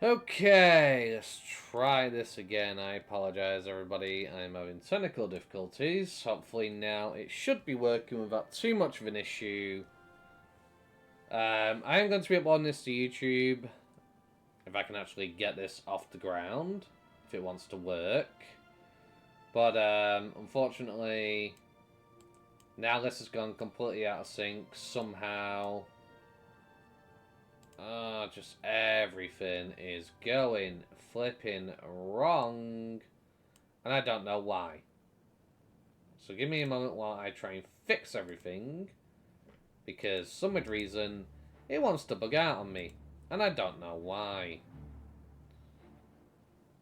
Okay, let's try this again. I apologize, everybody. I'm having technical difficulties. Hopefully now it should be working without too much of an issue. I am going to be uploading this to YouTube. If I can actually get this off the ground. If it wants to work. But, unfortunately, now this has gone completely out of sync somehow. Just everything is going flipping wrong. And I don't know why. So give me a moment while I try and fix everything. Because, some weird reason, it wants to bug out on me. And I don't know why.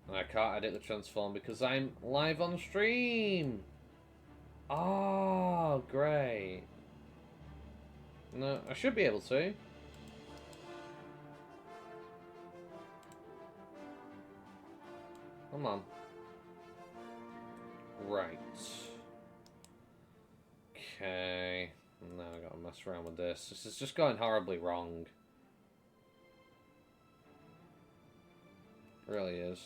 And I can't edit the transform because I'm live on stream. Oh, great. No, I should be able to. Come on. Right. Okay. Now I gotta mess around with this. This is just going horribly wrong. It really is.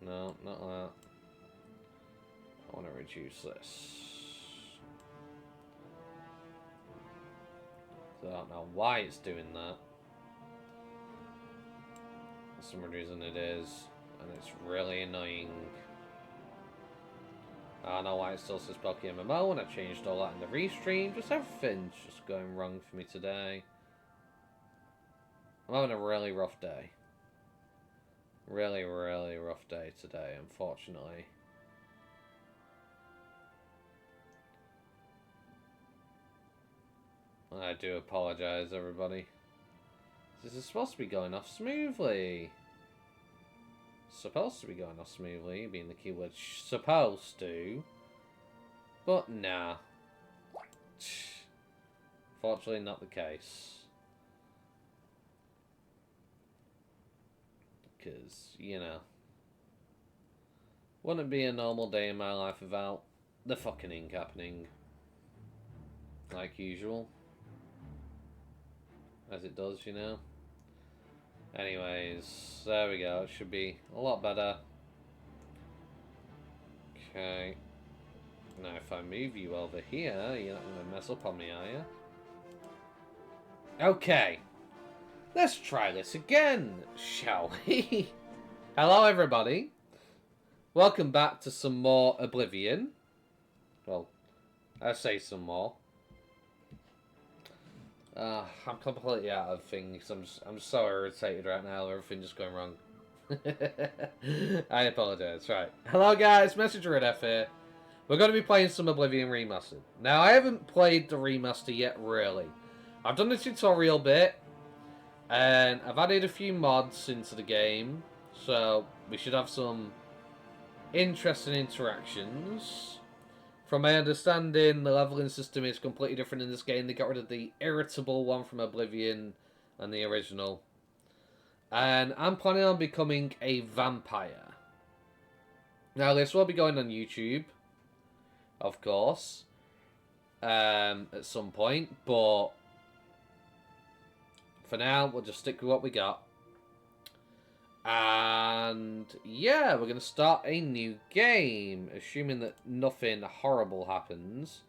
No, not that. I want to reduce this. So I don't know why it's doing that. For some reason it is. And it's really annoying. I don't know why it still says Bulky MMO, and I changed all that in the restream. Just everything's just going wrong for me today. I'm having a really rough day. Really, really rough day today, unfortunately. I do apologise, everybody. This is supposed to be going off smoothly. Supposed to be going off smoothly, being the keyword supposed to. But nah. Fortunately not the case. Because, you know. Wouldn't be a normal day in my life without the fucking ink happening. Like usual. As it does, you know. Anyways, there we go. It should be a lot better. Okay. Now, if I move you over here, you're not going to mess up on me, are you? Okay. Let's try this again, shall we? Hello, everybody. Welcome back to some more Oblivion. Well, I say some more. I'm completely out of things. I'm so irritated right now. Everything just going wrong. I apologize. Right. Hello, guys. Messenger F here. We're going to be playing some Oblivion Remastered. Now, I haven't played the remaster yet, really. I've done the tutorial bit, and I've added a few mods into the game, so we should have some interesting interactions. From my understanding, the leveling system is completely different in this game. They got rid of the irritable one from Oblivion and the original. And I'm planning on becoming a vampire. Now, this will be going on YouTube, of course, at some point. But for now, we'll just stick with what we got. And yeah, we're going to start a new game, assuming that nothing horrible happens.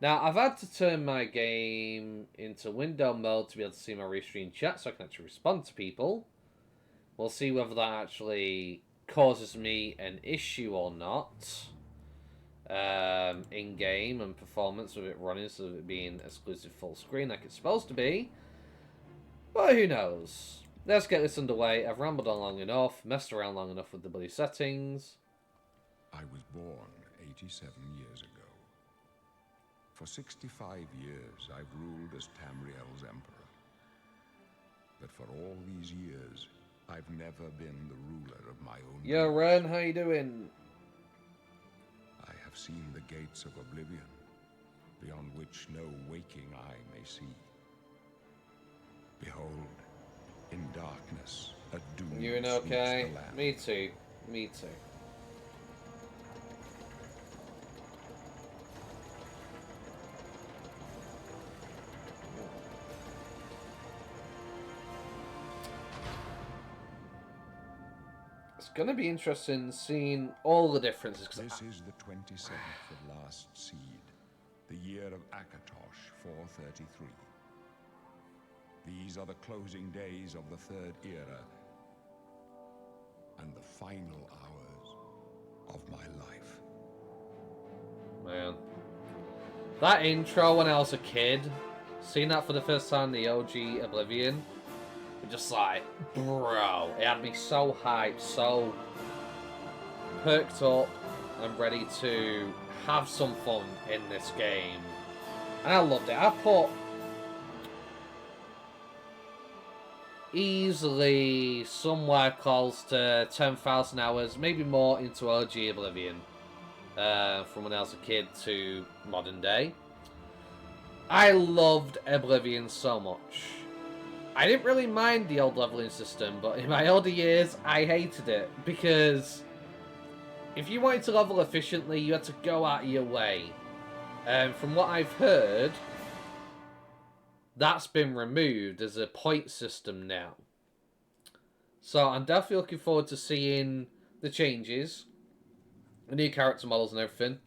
Now, I've had to turn my game into window mode to be able to see my restream chat so I can actually respond to people. We'll see whether that actually causes me an issue or not. In-game and performance with it running, instead of it being exclusive full screen like it's supposed to be. But who knows? Let's get this underway. I've rambled on long enough, messed around long enough with the bloody settings. I was born 87 years ago. For 65 years, I've ruled as Tamriel's emperor. But for all these years, I've never been the ruler of my own. Yo, Ren, how you doing? I have seen the gates of Oblivion, beyond which no waking eye may see. Behold, in darkness, a doom You sweeps okay? the land. Me too. Me too. it's going to be interesting seeing all the differences. This is the 27th of last seed, the year of Akatosh 433. These are the closing days of the Third Era and the final hours of my life. Man. That intro when I was a kid, seeing that for the first time in the OG Oblivion, just like, bro, it had me so hyped, so perked up, and ready to have some fun in this game. And I loved it. I put easily somewhere close to 10,000 hours, maybe more, into OG Oblivion. From when I was a kid to modern day. I loved Oblivion so much. I didn't really mind the old leveling system, but in my older years, I hated it. Because if you wanted to level efficiently, you had to go out of your way. And from what I've heard, that's been removed as a point system now. So I'm definitely looking forward to seeing the changes. The new character models and everything.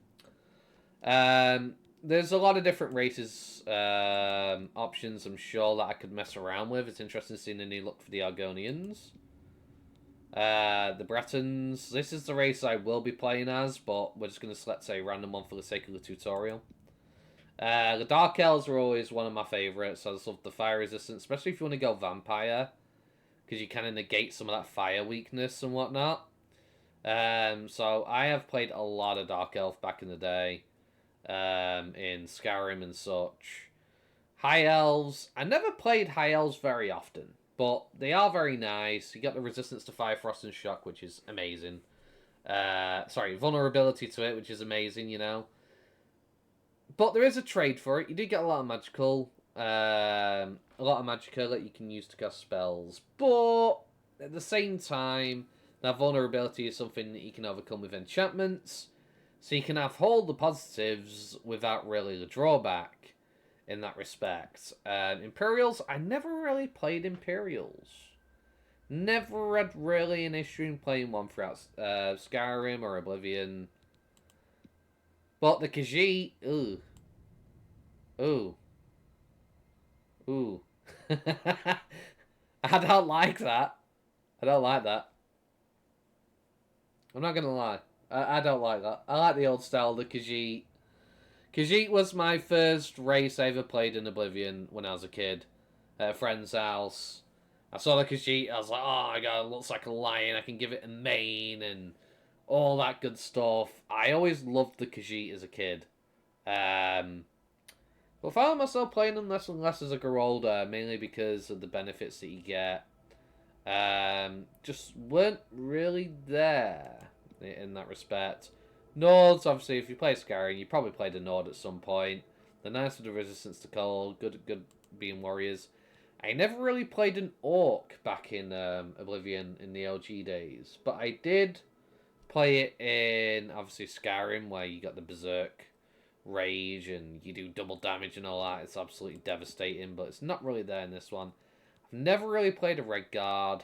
There's a lot of different races options, I'm sure, that I could mess around with. It's interesting seeing a new look for the Argonians. The Bretons. This is the race I will be playing as, but we're just going to select a random one for the sake of the tutorial. The Dark Elves are always one of my favourites. I just love the fire resistance, especially if you want to go vampire, because you kind of negate some of that fire weakness and whatnot. So I have played a lot of Dark Elf back in the day. In Skyrim and such. High Elves. I never played High Elves very often, but they are very nice. You got the resistance to Fire, Frost, and Shock, which is amazing. Sorry, vulnerability to it, which is amazing, you know. But there is a trade for it. You do get a lot of magical. A lot of magicka that you can use to cast spells. But at the same time, that vulnerability is something that you can overcome with enchantments. So you can have all the positives without really the drawback in that respect. Imperials, I never really played Imperials. Never had really an issue in playing one throughout Skyrim or Oblivion. But the Khajiit, ooh. Ooh. Ooh. I don't like that. I don't like that. I'm not going to lie. I don't like that. I like the old style, the Khajiit. Khajiit was my first race I ever played in Oblivion when I was a kid. At a friend's house. I saw the Khajiit, I was like, oh my god, it looks like a lion, I can give it a mane, and all that good stuff. I always loved the Khajiit as a kid. But I found myself playing them less and less as I grew older, mainly because of the benefits that you get. Just weren't really there in that respect. Nords, obviously, if you play Skyrim, you probably played a Nord at some point. They're nice with the resistance to cold, good being warriors. I never really played an Orc back in Oblivion in the LG days, but I did play it in, obviously, Skyrim, where you got the Berserk Rage and you do double damage and all that. It's absolutely devastating, but it's not really there in this one. I've never really played a Red Guard.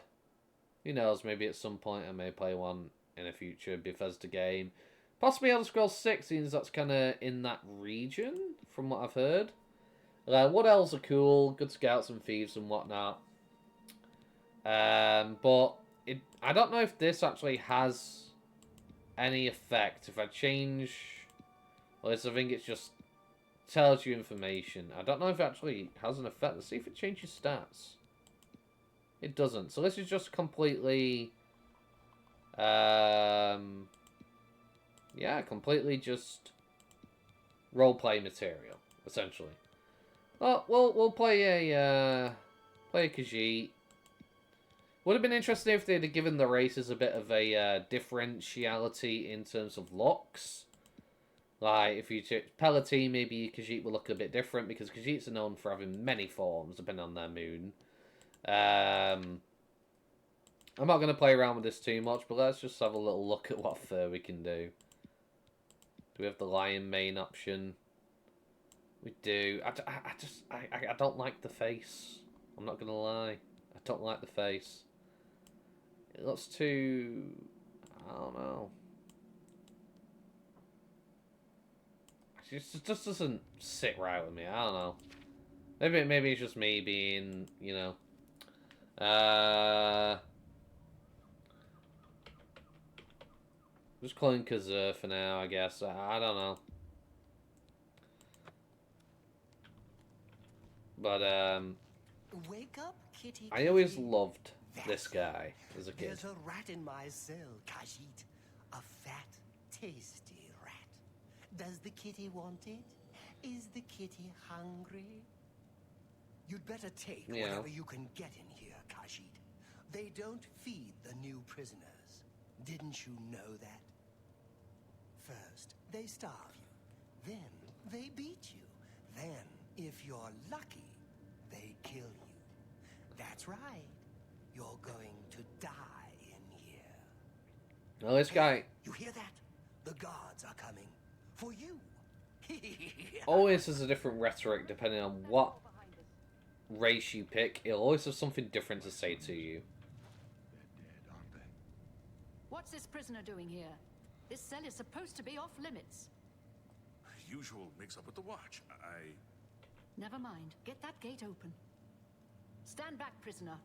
Who knows, maybe at some point I may play one in a future Bethesda game. Possibly Elder Scrolls 6, since that's kind of in that region, from what I've heard. Wood Elves are cool, good scouts and thieves and whatnot. But I don't know if this actually has any effect. If I change... Well, I think it just tells you information. I don't know if it actually has an effect. Let's see if it changes stats. It doesn't. So this is just completely... yeah, completely just roleplay material, essentially. Well, we'll play a Khajiit. Would have been interesting if they'd have given the races a bit of a differentiality in terms of looks. Like, if you took Palatine, maybe Khajiit will look a bit different, because Khajiits are known for having many forms, depending on their moon. I'm not going to play around with this too much, but let's just have a little look at what fur we can do. Do we have the lion mane option? We do. I don't like the face. I'm not going to lie. I don't like the face. It looks too I don't know. It just doesn't sit right with me. I don't know. Maybe it's just me being, you know. Just calling Kazur for now, I guess. I don't know. But Wake up, kitty. I always loved this guy as a kid. There's a rat in my cell, Khajiit. A fat, tasty rat. Does the kitty want it? Is the kitty hungry? You'd better take whatever you can get in here, Khajiit. They don't feed the new prisoners. Didn't you know that? First, they starve you. Then, they beat you. Then, if you're lucky, they kill you. That's right. You're going to die in here. Well, this guy... You hear that? The guards are coming. For you. always has a different rhetoric depending on what race you pick. It'll always have something different to say to you. They're dead, aren't they? What's this prisoner doing here? This cell is supposed to be off limits. Usual mix-up with the watch. Never mind. Get that gate open. Stand back, prisoner.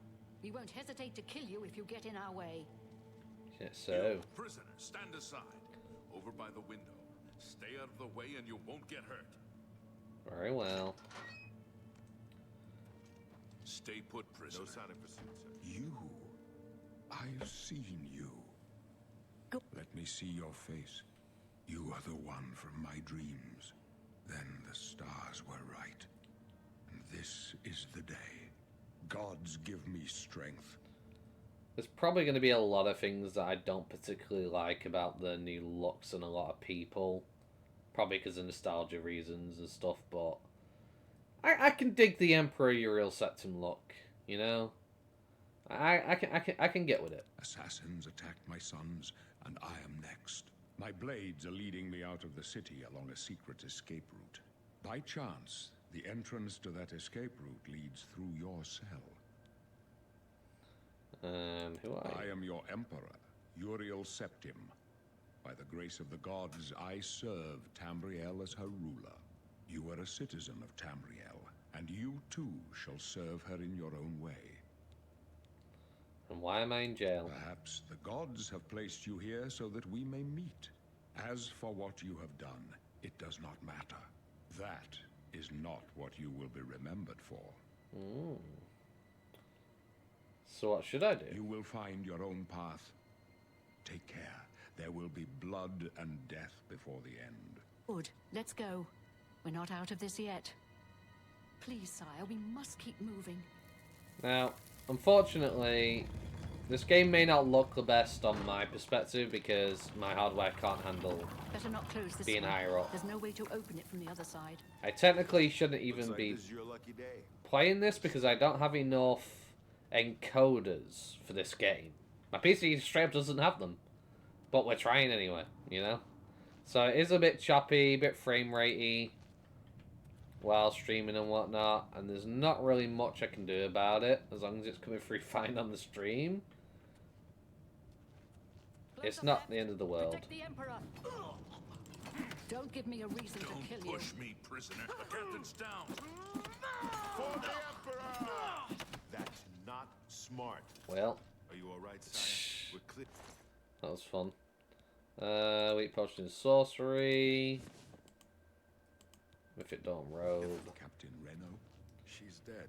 We won't hesitate to kill you if you get in our way. Yeah, so... You, prisoner, stand aside. Over by the window. Stay out of the way and you won't get hurt. Very well. Stay put, prisoner. No sign of pursuit, sir. You. I've seen you. Go. Let me see your face. You are the one from my dreams. Then the stars were right. And this is the day. Gods give me strength. There's probably going to be a lot of things that I don't particularly like about the new looks and a lot of people. Probably because of nostalgia reasons and stuff, but... I can dig the Emperor Uriel Septim look, you know? I can get with it. Assassins attacked my sons, and I am next. My blades are leading me out of the city along a secret escape route. By chance, the entrance to that escape route leads through your cell. Who are you? I am your emperor, Uriel Septim. By the grace of the gods, I serve Tamriel as her ruler. You are a citizen of Tamriel, and you too shall serve her in your own way. And why am I in jail? Perhaps the gods have placed you here so that we may meet. As for what you have done, it does not matter. That is not what you will be remembered for. Mm. So what should I do? You will find your own path. Take care. There will be blood and death before the end. Good. Let's go. We're not out of this yet. Please, sire, we must keep moving. Now, unfortunately, this game may not look the best on my perspective because my hardware can't handle Better not close this being one. higher up. There's no way to open it from the other side. I technically shouldn't even be playing this because I don't have enough encoders for this game. My PC straight up doesn't have them. But we're trying anyway, you know? So it is a bit choppy, a bit frame ratey while streaming and whatnot. And there's not really much I can do about it as long as it's coming through fine on the stream. It's not the end of the world. Protect the Emperor. Don't give me a reason to kill you. Don't push me, prisoner. The captain's down. For the Emperor! That's not smart. Well, Are you alright, sire? We're clear. that was fun. Weak potion sorcery. If it don't robe. Captain Reno? She's dead.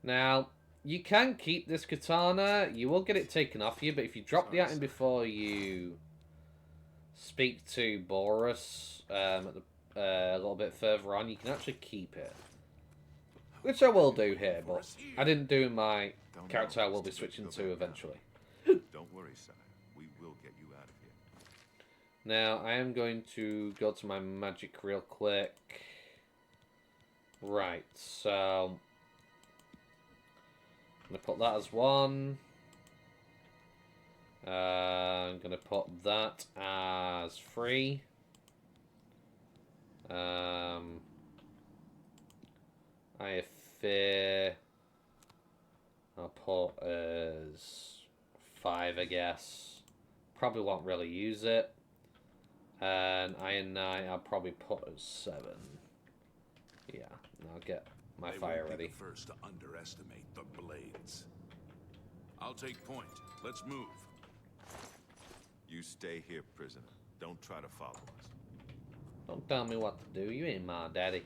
Now, you can keep this katana. You will get it taken off you, but if you drop the item before you speak to Boris a little bit further on, you can actually keep it. Which I will do here, but I didn't do my character I will be switching to eventually. Don't worry, sire. We will get you out of here. Now, I am going to go to my magic real quick. Right, so... I'm going to put that as 1. I'm going to put that as 3. I have fear. I'll put as 5, I guess. probably won't really use it. And Iron Knight, I'll probably put as 7. Yeah, and I'll get my fire ready. The first to underestimate the blades. I'll take point. Let's move. You stay here, prisoner. Don't try to follow us. Don't tell me what to do. You ain't my daddy.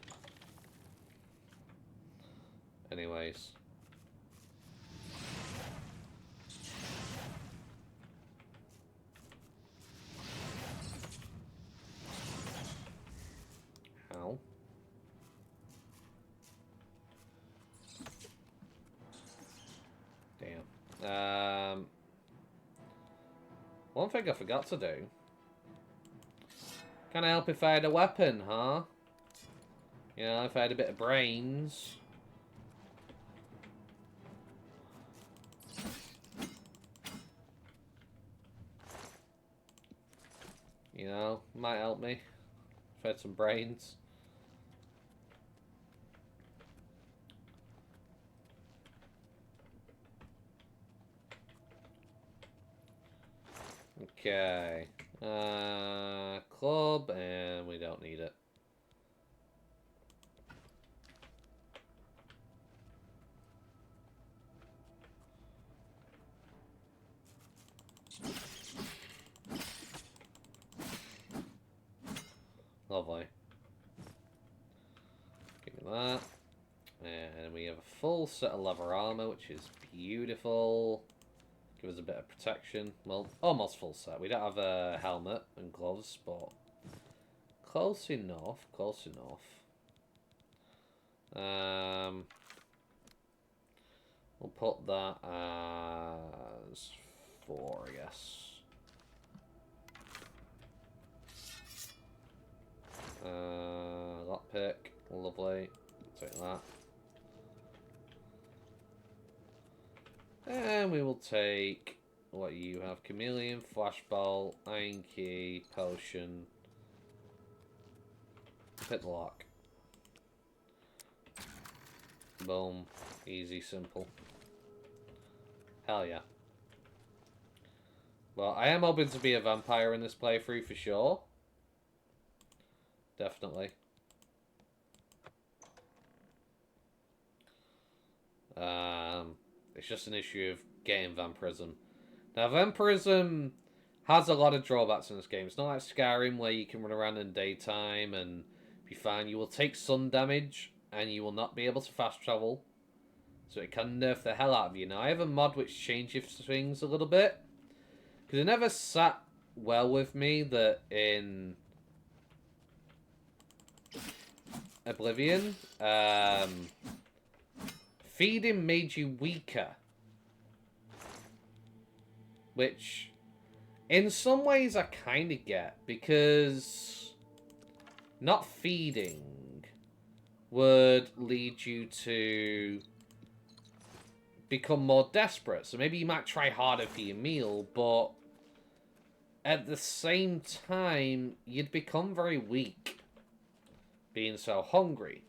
Anyways. Ow. Damn. One thing I forgot to do. Can I help if I had a weapon, huh? You know, if I had a bit of brains. You know, might help me. If I had some brains. Okay. Club, and we don't need it. Lovely. Give me that. And we have a full set of leather armor, which is beautiful. Give us a bit of protection. Well, almost full set. We don't have a helmet and gloves, but close enough. Close enough. We'll put that as 4, I guess. Lockpick. Lovely. Take that. And we will take what you have. Chameleon, Flashball, Iron Key, Potion. Hit the lock. Boom. Easy, simple. Hell yeah. Well, I am hoping to be a vampire in this playthrough for sure. Definitely. It's just an issue of getting vampirism. Now, vampirism has a lot of drawbacks in this game. It's not like Skyrim where you can run around in daytime and be fine. You will take sun damage and you will not be able to fast travel. So it can nerf the hell out of you. Now, I have a mod which changes things a little bit. Because it never sat well with me that in Oblivion, feeding made you weaker. Which, in some ways, I kind of get. Because not feeding would lead you to become more desperate. So maybe you might try harder for your meal, but at the same time, you'd become very weak being so hungry.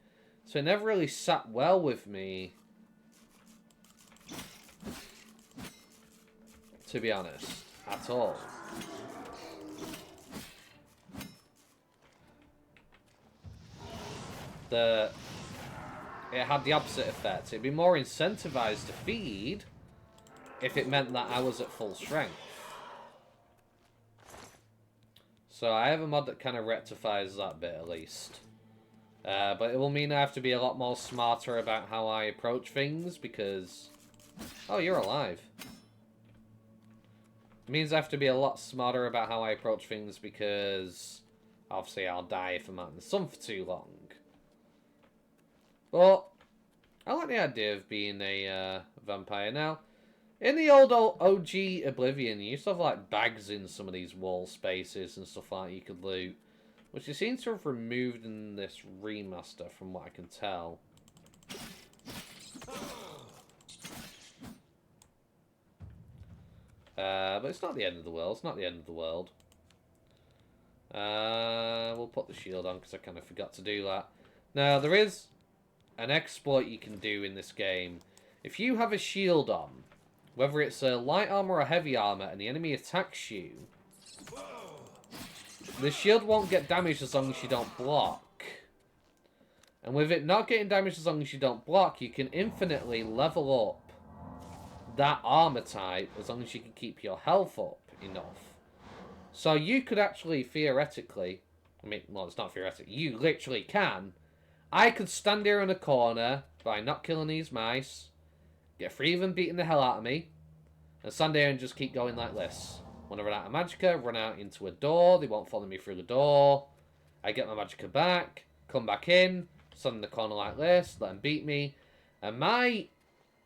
So it never really sat well with me, to be honest, at all. It had the opposite effect. It'd be more incentivized to feed if it meant that I was at full strength. So I have a mod that kind of rectifies that bit at least. But it will mean I have to be a lot more smarter about how I approach things because... Oh, you're alive. It means I have to be a lot smarter about how I approach things because obviously I'll die if I'm out in the sun for too long. But I like the idea of being a vampire. Now, in the old OG Oblivion, you used to have like bags in some of these wall spaces and stuff like that you could loot, which it seems to have removed in this remaster from what I can tell. But it's not the end of the world. It's not the end of the world. We'll put the shield on because I kind of forgot to do that. Now, there is an exploit you can do in this game. If you have a shield on, whether it's a light armor or heavy armor, and the enemy attacks you, the shield won't get damaged as long as you don't block. And with it not getting damaged as long as you don't block, you can infinitely level up that armor type as long as you can keep your health up enough. So you could actually theoretically, I mean, well, it's not theoretic, you literally can. I could stand here in a corner by not killing these mice, get 3 of them beating the hell out of me, and stand here and just keep going like this. When I run out of magicka, run out into a door, they won't follow me through the door, I get my magicka back, come back in, stand in the corner like this, let them beat me, and my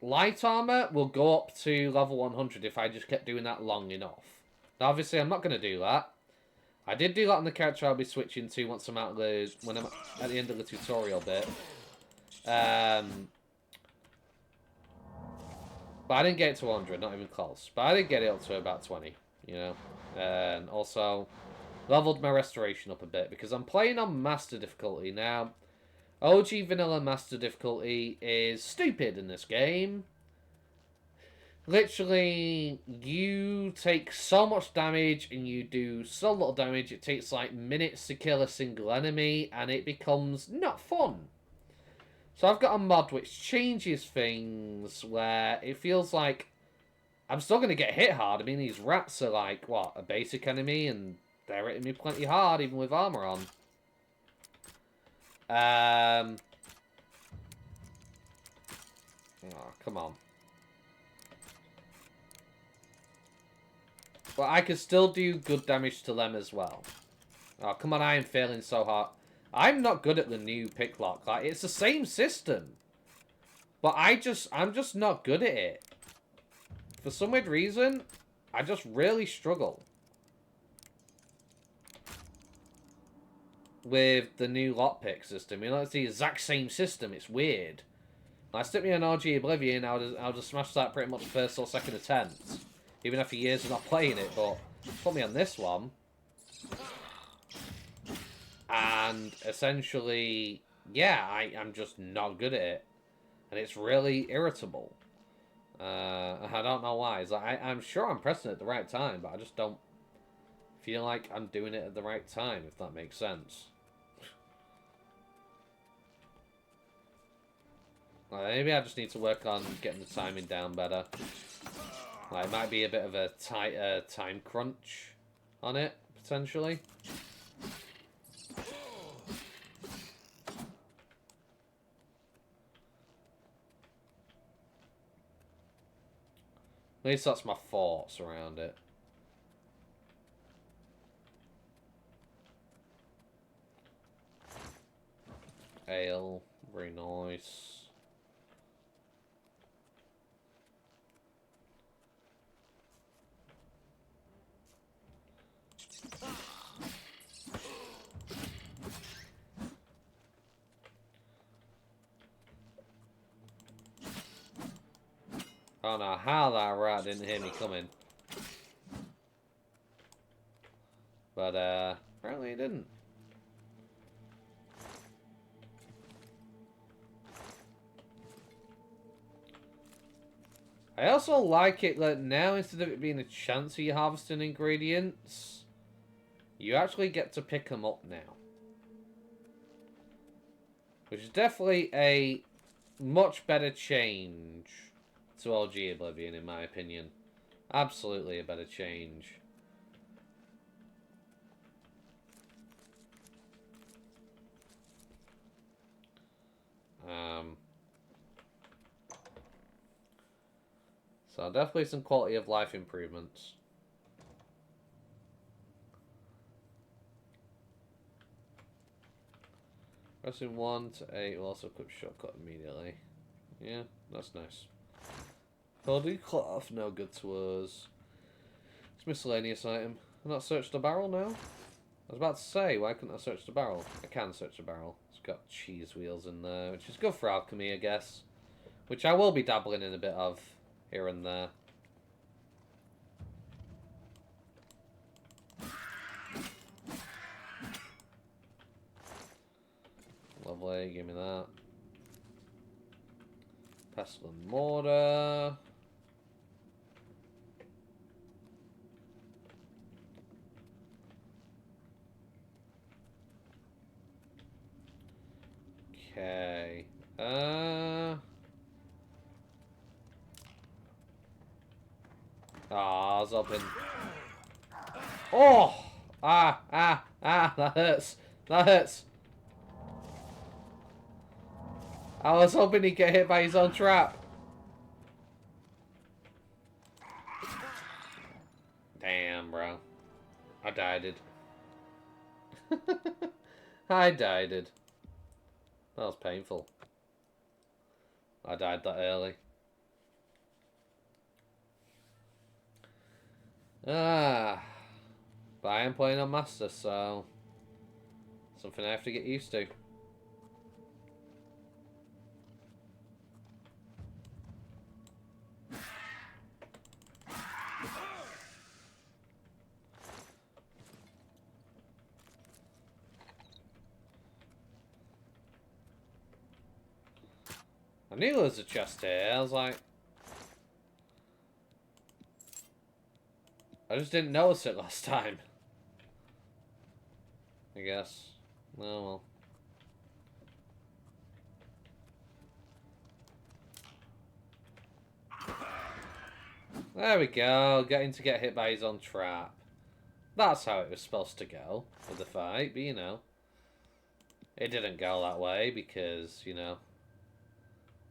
light armor will go up to level 100 if I just kept doing that long enough. Now, obviously, I'm not going to do that. I did do that on the character I'll be switching to once I'm out of the, when I'm at the end of the tutorial bit. But I didn't get it to 100, not even close. But I did get it up to about 20, you know. And also, leveled my restoration up a bit because I'm playing on Master difficulty now. OG Vanilla Master difficulty is stupid in this game. Literally, you take so much damage and you do so little damage, it takes like minutes to kill a single enemy and it becomes not fun. So I've got a mod which changes things where it feels like I'm still going to get hit hard. I mean, these rats are like, what, a basic enemy and they're hitting me plenty hard even with armor on. Oh, come on. But I can still do good damage to them as well. Oh, come on, I am failing so hard. I'm not good at the new pick lock. Like, it's the same system. But I'm just not good at it. For some weird reason, I just really struggle with the new lockpick system. You know, it's the exact same system. It's weird. Like, stick me an OG Oblivion, I'll just smash that pretty much first or second attempt. Even after years of not playing it, but put me on this one. And essentially, yeah, I'm just not good at it. And it's really irritable. I don't know why. It's like, I'm sure I'm pressing it at the right time, but I just don't feel like I'm doing it at the right time, if that makes sense. Maybe I just need to work on getting the timing down better. Like, it might be a bit of a tighter time crunch on it, potentially. At least that's my thoughts around it. Ale, very nice. I don't know how that rat didn't hear me coming. But, apparently it didn't. I also like it that now, instead of it being a chance of you harvesting ingredients, you actually get to pick them up now. Which is definitely a much better change to OG Oblivion, in my opinion. Absolutely a better change. So definitely some quality of life improvements. Pressing 1 to 8 will also equip shortcut immediately. Yeah, that's nice. Holding cloth, no good to us. It's a miscellaneous item. Can I search the barrel now? I was about to say, why couldn't I search the barrel? I can search the barrel. It's got cheese wheels in there, which is good for alchemy, I guess. Which I will be dabbling in a bit of here and there. Lovely, give me that. Pestle and mortar. Okay. Oh, I was hoping. Oh! That hurts. That hurts. I was hoping he'd get hit by his own trap. Damn, bro. I died. I died. That was painful. I died that early. But I am playing on Master, so something I have to get used to. I knew there was a chest here. I was like, I just didn't notice it last time. I guess. Oh well. There we go. Getting to get hit by his own trap. That's how it was supposed to go with the fight, but you know. It didn't go that way because, you know,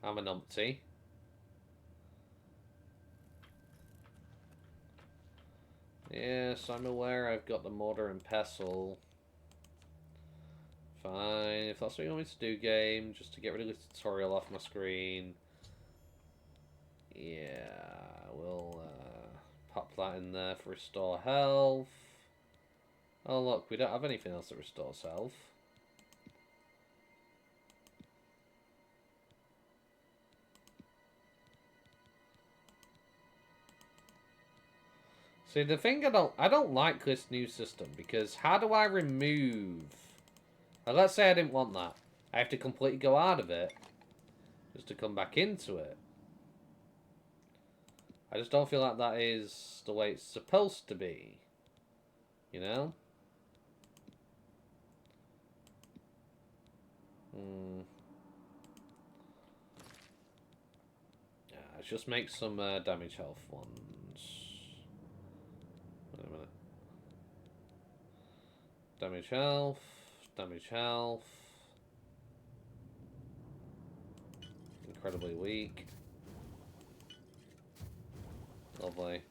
I'm a numpty. Yes, I'm aware I've got the mortar and pestle. Fine, if that's what you want me to do, game, just to get rid of the tutorial off my screen. Yeah, we'll pop that in there for restore health. Oh look, we don't have anything else that restores health. See, the thing I don't like this new system, because how do I remove... Now, let's say I didn't want that. I have to completely go out of it just to come back into it. I just don't feel like that is the way it's supposed to be. You know? Yeah, let's just make some damage health ones. Wait a minute. Damage health. Damage health. Incredibly weak. Lovely.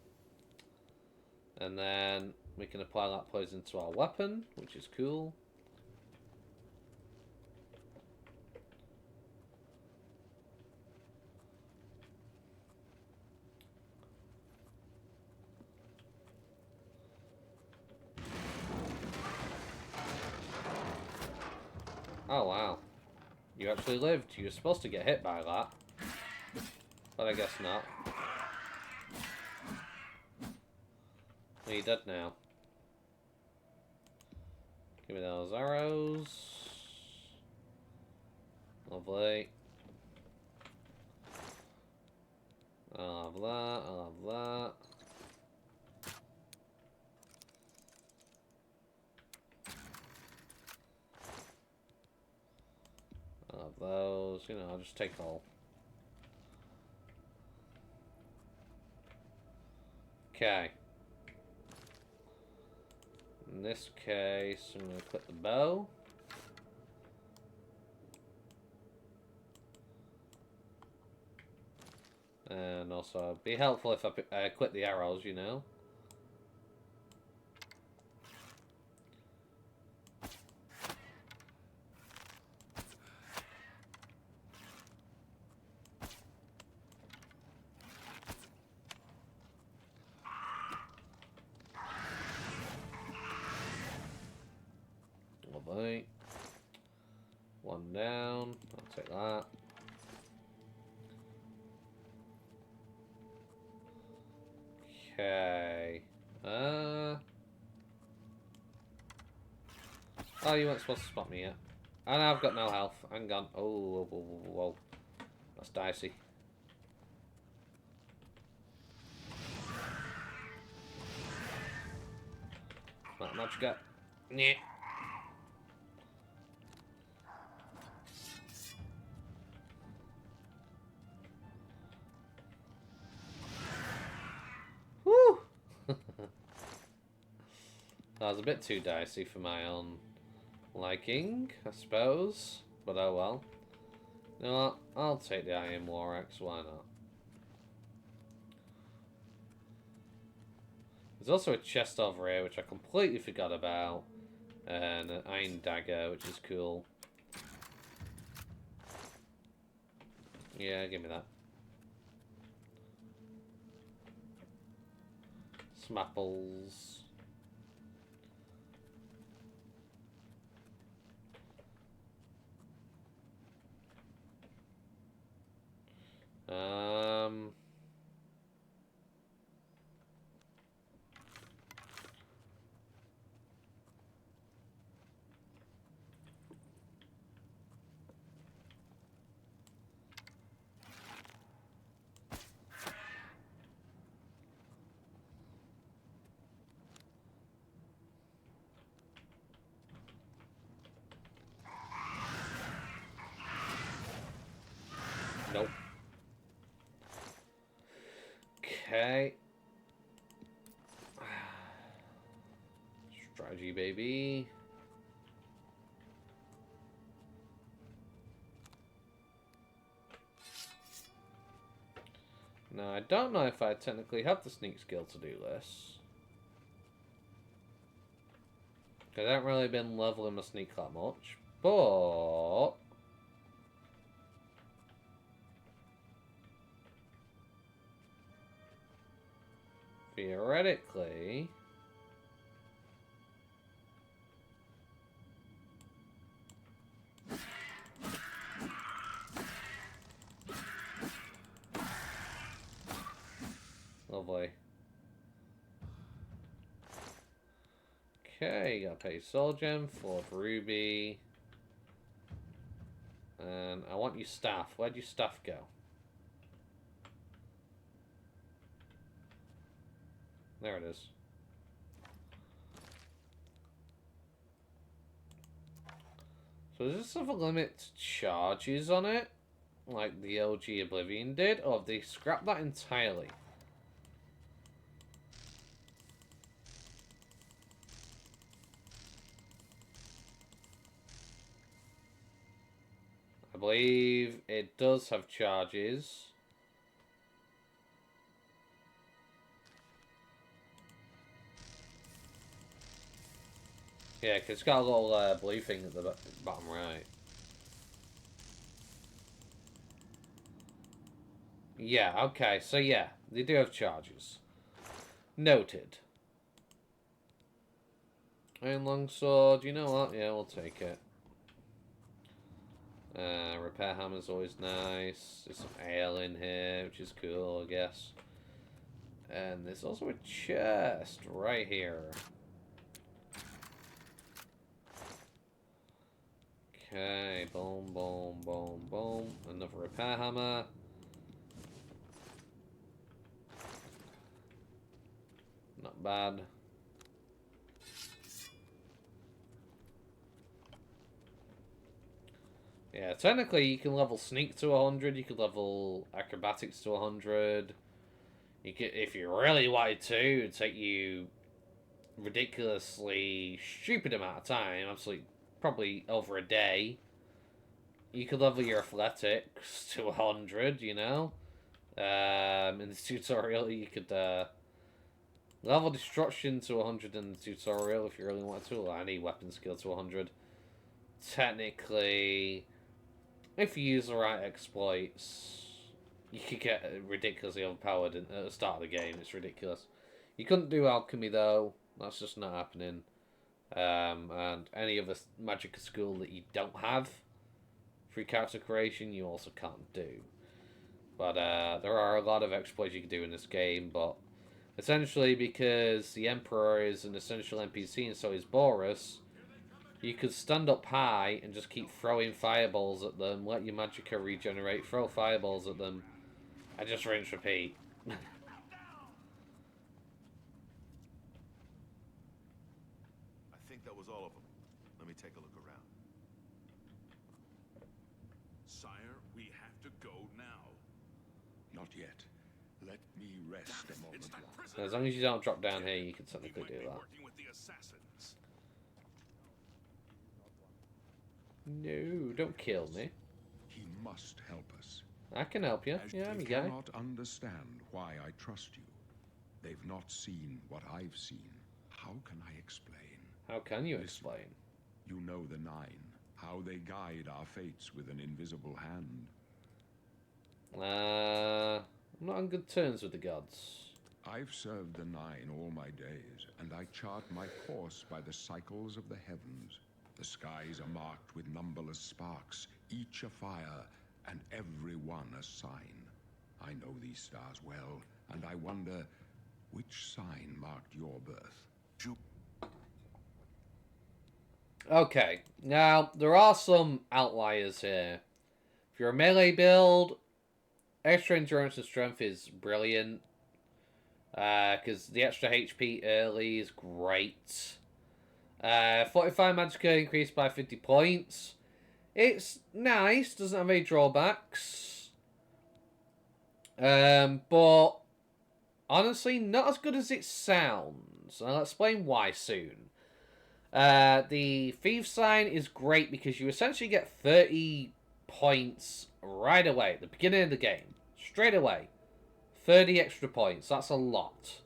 And then we can apply that poison to our weapon, which is cool. Oh wow. You actually lived. You were supposed to get hit by that. But I guess not. Well, you're dead now. Give me those arrows. Lovely. I'll have that, I'll have that. I'll have those, you know, I'll just take all. Okay. In this case, I'm going to equip the bow. And also, be helpful if I equip the arrows, you know. Lovely. One down. I'll take that. Okay. Oh, you weren't supposed to spot me yet. And I've got no health. Hang on. Oh, whoa, whoa, whoa, whoa. That's dicey. Not much got. Yeah. That was a bit too dicey for my own liking, I suppose. But oh well. You know what? I'll take the Iron War Axe, why not? There's also a chest over here, which I completely forgot about. And an Iron Dagger, which is cool. Yeah, give me that. Smapples. Nope. Okay. Strategy, baby. Now, I don't know if I technically have the sneak skill to do this. Because I haven't really been leveling my sneak that much. But... theoretically... Lovely. Okay, gotta pay Soul Gem, 4th Ruby. And I want your staff. Where'd your staff go? There it is. So does this have a limit to charges on it? Like the OG Oblivion did? Or have they scrapped that entirely? I believe it does have charges. Yeah, because it's got a little blue thing at the bottom right. Yeah, okay, so yeah, they do have charges. Noted. Iron Longsword, you know what? Yeah, we'll take it. Repair hammer's always nice. There's some ale in here, which is cool, I guess. And there's also a chest right here. Okay, boom, boom, boom, boom. Another repair hammer. Not bad. Yeah, technically you can level sneak to 100, you could level acrobatics to 100. You could, if you really wanted to, it'd take you ridiculously stupid amount of time, absolutely probably over a day. You could level your athletics to 100, you know. In the tutorial you could level destruction to 100 in the tutorial if you really wanted to, or any weapon skill to 100. Technically, if you use the right exploits, you could get ridiculously overpowered at the start of the game. It's ridiculous. You couldn't do alchemy though. That's just not happening. And any other magic school that you don't have free character creation, you also can't do. But there are a lot of exploits you can do in this game. But essentially, because the Emperor is an essential NPC and so is Boris, you could stand up high and just keep throwing fireballs at them, let your magicka regenerate, throw fireballs at them, and just rinse repeat. I think that was all of them. Let me take a look around. Sire, we have to go now. Not yet. Let me rest a moment It's that longer. prisoner. As long as you don't drop down here, you can He technically might do be that. working with the assassins. No, don't kill me. He must help us. I can help you. As Yeah, I'm they a guy. cannot understand why I trust you. They've not seen what I've seen. How can I explain? How can you Listen. explain? You know the Nine, how they guide our fates with an invisible hand. I'm not on good terms with the gods. I've served the Nine all my days, and I chart my course by the cycles of the heavens. The skies are marked with numberless sparks, each a fire, and every one a sign. I know these stars well, and I wonder, which sign marked your birth? Okay, now there are some outliers here. If you're a melee build, extra endurance and strength is brilliant. Because the extra HP early is great. 45 magicka increased by 50 points. It's nice, doesn't have any drawbacks. But honestly, not as good as it sounds. And I'll explain why soon. The Thief Sign is great because you essentially get 30 points right away at the beginning of the game. Straight away. 30 extra points. That's a lot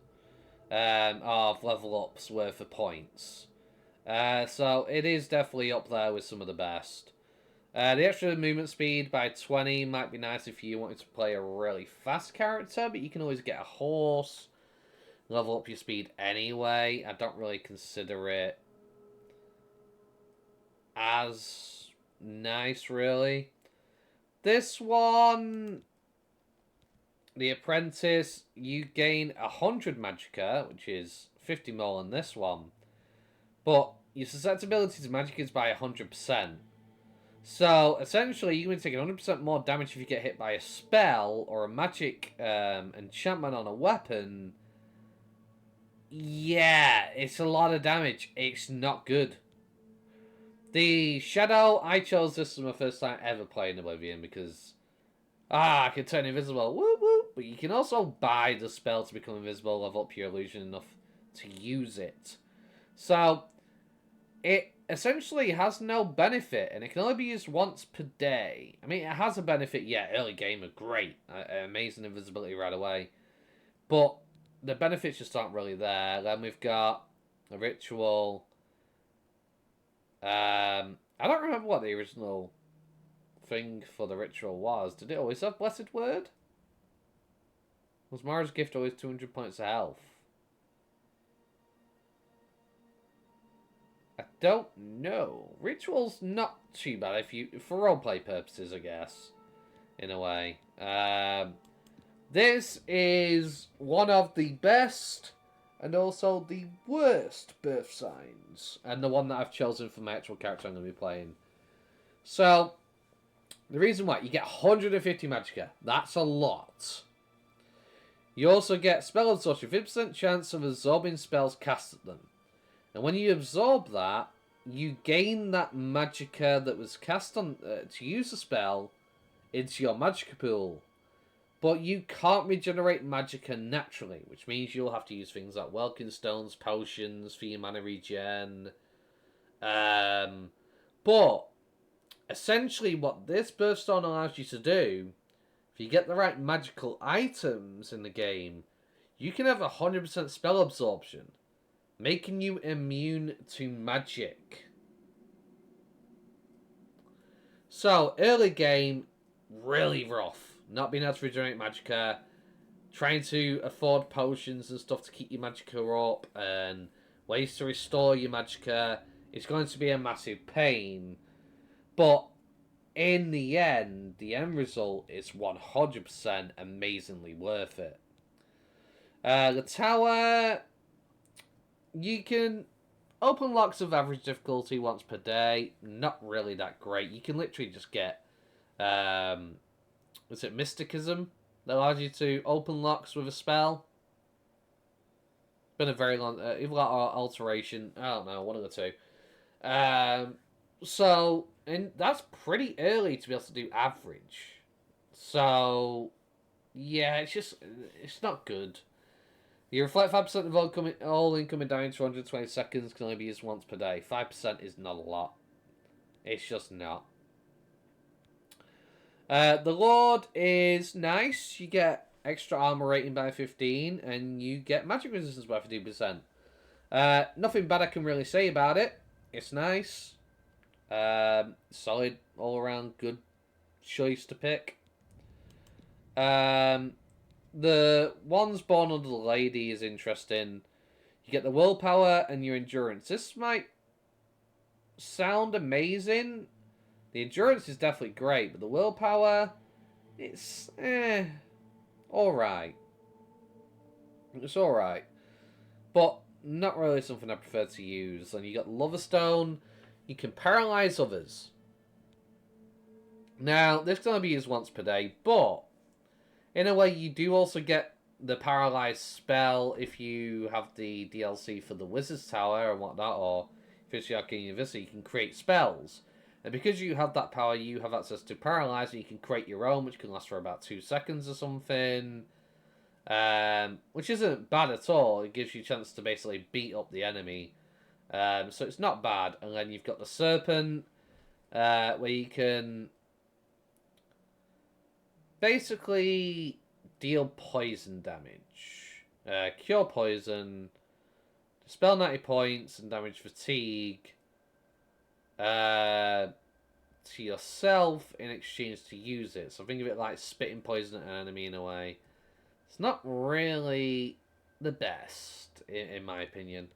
of level ups worth of points. So it is definitely up there with some of the best. The extra movement speed by 20 might be nice if you wanted to play a really fast character, but you can always get a horse. Level up your speed anyway. I don't really consider it as nice, really. This one, the Apprentice, you gain 100 magicka, which is 50 more on this one. But your susceptibility to magic is by 100%. So, essentially, you're going to take 100% more damage if you get hit by a spell or a magic enchantment on a weapon. Yeah, it's a lot of damage. It's not good. The Shadow, I chose this as my first time ever playing Oblivion because I can turn invisible, whoop whoop, but you can also buy the spell to become invisible, level up your illusion enough to use it. So, it essentially has no benefit, and it can only be used once per day. I mean, it has a benefit, yeah, early game are great, amazing invisibility right away, but the benefits just aren't really there. Then we've got a ritual. I don't remember what the original thing for the ritual was. Did it always have Blessed Word? Was Mara's gift always 200 points of health? I don't know. Ritual's not too bad if you for roleplay purposes, I guess. In a way. This is one of the best and also the worst birth signs. And the one that I've chosen for my actual character I'm going to be playing. So, the reason why, you get 150 magicka. That's a lot. You also get spell absorption, 50% chance of absorbing spells cast at them. And when you absorb that, you gain that magicka that was cast on to use the spell into your magicka pool. But you can't regenerate magicka naturally, which means you'll have to use things like Welkin Stones, potions for your mana regen. But essentially what this Birthstone allows you to do, if you get the right magical items in the game, you can have 100% spell absorption, making you immune to magic. So, early game, really rough. Not being able to regenerate magicka, trying to afford potions and stuff to keep your magicka up, and ways to restore your magicka. It's going to be a massive pain. But in the end result is 100% amazingly worth it. The tower, you can open locks of average difficulty once per day. Not really that great. You can literally just get, is it Mysticism that allows you to open locks with a spell? Been a very long, you've got alteration. I don't know, one of the two. So, and that's pretty early to be able to do average. So, yeah, it's not good. You reflect 5% of all incoming damage for 120 seconds, can only be used once per day. 5% is not a lot. It's just not. The Lord is nice. You get extra armor rating by 15, and you get magic resistance by 15%. Nothing bad I can really say about it. It's nice. Solid, all around good choice to pick. The ones born under the lady is interesting. You get the willpower and your endurance. This might sound amazing. The endurance is definitely great, but the willpower, it's alright. It's alright. But not really something I prefer to use. And you got Loverstone. You can paralyze others. Now, this can only be used once per day, but in a way, you do also get the paralyzed spell if you have the DLC for the Wizard's Tower and whatnot, or if it's the Arcane University, you can create spells. And because you have that power, you have access to paralyze, and you can create your own, which can last for about 2 seconds or something. Which isn't bad at all. It gives you a chance to basically beat up the enemy. So it's not bad. And then you've got the Serpent, where you can basically deal poison damage. Cure poison. Dispel 90 points and damage fatigue. To yourself in exchange to use it. So think of it like spitting poison at an enemy in a way. It's not really the best, in my opinion.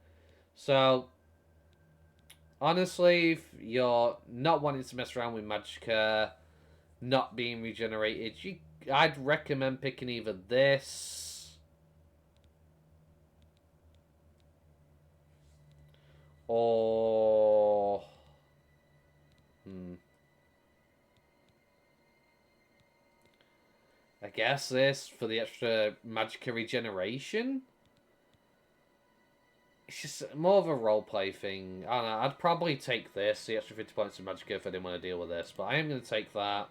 So, honestly, if you're not wanting to mess around with Magicka, not being regenerated, I'd recommend picking either this or I guess this for the extra Magicka regeneration. It's just more of a roleplay thing. I don't know, I'd probably take this, the extra 50 points of Magicka, if I didn't want to deal with this. But I am going to take that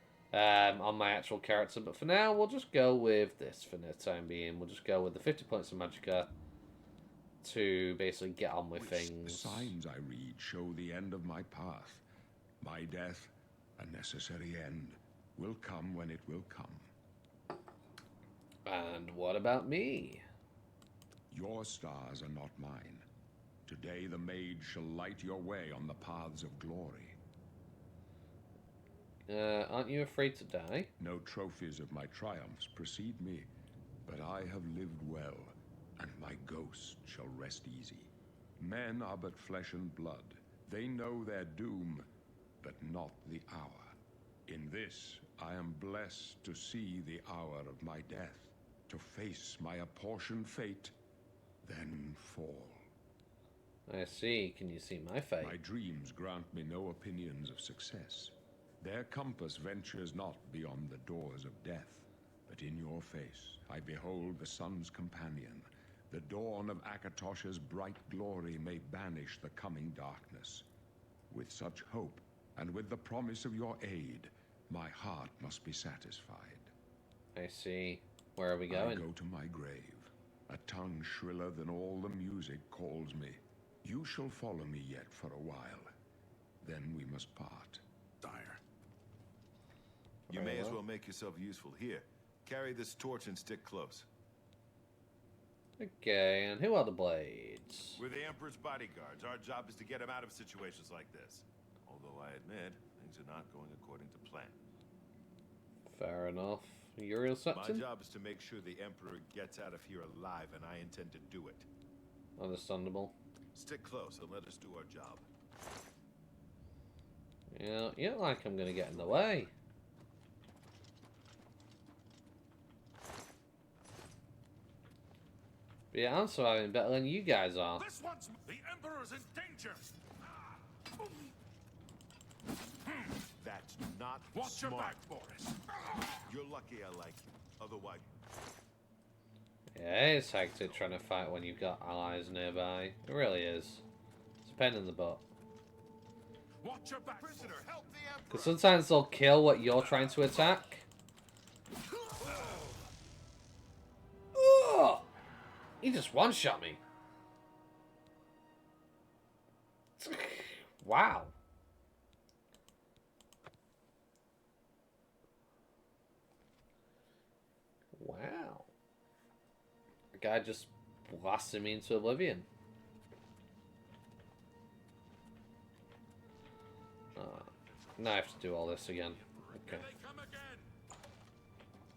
on my actual character. But for now, we'll just go with this for the time being. We'll just go with the 50 points of Magicka to basically get on with things. The signs I read show the end of my path. My death, a necessary end, will come when it will come. And what about me? Your stars are not mine. Today the mage shall light your way on the paths of glory. Aren't you afraid to die? No trophies of my triumphs precede me, but I have lived well, and my ghost shall rest easy. Men are but flesh and blood. They know their doom, but not the hour. In this, I am blessed to see the hour of my death, to face my apportioned fate, then fall. I see. Can you see my fate? My dreams grant me no opinions of success. Their compass ventures not beyond the doors of death, but in your face I behold the sun's companion. The dawn of Akatosh's bright glory may banish the coming darkness. With such hope, and with the promise of your aid, my heart must be satisfied. I see. Where are we going? I go to my grave. A tongue shriller than all the music calls me. You shall follow me yet for a while. Then we must part. Dire. You may as well make yourself useful. Here, carry this torch and stick close. Okay, and who are the Blades? We're the Emperor's bodyguards. Our job is to get him out of situations like this. Although I admit, things are not going according to plan. Fair enough. Uriel My Septon? job is to make sure the Emperor gets out of here alive, and I intend to do it. Understandable. Stick close and let us do our job. Yeah, you don't like I'm gonna get in the way. But yeah, I'm surviving better than you guys are. This one's... The Emperor's in danger! That's not Watch smart. Your back, Boris. You're lucky I like you. Otherwise... Yeah, it's hectic trying to fight when you've got allies nearby. It really is. It's a pain in the butt. Watch your back, prisoner. Help the Emperor. Because sometimes they'll kill what you're trying to attack. He just one-shot me. Wow. Wow. The guy just blasted me into oblivion. Now I have to do all this again. Okay. Here they come again.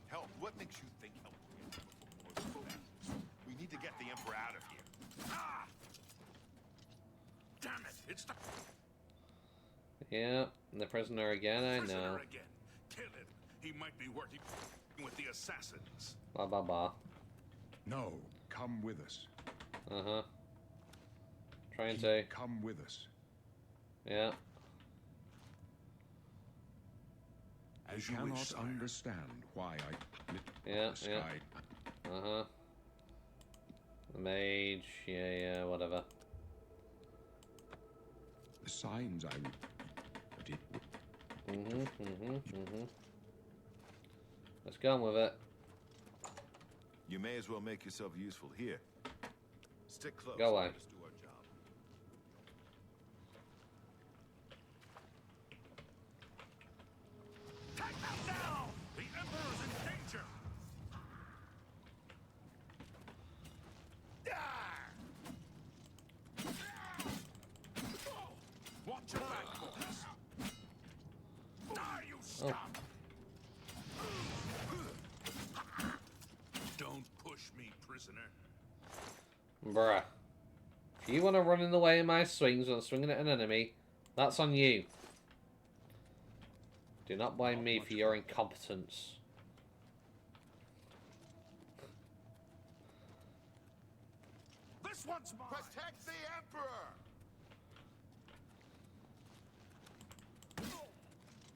Hell, what makes you think help will be before more than that? We need to get the Emperor out of here. Ah! Damn it! It's the Yeah, and the prisoner again, I know. prisoner again. Kill him. He might be working with the assassins. Blah, blah, blah. No, come with us. Uh-huh. Trying to... Come with us. Yeah. I As you cannot wish, sire. understand why I lit Yeah, the yeah. sky. Uh-huh. The mage, yeah, whatever. The signs I would... But it would... Let's go on with it. You may as well make yourself useful here. Stick close. Go away. Let us do our job. Take them down! The Emperor's in danger! Watch your back, boys! Now you stop! Don't push me, prisoner. Bruh. If you want to run in the way of my swings when I'm swinging at an enemy, that's on you. Do not blame me for your incompetence. This one's mine! Protect the Emperor!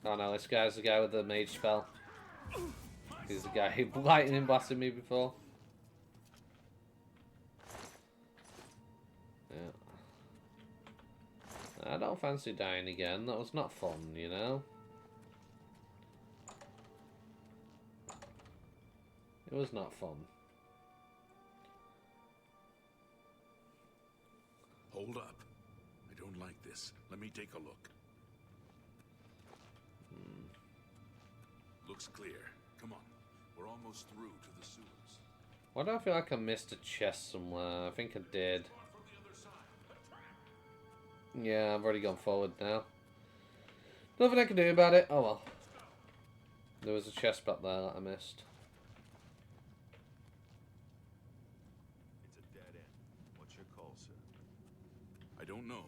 Oh no, this guy's the guy with the mage spell. He's the guy who lightning blasted me before. Yeah. I don't fancy dying again. That was not fun, you know? It was not fun. Hold up. I don't like this. Let me take a look. Looks clear. Come on. We're almost through to the sewers. Why do I feel like I missed a chest somewhere? I think I did. From the other side. Yeah, I've already gone forward now. Nothing I can do about it. Oh well. There was a chest back there that I missed. It's a dead end. What's your call, sir? I don't know.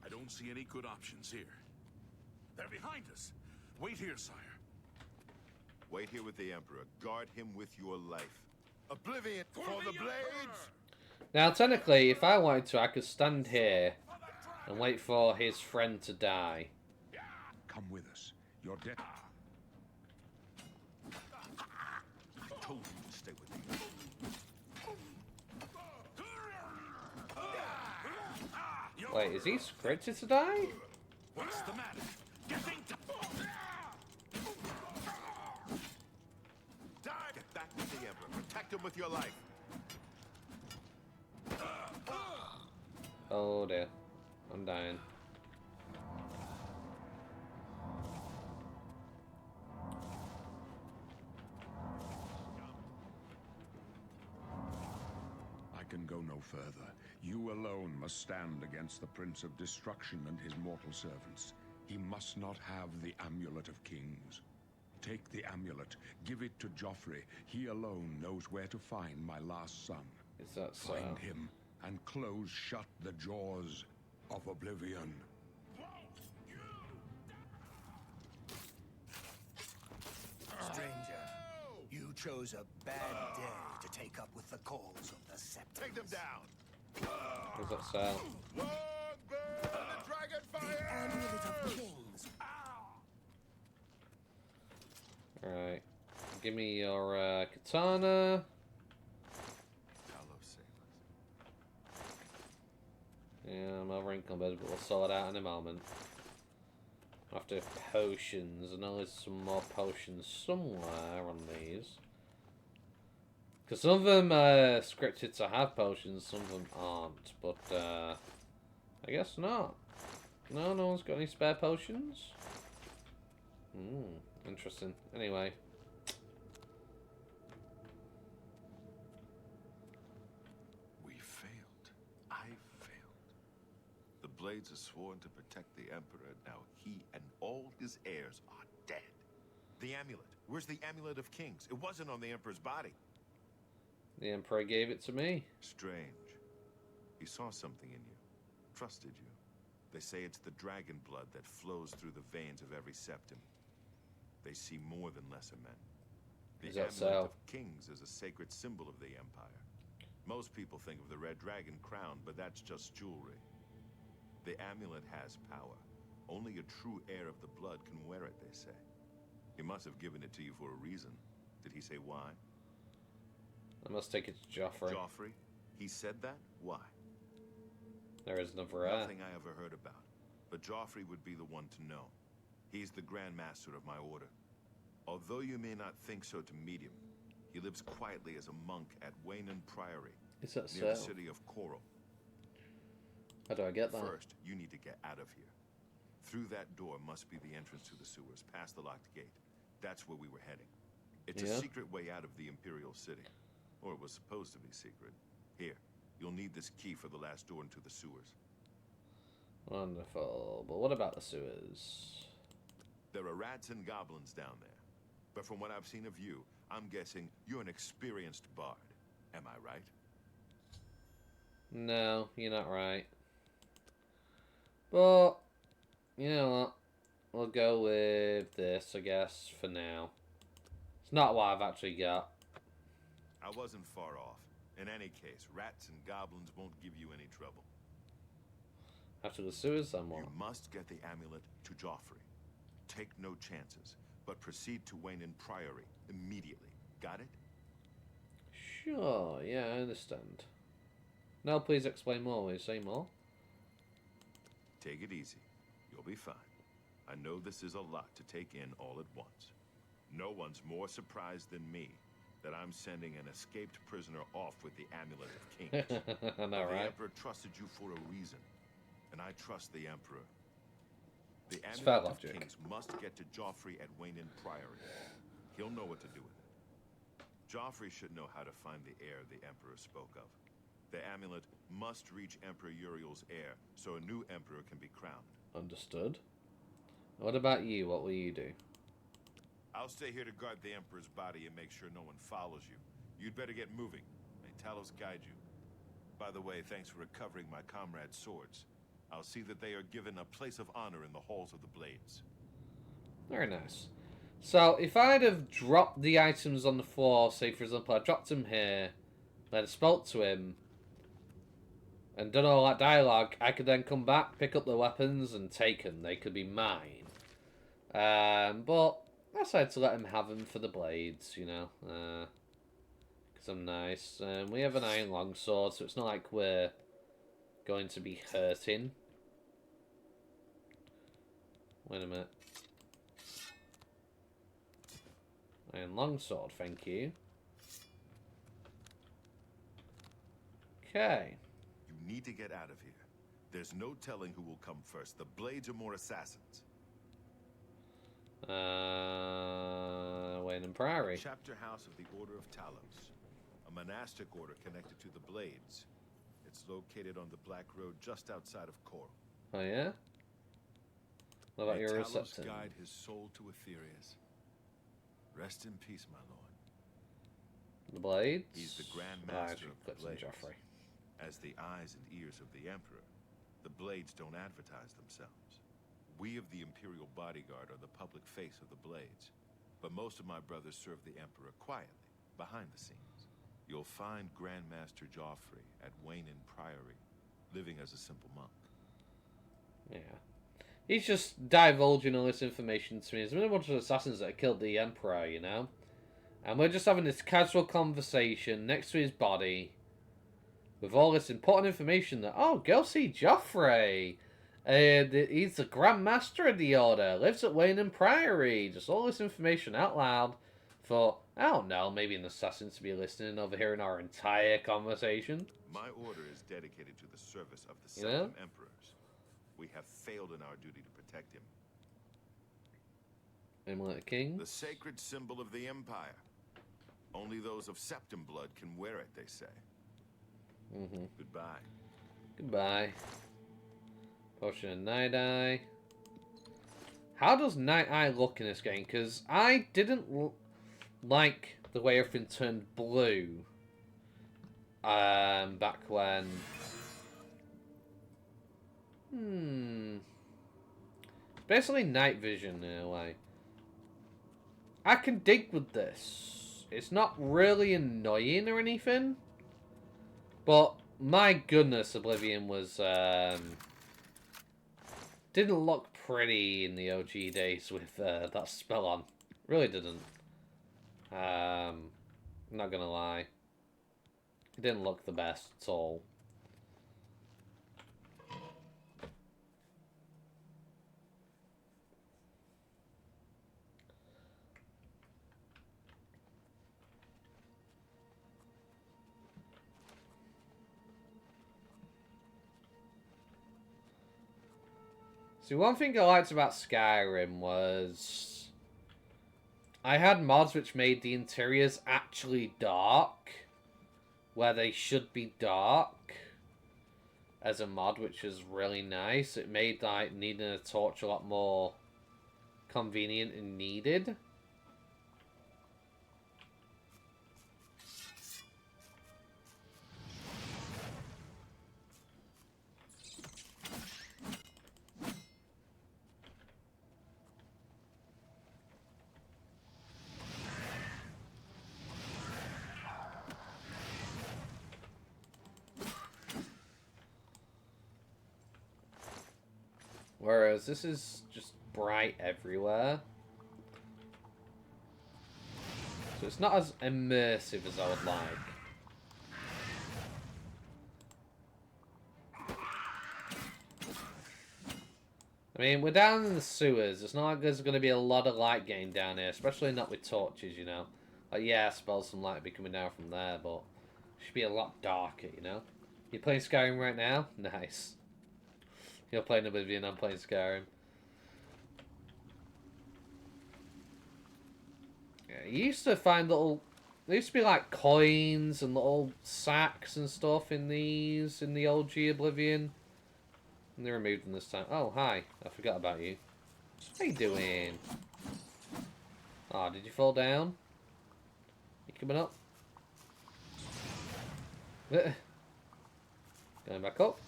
I don't see any good options here. They're behind us. Wait here, sire. Wait here with the Emperor. Guard him with your life. Oblivion for the blades! Now, technically, if I wanted to, I could stand here and wait for his friend to die. Come with us. You're dead. I told you to stay with me. Wait, is he scripted to die? What's the matter? Getting to... Get back with the Emperor. Protect him with your life. Oh dear. I'm dying. I can go no further. You alone must stand against the Prince of Destruction and his mortal servants. He must not have the Amulet of Kings. Take the amulet, give it to Joffrey. He alone knows where to find my last son. Is that so? Find him and close shut the jaws of Oblivion. Stranger, you chose a bad day to take up with the cause of the Scepter. Take them down. Is that so? Long burn the dragon The fire! Amulet of Kings. Alright. Give me your katana. I love sailors. Yeah, I'm over encumbered, but we'll sort it out in a moment. After potions, I know there's some more potions somewhere on these. Because some of them are scripted to have potions, some of them aren't. But I guess not. No, no one's got any spare potions? Interesting. Anyway. We failed. I failed. The Blades are sworn to protect the Emperor. Now he and all his heirs are dead. The amulet. Where's the Amulet of Kings? It wasn't on the Emperor's body. The Emperor gave it to me. Strange. He saw something in you. Trusted you. They say it's the dragon blood that flows through the veins of every septum. They see more than lesser men. The Is that Amulet so? of Kings is a sacred symbol of the Empire. Most people think of the red dragon crown, but that's just jewelry. The amulet has power. Only a true heir of the blood can wear it, they say. He must have given it to you for a reason. Did he say why? I must take it to Joffrey. Joffrey? He said that? Why? There is another heir. Nothing I ever heard about. But Joffrey would be the one to know. He's the Grand Master of my order. Although you may not think so to meet him, he lives quietly as a monk at Waynon Priory, Is that near the so? city of Coral. How do I get that? First, you need to get out of here. Through that door must be the entrance to the sewers, past the locked gate. That's where we were heading. It's a Yeah? secret way out of the Imperial City. Or it was supposed to be secret. Here, you'll need this key for the last door into the sewers. Wonderful. But what about the sewers? There are rats and goblins down there. But from what I've seen of you, I'm guessing you're an experienced bard. Am I right? No, you're not right. But, you know what? We'll go with this, I guess, for now. It's not what I've actually got. I wasn't far off. In any case, rats and goblins won't give you any trouble. After the sewers, then what? You must get the amulet to Joffrey. Take no chances, but proceed to Waynon Priory immediately. Got it? Sure, yeah, I understand. Now please explain more. Will you say more? Take it easy. You'll be fine. I know this is a lot to take in all at once. No one's more surprised than me that I'm sending an escaped prisoner off with the Amulet of Kings. I know, The right? Emperor trusted you for a reason, and I trust the Emperor. The It's Amulet fair of logic. Kings must get to Joffrey at Waynon Priory. He'll know what to do with it. Joffrey should know how to find the heir the Emperor spoke of. The amulet must reach Emperor Uriel's heir, so a new Emperor can be crowned. Understood. What about you? What will you do? I'll stay here to guard the Emperor's body and make sure no one follows you. You'd better get moving. May Talos guide you. By the way, thanks for recovering my comrades' swords. I'll see that they are given a place of honor in the halls of the Blades. Very nice. So, if I'd have dropped the items on the floor, say for example, I dropped them here, then spoke to him, and done all that dialogue, I could then come back, pick up the weapons, and take them. They could be mine. But I decided to let him have them for the blades, you know, because I'm nice. We have an iron longsword, so it's not like we're going to be hurting. Wait a minute. Iron longsword, thank you. Okay. You need to get out of here. There's no telling who will come first. The Blades are more assassins. Waynon Priory. Chapter House of the Order of Talos. A monastic order connected to the Blades. It's located on the Black Road just outside of Coral. Oh yeah? What about May your Talos reception? guide his soul to Aetherius. Rest in peace, my lord. The blades? He's the Grand Oh, Master actually, of the clips on Blades. Joffrey. As the eyes and ears of the Emperor, the Blades don't advertise themselves. We of the Imperial Bodyguard are the public face of the Blades, but most of my brothers serve the Emperor quietly, behind the scenes. You'll find Grand Master Joffrey at Waynon Priory, living as a simple monk. Yeah. He's just divulging all this information to me. There's been a bunch of assassins that have killed the Emperor, you know? And we're just having this casual conversation next to his body with all this important information that, oh, go see Joffrey. He's the Grand Master of the Order, lives at Waynon Priory. Just all this information out loud Thought, I don't know, maybe an assassin to be listening over hearing our entire conversation. My order is dedicated to the service of the You know? Septim Emperors. We have failed in our duty to protect him. Amulet King. The sacred symbol of the Empire. Only those of Septim blood can wear it, they say. Goodbye. Goodbye. Potion of Night Eye. How does Night Eye look in this game? Because I didn't like the way everything turned blue. Back when... Basically night vision in a way. I can dig with this. It's not really annoying or anything. But my goodness, Oblivion was didn't look pretty in the OG days with that spell on. Really didn't. I'm not gonna lie. It didn't look the best at all. See, one thing I liked about Skyrim was I had mods which made the interiors actually dark, where they should be dark, as a mod, which is really nice. It made like needing a torch a lot more convenient and needed. Whereas this is just bright everywhere. So it's not as immersive as I would like. I mean, we're down in the sewers. It's not like there's going to be a lot of light gain down here, especially not with torches, you know. Like, yeah, I suppose some light will be coming down from there, but it should be a lot darker, you know. You playing Skyrim right now? Nice. You're playing Oblivion, I'm playing Skyrim. Yeah, you used to find little... There used to be like coins and little sacks and stuff in these, in the OG Oblivion. And they removed them this time. Oh, hi. I forgot about you. How you doing? Oh, did you fall down? You coming up? Going back up.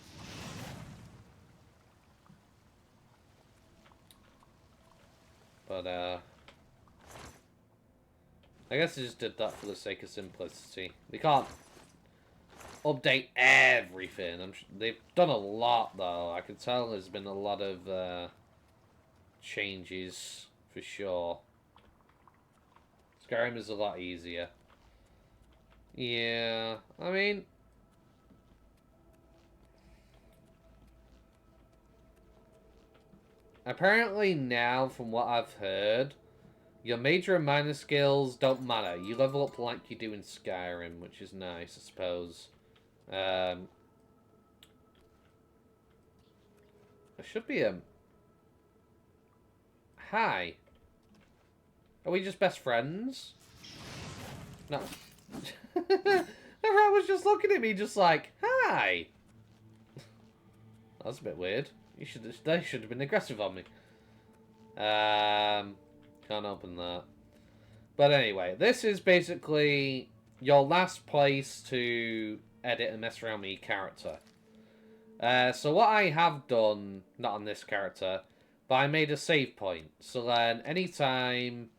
But, I guess I just did that for the sake of simplicity. They can't update everything. They've done a lot, though. I can tell there's been a lot of, changes, for sure. Skyrim is a lot easier. Yeah, I mean... Apparently now, from what I've heard, your major and minor skills don't matter. You level up like you do in Skyrim, which is nice, I suppose. There should be a... Hi. Are we just best friends? No. Everyone was just looking at me just like, hi. That's a bit weird. They should have been aggressive on me. Can't open that. But anyway, this is basically your last place to edit and mess around with your character. So what I have done, not on this character, but I made a save point. So then anytime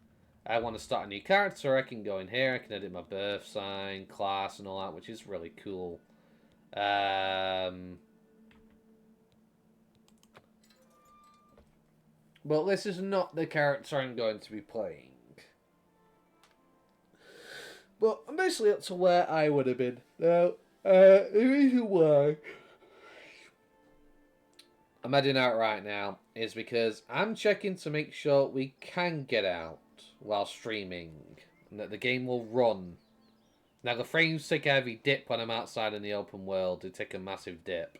I want to start a new character, I can go in here, I can edit my birth sign, class and all that, which is really cool. But this is not the character I'm going to be playing. But I'm basically up to where I would have been. Now, the reason why I'm heading out right now is because I'm checking to make sure we can get out while streaming and that the game will run. Now, the frames take a heavy dip when I'm outside in the open world. They take a massive dip.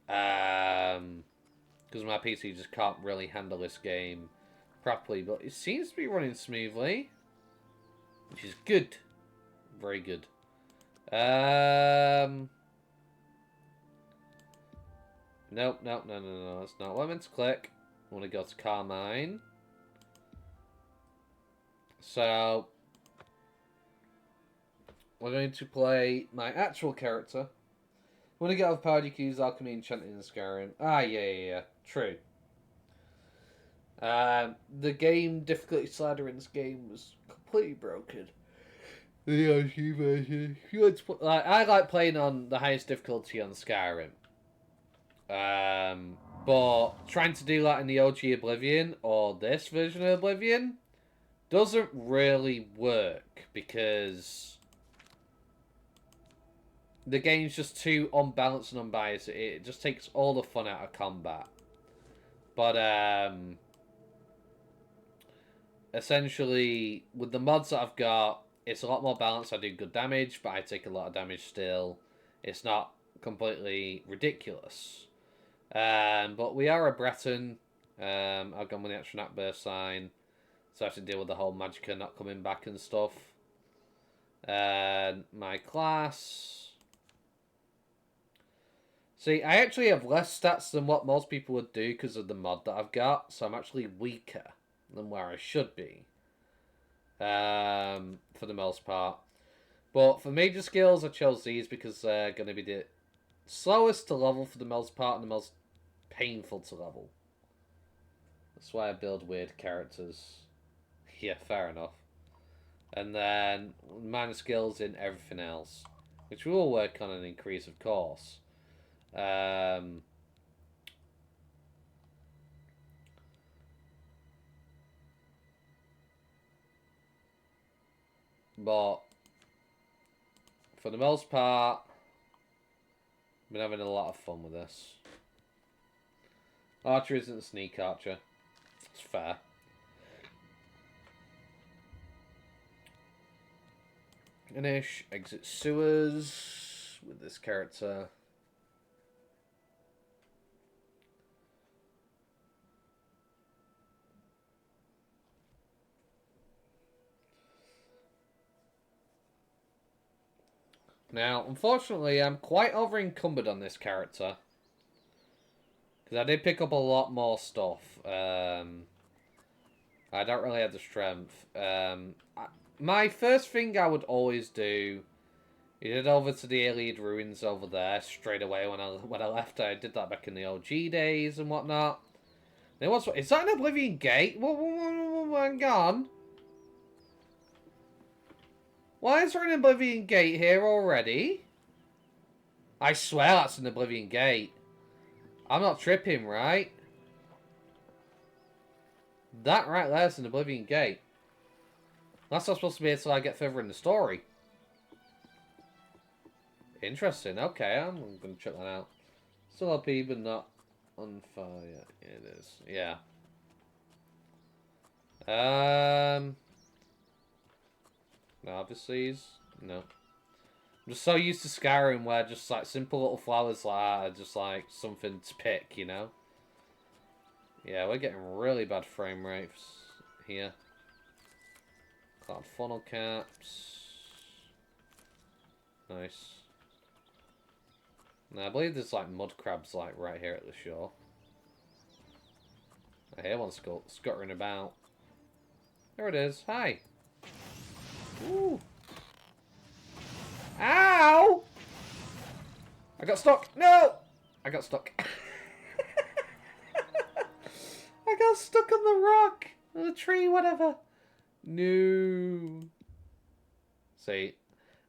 Because my PC just can't really handle this game properly. But it seems to be running smoothly. Which is good. Very good. Nope, no. That's not what I meant to click. I want to go to Carmine. So, we're going to play my actual character. When I get off powered, you can use alchemy, enchanting, and Skyrim. Ah, yeah. True. The game difficulty slider in this game was completely broken. The OG version. I like playing on the highest difficulty on Skyrim. But trying to do that in the OG Oblivion or this version of Oblivion doesn't really work because the game's just too unbalanced and unbiased. It just takes all the fun out of combat. But essentially, with the mods that I've got, it's a lot more balanced. I do good damage, but I take a lot of damage still. It's not completely ridiculous. But we are a Breton. I've gone with the extra burst sign. So I have to deal with the whole Magicka not coming back and stuff. And my class. See, I actually have less stats than what most people would do because of the mod that I've got. So I'm actually weaker than where I should be. For the most part. But for major skills, I chose these because they're going to be the slowest to level for the most part and the most painful to level. That's why I build weird characters. Yeah, fair enough. And then minor skills in everything else, which we will work on an increase, of course. But for the most part, I've been having a lot of fun with this. Archer isn't a sneak archer. It's fair. Finish, exit sewers with this character. Now, unfortunately, I'm quite over-encumbered on this character. Because I did pick up a lot more stuff. I don't really have the strength. My first thing I would always do is head over to the Iliad ruins over there straight away when I left. I did that back in the OG days and whatnot. Then what's is that an Oblivion Gate? Hang on. Why is there an Oblivion Gate here already? I swear that's an Oblivion Gate. I'm not tripping, right? That right there's an Oblivion Gate. That's not supposed to be until I get further in the story. Interesting. Okay, I'm going to check that out. Still OP, but not on fire. It is. Yeah. Obviously, no. I'm just so used to Skyrim where just like simple little flowers like that are just like something to pick, you know? Yeah, we're getting really bad frame rates here. Cloud funnel caps. Nice. Now, I believe there's like mud crabs like right here at the shore. I hear one scuttering about. There it is. Hi. Ooh. Ow! I got stuck. No! I got stuck. I got stuck on the rock. On the tree, whatever. No. See,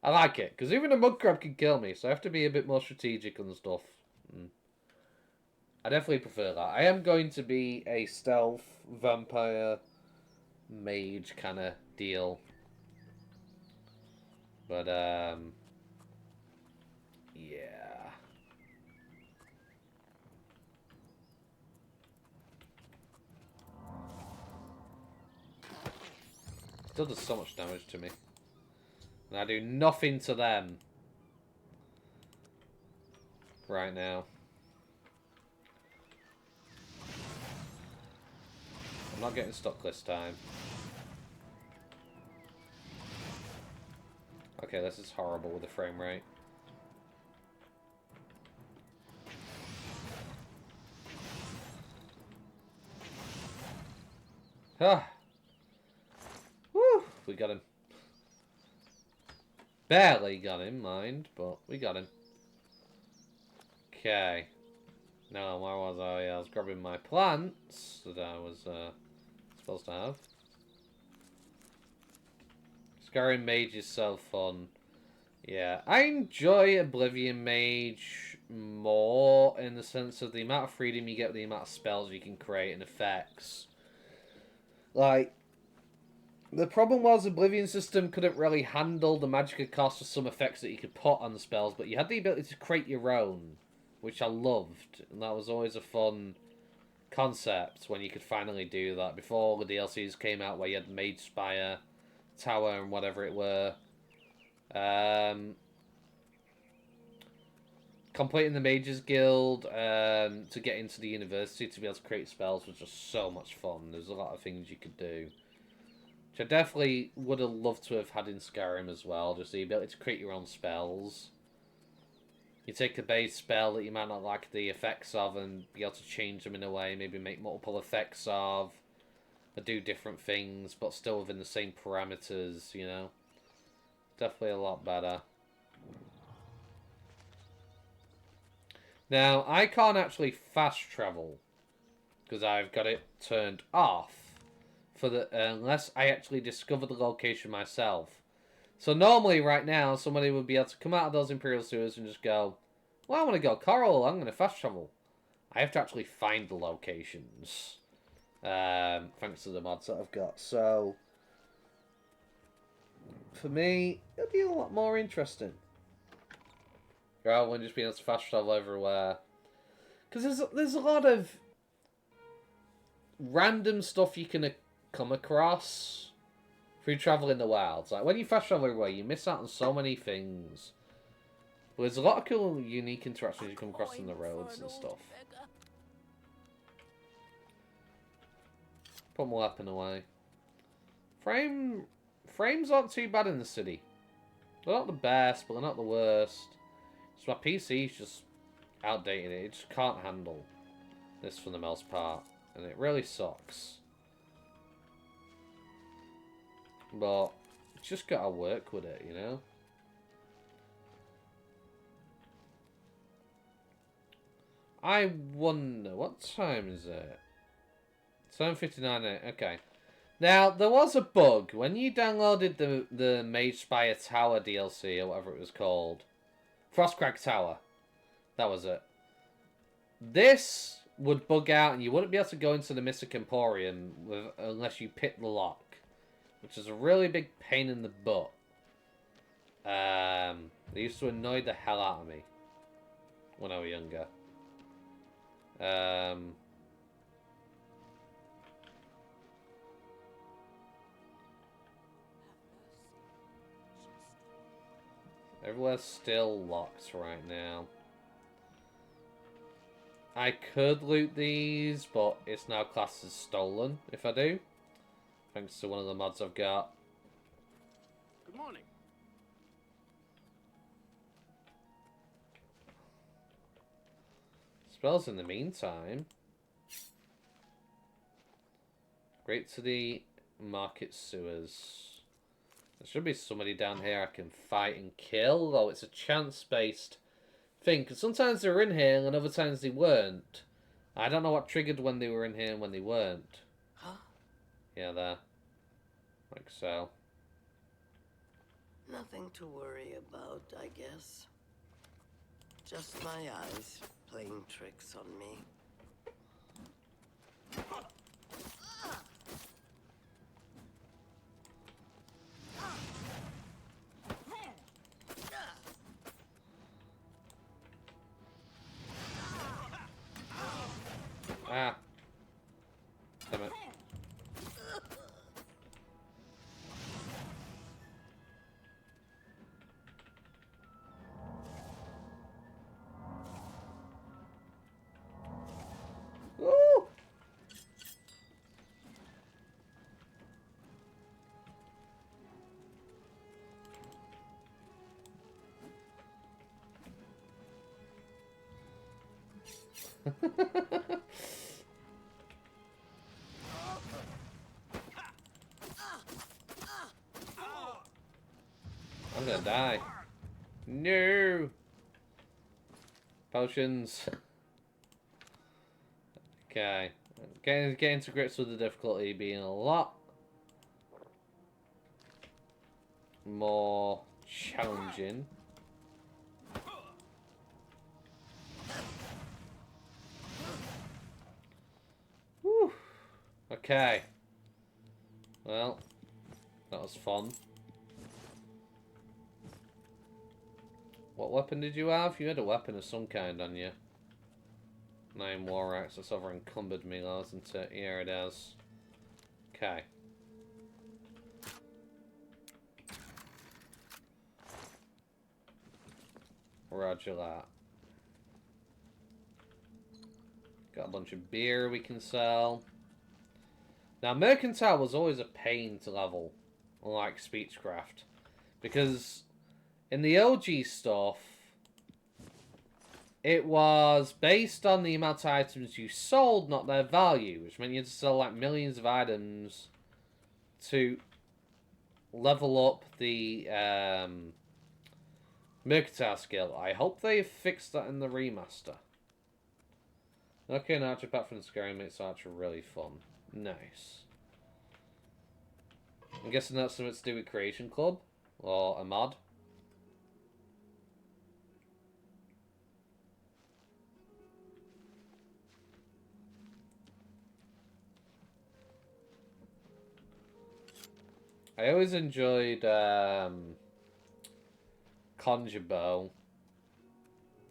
I like it. Because even a mud crab can kill me. So I have to be a bit more strategic and stuff. I definitely prefer that. I am going to be a stealth vampire mage kind of deal. But, yeah. Still does so much damage to me. And I do nothing to them. Right now. I'm not getting stuck this time. Okay, this is horrible with the frame rate. Ah! Woo! We got him. Barely got him, mind, but we got him. Okay. Now, where was I? I was grabbing my plants that I was supposed to have. Skyrim Mage is so fun. Yeah, I enjoy Oblivion Mage more in the sense of the amount of freedom you get with the amount of spells you can create and effects. Like, the problem was Oblivion system couldn't really handle the magic cost of some effects that you could put on the spells, but you had the ability to create your own, which I loved, and that was always a fun concept when you could finally do that. Before the DLCs came out where you had Mage Spire, Tower, and whatever it were. Completing the Mages Guild to get into the university to be able to create spells was just so much fun. There's a lot of things you could do. Which I definitely would have loved to have had in Skyrim as well. Just the ability to create your own spells. You take a base spell that you might not like the effects of and be able to change them in a way. Maybe make multiple effects of. Or do different things, but still within the same parameters, you know. Definitely a lot better. Now, I can't actually fast travel. Because I've got it turned off. For the unless I actually discover the location myself. So normally, right now, somebody would be able to come out of those Imperial sewers and just go, well, I want to go Coral, I'm going to fast travel. I have to actually find the locations. Thanks to the mods that I've got. So, for me, it'll be a lot more interesting. Rather than just being able to fast travel everywhere. Because there's a lot of random stuff you can come across through travel in the wilds. Like, when you fast travel everywhere, you miss out on so many things. But there's a lot of cool, unique interactions you come across on the roads and stuff. Put my weapon away. Frames aren't too bad in the city. They're not the best, but they're not the worst. So my PC's just outdated. It just can't handle this for the most part. And it really sucks. But you just gotta work with it, you know? I wonder, what time is it? 7:59, okay. Now, there was a bug. When you downloaded the Mage Spire Tower DLC, or whatever it was called. Frostcrag Tower. That was it. This would bug out, and you wouldn't be able to go into the Mystic Emporium unless you picked the lock. Which is a really big pain in the butt. They used to annoy the hell out of me. When I was younger. Everywhere's still locked right now. I could loot these, but it's now classed as stolen if I do. Thanks to one of the mods I've got. Good morning. Spells in the meantime. Great to the market sewers. There should be somebody down here I can fight and kill, though it's a chance-based thing. Because sometimes they were in here and other times they weren't. I don't know what triggered when they were in here and when they weren't. Huh? Yeah, there. Like so. Nothing to worry about, I guess. Just my eyes playing tricks on me. Ah. Damn it. I'm gonna die. No! Potions. Okay. Getting to grips with the difficulty being a lot more challenging. Whew. Okay. Well, that was fun. What weapon did you have? You had a weapon of some kind on you. 9 war axe. That's over encumbered me, hasn't it? Yeah, it has. Okay. Roger that. Got a bunch of beer we can sell. Now, Mercantile was always a pain to level, unlike Speechcraft. Because in the OG stuff, it was based on the amount of items you sold, not their value, which meant you had to sell like millions of items to level up the Mercantile skill. I hope they fixed that in the remaster. Okay, now apart from Skyrim makes Archer really fun. Nice. I'm guessing that's something to do with Creation Club? Or a mod? I always enjoyed Conjure Bow.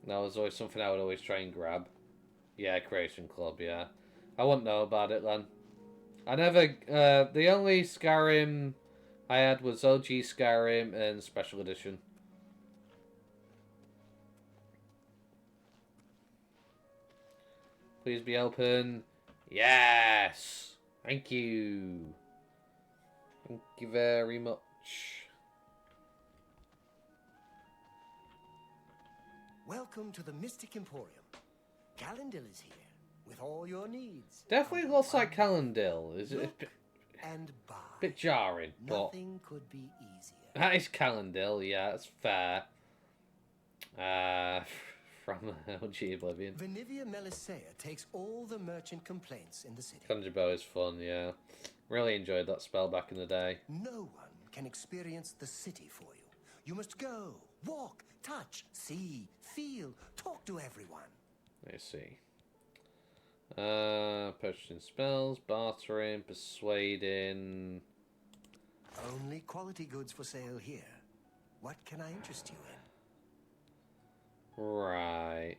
That was always something I would always try and grab. Yeah, Creation Club, yeah. I wouldn't know about it then. I never... the only Skyrim I had was OG Skyrim and Special Edition. Please be open. Yes! Thank you. Thank you very much. Welcome to the Mystic Emporium. Calendil is here with all your needs. Definitely looks like Calendil. Is it a bit jarring, but nothing could be easier. that is Calendil, yeah, that's fair. From OG Oblivion. Vanivia Melisea takes all the merchant complaints in the city. Conjure Bow is fun, yeah. Really enjoyed that spell back in the day. No one can experience the city for you. You must go, walk, touch, see, feel, talk to everyone. Let's see. Purchasing spells, bartering, persuading. Only quality goods for sale here. What can I interest you in? Right.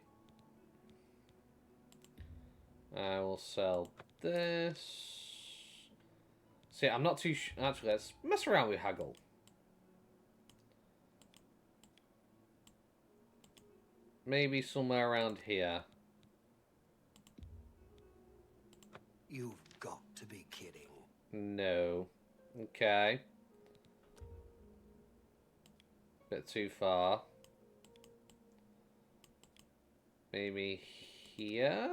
I will sell this. See, I'm not too actually, let's mess around with haggle. Maybe somewhere around here. You've got to be kidding. No. Okay. Bit too far. Maybe here?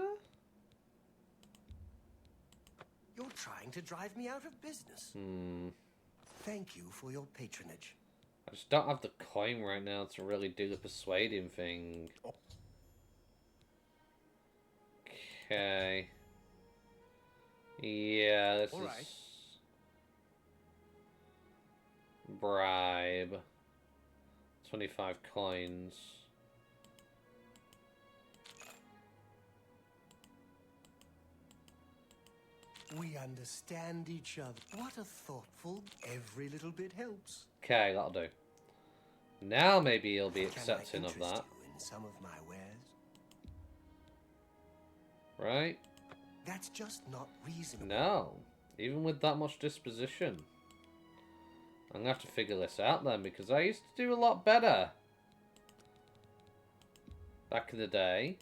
You're trying to drive me out of business. Thank you for your patronage. I just don't have the coin right now to really do the persuading thing. Okay. Yeah, this is... Bribe. 25 coins. We understand each other. What a thoughtful... Every little bit helps. Okay, that'll do. Now maybe he'll be accepting of that. You in some of my wares? Right? That's just not reasonable. No. Even with that much disposition. I'm gonna have to figure this out then, because I used to do a lot better back in the day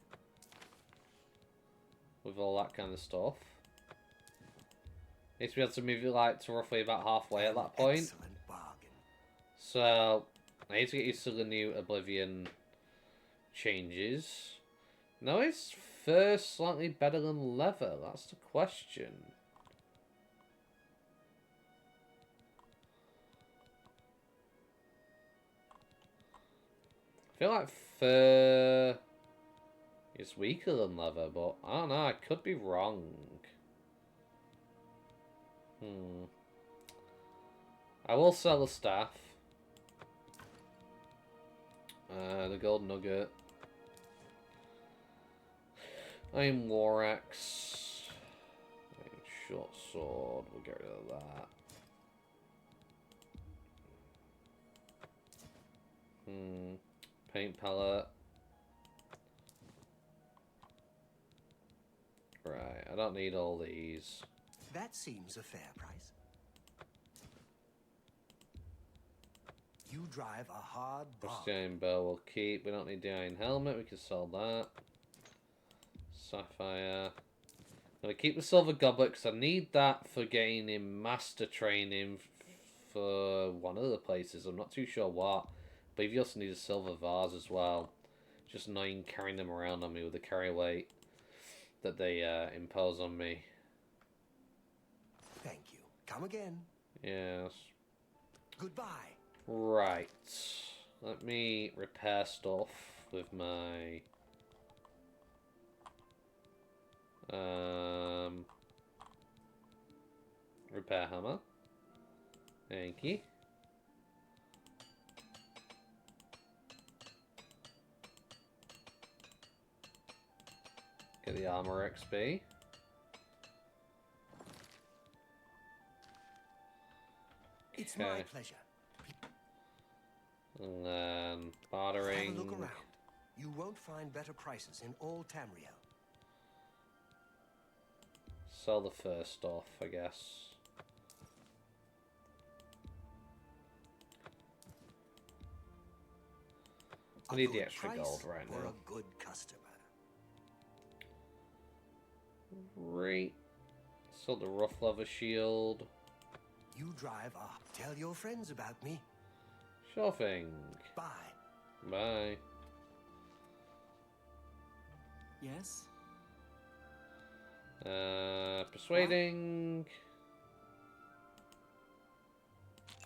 with all that kind of stuff. Need to be able to move it like to roughly about halfway at that point. Excellent bargain. So I need to get used to the new Oblivion changes. No, it's fur slightly better than leather? That's the question. I feel like fur is weaker than leather, but I don't know. I could be wrong. I will sell the staff. The gold nugget. Iron war axe. Iron short sword. We'll get rid of that. Paint palette. Right, I don't need all these. That seems a fair price. You drive a hard bargain. Pristine bow we'll keep. We don't need the iron helmet. We can sell that. Sapphire. I'm going to keep the silver goblet because I need that for gaining master training for one of the places. I'm not too sure what. But you also need a silver vase as well. Just annoying carrying them around on me with the carry weight that they impose on me. Thank you. Come again. Yes. Goodbye. Right. Let me repair stuff with my repair hammer. Thank you. Get the armor XP. It's Okay. my pleasure. And then bartering. Have a look around. You won't find better prices in all Tamriel. Sell the first off, I guess. I need the extra gold right for now. a good customer. Great. Sell the rough leather shield. You drive a... Tell your friends about me. Sure thing. Bye. Bye. Yes? Persuading.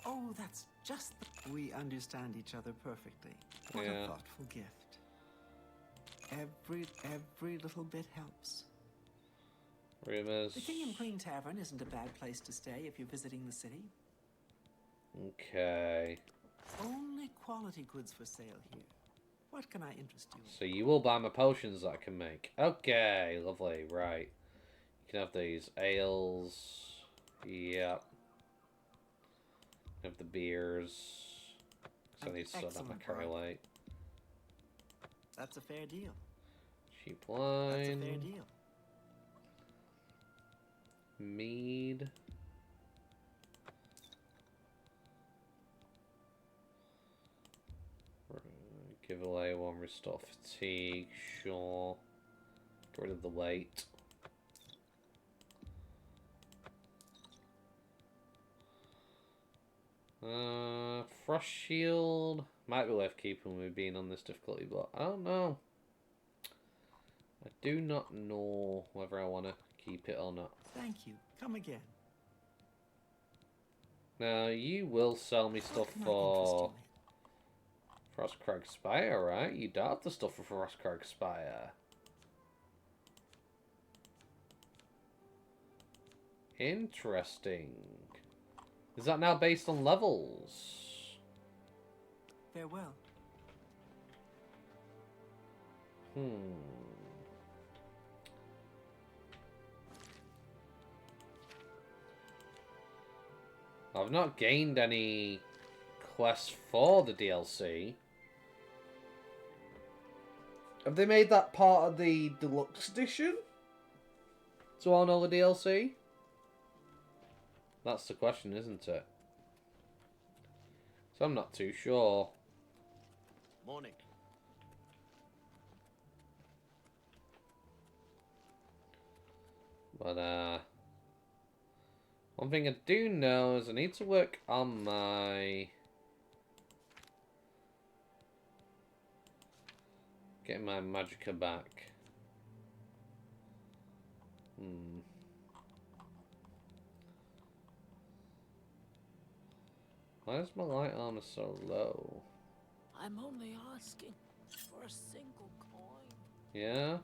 Oh, that's just the... We understand each other perfectly. What Yeah. a thoughtful gift. Every little bit helps. Rumors. The King and Queen Tavern isn't a bad place to stay if you're visiting the city. Okay. Only quality goods for sale here. What can I interest you in? So you will buy my potions that I can make. Okay, lovely. Right. You can have these ales. Yep. Have the beers. So I need to sort out my Excellent carry work. weight. That's a fair deal. Cheap That's a wine. fair deal. Mead. Give away one, restore fatigue, sure. Get rid of the weight. Frost shield. Might be worth keeping with being on this difficulty, but I don't know. I do not know whether I want to keep it or not. Thank you. Come again. Now, you will sell me stuff What can I for interest Frostcrag Spire, right? You don't have the stuff for Frostcrag Spire. Interesting. Is that now based on levels? you in? Farewell. I've not gained any quests for the DLC. Have they made that part of the deluxe edition? To own all the DLC? That's the question, isn't it? So I'm not too sure. Morning. But, one thing I do know is I need to work on my... getting my magicka back. Hmm. Why is my light armor so low? I'm only asking for a single coin. Yeah?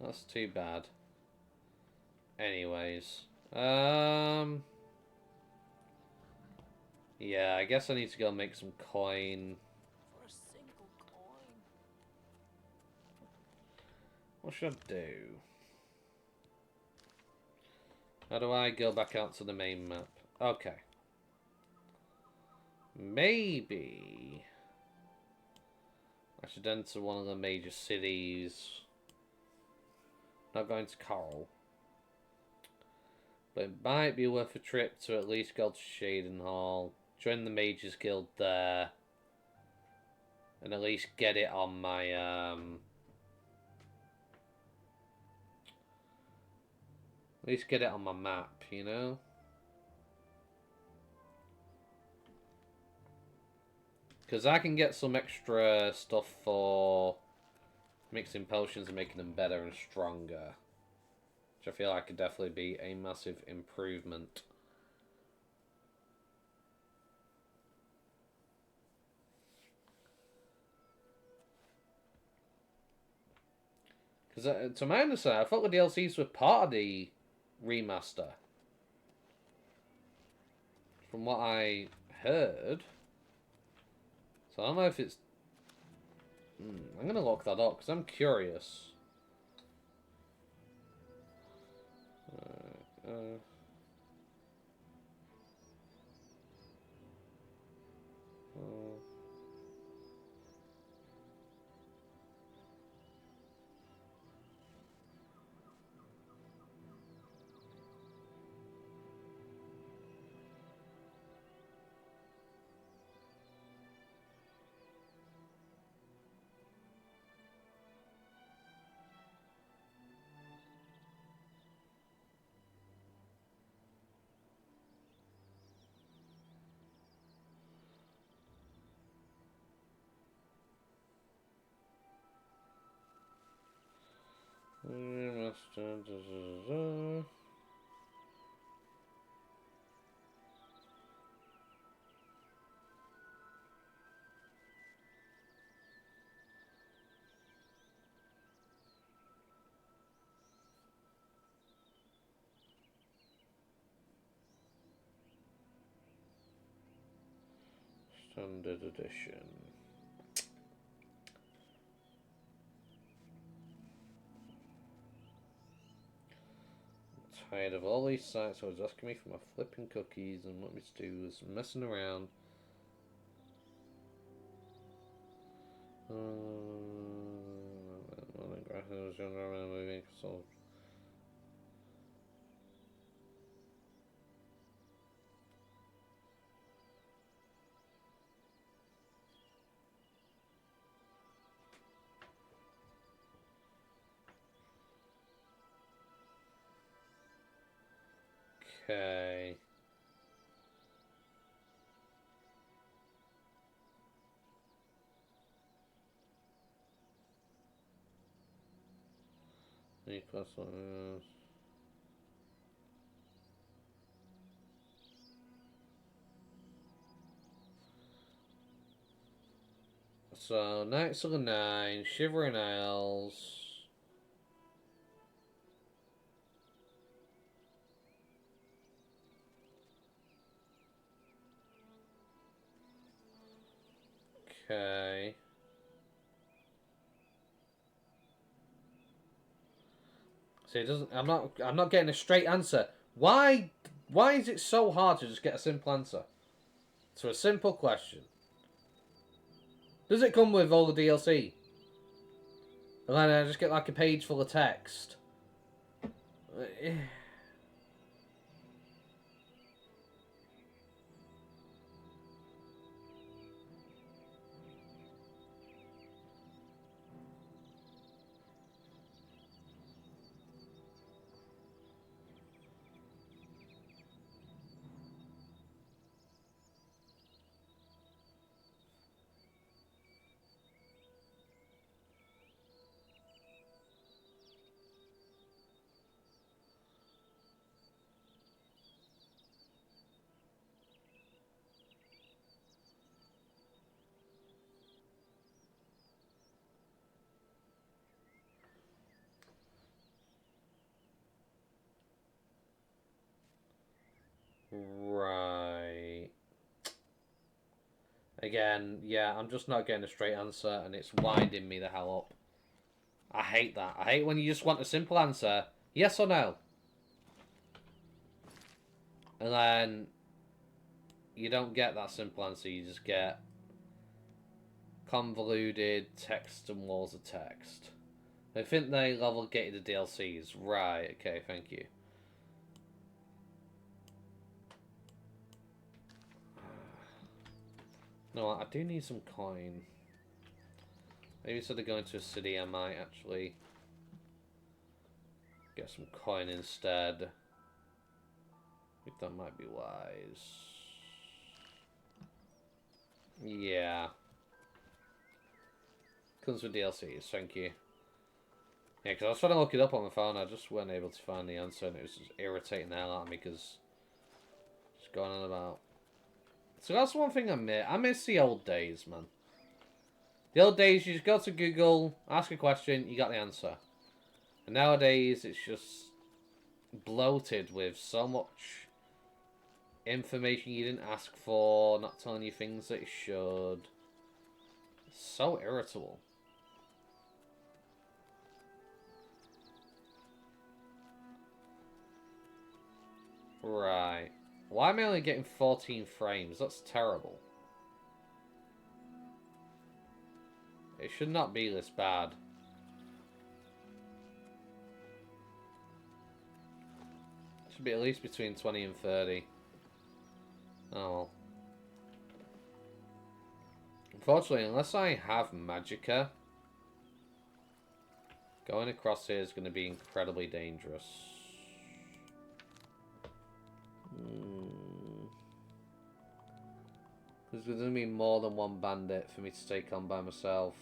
That's too bad. Anyways. Yeah, I guess I need to go make some coin. For a single coin. What should I do? How do I go back out to the main map? Okay. Maybe I should enter one of the major cities. Not going to Coral. But it might be worth a trip to at least go to Shadenhall, join the Mages Guild there, and at least get it on my, at least get it on my map, you know? Because I can get some extra stuff for mixing potions and making them better and stronger. Which I feel like could definitely be a massive improvement. Because to my understanding, I thought the DLCs were part of the remaster. From what I heard. So I don't know if it's... I'm going to look that up because I'm curious. Standard edition. I'm tired of all these sites always asking me for my flipping cookies, and what me to do is messing around. Okay. Any plus one. So, Knights of the Nine, Shivering Isles. Okay. See, it doesn't. I'm not getting a straight answer. Why is it so hard to just get a simple answer to a simple question? Does it come with all the DLC? And then I just get like a page full of text. Again, yeah, I'm just not getting a straight answer, and it's winding me the hell up. I hate that. I hate when you just want a simple answer. Yes or no? And then you don't get that simple answer. You just get convoluted text and walls of text. I think they level gated the DLCs. Right, okay, thank you. No, I do need some coin. Maybe instead of going to a city, I might actually get some coin instead. I think that might be wise. Yeah. Comes with DLCs, thank you. Yeah, because I was trying to look it up on my phone, I just weren't able to find the answer, and it was just irritating the hell out of me, because it's going on about... So that's one thing I miss. I miss the old days, man. The old days, you just go to Google, ask a question, you got the answer. And nowadays, it's just bloated with so much information you didn't ask for, not telling you things that it should. It's so irritable. Right. Why am I only getting 14 frames? That's terrible. It should not be this bad. It should be at least between 20 and 30. Oh well. Unfortunately, unless I have Magicka, going across here is going to be incredibly dangerous. There's going to be more than one bandit for me to take on by myself.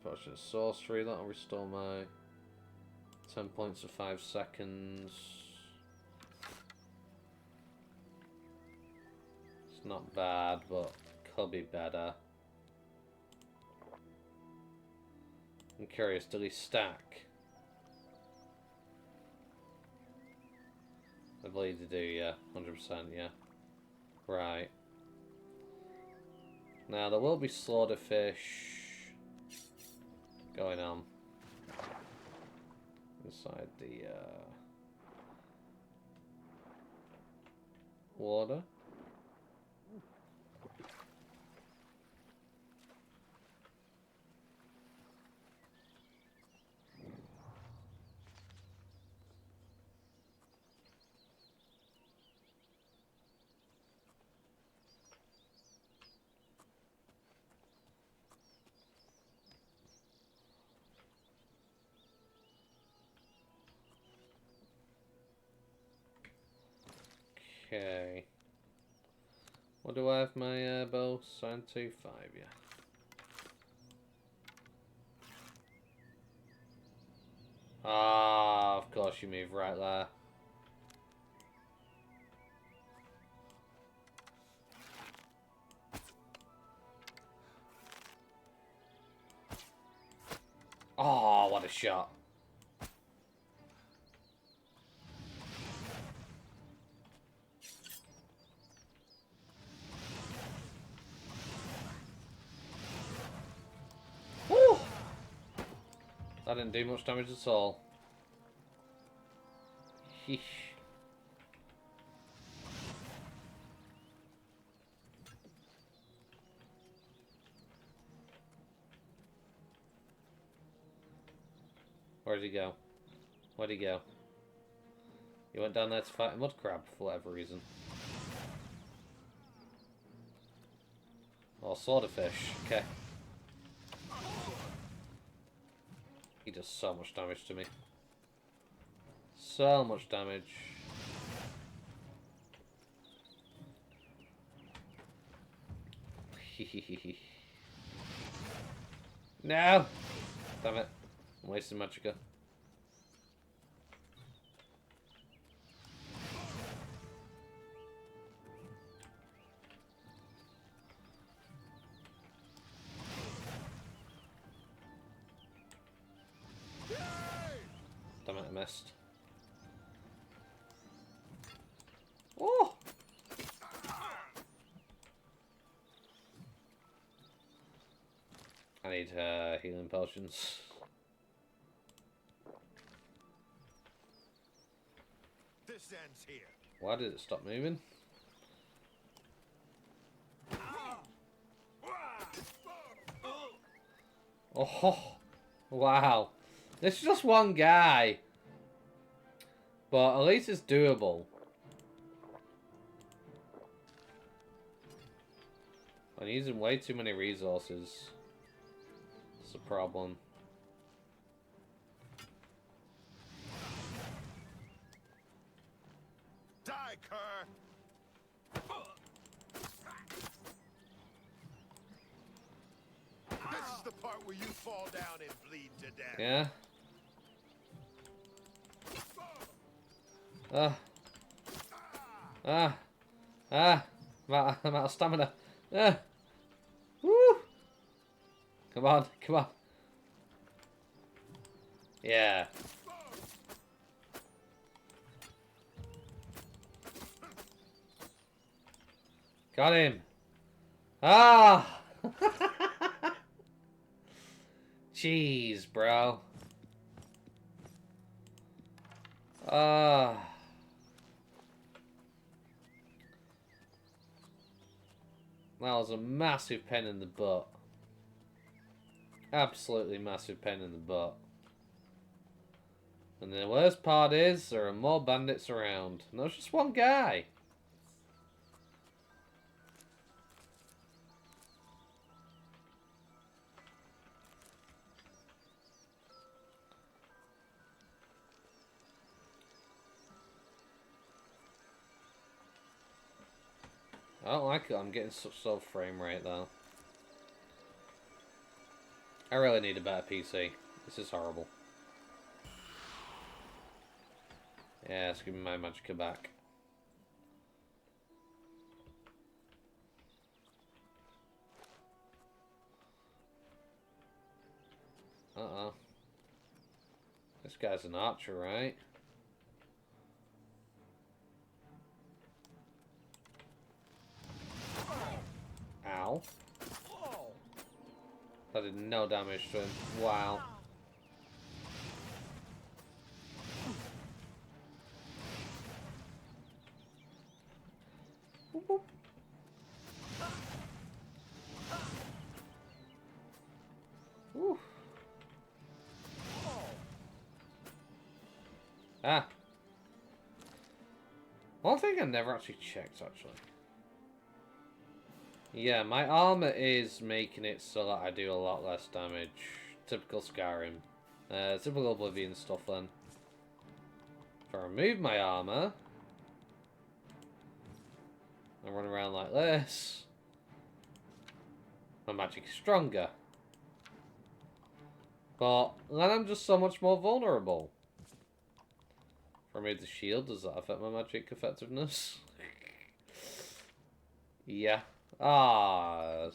Potion of sorcery, that'll restore my 10 points for 5 seconds. It's not bad, but could be better. I'm curious, did he stack? I believe they do, yeah. 100%, yeah. Right. Now, there will be slaughterfish going on inside the water. Okay. What do I have my bow? Sign 2-5, yeah. Ah, of course you move right there. Oh, what a shot. Woo! That didn't do much damage at all. Heesh. Where'd he go? Where'd he go? He went down there to fight a mud crab for whatever reason. Or swordfish. Okay. He does so much damage to me. So much damage. No! Damn it. I'm wasting Magicka. missed. Oh! I need healing potions. This ends here. Why did it stop moving? Oh, wow. It's just one guy. But at least it's doable. I'm using way too many resources. It's a problem. Die, cur! This is the part where you fall down and bleed to death. Yeah. I'm out of stamina. Woo! Come on, come on. Yeah. Got him. Ah! Jeez, bro. Ah. That was a massive pain in the butt. Absolutely massive pain in the butt. And the worst part is, there are more bandits around. And there's just one guy. I don't like it. I'm getting such slow frame rate though. I really need a better PC. This is horrible. Yeah, let's give me my magicka back. Uh-oh. This guy's an archer, right? Ow. That did no damage to him. Wow. Boop, boop. Woo. Ah. One thing I never actually checked, actually. Yeah, my armor is making it so that I do a lot less damage. Typical Skyrim. Typical Oblivion stuff then. If I remove my armor, I run around like this, my magic's stronger. But then I'm just so much more vulnerable. If I remove the shield, does that affect my magic effectiveness? Yeah. Ah.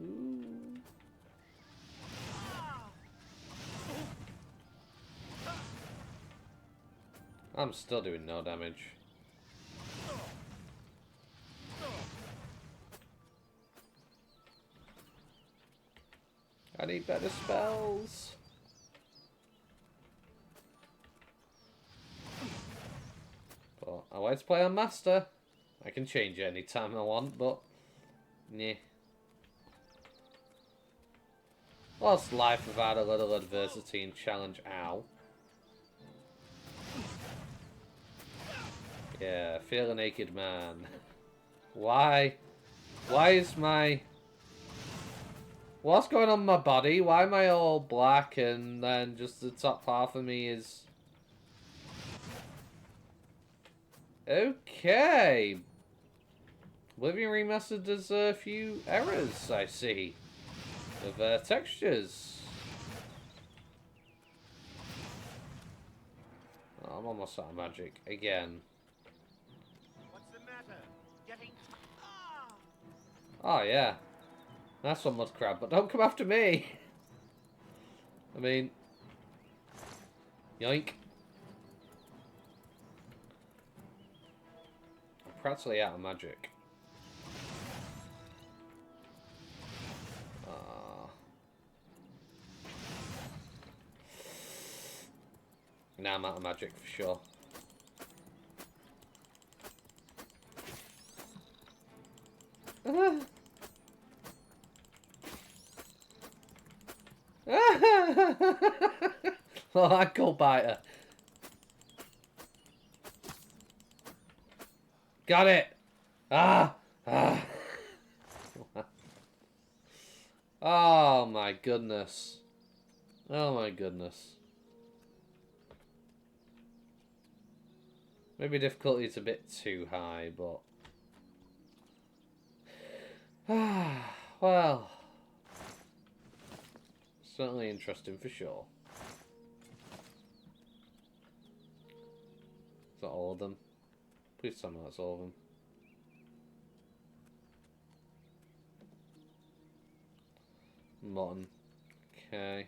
Ooh. I'm still doing no damage. I need better spells. But I like to play on Master. I can change it anytime I want, but nah. What's life without a little adversity and challenge? Ow. Yeah, feel a naked man. Why? Why is my... What's going on with my body? Why am I all black and then just the top half of me is... Okay. Oblivion Remastered does a few errors, I see. With textures. Oh, I'm almost out of magic. Again. What's the matter? Getting... Oh, yeah. That's one mud crab, but don't come after me. I mean, yoink. I'm practically out of magic. Now I'm out of magic for sure. Oh, ankle biter. Got it. Ah. Oh my goodness. Oh my goodness. Maybe difficulty is a bit too high, but well, certainly interesting for sure. Is that all of them? Please tell me that's all of them. Mutton. Okay.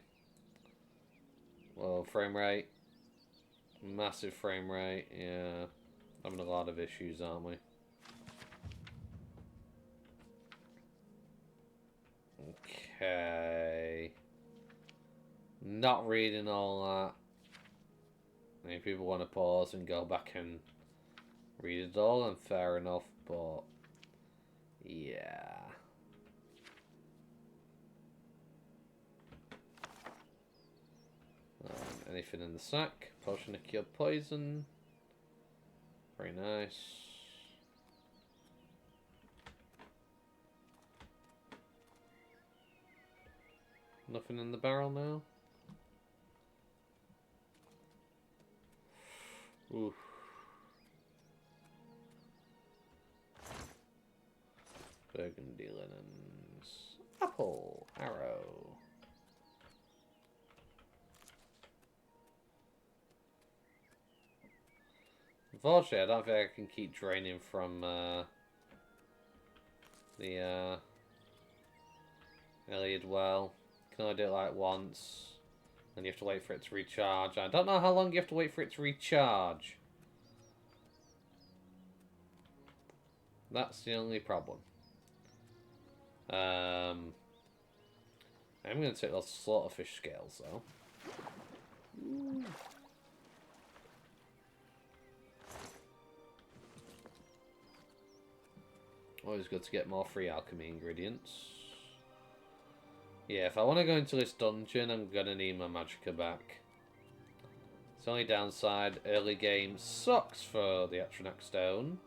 Well, frame rate. Massive frame rate. Yeah. Having a lot of issues, aren't we? Okay. Not reading all that. I mean, if people want to pause and go back and read it all, then fair enough, but yeah. Anything in the sack? Potion to cure poison. Very nice. Nothing in the barrel now. Oof. Burgundy linens. Apple. Arrow. Unfortunately, I don't think I can keep draining from the Iliad well. Can only do it like once. And you have to wait for it to recharge. I don't know how long you have to wait for it to recharge. That's the only problem. I'm going to take those slaughterfish scales, though. Ooh. Always good to get more free alchemy ingredients. Yeah, if I want to go into this dungeon, I'm going to need my magicka back. It's the only downside, early game sucks for the Atronach Stone.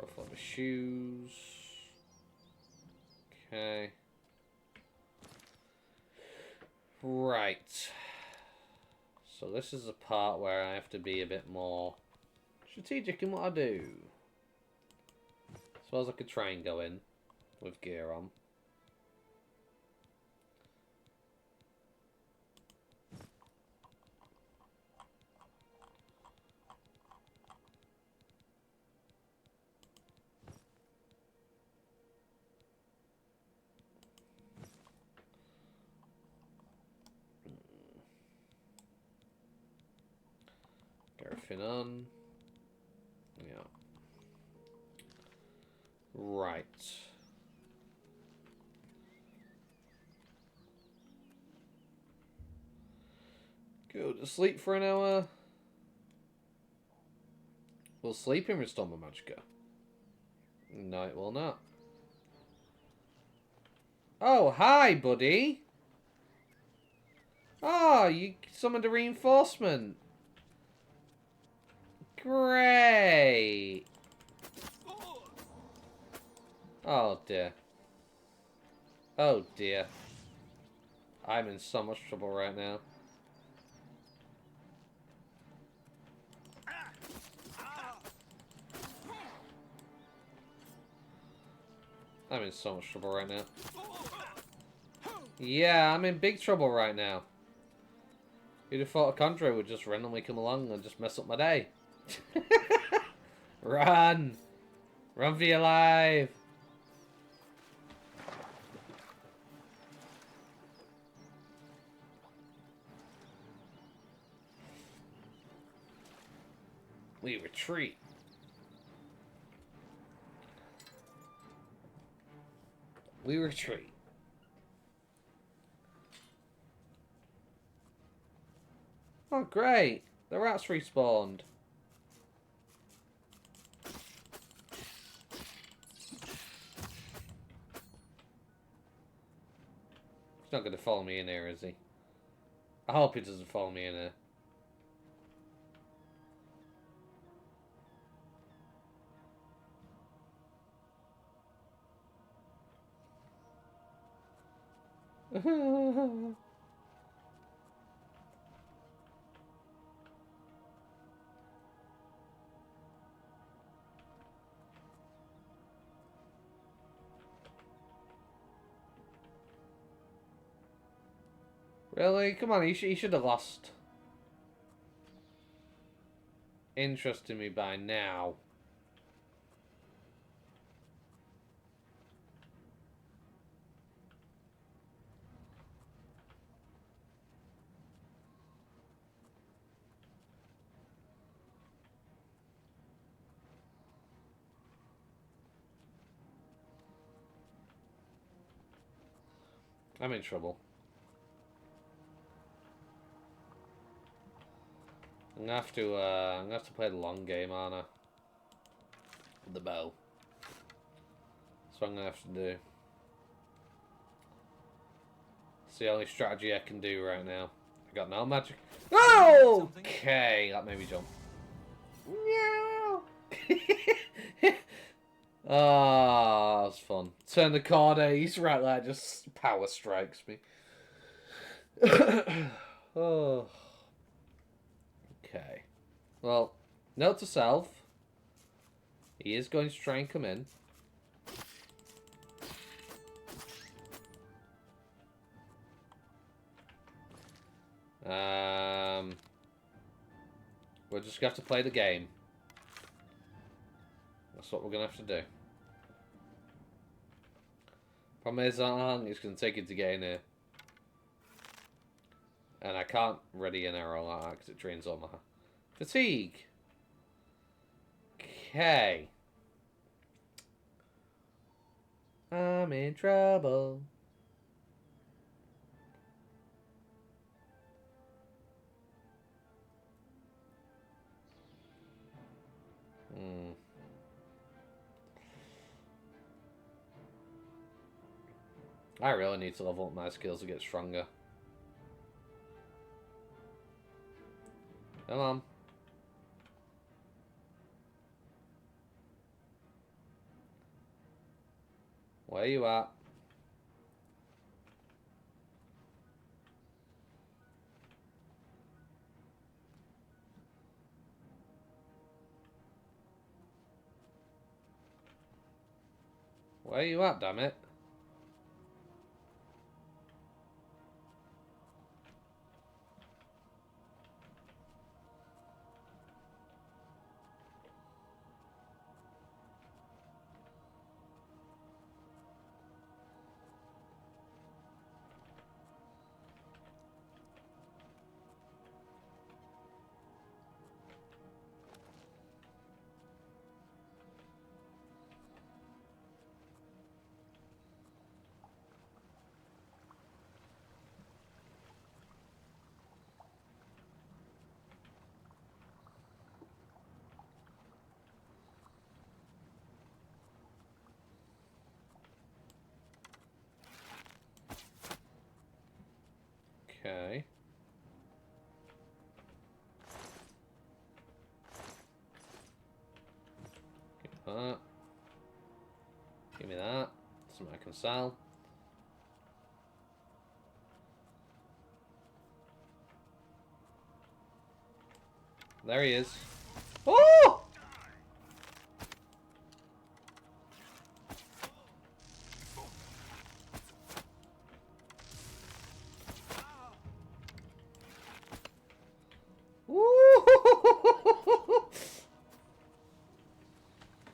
Rough leather shoes. Okay. Right. So this is the part where I have to be a bit more strategic in what I do. Suppose I could try and go in with gear on. Get everything on. Yeah. Right. Go to sleep for an hour. Will sleeping restore my magicka? No, it will not. Oh, hi, buddy. Oh, you summoned a reinforcement. Great. Oh, dear. Oh, dear. I'm in so much trouble right now. I'm in so much trouble right now. Yeah, I'm in big trouble right now. You'd have thought a conjurer would just randomly come along and just mess up my day. Run! Run for your life! We retreat. We retreat. Oh, great! The rats respawned. He's not going to follow me in here, is he? I hope he doesn't follow me in here. Really? Come on, he should have lost interest in me by now. I'm in trouble. I'm gonna have to play the long game, aren't I? With the bow. That's what I'm gonna have to do. It's the only strategy I can do right now. I got no magic. Oh! Okay, that made me jump. Meow. Ah, that was fun. Turn the corner, he's right there, just power strikes me. Oh. Okay. Well, note to self. He is going to try and come in. We're just going to have to play the game. That's what we're going to have to do. Problem is, how long it's going to take it to get in here. And I can't ready an arrow like that because it drains all my fatigue. Okay. I'm in trouble. I really need to level up my skills to get stronger. Come on. Where you at? Where you at, damn it? Okay. Give me that. Give me that. Something I can sell. There he is. Oh!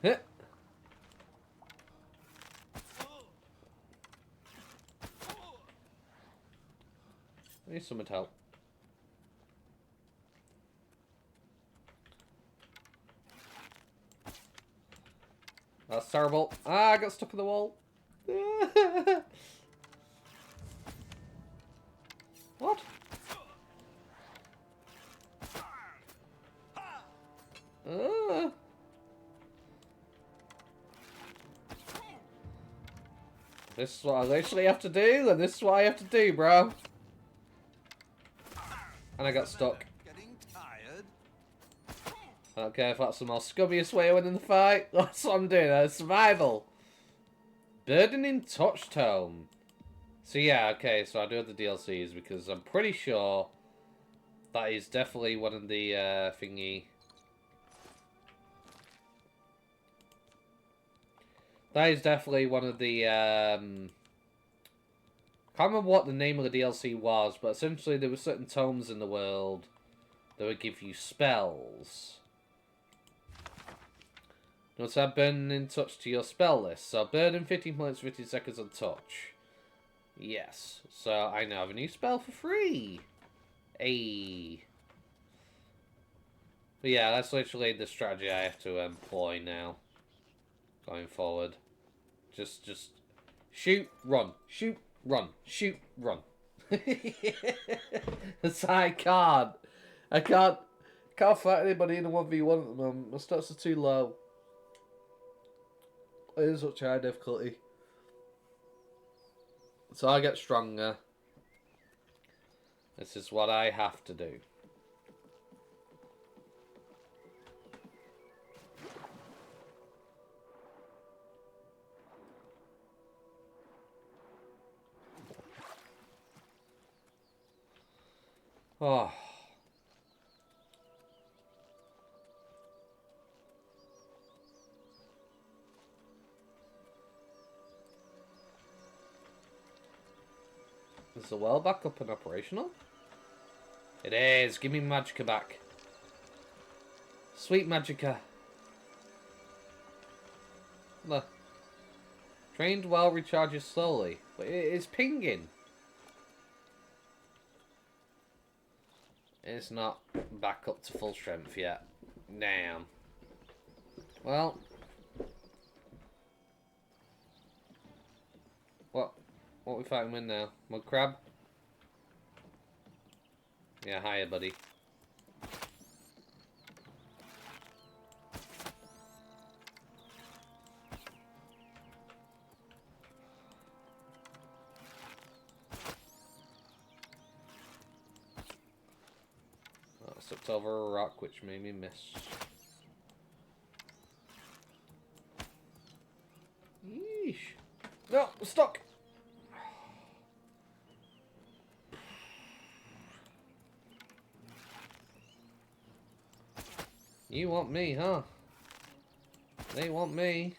I need someone to help. That's terrible. Ah, I got stuck in the wall. What? This is what I literally have to do, and this is what I have to do, bro. And I got stuck. Getting tired? I don't care if that's the most scummiest way of winning the fight. That's what I'm doing. That's survival. Burdening Touch Tome. So yeah, okay, so I do have the DLCs because I'm pretty sure that is definitely one of the thingy. That is definitely one of the can't remember what the name of the DLC was, but essentially there were certain tomes in the world that would give you spells. Notice add Burning Touch to your spell list. So burden 15 points, 15 seconds on touch. Yes. So I now have a new spell for free. Ayy. But yeah, that's literally the strategy I have to employ now. Going forward. Just shoot, run, shoot, run, shoot, run. So I can't fight anybody in a 1v1 at the moment. My stats are too low. It is such high difficulty. So I get stronger. This is what I have to do. Oh. Is the well back up and operational? It is. Give me Magicka back. Sweet Magicka. Look. Trained well recharges slowly. But it is pinging. It's not back up to full strength yet. Damn. Well. What are we fighting with now? Mud crab? Yeah, hiya, buddy. Oh, slipped over a rock, which made me miss. Yeesh. No, I'm stuck. You want me, huh? They want me.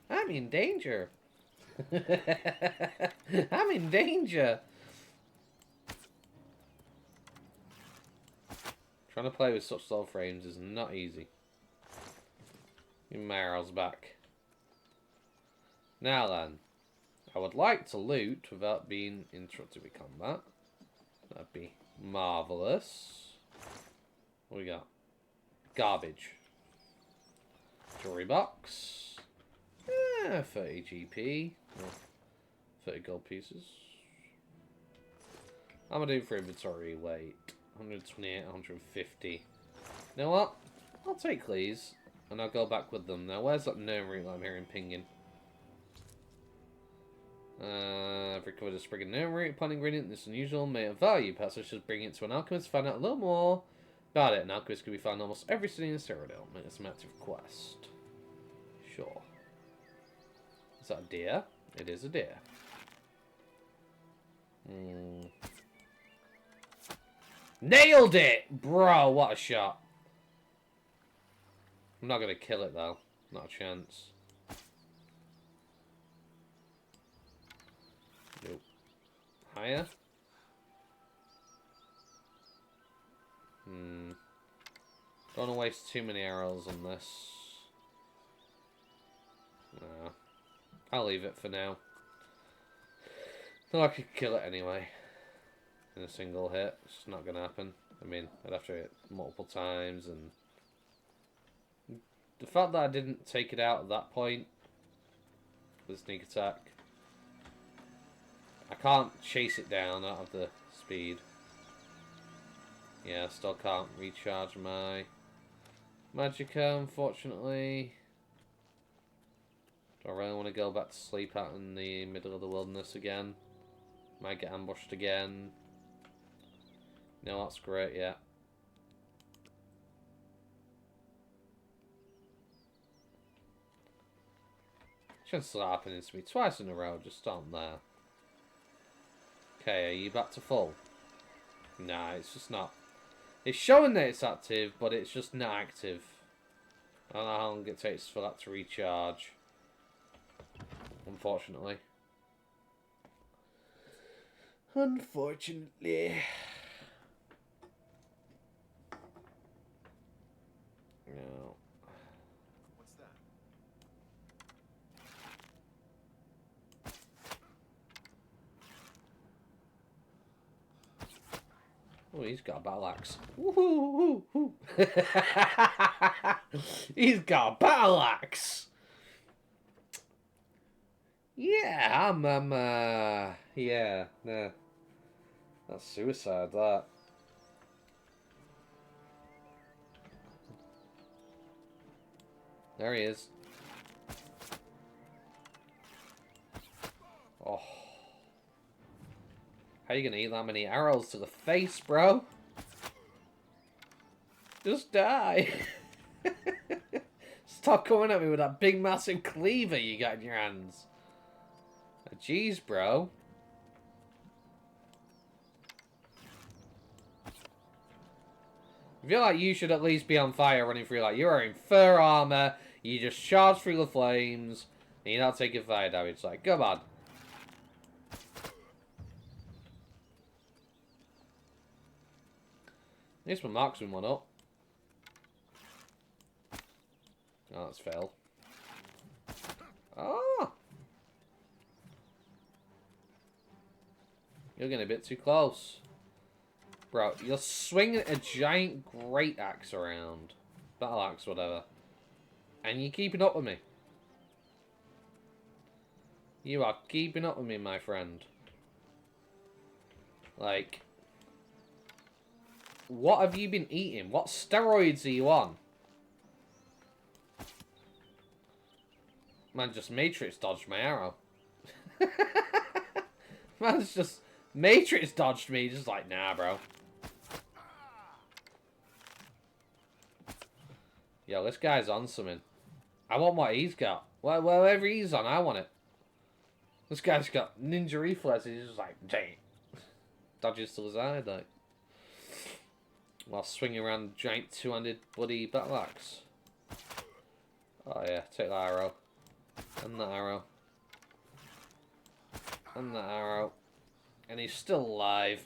I'm in danger. I'm in danger. Trying to play with such slow frames is not easy. Give me my arrows back. Now then, I would like to loot without being interrupted with combat. That'd be marvellous. What we got? Garbage. Jewelry box. 30 GP. Oh, 30 gold pieces. How am I doing for inventory weight? 128, 150. You know what? I'll take these. And I'll go back with them. Now, where's that gnome root I'm hearing pinging? I've recovered a sprig of gnome root. Upon ingredient, this unusual may have value. Perhaps I should bring it to an alchemist to find out a little more about it. An alchemist can be found almost every city in Cyrodiil. Make this an active quest. Sure. Is that a deer? It is a deer. Nailed it! Bro, what a shot. I'm not going to kill it, though. Not a chance. Nope. Higher? Don't want to waste too many arrows on this. No. I'll leave it for now. Though I could kill it anyway. In a single hit. It's not going to happen. I mean, I'd have to hit it multiple times, and the fact that I didn't take it out at that point with sneak attack. I can't chase it down out of the speed. Yeah, I still can't recharge my magicka, unfortunately. Do I really want to go back to sleep out in the middle of the wilderness again? Might get ambushed again. No, that's great, yeah. Chances of happening to me twice in a row, just aren't there. Okay, are you back to full? Nah, it's just not. It's showing that it's active, but it's just not active. I don't know how long it takes for that to recharge. Unfortunately. Unfortunately. No. What's that? Oh, he's got a battle axe. Woohoo! He's got a battle axe. Yeah, yeah, nah. That's suicide, that. There he is. Oh. How are you gonna eat that many arrows to the face, bro? Just die. Stop coming at me with that big massive cleaver you got in your hands. Jeez, bro. I feel like you should at least be on fire running through. Like, you're wearing fur armor, you just charge through the flames, and you're not taking fire damage. Like, come on. At least my marksman one up. Oh, that's failed. Oh! You're getting a bit too close. Bro, you're swinging a giant great axe around. Battle axe, whatever. And you're keeping up with me. You are keeping up with me, my friend. Like, what have you been eating? What steroids are you on? Man just Matrix dodged my arrow. Man's just Matrix dodged me. Just like, nah, bro. Yo, this guy's on something. I want what he's got. Whatever he's on, I want it. This guy's got ninja reflexes. He's just like, dang. Dodges to the side, like. While swinging around a giant two-handed bloody battle axe. Oh yeah, take that arrow. And that arrow. And that arrow. And he's still alive.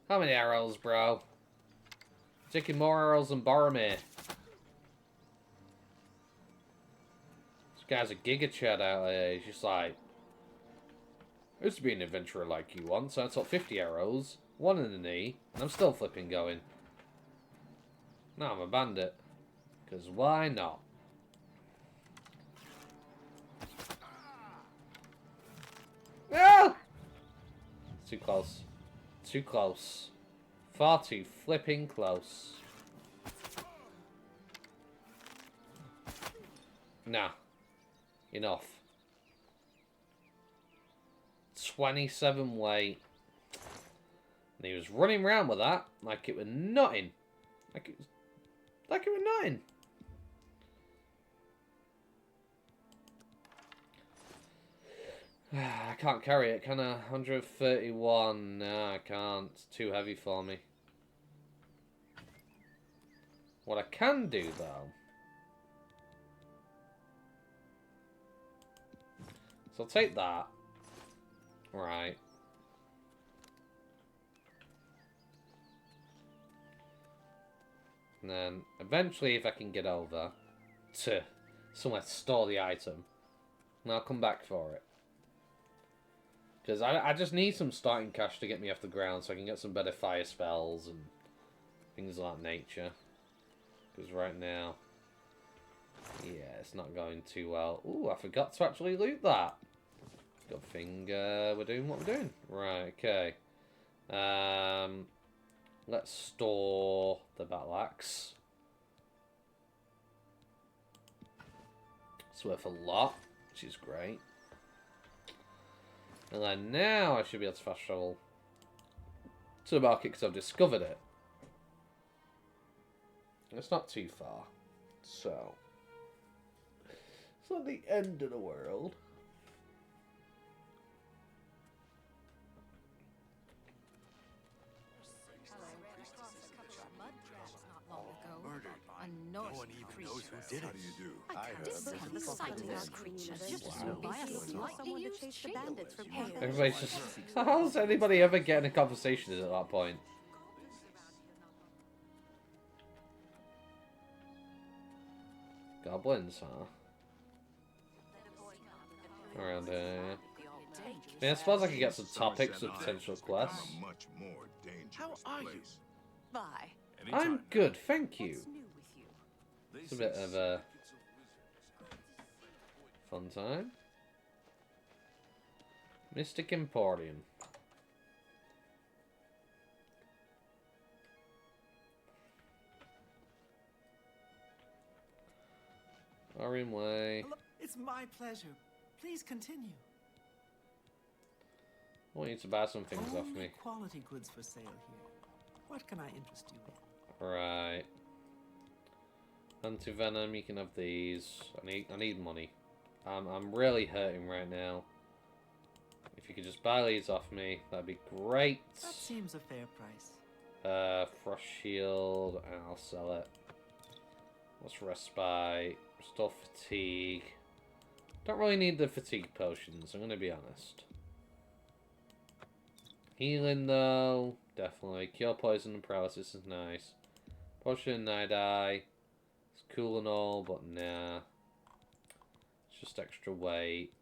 How many arrows, bro? Taking more arrows than Boromir. This guy's a giga chad out there. He's just like, I used to be an adventurer like you once, so I took 50 arrows, one in the knee, and I'm still flipping going. Now I'm a bandit. Because why not? Ah! Too close. Too close. Far too flipping close. Nah. Enough. 27 weight. And he was running around with that like it was nothing. Like it was nothing. I can't carry it, can I? 131. No, I can't. It's too heavy for me. What I can do, though... So I'll take that. Right. And then, eventually, if I can get over to somewhere to store the item. And I'll come back for it. Because I just need some starting cash to get me off the ground so I can get some better fire spells and things of that nature. Because right now, yeah, it's not going too well. Ooh, I forgot to actually loot that. Good thing we're doing what we're doing. Right, okay. Let's store the battle axe. It's worth a lot, which is great. And then now I should be able to fast travel to the market because I've discovered it. It's not too far. So, it's not the end of the world. A Norse creature. How do you do? I can't stand the sight of those creatures. Just as well buy a slightly used shield. Everybody's just... How does anybody ever get in a conversation at that point? Goblins, huh? Around here. I mean, I suppose I could get some topics of potential quests. How are you? Bye. I'm good, thank you. It's a bit of a fun time. Mystic Emporium. Orion Way. It's my pleasure. Please continue. I want you to buy some things off me. Quality goods for sale here. What can I interest you in? Right. Anti-venom, you can have these. I need money. I'm really hurting right now. If you could just buy these off me, that'd be great. That seems a fair price. Frost Shield, and I'll sell it. What's Respite? Restore Fatigue. Don't really need the Fatigue potions, I'm gonna be honest. Healing, though, definitely. Cure Poison and Paralysis is nice. Potion and Night Eye. It's cool and all, but nah. It's just extra weight.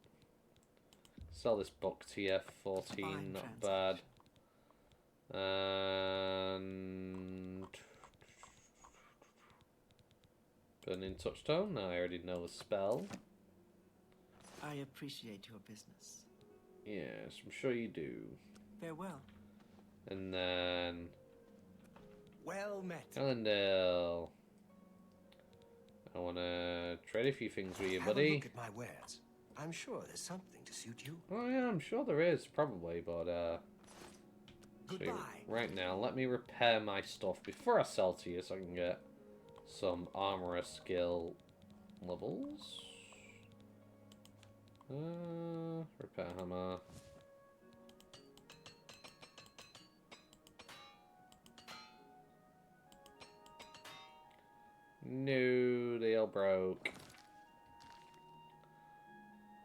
Sell this book to you for 14, not bad. And... Burning Touchstone, I already know the spell. I appreciate your business. Yes, I'm sure you do. Farewell. And then... Well met. Ellendale. I want to trade a few things with you, Have a buddy. look at my wares. I'm sure there's something to suit you. Oh yeah, I'm sure there is, probably, but Goodbye. so right now, let me repair my stuff before I sell to you so I can get some armorer skill levels. Repair hammer. No, they all broke.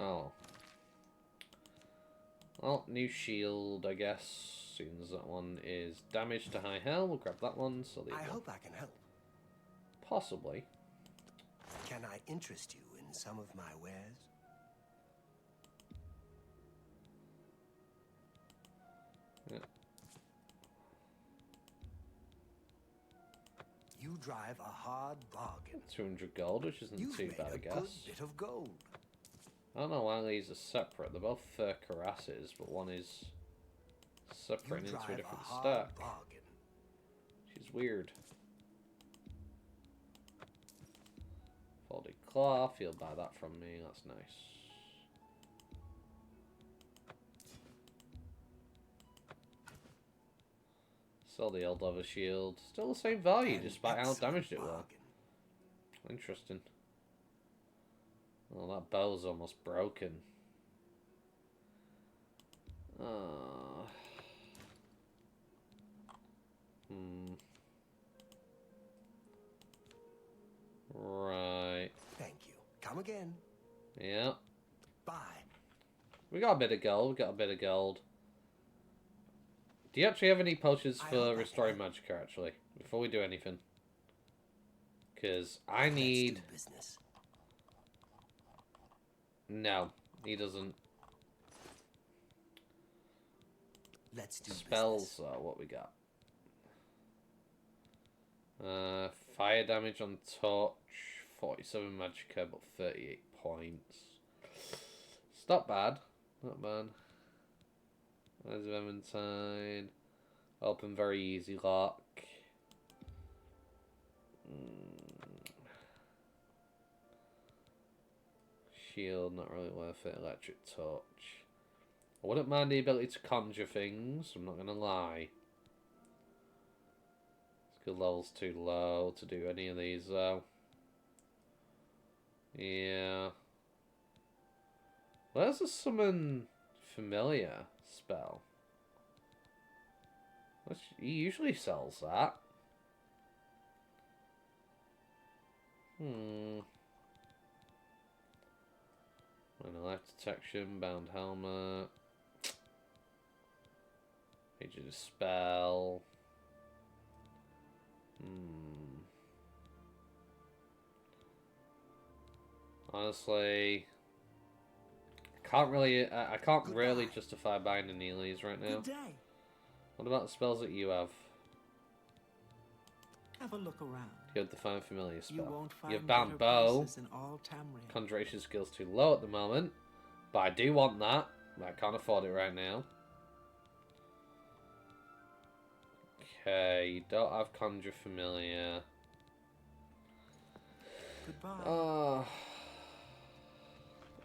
Oh. Well, new shield, I guess. Seeing as that one is damage to high hell, we'll grab that one. So I hope I can help. Possibly. Can I interest you in some of my wares? Yeah. You drive a hard bargain. 200 gold, which isn't You've too made bad, I a guess. good bit of gold. I don't know why these are separate. They're both fur cuirasses, but one is separating into a different stack. Bargain. Which is weird. Folded cloth, you'll buy that from me, that's nice. Sell the old leather shield. Still the same value, despite how damaged it was. Interesting. Oh, that bow's almost broken. Right. Thank you. Come again. Yeah. Bye. We got a bit of gold. We got a bit of gold. Do you actually have any potions for restoring magicka, actually? Before we do anything. Because I need... business. No, he doesn't. Let's do Spells are what we got. Fire damage on touch, 47 magicka, but 38 points. It's not bad. Not bad. Eyes of Eventide. Open very easy lock. Shield, not really worth it. Electric touch. I wouldn't mind the ability to conjure things, I'm not going to lie. Skill level's too low to do any of these, though. Yeah. Where's the summon familiar spell? He usually sells that. Life detection, bound helmet. Page of spell. Honestly, I can't really justify buying any of these right now. What about the spells that you have? Have a look around. You have the Find Familiar spell. You won't find have Bound better Bow. places in all Tamriel. Conjuration skill's too low at the moment, but I do want that. But I can't afford it right now. Okay, you don't have Conjure Familiar. Goodbye.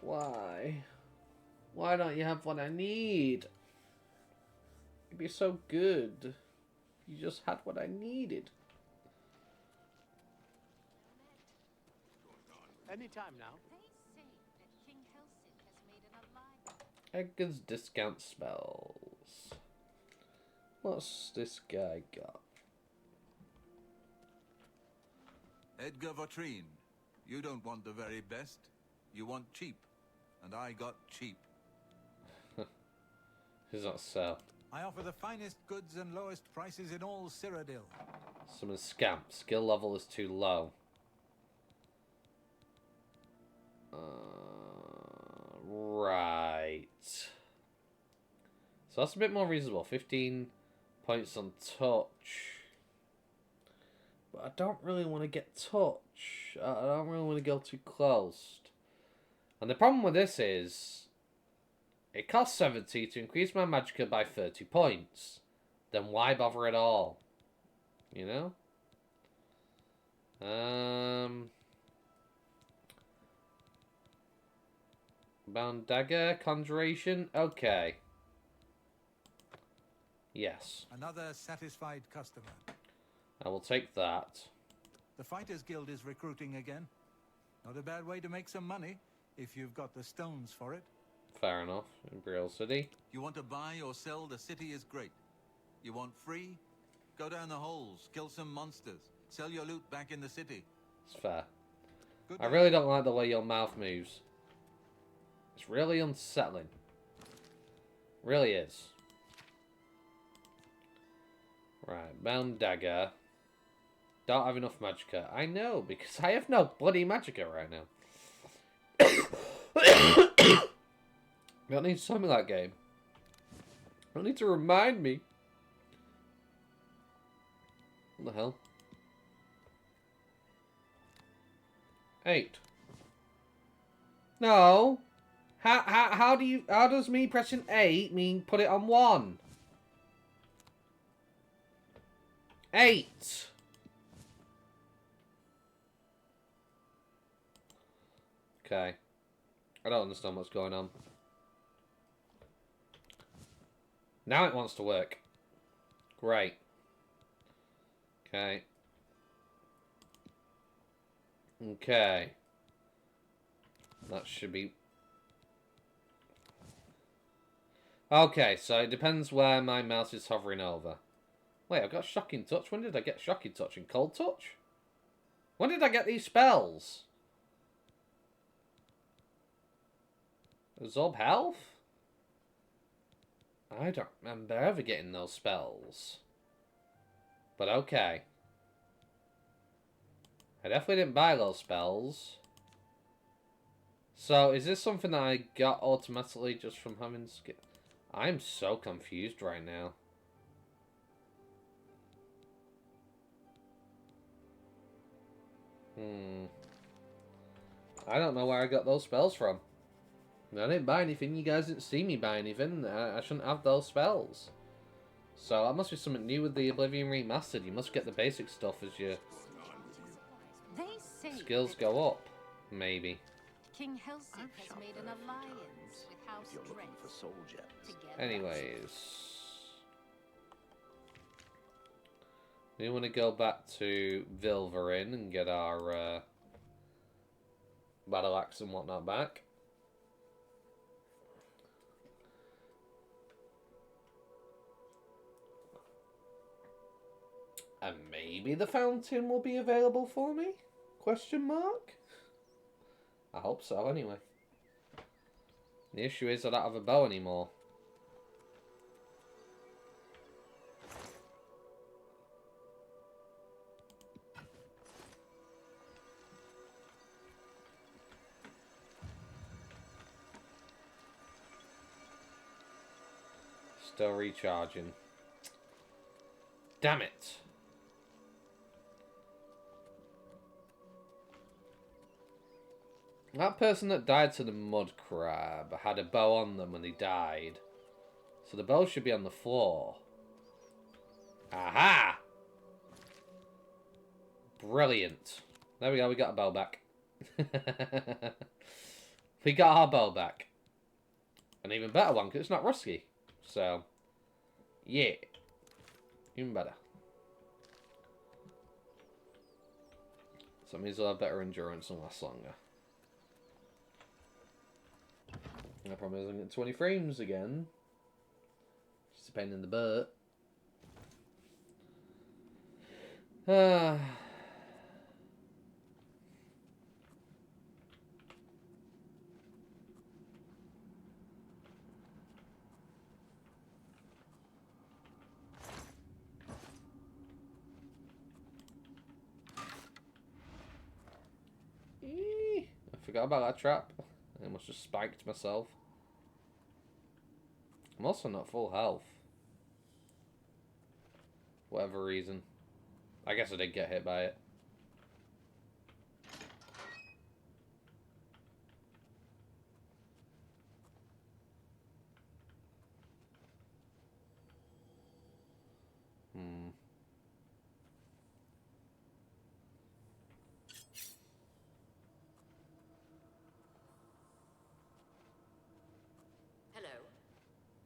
Why? Why don't you have what I need? It'd be so good. You just had what I needed. Anytime now. Edgar's discount spells. What's this guy got? Edgar Vautrin, you don't want the very best. You want cheap. And I got cheap. Who's not sell? I offer the finest goods and lowest prices in all Cyrodiil. Summon Scamp. Skill level is too low. Right. So that's a bit more reasonable. 15 points on touch. But I don't really want to get touch. I don't really want to go too close. And the problem with this is, it costs 70 to increase my magicka by 30 points. Then why bother at all? You know? Bound Dagger, Conjuration, okay. Yes. Another satisfied customer. I will take that. The Fighters Guild is recruiting again. Not a bad way to make some money, if you've got the stones for it. Fair enough. Imperial City. You want to buy or sell, the city is great. You want free? Go down the holes, kill some monsters, sell your loot back in the city. It's fair. I really don't like the way your mouth moves. It's really unsettling. Really is. Right, Bound Dagger. Don't have enough magicka. I know, because I have no bloody magicka right now. You don't need to tell me that game. You don't need to remind me. What the hell? 8. No. How does me pressing 8 mean put it on 1? 8. Okay. I don't understand what's going on. Now it wants to work. Great. Okay. Okay. That should be... Okay, so it depends where my mouse is hovering over. Wait, I've got Shocking Touch. When did I get Shocking Touch and Cold Touch? When did I get these spells? Absorb Health? I don't remember ever getting those spells. But okay. I definitely didn't buy those spells. So, is this something that I got automatically just from having skill? I'm so confused right now. I don't know where I got those spells from. I didn't buy anything. You guys didn't see me buy anything. I shouldn't have those spells. So that must be something new with the Oblivion Remastered. You must get the basic stuff as your skills go up. Maybe. King Helsing has made an alliance with House Dredd. Anyways. We want to go back to Vilverin and get our battle axe and whatnot back. And maybe the fountain will be available for me? Question mark? I hope so, anyway. The issue is I don't have a bow anymore. Still recharging. Damn it! That person that died to the mud crab had a bow on them when they died. So the bow should be on the floor. Aha! Brilliant. There we go, we got a bow back. We got our bow back. An even better one, because it's not rusty. So, yeah. Even better. So that means we'll have better endurance and last longer. I promise I'm getting 20 frames again. Just a pain in the butt. I forgot about that trap. I almost just spiked myself. I'm also not full health. Whatever reason. I guess I did get hit by it.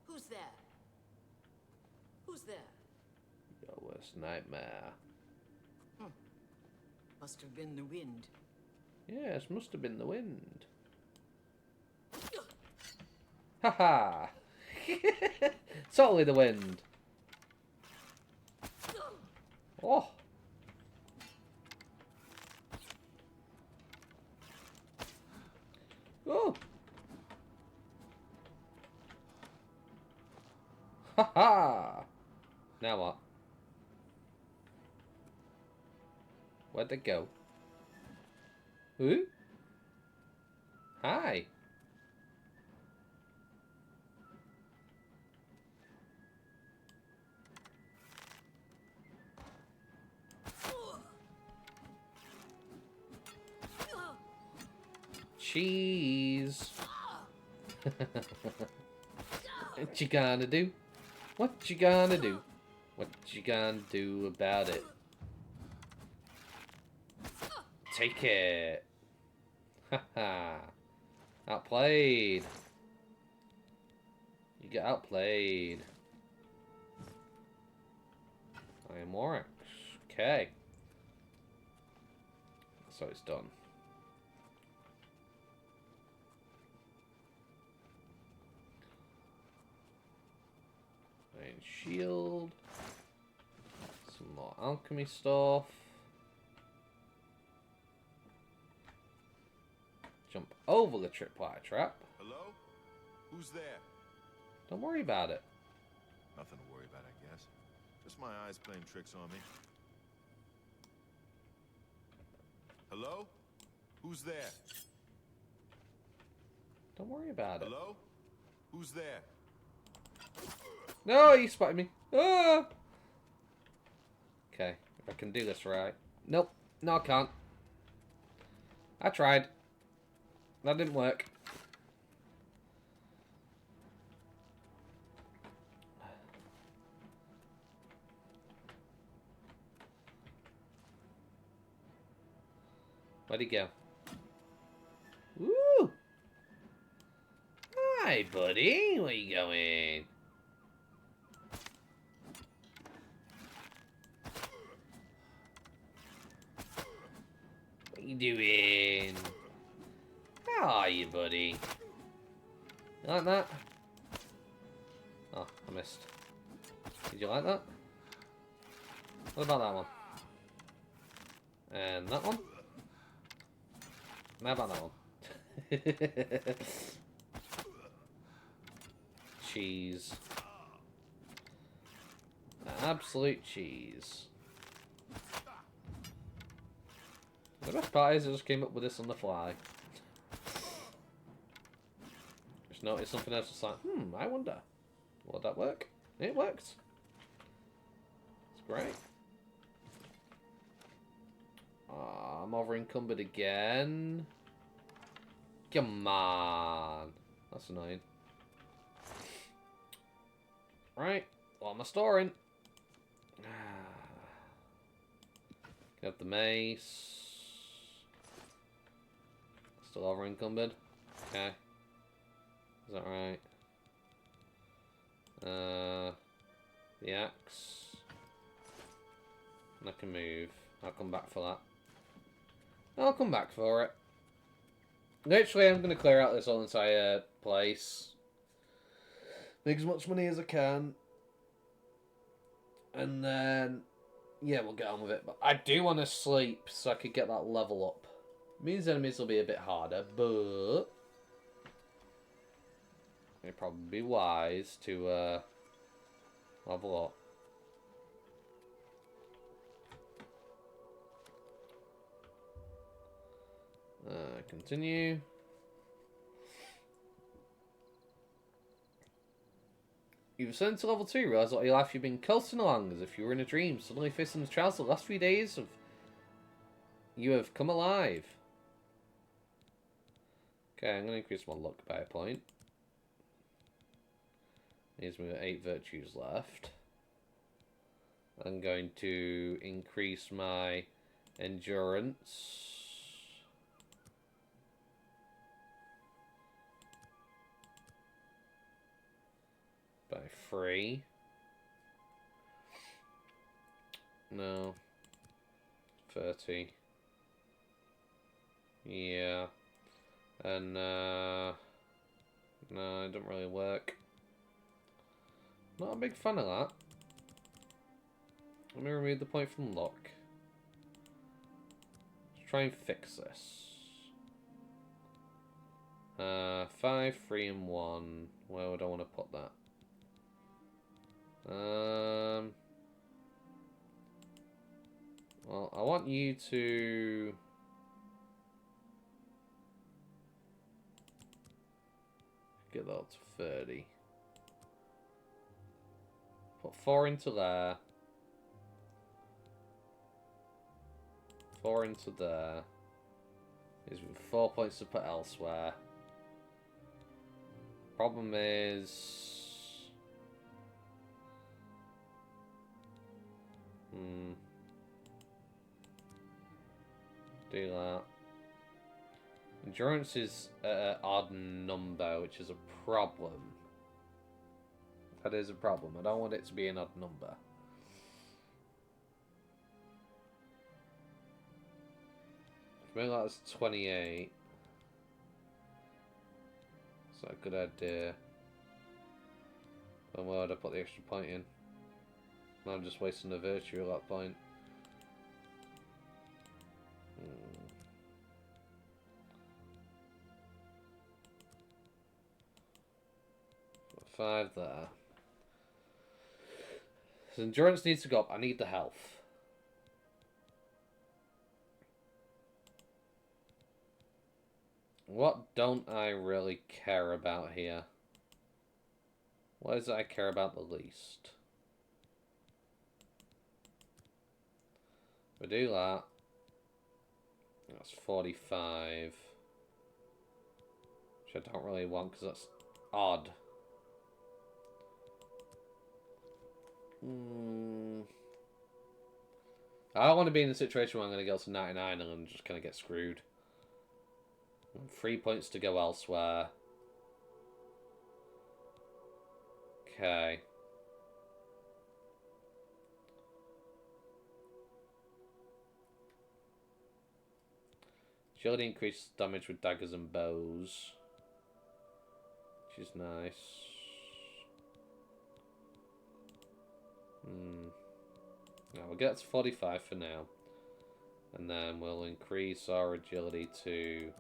Who's there? Who's there? Your worst nightmare. Must have been the wind. Yes, must have been the wind. Haha! Totally the wind. Oh! Oh! Haha! Now what? Where'd they go? Who? Hi. Cheese. What you gonna do? What you gonna do? What you gonna do about it? Take it. Haha. Outplayed. You get outplayed. I am Oryx. Okay. So it's done. Iron shield. Some more alchemy stuff. Jump over the tripwire trap. Hello? Who's there? Don't worry about it. Nothing to worry about, I guess. Just my eyes playing tricks on me. Hello? Who's there? Don't worry about it. Hello? Who's there? No, he spotted me. Ah! Okay, if I can do this right. Nope. No, I can't. I tried. That didn't work. Where'd he go? Woo! Hi, buddy. Where you going? What you doing? How are you, buddy? You like that? Oh, I missed. Did you like that? What about that one? And that one? And how about that one? Cheese. Absolute cheese. The best part is I just came up with this on the fly. Just noticed something else, just like, I wonder. Would that work? It works. It's great. I'm over encumbered again. Come on. That's annoying. Right. What am I storing? Got the mace. Still over encumbered. Okay. Is that right? The axe. And I can move. I'll come back for that. I'll come back for it. Literally, I'm going to clear out this whole entire place. Make as much money as I can. And then, yeah, we'll get on with it. But I do want to sleep so I could get that level up. Means enemies will be a bit harder, but it'd probably be wise to level up. Continue. You've ascended to level 2, realise what your life you've been coasting along as if you were in a dream, suddenly facing the trials of the last few days of you have come alive. Okay, I'm going to increase my luck by a point. Leaves me with 8 virtues left. I'm going to increase my endurance by 3. No. 30. Yeah. And, no, it doesn't really work. Not a big fan of that. Let me remove the point from luck. Let's try and fix this. 5, 3, and 1. Where would I want to put that? Well, I want you to get that to 30. Put 4 into there. 4 into there. Is 4 points to put elsewhere. Problem is, do that. Endurance is an odd number, which is a problem. That is a problem. I don't want it to be an odd number. Maybe that's 28. Is that a good idea? Then where would I put the extra point in? I'm just wasting the virtue at that point. 5 there. So endurance needs to go up. I need the health. What don't I really care about here? What is it I care about the least? We do that. That's 45. Which I don't really want because that's odd. I don't want to be in a situation where I'm going to go to 99 and I'm just going to get screwed. 3 points to go elsewhere. Okay. Agility increases damage with daggers and bows. Which is nice. Now we'll get to 45 for now. And then we'll increase our agility to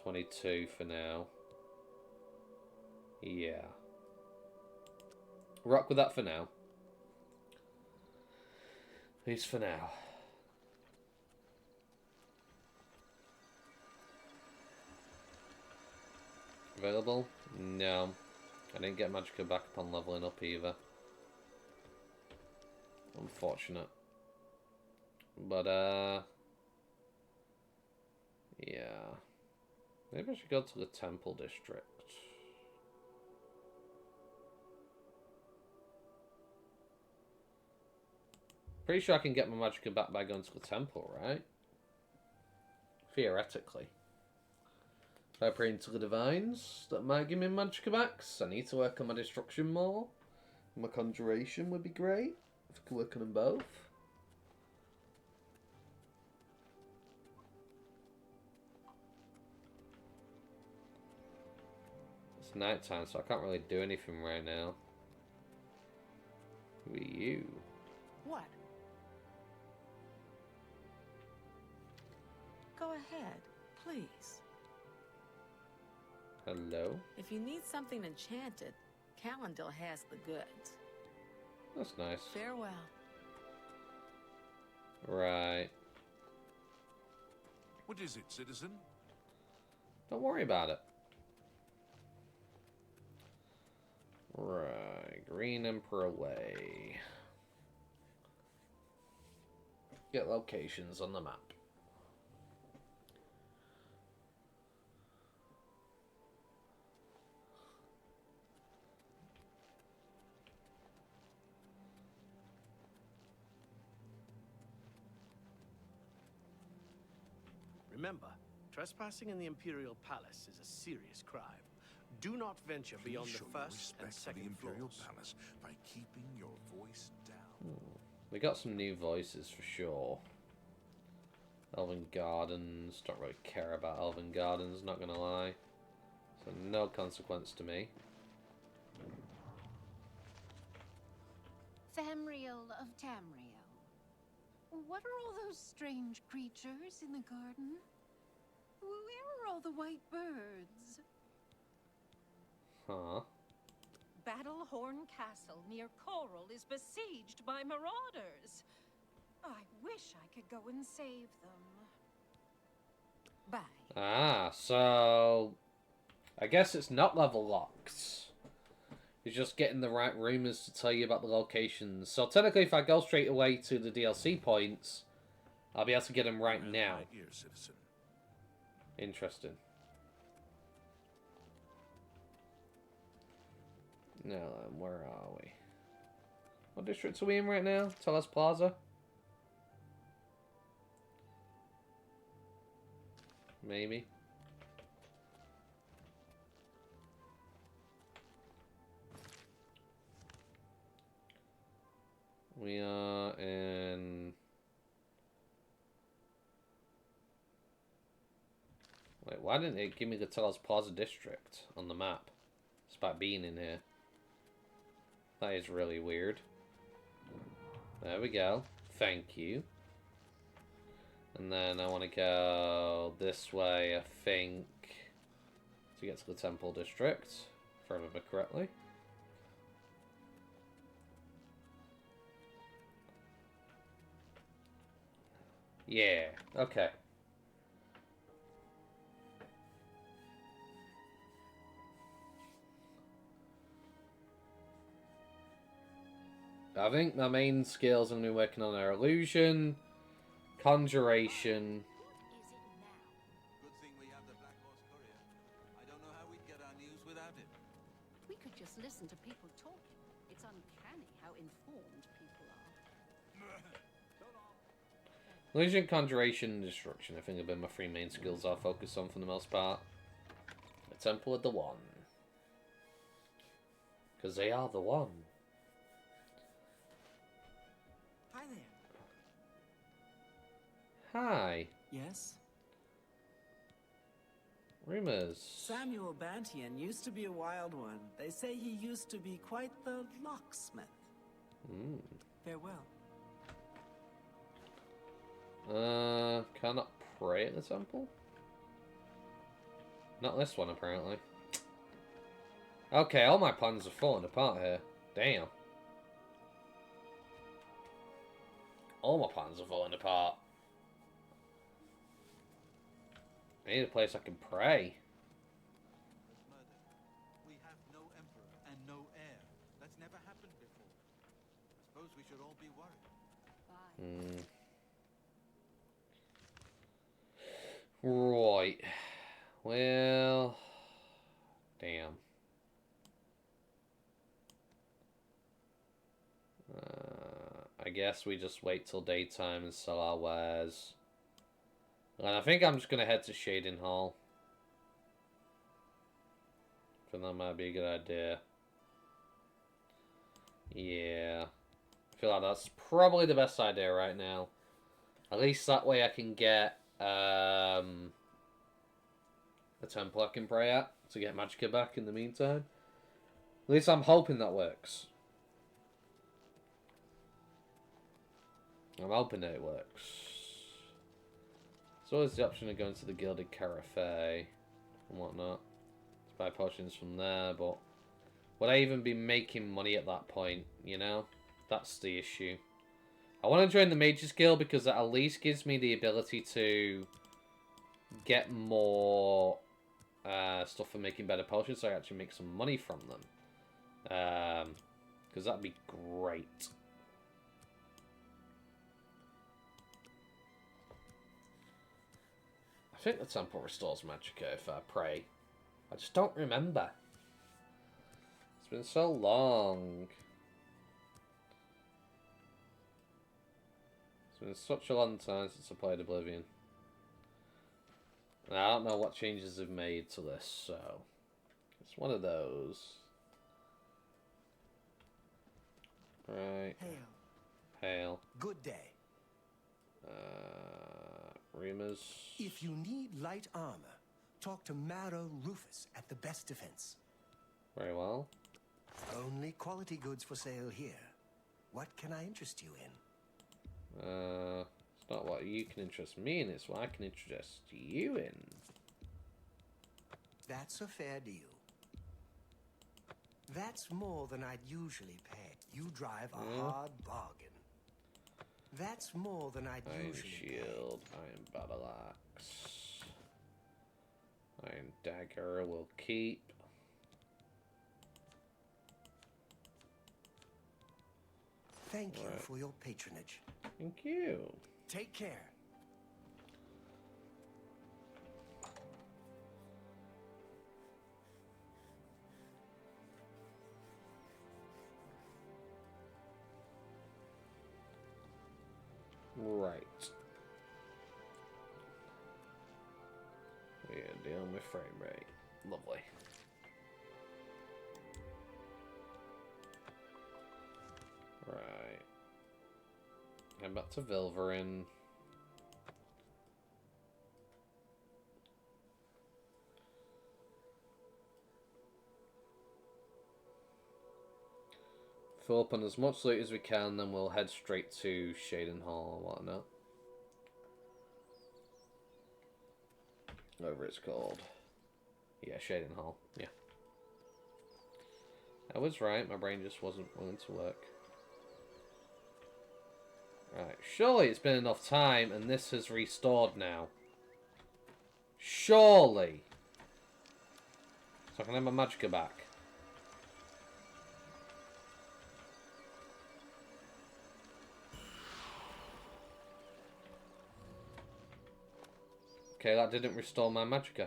22 for now. Yeah. Rock with that for now. At least for now. Available? No. I didn't get Magicka back upon leveling up either. Unfortunate. But, yeah. Maybe I should go to the Temple District. Pretty sure I can get my Magicka back by going to the Temple, right? Theoretically. If I pray into the Divines, that might give me Magicka backs. I need to work on my Destruction more. My Conjuration would be great. If I could work on them both. It's night time, so I can't really do anything right now. Who are you? What? Go ahead, please. Hello? If you need something enchanted, Calendil has the goods. That's nice. Farewell. Right. What is it, citizen? Don't worry about it. Right. Green Emperor Way. Get locations on the map. Remember, trespassing in the Imperial Palace is a serious crime. Do not venture beyond the first and second Imperial floors. Palace by keeping your voice down. We got some new voices for sure. Elven Gardens. Don't really care about Elven Gardens, not gonna lie. So no consequence to me. Famriel of Tamriel. What are all those strange creatures in the garden? Where are all the white birds? Huh. Battlehorn Castle near Coral is besieged by marauders. I wish I could go and save them. Bye. Ah, so I guess it's not level locked. You're just getting the right rumors to tell you about the locations. So technically, if I go straight away to the DLC points, I'll be able to get them right now. Ear, citizen. Interesting. Now then, where are we? What districts are we in right now? Teles Plaza? Maybe. We are in... Wait, why didn't it give me the Teles Plaza district on the map? Despite being in here. That is really weird. There we go. Thank you. And then I want to go this way, I think, to get to the Temple District, if I remember correctly. Yeah, okay. I think my main skills I'm going to be working on are illusion, conjuration. Good thing we have the Black Horse Courier. I don't know how we'd get our news without it. We could just listen to people talking. It's uncanny how informed people are. Illusion, conjuration, and destruction. I think have been my three main skills I'll focus on for the most part. The Temple of the One. Because they are the one. Hi there. Hi. Yes? Rumors. Samuel Bantian used to be a wild one. They say he used to be quite the locksmith. Farewell. Cannot pray at the temple? Not this one, apparently. Okay, all my plans are falling apart here. Damn. All my plans are falling apart. I need a place I can pray. Murder. We have no emperor and no heir. That's never happened before. I suppose we should all be worried. Right. Well, damn. I guess we just wait till daytime and sell our wares. And I think I'm just going to head to Shading Hall. I think that might be a good idea. Yeah. I feel like that's probably the best idea right now. At least that way I can get a temple I can pray at to get Magicka back in the meantime. At least I'm hoping that works. I'm hoping that it works. There's always the option of going to the Gilded Carafe and whatnot to buy potions from there, but would I even be making money at that point, you know? That's the issue. I want to join the Mages Guild because that at least gives me the ability to get more stuff for making better potions so I actually make some money from them. Because that'd be great. I think the temple restores Magicka if I pray. I just don't remember. It's been so long. It's been such a long time since I played Oblivion. And I don't know what changes they've made to this, so it's one of those. Right. Hail. Hail. Good day. Rumors. If you need light armor, talk to Marrow Rufus at the Best Defense. Very well. Only quality goods for sale here. What can I interest you in? It's not what you can interest me in, it's what I can interest you in. That's a fair deal. That's more than I'd usually pay. You drive a hard bargain. That's more than I'd usually Shield, Iron Battle Axe. Iron Dagger will keep. Thank you for your patronage. Thank you. Take care. Right. We are dealing with frame rate. Lovely. Right. Head back to Vilverin. Fill up on as much loot as we can, then we'll head straight to Shading Hall and whatnot. Whatever it's called. Yeah, Shading Hall. Yeah. I was right, my brain just wasn't willing to work. Right, surely it's been enough time and this has restored now. Surely. So I can have my Magicka back. Okay, that didn't restore my magicka.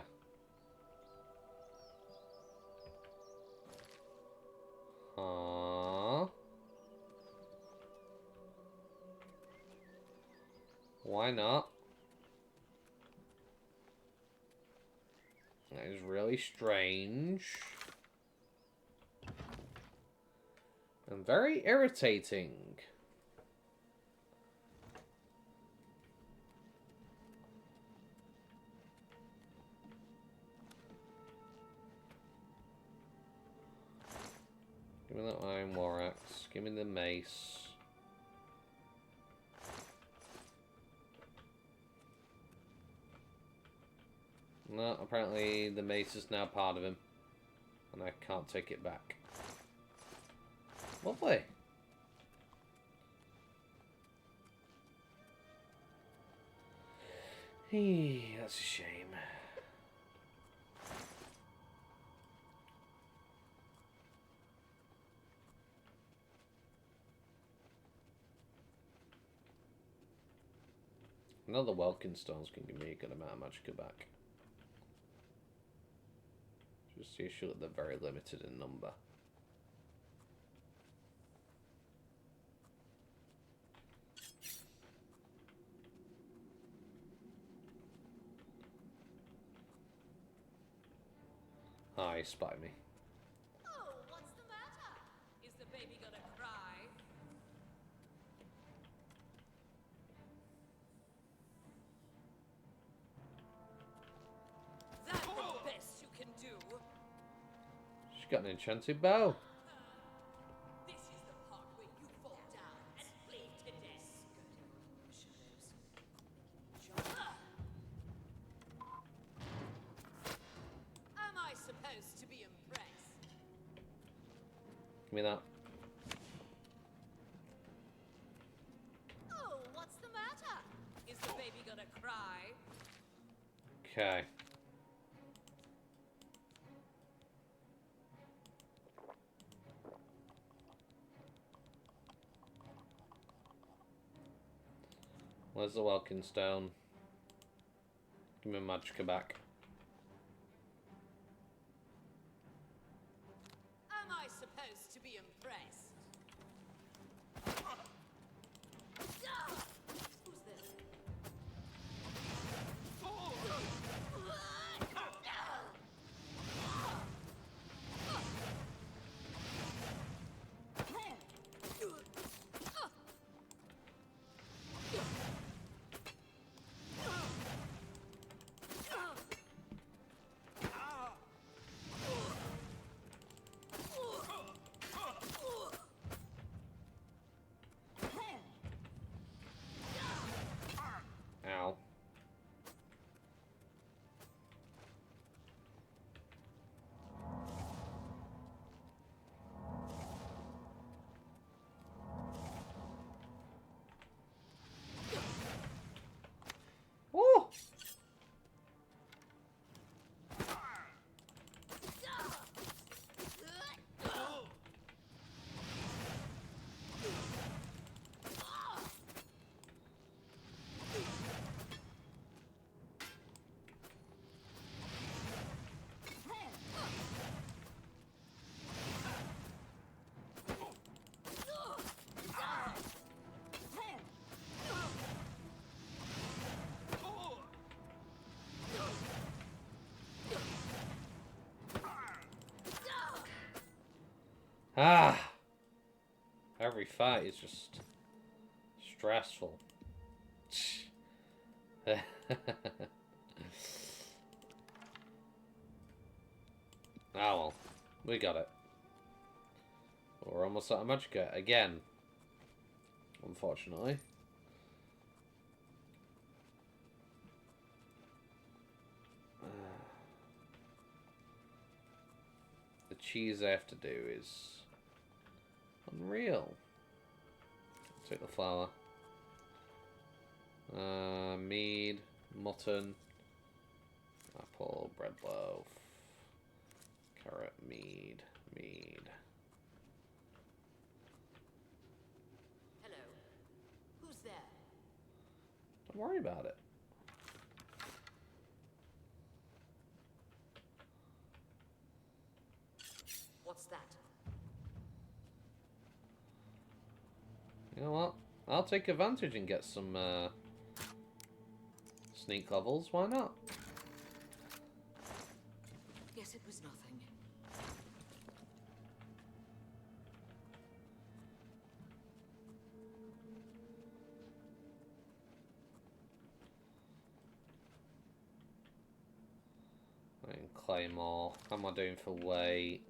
Why not? That is really strange. And very irritating. Give me that iron war axe. Give me the mace. No, apparently the mace is now part of him. And I can't take it back. Lovely. That's a shame. Another Welkin stones can give me a good amount of magicka back. Just the issue that they're very limited in number. Ah, he spotted me. Oh, what's the matter? Is the baby gonna cry? That's the best you can do. She's got an enchanted bow. This is the part where you fall down and bleed to death. Am I supposed to be impressed? Give me that. Oh, what's the matter? Is the baby gonna cry? Okay. Where's the Welkin stone? Give me my magicka back. Am I supposed to be impressed? Who's this? Ow. Woo! Ah! Every fight is just stressful. Ah well, we got it. We're almost out of magicka again. Unfortunately. The cheese I have to do is unreal. Take the flour. Mead, mutton, apple, bread loaf, carrot, mead. Hello. Who's there? Don't worry about it. I'll take advantage and get some sneak levels. Why not? Guess it was nothing. Claymore. How am I doing for weight?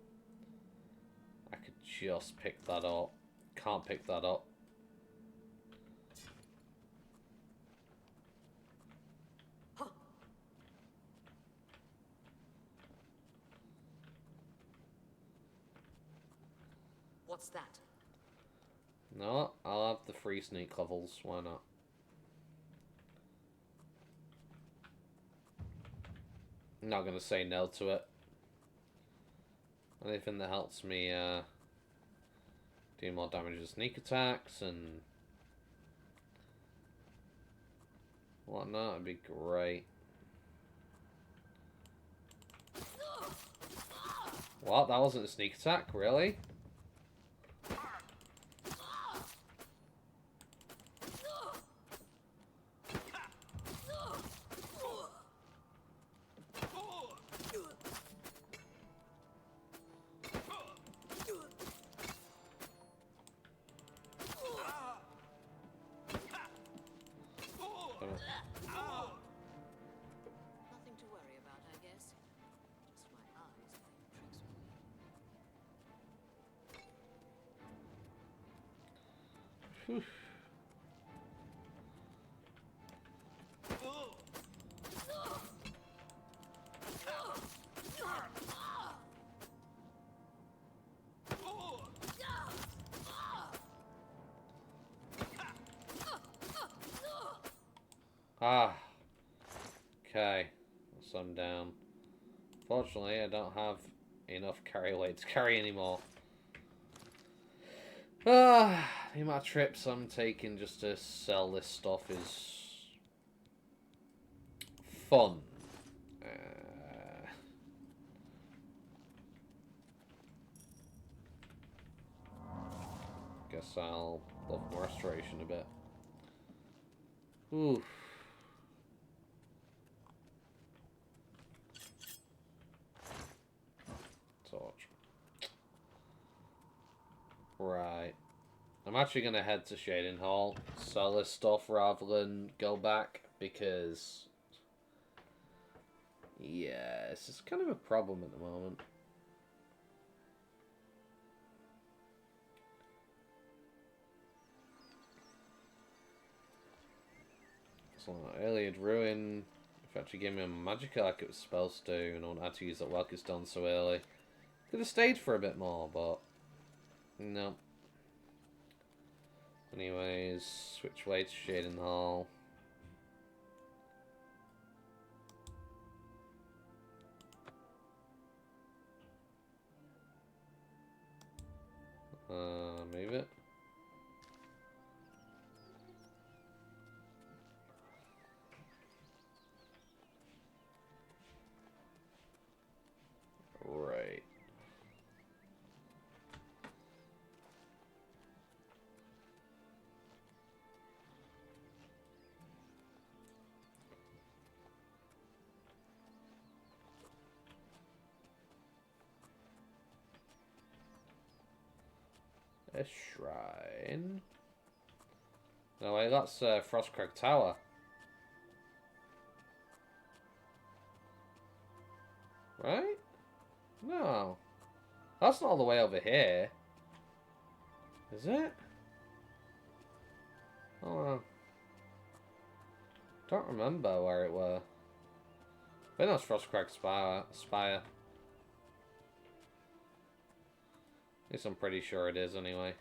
I could just pick that up. Can't pick that up. Huh. What's that? No, I'll have the free sneak levels. Why not? I'm not going to say no to it. Anything that helps me do more damage with sneak attacks and whatnot would be great. What? That wasn't a sneak attack? Really? Nothing to worry about, I guess. Just my eyes playing tricks on me. Whew. Ah. Okay. So I'm down. Fortunately, I don't have enough carry weight to carry anymore. Ah, the amount of trips I'm taking just to sell this stuff is fun. Guess I'll love my restoration a bit. Oof. Torch. Right. I'm actually going to head to Shading Hall, sell this stuff rather than go back, because yeah, it's just kind of a problem at the moment. So Alien Ruin actually gave me a magic like it was supposed to, and I wanted to use that Welker Stone so early. Could have stayed for a bit more, but no. Anyways, switch way to Shading Hall. Move it. Right. A shrine. No wait, that's Frostcrag Tower. Right? No. That's not all the way over here. Is it? Oh well. Don't remember where it were. I think that's Frostcrag Spire. At least I'm pretty sure it is anyway.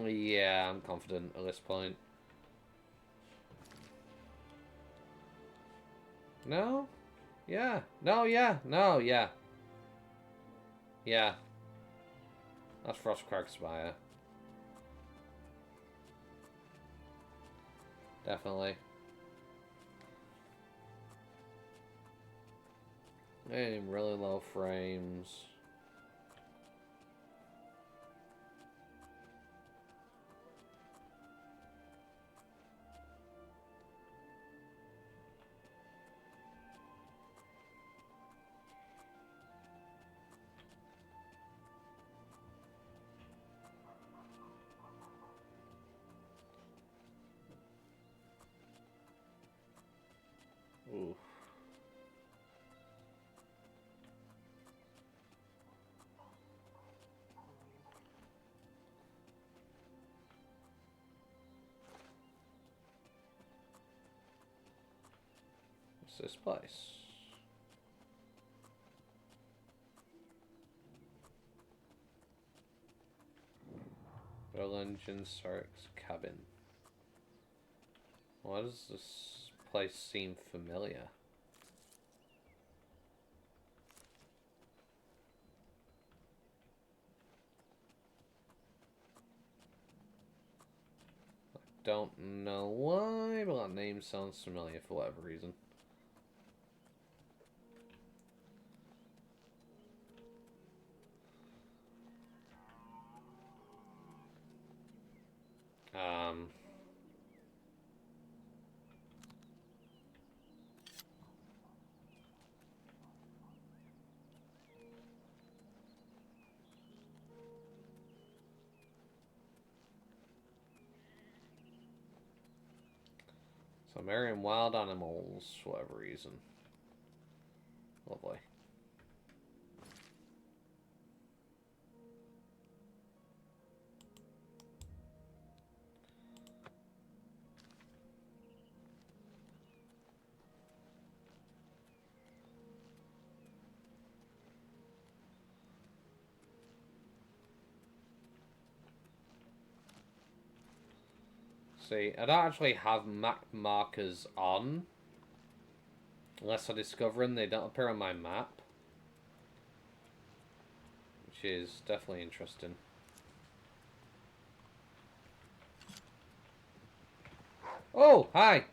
Yeah, I'm confident at this point. No? Yeah. No, yeah. No, yeah. Yeah. That's Frostcrag Spire. Definitely. And really low frames. Ooh. What's this place? Berlin Sark's cabin. Why does this place seem familiar? Don't know why, but that name sounds familiar for whatever reason. So I'm marrying wild animals for whatever reason. Lovely. See, I don't actually have map markers on. Unless I discover them, they don't appear on my map. Which is definitely interesting. Oh, hi!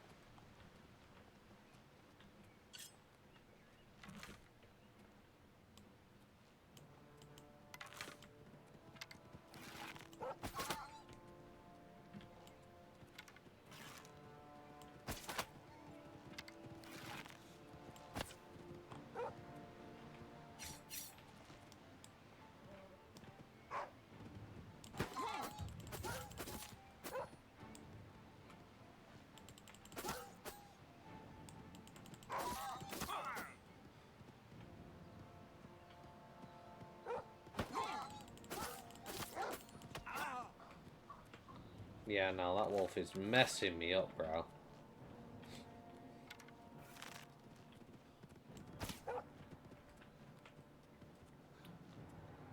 Yeah, no, that wolf is messing me up, bro.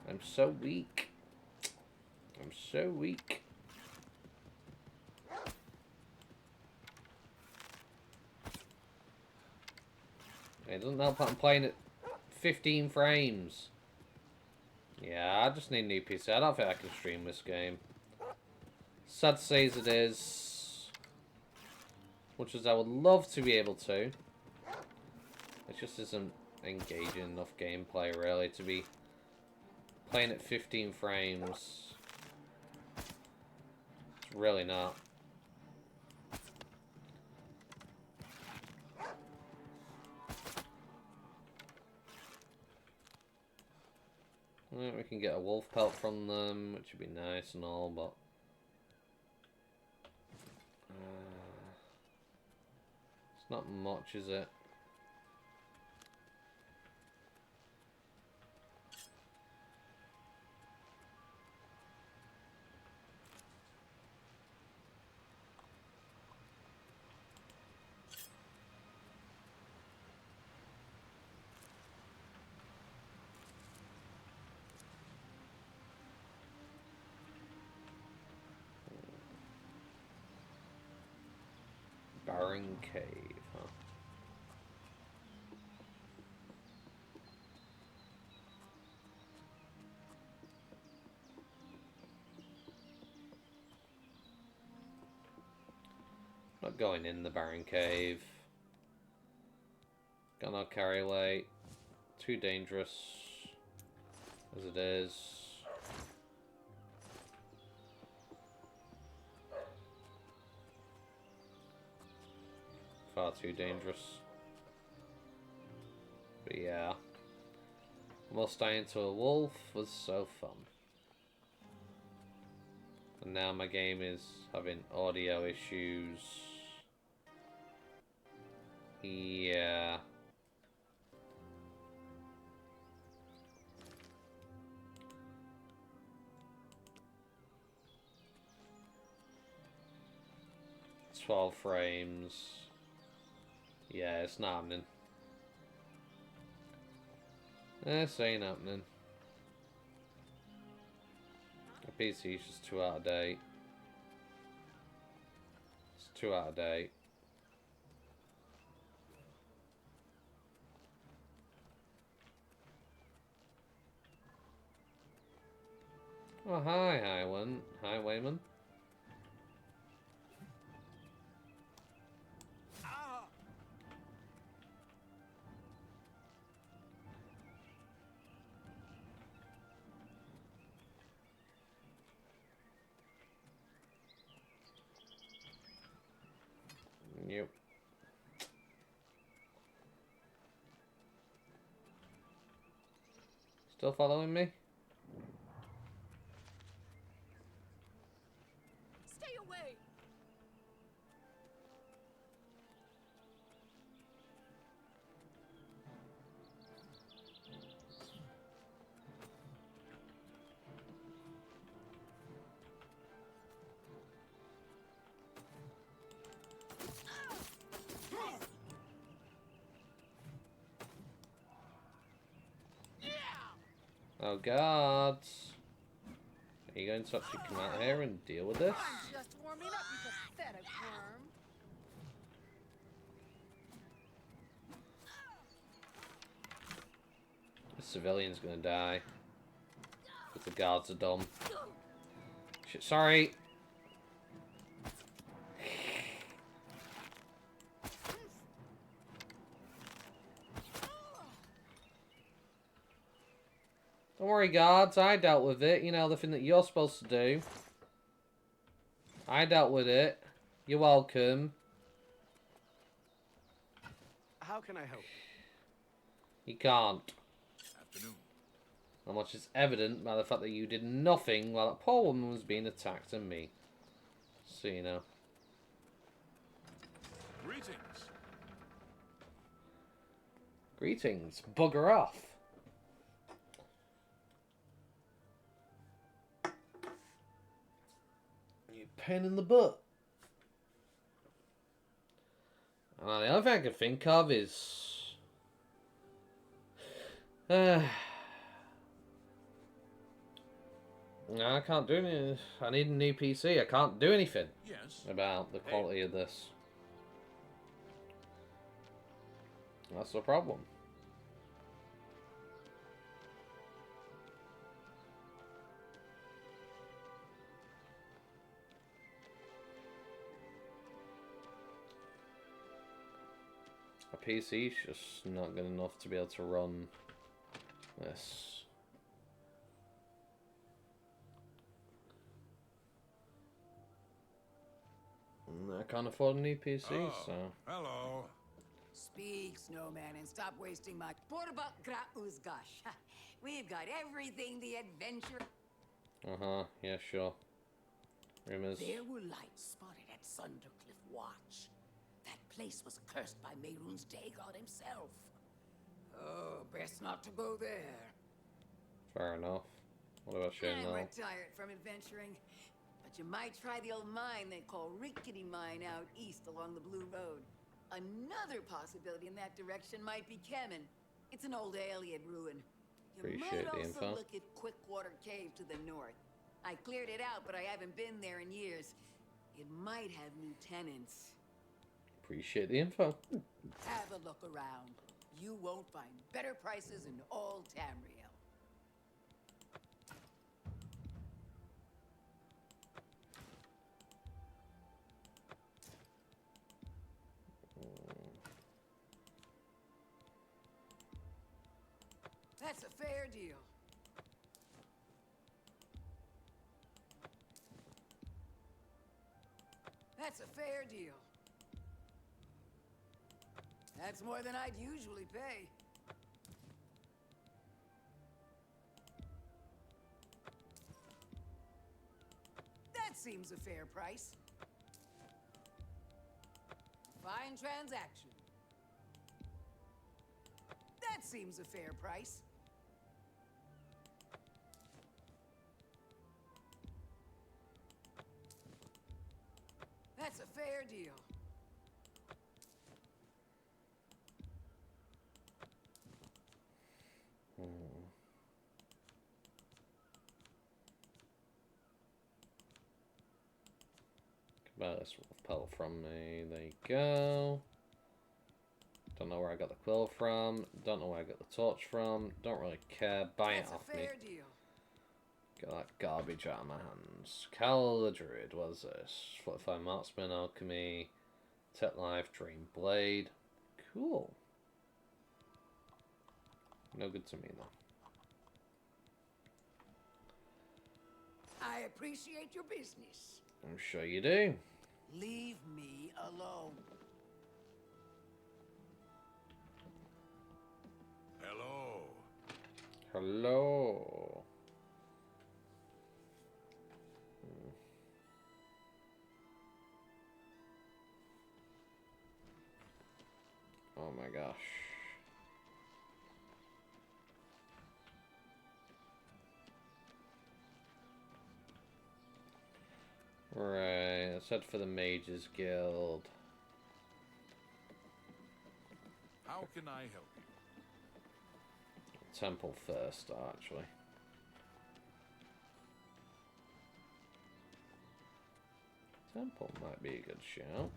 I'm so weak. I'm so weak. It doesn't help that I'm playing at 15 frames. Yeah, I just need a new PC. I don't think I can stream this game. Sad to say as it is. Much as I would love to be able to. It just isn't engaging enough gameplay, really, to be playing at 15 frames. It's really not. Well, we can get a wolf pelt from them, which would be nice and all, but... it's not much, is it? Barren Cave, huh? Not going in the Barren Cave. Gonna carry weight. too dangerous as it is. Far too dangerous. But yeah. Almost dying to a wolf was so fun. And now my game is having audio issues. Yeah. It's 12 frames. Yeah, it's not happening. This ain't happening. The PC is just too out of date. It's too out of date. Oh, hi, Highwayman. Yep. Still following me? Stay away! Oh god. Are you going to actually come out here and deal with this? I'm just warming up, you pathetic worm. The civilian's gonna die. Because the guards are dumb. Shit, sorry! Don't worry, guards. I dealt with it. You know, the thing that you're supposed to do. I dealt with it. You're welcome. How can I help? You can't. Afternoon. How much is evident by the fact that you did nothing while that poor woman was being attacked and me. So, you know. Greetings. Greetings. Bugger off. You pain in the butt. The only thing I can think of is... No, I can't do anything. I need a new PC. I can't do anything about the quality of this. That's the problem. A PC is just not good enough to be able to run this. I can't afford a new PC, so... Hello. Speak, Snowman, and stop wasting my... Porba Grauzgash. We've got everything the adventure... Uh-huh, yeah, sure. Rumors. There were lights spotted at Sundercliff Watch. That place was cursed by Mehrunes Dagon himself. Oh, best not to go there. Fair enough. What about you I'm now? retired from adventuring. But you might try the old mine they call Rickety Mine out east along the Blue Road. Another possibility in that direction might be Kemen. It's an old Alien ruin. You Appreciate might the also info. look at Quickwater Cave to the north. I cleared it out, but I haven't been there in years. It might have new tenants. Appreciate the info. Have a look around. You won't find better prices in all Tamriel. That's a fair deal. That's a fair deal. That's more than I'd usually pay. That seems a fair price. Fine transaction. That seems a fair price. That's a fair deal. Buy this wolf pelt from me. There you go. Don't know where I got the quill from. Don't know where I got the torch from. Don't really care. Buy it off me. Deal. Get that garbage out of my hands. Cal the Druid, what's this? 45 Marksman, Alchemy, Tech Life, Dream Blade. Cool. No good to me, though. I appreciate your business. I'm sure you do. Leave me alone. Hello. Hello. Oh my gosh. Right, let's head for the Mages Guild. How can I help you? Temple first, actually. Temple might be a good shout.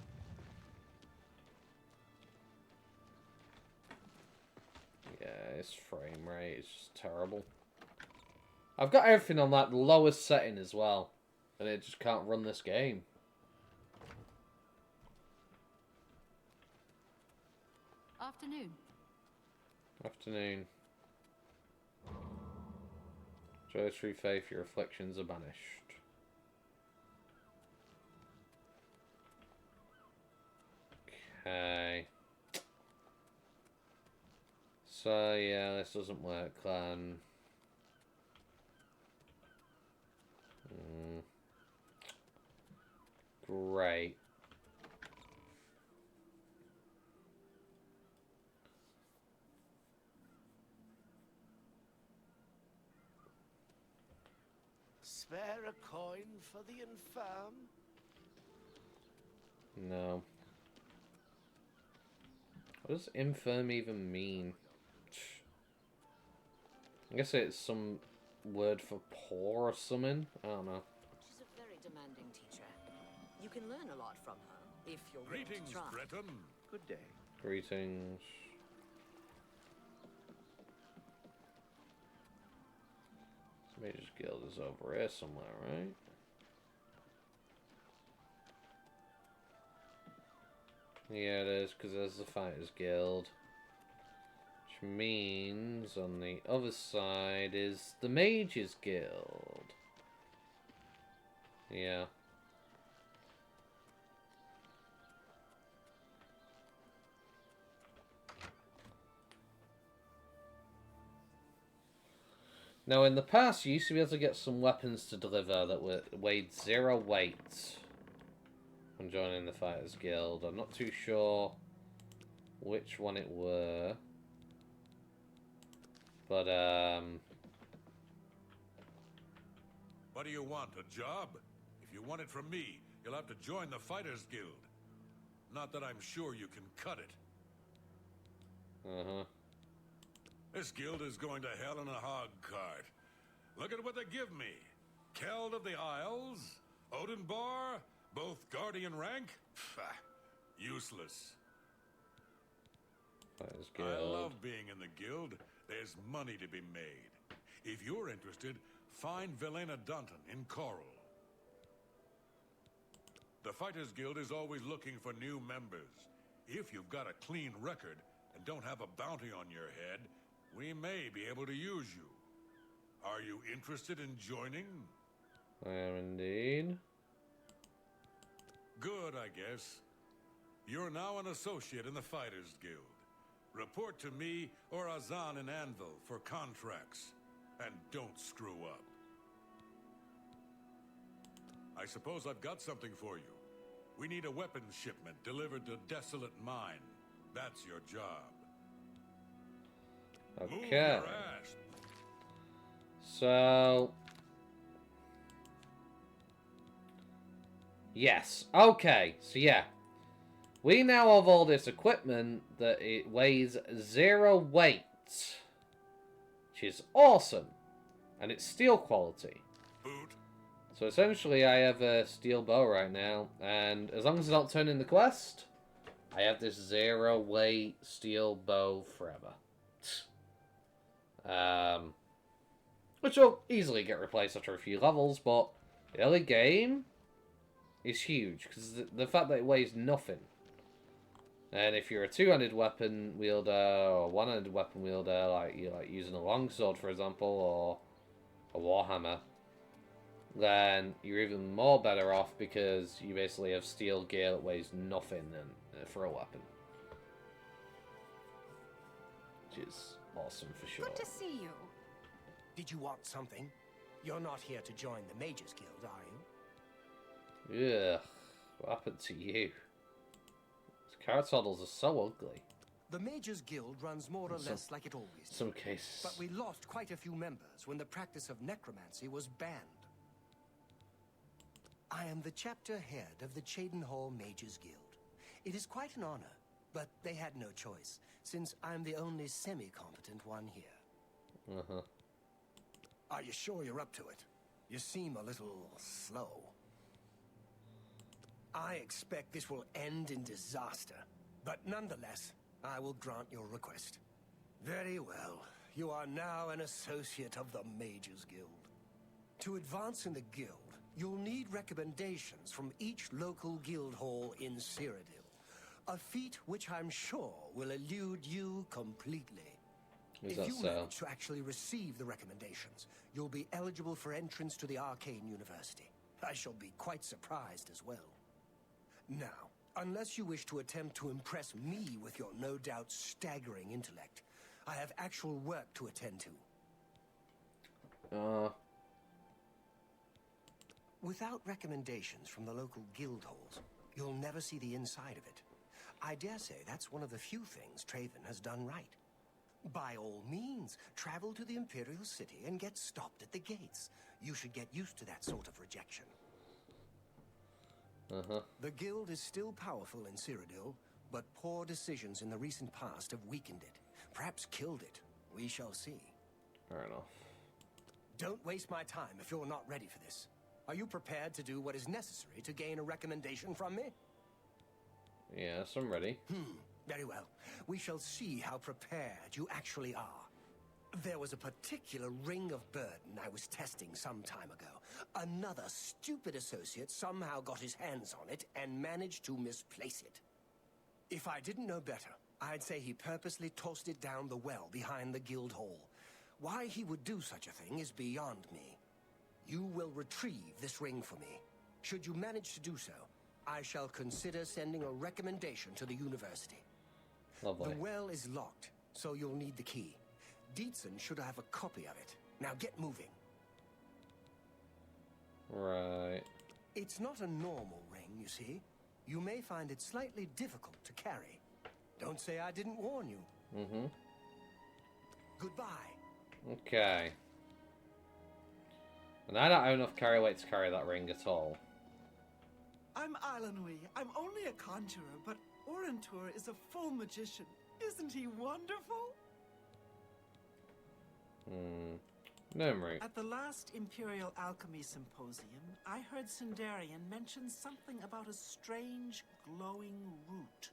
Yeah, his frame rate is just terrible. I've got everything on like the lowest setting as well, and it just can't run this game. Afternoon. Afternoon. Joy of true faith, your afflictions are banished. Okay. So yeah, this doesn't work, clan. Great. Spare a coin for the infirm? No. What does infirm even mean? I guess it's some word for poor or something. I don't know. She's a very demanding teacher. You can learn a lot from her if you're willing Greetings, to try. Breton. Good day. Greetings. Mages Guild is over here somewhere, right? Yeah, it is, because there's the Fighters Guild. Which means on the other side is the Mages Guild. Yeah. Now, in the past, you used to be able to get some weapons to deliver that weighed 0 weight when joining the Fighters Guild. I'm not too sure which one it were. But, What do you want, a job? If you want it from me, you'll have to join the Fighters Guild. Not that I'm sure you can cut it. Uh-huh. This guild is going to hell in a hog cart. Look at what they give me. Keld of the Isles, Odin Bar, both Guardian rank. Pah, useless. Fighters I Guild. love being in the guild. There's money to be made. If you're interested, find Velena Dunton in Coral. The Fighters Guild is always looking for new members. If you've got a clean record and don't have a bounty on your head, we may be able to use you. Are you interested in joining? I am indeed. Good, I guess. You're now an associate in the Fighters Guild. Report to me or Azan and Anvil for contracts. And don't screw up. I suppose I've got something for you. We need a weapons shipment delivered to Desolate Mine. That's your job. Move Okay. your ass. So... Yes. Okay. So yeah. We now have all this equipment that it weighs 0 weight. Which is awesome. And it's steel quality. Boot. So essentially I have a steel bow right now. And as long as I don't turn in the quest, I have this 0 weight steel bow forever. Which will easily get replaced after a few levels, but the early game is huge, because the fact that it weighs nothing. And if you're a two-handed weapon wielder, or one-handed weapon wielder, like you're like using a longsword, for example, or a warhammer, then you're even more better off because you basically have steel gear that weighs nothing for a weapon. Which is awesome for sure. Good to see you. Did you want something? You're not here to join the Mages Guild, are you? Ugh, what happened to you? These card saddles are so ugly. The Mages Guild runs more or less like it always did. Some cases. But we lost quite a few members when the practice of necromancy was banned. I am the chapter head of the Cheydinhal Mages Guild. It is quite an honor, but they had no choice, since I'm the only semi-competent one here. Uh-huh. Are you sure you're up to it? You seem a little slow. I expect this will end in disaster, but nonetheless, I will grant your request. Very well. You are now an associate of the Mages Guild. To advance in the guild, you'll need recommendations from each local guild hall in Cyrodiil. A feat which I'm sure will elude you completely. If you manage to actually receive the recommendations, you'll be eligible for entrance to the Arcane University. I shall be quite surprised as well. Now, unless you wish to attempt to impress me with your no doubt staggering intellect, I have actual work to attend to. Without recommendations from the local guild halls, you'll never see the inside of it. I dare say that's one of the few things Traven has done right. By all means, travel to the Imperial City and get stopped at the gates. You should get used to that sort of rejection. The guild is still powerful in Cyrodiil, but poor decisions in the recent past have weakened it. Perhaps killed it. We shall see. Fair enough. Don't waste my time if you're not ready for this. Are you prepared to do what is necessary to gain a recommendation from me? Yes, I'm ready. Very well. We shall see how prepared you actually are. There was a particular ring of burden I was testing some time ago. Another stupid associate somehow got his hands on it and managed to misplace it. If I didn't know better, I'd say he purposely tossed it down the well behind the guild hall. Why he would do such a thing is beyond me. You will retrieve this ring for me. Should you manage to do so, I shall consider sending a recommendation to the university. Lovely. The well is locked, so you'll need the key. Dietzen should have a copy of it. Now get moving. Right. It's not a normal ring, you see. You may find it slightly difficult to carry. Don't say I didn't warn you. Goodbye. Okay. And I don't have enough carry weight to carry that ring at all. I'm Ilanui. I'm only a conjurer, but Orentur is a full magician. Isn't he wonderful? Memory. At the last Imperial Alchemy Symposium, I heard Sindarian mention something about a strange, glowing root.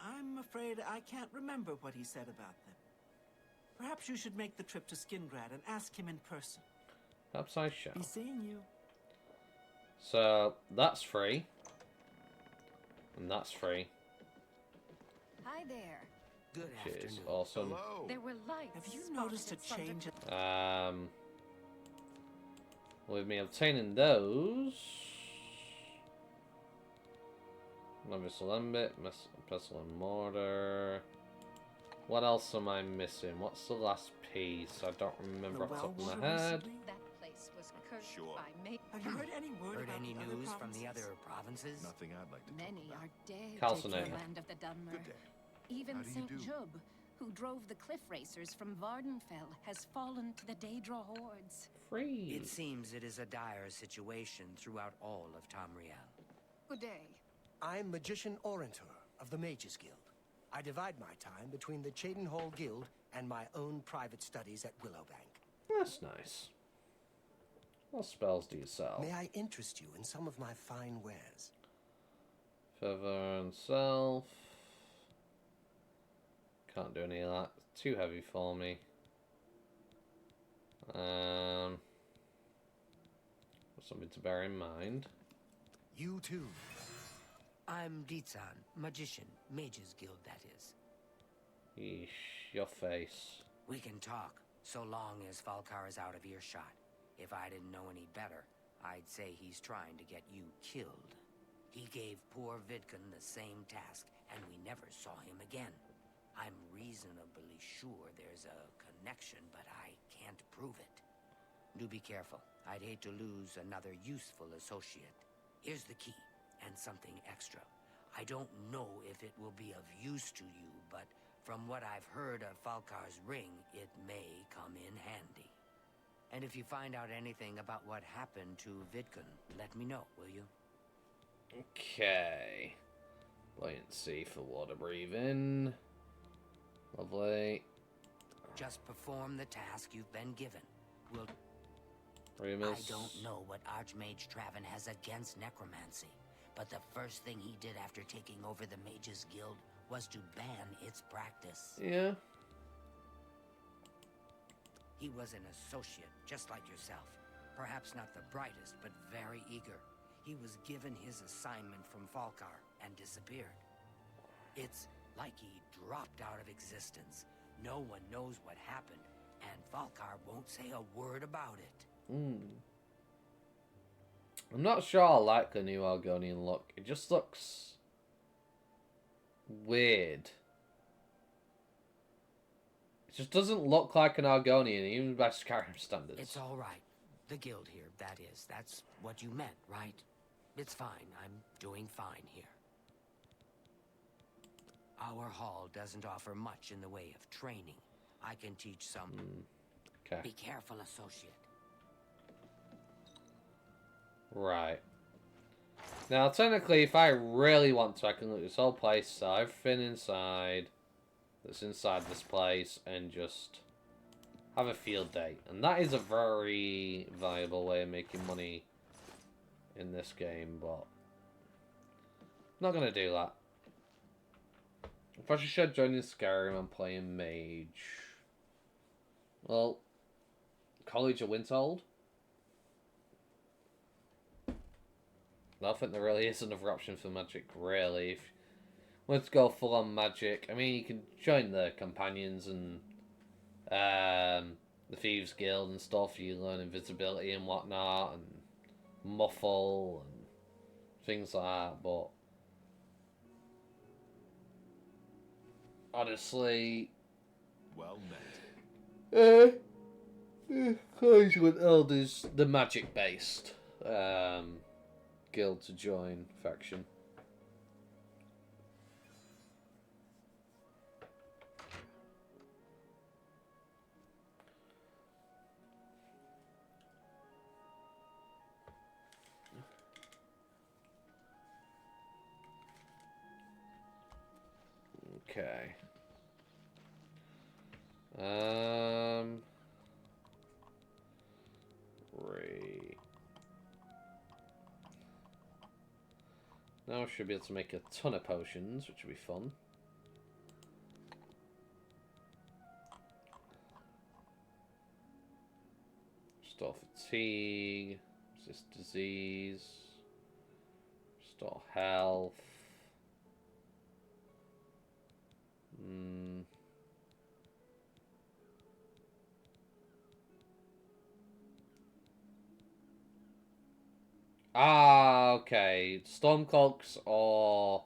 I'm afraid I can't remember what he said about them. Perhaps you should make the trip to Skingrad and ask him in person. Perhaps I shall. Be seeing you. So, that's free. And that's free. Hi there. Good which is afternoon. awesome. There were lights. Have you noticed a change in... With me obtaining those, Novice Alembic, Pestle and Mortar. What else am I missing? What's the last piece? I don't remember off the top of my head. That place was cursed Sure. by me. Have you heard any word Heard about any the other news from the provinces? other provinces? Nothing I'd like to talk Many about. are dead Calcinating. taking the land of the Dunmer. Good day. Even How do you St. do? Job, who drove the cliff racers from Vardenfell, has fallen to the Daedra hordes. Free. It seems it is a dire situation throughout all of Tamriel. Good day. I'm Magician Orantor of the Mages Guild. I divide my time between the Cheydinhall Guild and my own private studies at Willowbank. That's nice. What spells do you sell? May I interest you in some of my fine wares? Feather and Self. Can't do any of that. It's too heavy for me. Something to bear in mind. You too. I'm Dietsan, Magician, Mages Guild, that is. Yeesh, your face. We can talk, so long as Falkar is out of earshot. If I didn't know any better, I'd say he's trying to get you killed. He gave poor Vidkun the same task, and we never saw him again. I'm reasonably sure there's a connection, but I can't prove it. Do be careful. I'd hate to lose another useful associate. Here's the key, and something extra. I don't know if it will be of use to you, but from what I've heard of Falkar's ring, it may come in handy. And if you find out anything about what happened to Vidkun, let me know, will you? Okay. Buoyancy for water breathing. Lovely. Just perform the task you've been given. We'll... Remus. I don't know what Archmage Traven has against necromancy, but the first thing he did after taking over the Mages Guild was to ban its practice. Yeah. He was an associate, just like yourself. Perhaps not the brightest, but very eager. He was given his assignment from Falkar and disappeared. It's like he dropped out of existence. No one knows what happened, and Falkar won't say a word about it. I'm not sure I like the new Argonian look. It just looks weird. It just doesn't look like an Argonian, even by Skyrim standards. It's all right. The guild here, that is. That's what you meant, right? It's fine. I'm doing fine here. Our hall doesn't offer much in the way of training. I can teach some... Okay. Be careful, associate. Right. Now, technically, if I really want to, I can look at this whole place, so everything inside that's inside this place, and just have a field day. And that is a very viable way of making money in this game, but I'm not going to do that. If I should join in Skyrim, I'm playing Mage. Well, College of Winterhold? I don't think there really is another option for magic, really. If you want to go full on magic, I mean, you can join the companions and the Thieves Guild and stuff. You learn invisibility and whatnot, and muffle and things like that, but honestly, well met. College of Winterhold is the magic based guild to join faction. Okay. Great. Now I should be able to make a ton of potions, which will be fun. Restore fatigue, resist disease, restore health, Hmm. Ah, okay. Stormcloaks or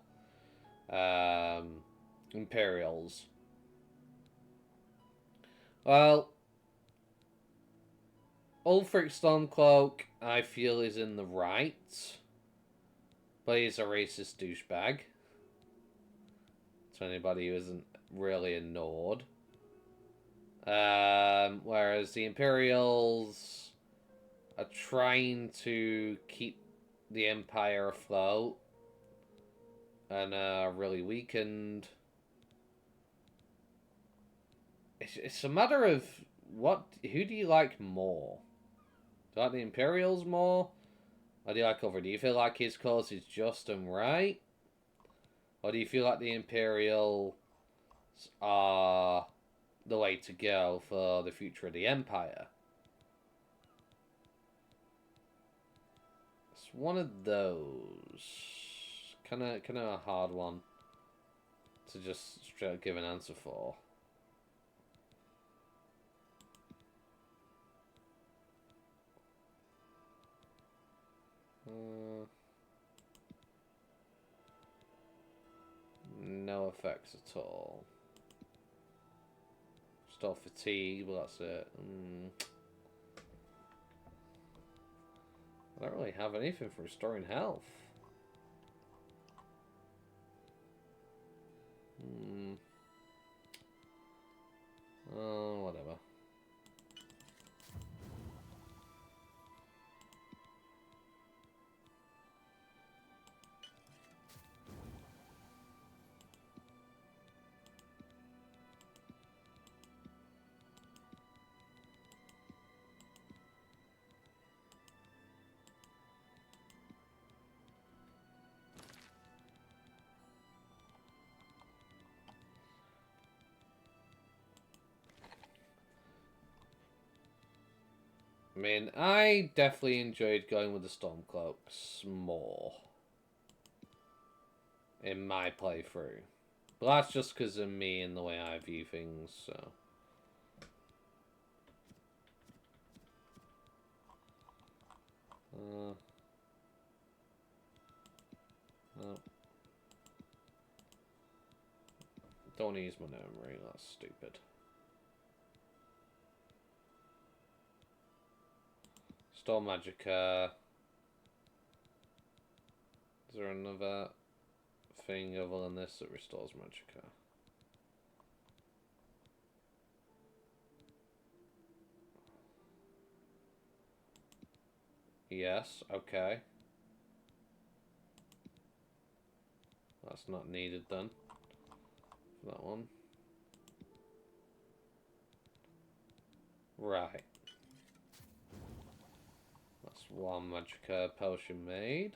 Imperials. Well, Ulfric Stormcloak, I feel, is in the right. But he's a racist douchebag. To anybody who isn't really a Nord. Whereas the Imperials are trying to keep the Empire afloat. And really weakened. It's a matter of who do you like more? Do you like the Imperials more? Or do you like Ulfric? Do you feel like his cause is just and right? Or do you feel like the Imperials are the way to go for the future of the Empire? It's one of those. Kind of a hard one to just straight up give an answer for. No effects at all. Still fatigue, but that's it. I don't really have anything for restoring health. Whatever. I mean, I definitely enjoyed going with the Stormcloaks more in my playthrough. But that's just because of me and the way I view things, so. No. Don't use my memory, that's stupid. Storm Magicka. Is there another thing other than this that restores Magicka? Yes, okay. That's not needed then. That one. Right. That's one Magicka potion made.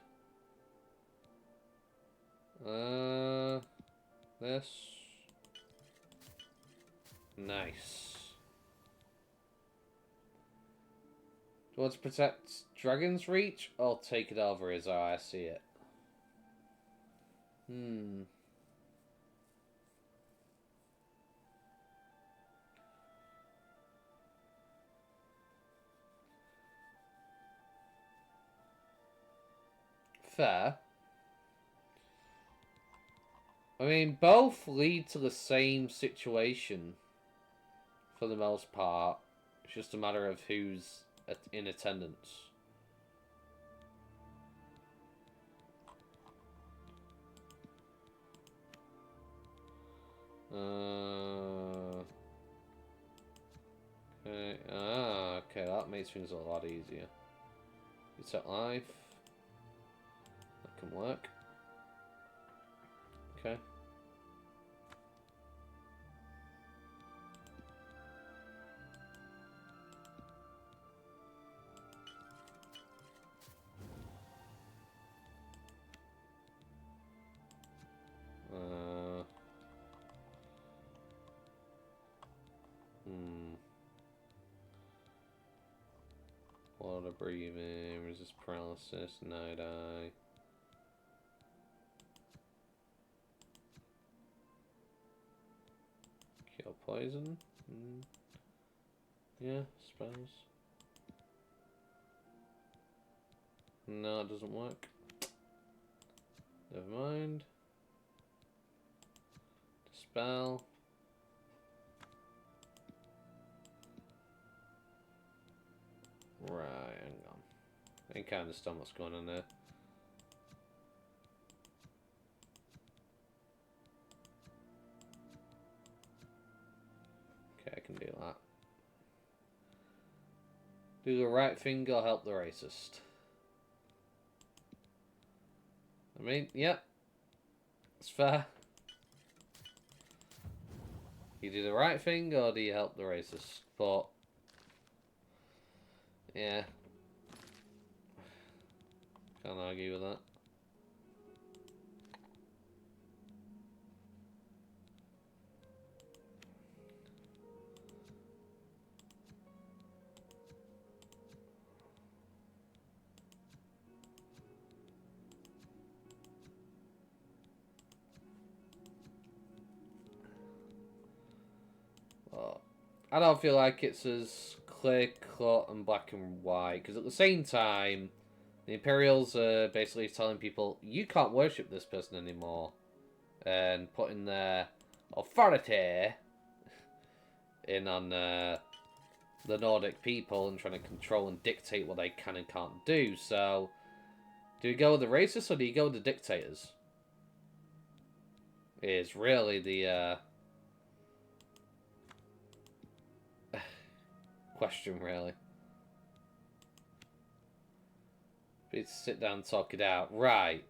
This. Nice. Do you want to protect Dragon's Reach? Or take it over is how I see it. Fair. I mean, both lead to the same situation for the most part. It's just a matter of who's in attendance. Okay. Okay, that makes things a lot easier. Reset life. That can work. Okay. Water breathing, resist paralysis, night eye. Poison? Yeah, I suppose. No, it doesn't work. Never mind. Dispel. Right, hang on. I think I understand what's going on there. Okay, I can do that. Do the right thing or help the racist? I mean, yeah. It's fair. You do the right thing or do you help the racist? But yeah. Can't argue with that. But I don't feel like it's as clear cut and black and white, because at the same time, the Imperials are basically telling people, you can't worship this person anymore, and putting their authority in on the Nordic people and trying to control and dictate what they can and can't do. So, do you go with the racists or do you go with the dictators? Is really the question, really. Please sit down and talk it out. Right.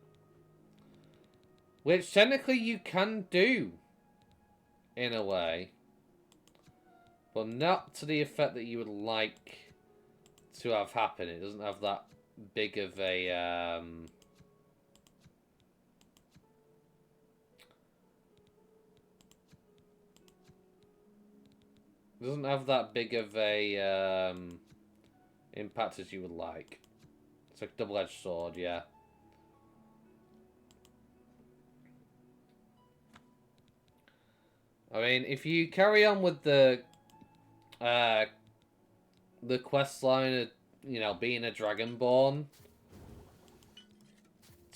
Which technically you can do, in a way. But not to the effect that you would like to have happen. It doesn't have that big of a... doesn't have that big of a impact as you would like. It's like a double-edged sword, yeah. I mean, if you carry on with the quest line of, you know, being a Dragonborn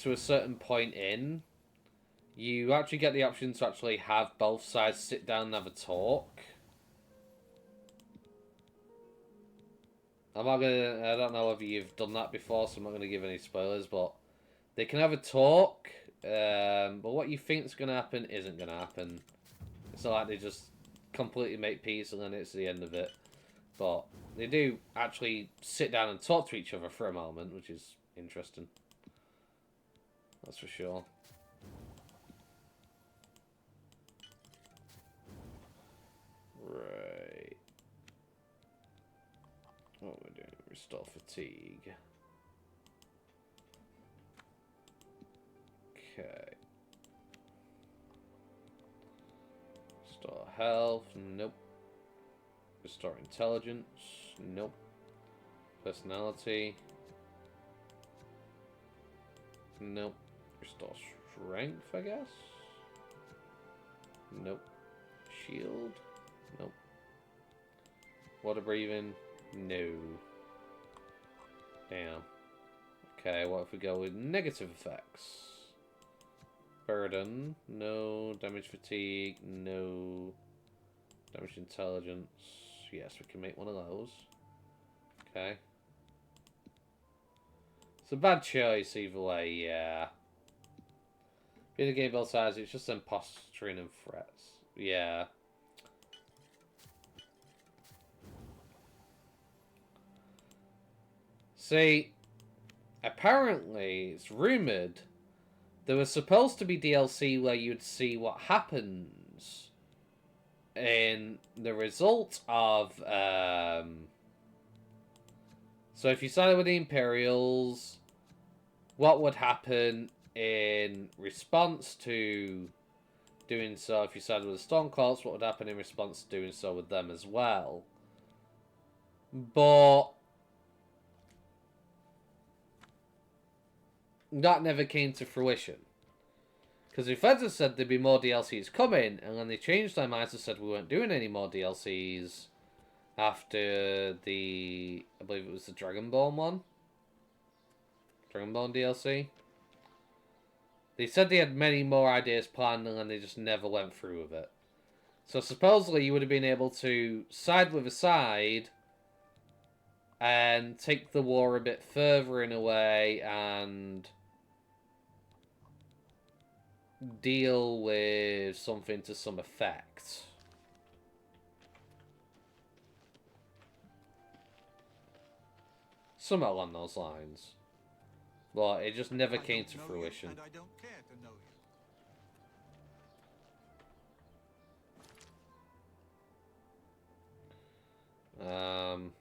to a certain point in, you actually get the option to actually have both sides sit down and have a talk. I don't know whether you've done that before, so I'm not gonna give any spoilers, but they can have a talk, but what you think is gonna happen isn't gonna happen. It's not like they just completely make peace and then it's the end of it. But they do actually sit down and talk to each other for a moment, which is interesting. That's for sure. Right. What are we doing? Restore fatigue. Okay. Restore health. Nope. Restore intelligence. Nope. Personality. Nope. Restore strength, I guess. Nope. Shield. Nope. Water breathing. No. Damn. Okay, what if we go with negative effects? Burden. No. Damage fatigue. No. Damage intelligence. Yes, we can make one of those. Okay. It's a bad choice either way, yeah. Being a game both sides, it's just them posturing and threats. Yeah. See, apparently, it's rumoured there was supposed to be DLC where you'd see what happens in the result of... so if you sided with the Imperials, what would happen in response to doing so? If you sided with the Stormcloaks, what would happen in response to doing so with them as well? But that never came to fruition. Because Bethesda said there'd be more DLCs coming, and then they changed their minds and said we weren't doing any more DLCs after the, I believe it was the Dragonborn one. Dragonborn DLC. They said they had many more ideas planned, and then they just never went through with it. So supposedly you would have been able to side with a side and take the war a bit further in a way and deal with something to some effect. Something along those lines. But it just never came to fruition. And I don't care to know you.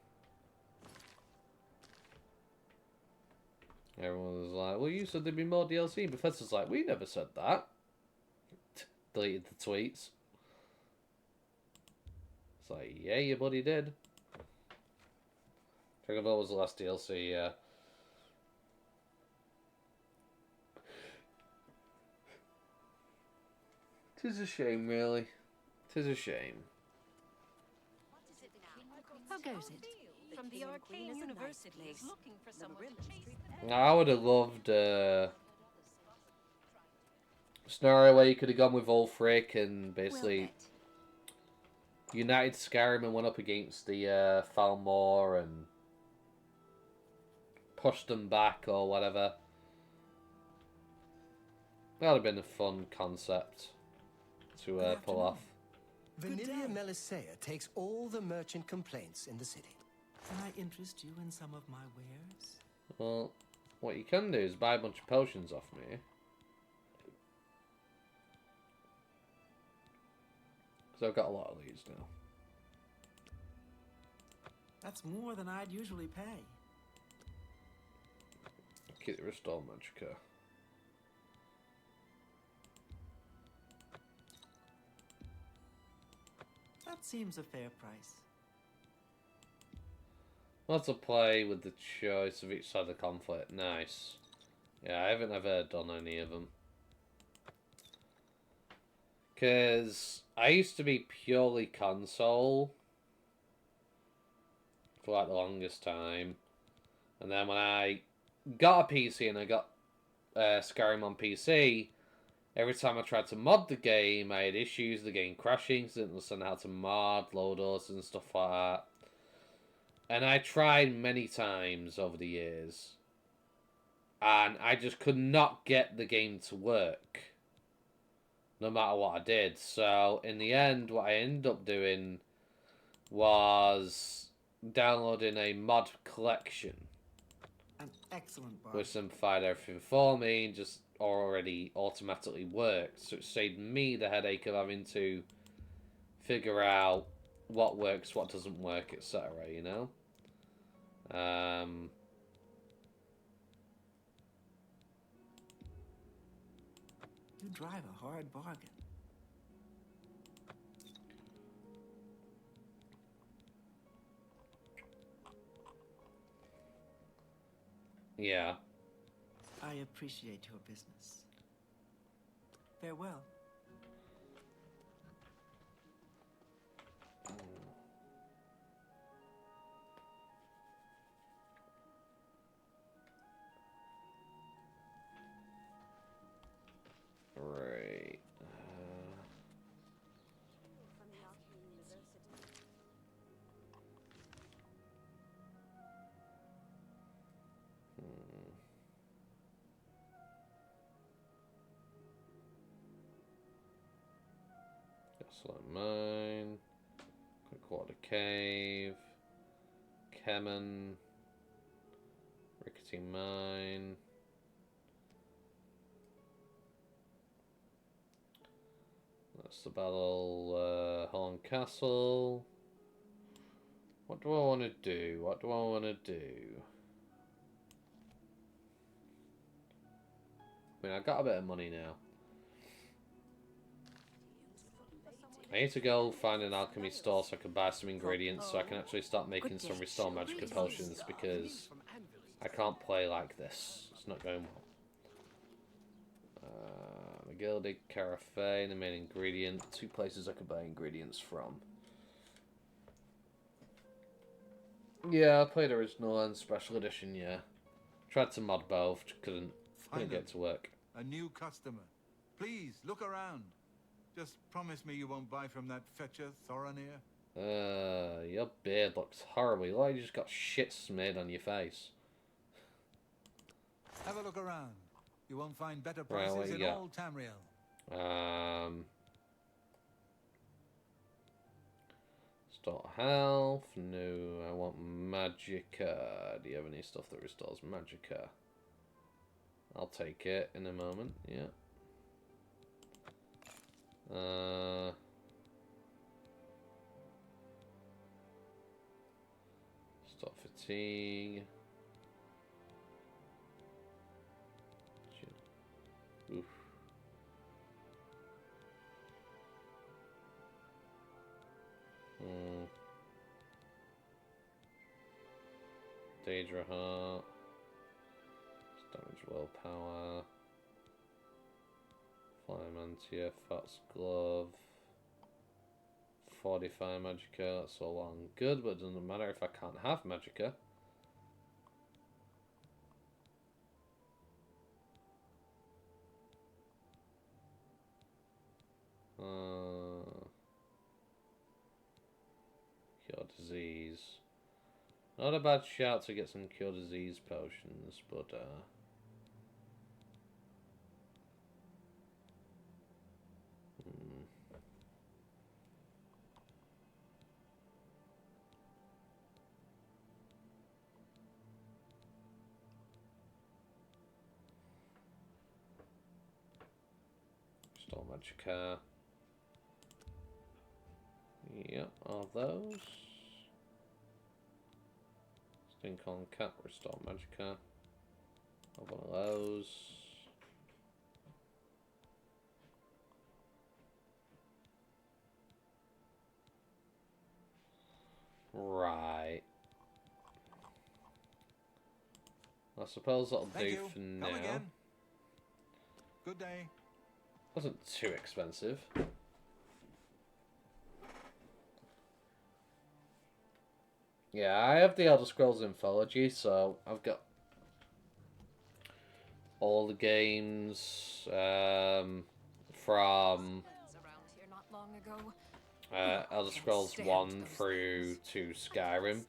Everyone was like, well, you said there'd be more DLC. Bethesda's like, we never said that. Deleted the tweets. It's like, yeah, your buddy did. Dragon Ball was the last DLC, yeah. Tis a shame, really. Tis a shame. How goes it? From the Arcane University, looking for someone to chase them. I would have loved a scenario where you could have gone with Ulfric and basically united Skyrim and went up against the Falmor and pushed them back or whatever. That would have been a fun concept to pull off. Vanilla Melisea takes all the merchant complaints in the city. Can I interest you in some of my wares? Well, what you can do is buy a bunch of potions off me. Because I've got a lot of these now. That's more than I'd usually pay. Keep the Restore Magicka. That seems a fair price. Lots of play with the choice of each side of the conflict. Nice. Yeah, I haven't ever done any of them. Because I used to be purely console for like the longest time. And then when I got a PC and I got Skyrim on PC, every time I tried to mod the game, I had issues, the game crashing, so I didn't understand how to mod, loaders and stuff like that. And I tried many times over the years. And I just could not get the game to work. No matter what I did. So, in the end, what I ended up doing was downloading a mod collection. An excellent bar. Which simplified everything for me and just already automatically worked. So it saved me the headache of having to figure out what works, what doesn't work, etc., you know? You drive a hard bargain. Yeah. I appreciate your business. Farewell. Right. Gaslight Mine. Quickwater Cave. Kemen. Rickety Mine. That's the battle, Horn Castle. What do I want to do? What do I want to do? I mean, I've got a bit of money now. I need to go find an alchemy store so I can buy some ingredients so I can actually start making some Restore Magicka potions because I can't play like this. It's not going well. the gilded carafe, the main ingredient. 2 places I could buy ingredients from. Yeah, I played original and special edition, yeah. Tried to mod both, couldn't get to work. A new customer. Please, look around. Just promise me you won't buy from that fetcher, Thoronir. Your beard looks horrible. You look like you just got shit smeared on your face. Have a look around. You won't find better Right, what prices you in got? all Tamriel. Restore health. No, I want magicka. Do you have any stuff that restores magicka? I'll take it in a moment, yeah. Stop fatigue. Oof. Daedra Heart. Damage willpower. Fire Mantia, Fat's Glove. 45 magicka, that's all well and good, but it doesn't matter if I can't have magicka. Cure disease. Not a bad shout to get some cure disease potions, but Restore magicka. Yep, all those. Stink on cat, restore magicka. Have one of those. Right. I suppose that'll do for now. Come again. Good day. Wasn't too expensive. Yeah, I have the Elder Scrolls Anthology, so I've got all the games from Elder Scrolls 1 through to Skyrim.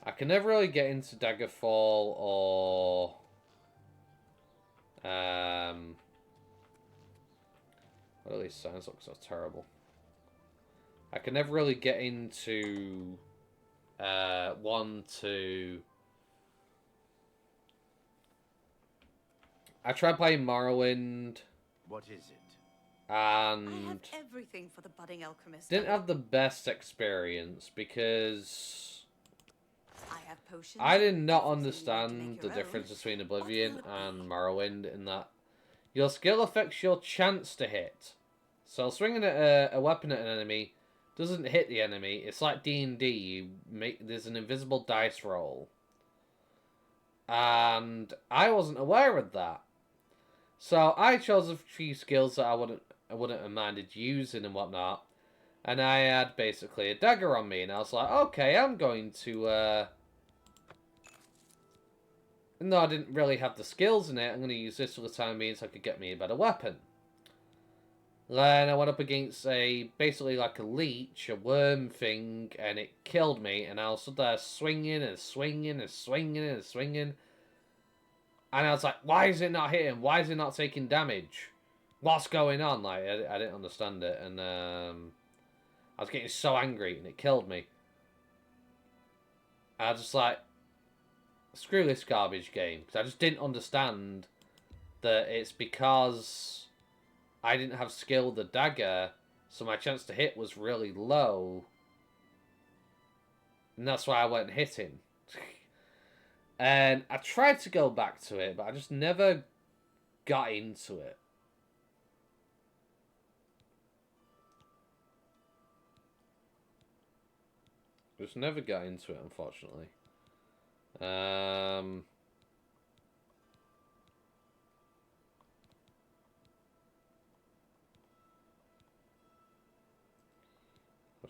I can never really get into Daggerfall or what are these sounds look so terrible. I can never really get into 1 to... I tried playing Morrowind. What is it? And I have everything for the budding alchemist. didn't have the best experience because I did not understand the difference between Oblivion and Morrowind in that your skill affects your chance to hit. So swinging at a weapon at an enemy doesn't hit the enemy. It's like D&D. There's an invisible dice roll. And I wasn't aware of that. So I chose a few skills that I wouldn't have minded using and whatnot. And I had basically a dagger on me. And I was like, okay, I'm going to... No, I didn't really have the skills in it. I'm going to use this for the time being so I could get me a better weapon. Then I went up against basically like a leech, a worm thing, and it killed me. And I was stood there swinging and swinging and swinging and swinging. And I was like, why is it not hitting? Why is it not taking damage? What's going on? Like, I didn't understand it. And I was getting so angry and it killed me. And I was just like, screw this garbage game. Because I just didn't understand that it's because I didn't have skill with the dagger. So my chance to hit was really low. And that's why I went hitting. And I tried to go back to it, but I just never got into it. Just never got into it, unfortunately.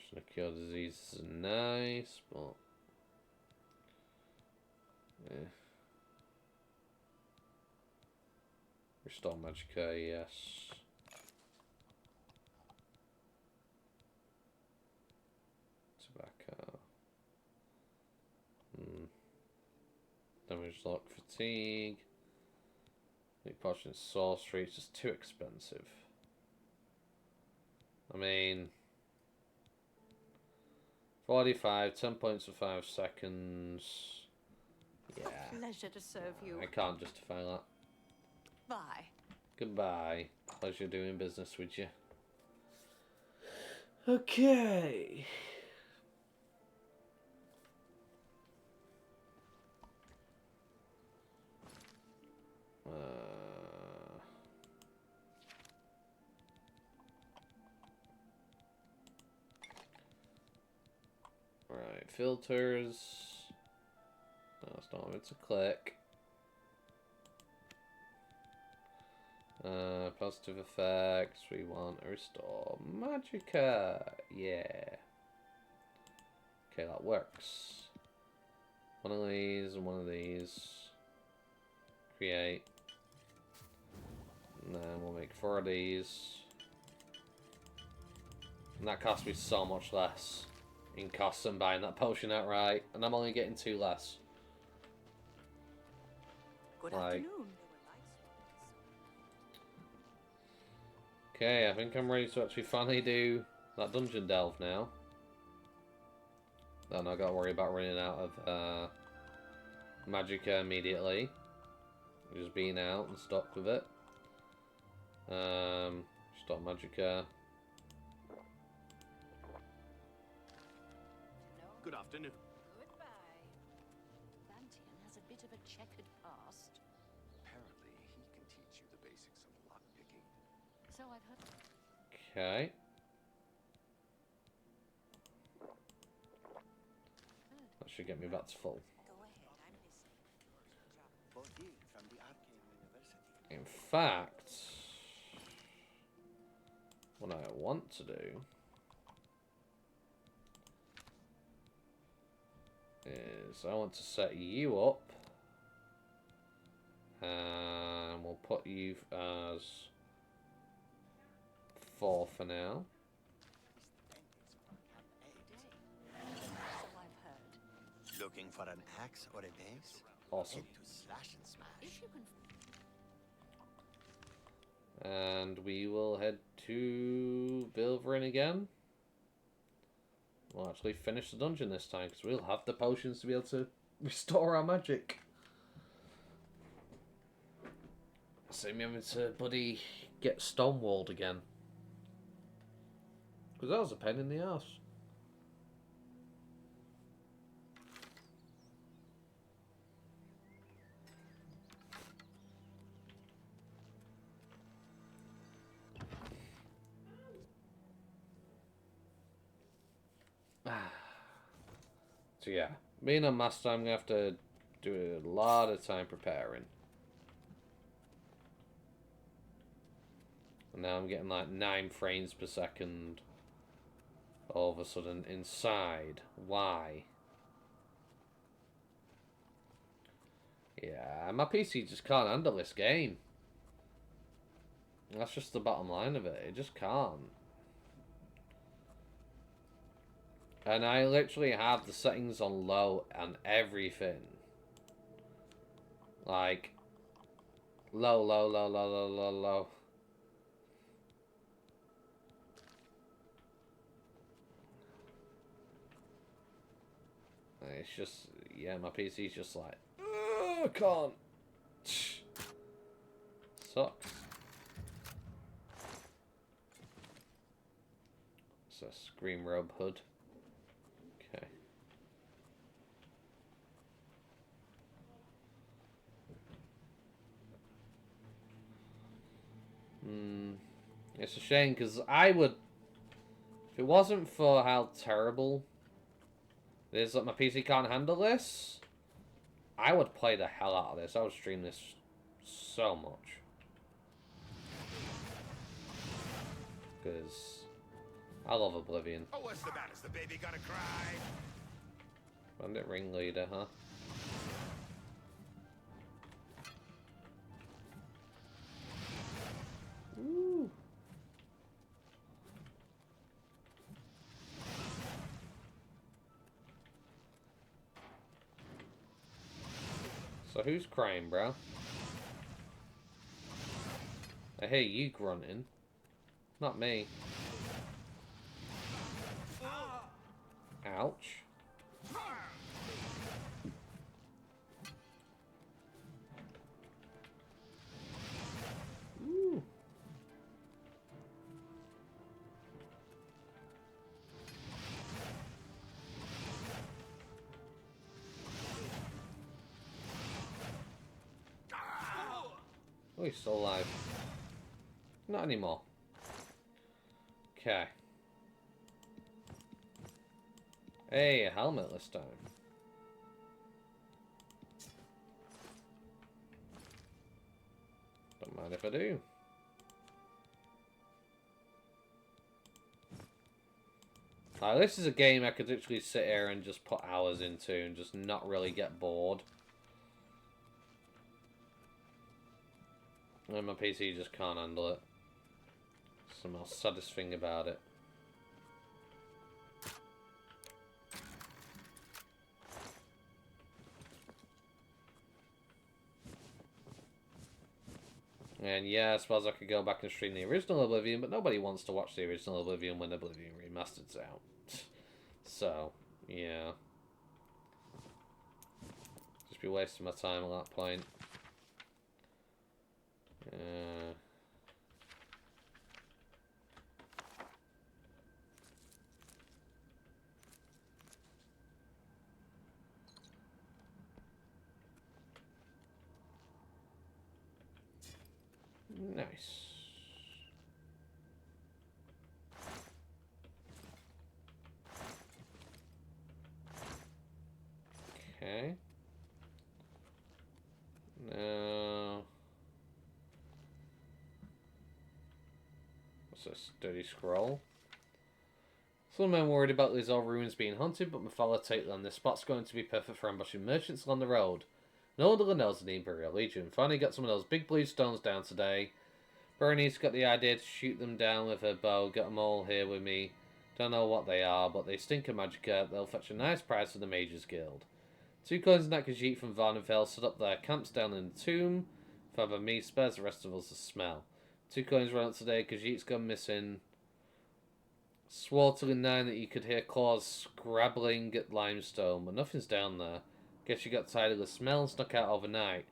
Potion to cure disease is nice, but yeah. Restore Magicka, yes. Tobacco. Damage lock, fatigue. Make potion sorcery, it's just too expensive. I mean, 45, 10 points for 5 seconds. Yeah. A pleasure to serve you. I can't justify that. Bye. Goodbye. Pleasure doing business with you. Okay. Right, filters. No, it's not. It's a click. Positive effects. We want to restore Magicka. Yeah. Okay, that works. One of these and one of these. Create. And then we'll make 4 of these. And that cost me so much less in costs than buying that potion outright. And I'm only getting 2 less. Good afternoon. Okay, I think I'm ready to actually finally do that dungeon delve now. Then I gotta worry about running out of Magicka immediately. Just being out and stuck with it. Stop Magicka. Good afternoon. Goodbye. Vantian has a bit of a checkered past. Apparently, he can teach you the basics of lockpicking. So I've heard. Okay. That should get me back to full. Go ahead, I'm listening. Bodhi from the Arcane University. In fact, what I want to do is I want to set you up, and we'll put you as 4 for now. So I've heard. Looking for an axe or a base? Awesome. Head to Slash and Smash. If you can. And we will head to Vilverin again. We'll actually finish the dungeon this time, because we'll have the potions to be able to restore our magic. Save me having to bloody get stonewalled again. Because that was a pain in the ass. So yeah, being a master, I'm gonna have to do a lot of time preparing. And now I'm getting like 9 frames per second all of a sudden inside. Why? Yeah, my PC just can't handle this game. That's just the bottom line of it. It just can't. And I literally have the settings on low and everything. Like, low, low, low, low, low, low, low. It's just, yeah, my PC's just like, I can't. Sucks. It's a Scream Robe hood. Okay. It's a shame, because I would, if it wasn't for how terrible it is that my PC can't handle this, I would play the hell out of this. I would stream this so much. Because I love Oblivion. Oh, what's the matter? Is the baby gonna cry? Bandit ringleader, huh? Ooh. So who's crying, bro? I hear you grunting. Not me. Ouch. Ooh. Oh, he's still alive. Not anymore. Okay. Hey, a helmet this time. Don't mind if I do. This is a game I could literally sit here and just put hours into and just not really get bored. And my PC just can't handle it. That's the most saddest thing about it. And yeah, I suppose I could go back and stream the original Oblivion, but nobody wants to watch the original Oblivion when Oblivion Remastered's out. So, yeah. Just be wasting my time at that point. Nice. Okay. Now, what's this? Dirty scroll. Some men worried about these old ruins being haunted, but my fellow take them. This spot's going to be perfect for ambushing merchants along the road. No one knows the Imperial Legion. Finally got some of those big blue stones down today. Berenice got the idea to shoot them down with her bow. Got them all here with me. Don't know what they are, but they stink of magicka. They'll fetch a nice price for the Mages Guild. 2 coins in that Khajiit from Varnavale set up their camps down in the tomb. Father me spares the rest of us the smell. 2 coins run up today. Khajiit's gone missing. Swore till in 9 that you could hear claws scrabbling at limestone, but nothing's down there. Guess you got tired of the smell and snuck out overnight.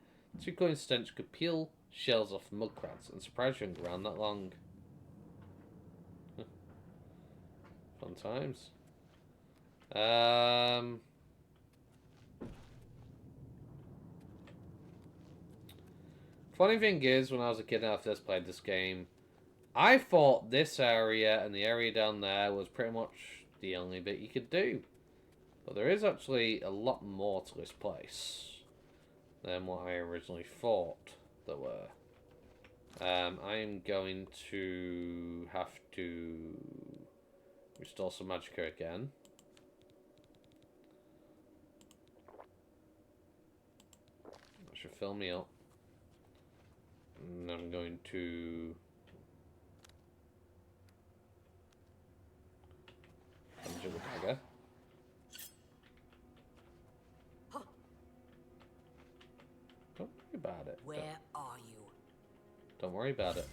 2 coins stench could peel shells off mudcrats and surprise you hadn't around that long. Fun times. Funny thing is, when I was a kid and I first played this game, I thought this area and the area down there was pretty much the only bit you could do. But there is actually a lot more to this place than what I originally thought there were. I am going to have to restore some magicka again. That should fill me up. And I'm going to conjure the dagger. Don't worry about it. Where are you? Don't worry about it.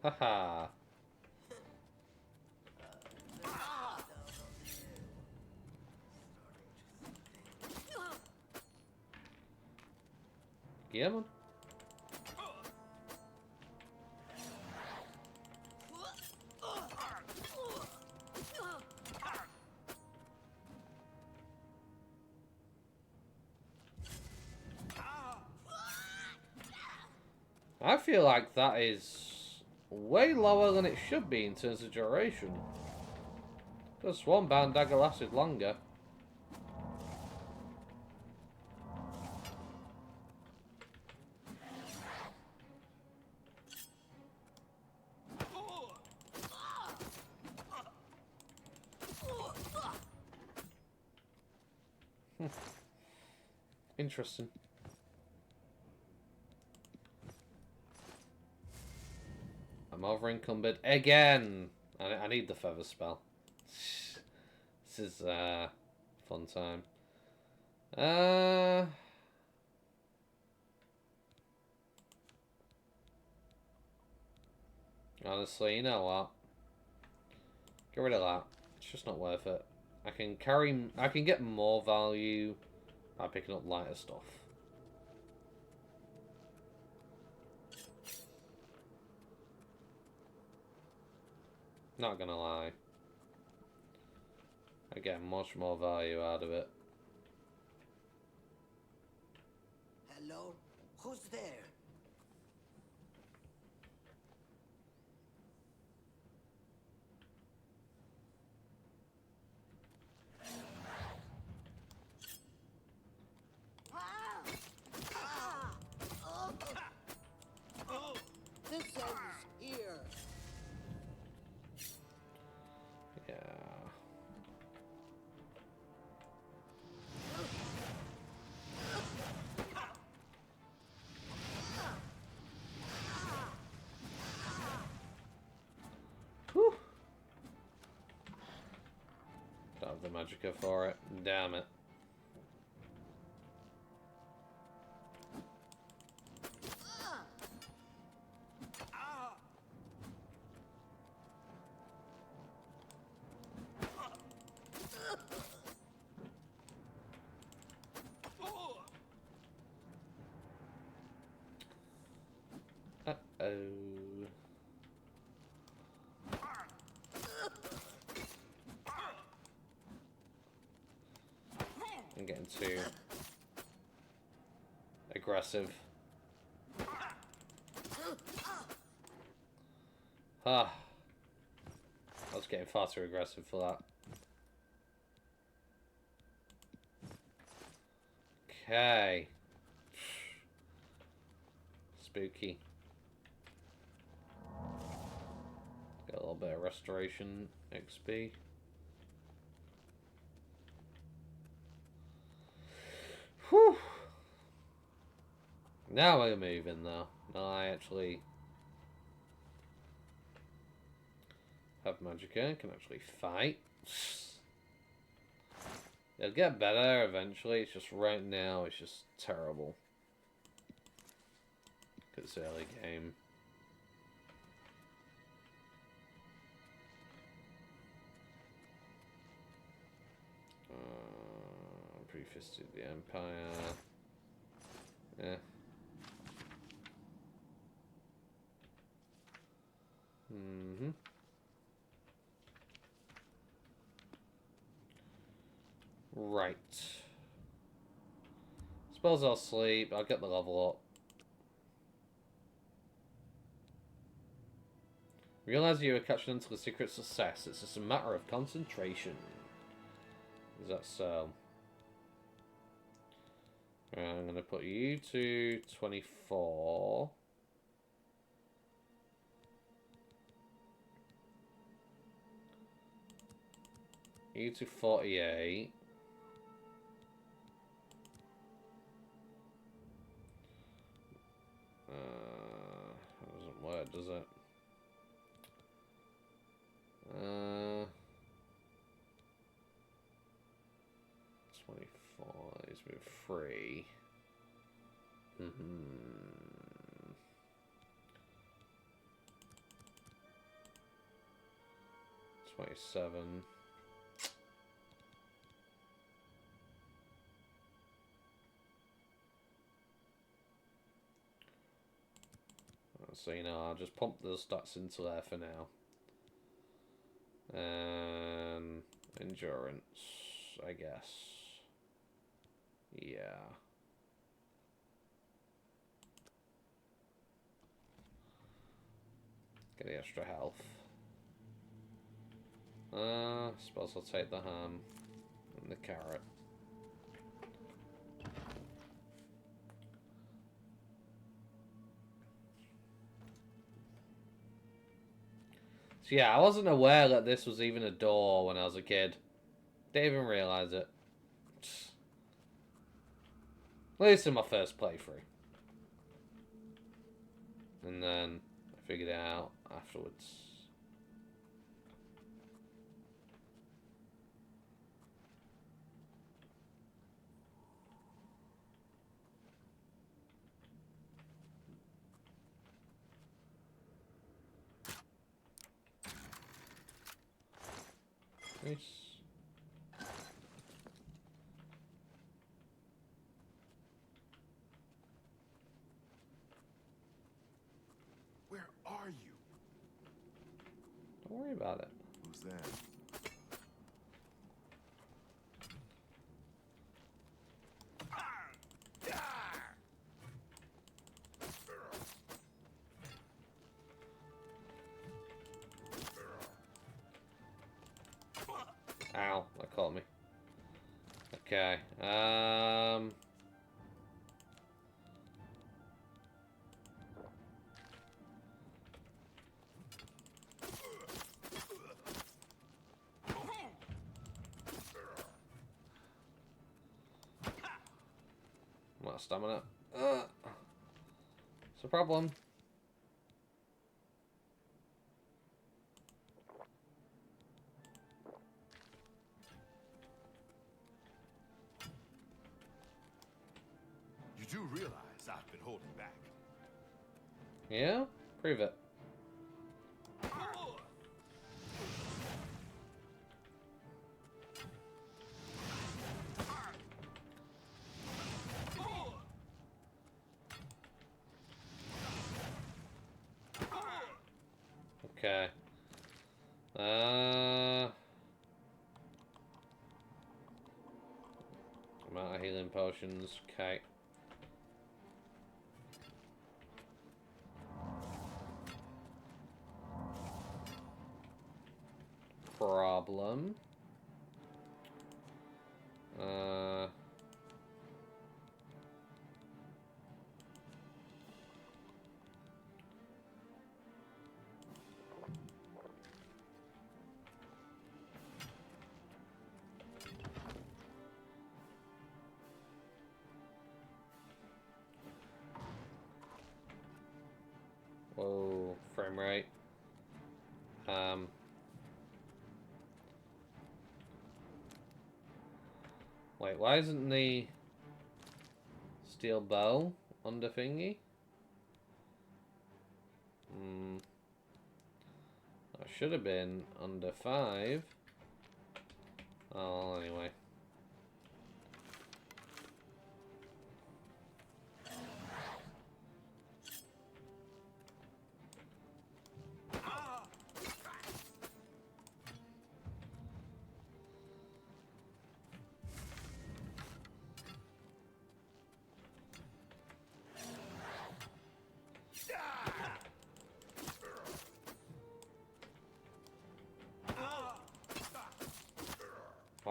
Haha. Yeah, man. I feel like that is way lower than it should be in terms of duration. The Swanbound dagger lasted longer. Interesting. I'm over encumbered again. I need the feather spell. This is fun time. Honestly, you know what? Get rid of that. It's just not worth it. I can get more value by picking up lighter stuff. Not gonna lie. I get much more value out of it. Hello? Who's there? This ends here. Yeah. Whew. Don't have the magicka for it. Damn it. Uh-oh. I'm getting too aggressive. Ah. I was getting far too aggressive for that. Okay. Spooky. Got a little bit of restoration XP. Whew. Now we're moving though. Now I actually have magicka, can actually fight. It'll get better eventually, it's just right now it's just terrible. Because it's early game. Pre-fisted the Empire. Yeah. Mm-hmm. Right. Suppose I'll sleep. I'll get the level up. Realize you are catching on to the secret success. It's just a matter of concentration. Is that so? Right, I'm going to put you to 24. You to 48. That doesn't work, does it? 24 is with 3. 27. So, you know, I'll just pump those stats into there for now. And endurance, I guess. Yeah. Get the extra health. Suppose I'll take the ham and the carrot. So yeah, I wasn't aware that this was even a door when I was a kid. Didn't even realise it. At least in my first playthrough. And then I figured it out afterwards. Nice. Where are you? Don't worry about it. Who's that? Ow, that caught me. Okay, I'm out of stamina. It's a problem. You do realize I've been holding back. Yeah? Prove it. Okay. Amount of healing potions. Okay. Problem. Whoa, frame rate. Wait, why isn't the steel bow under thingy? That should have been under 5. Oh, anyway.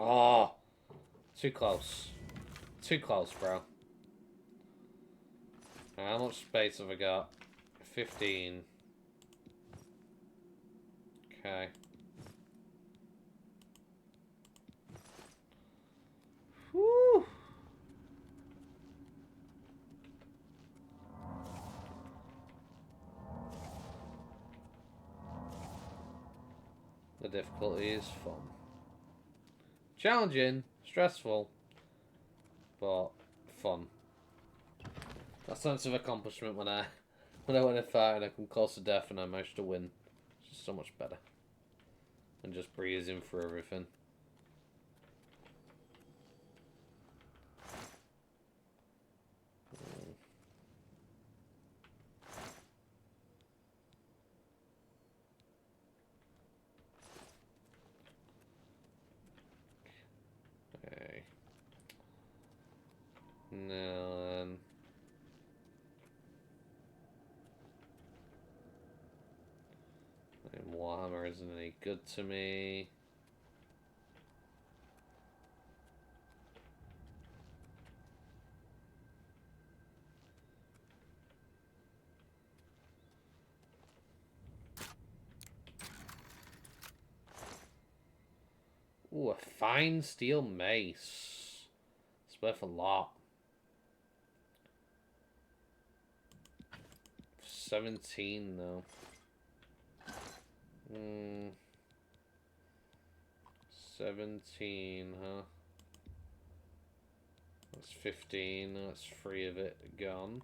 Oh, too close. Too close, bro. How much space have I got? 15. Okay. Whew. The difficulty is fun. Challenging, stressful, but fun. That sense of accomplishment when I win a fight and I come close to death and I manage to win. It's just so much better than just breezing through everything. Okay. Now then. Warhammer isn't any good to me. Ooh, a fine steel mace. It's worth a lot. 17 though. 17, huh? That's 15. That's 3 of it gone.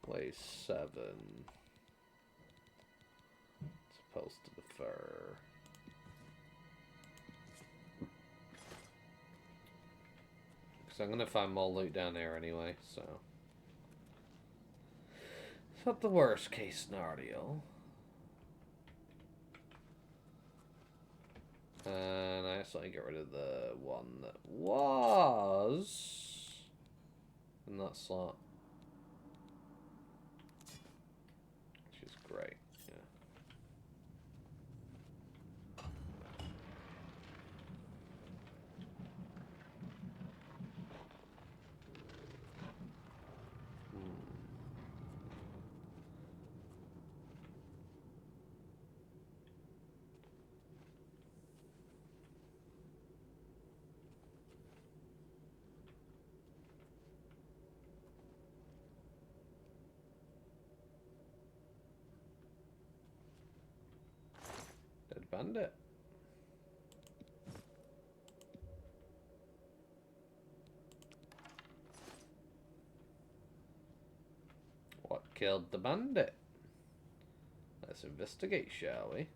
Play 7. As opposed to the fur. Because I'm going to find more loot down there anyway, so. It's not the worst case scenario. And I also get rid of the one that was in that slot. Which is great, yeah. Dead bandit. What killed the bandit? Let's investigate, shall we?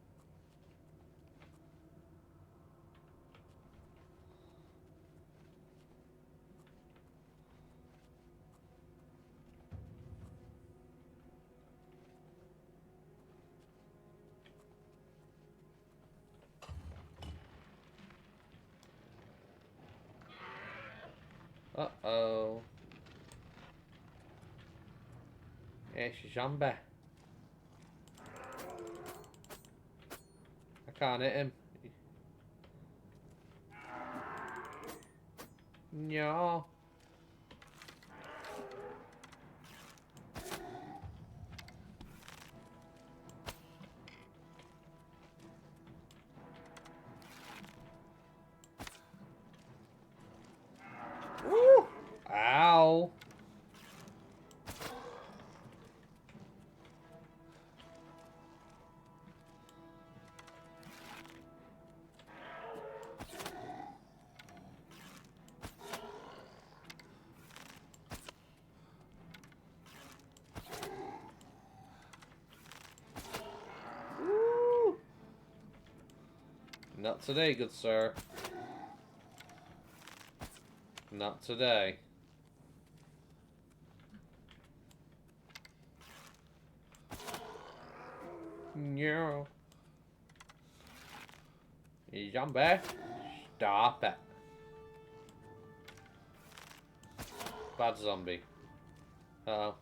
Uh-oh. It's a zombie. I can't hit him. No. Woo! Ow. Woo! Not today, good sir. Not today. No. Zombie. Stop it. Bad zombie. Uh-oh.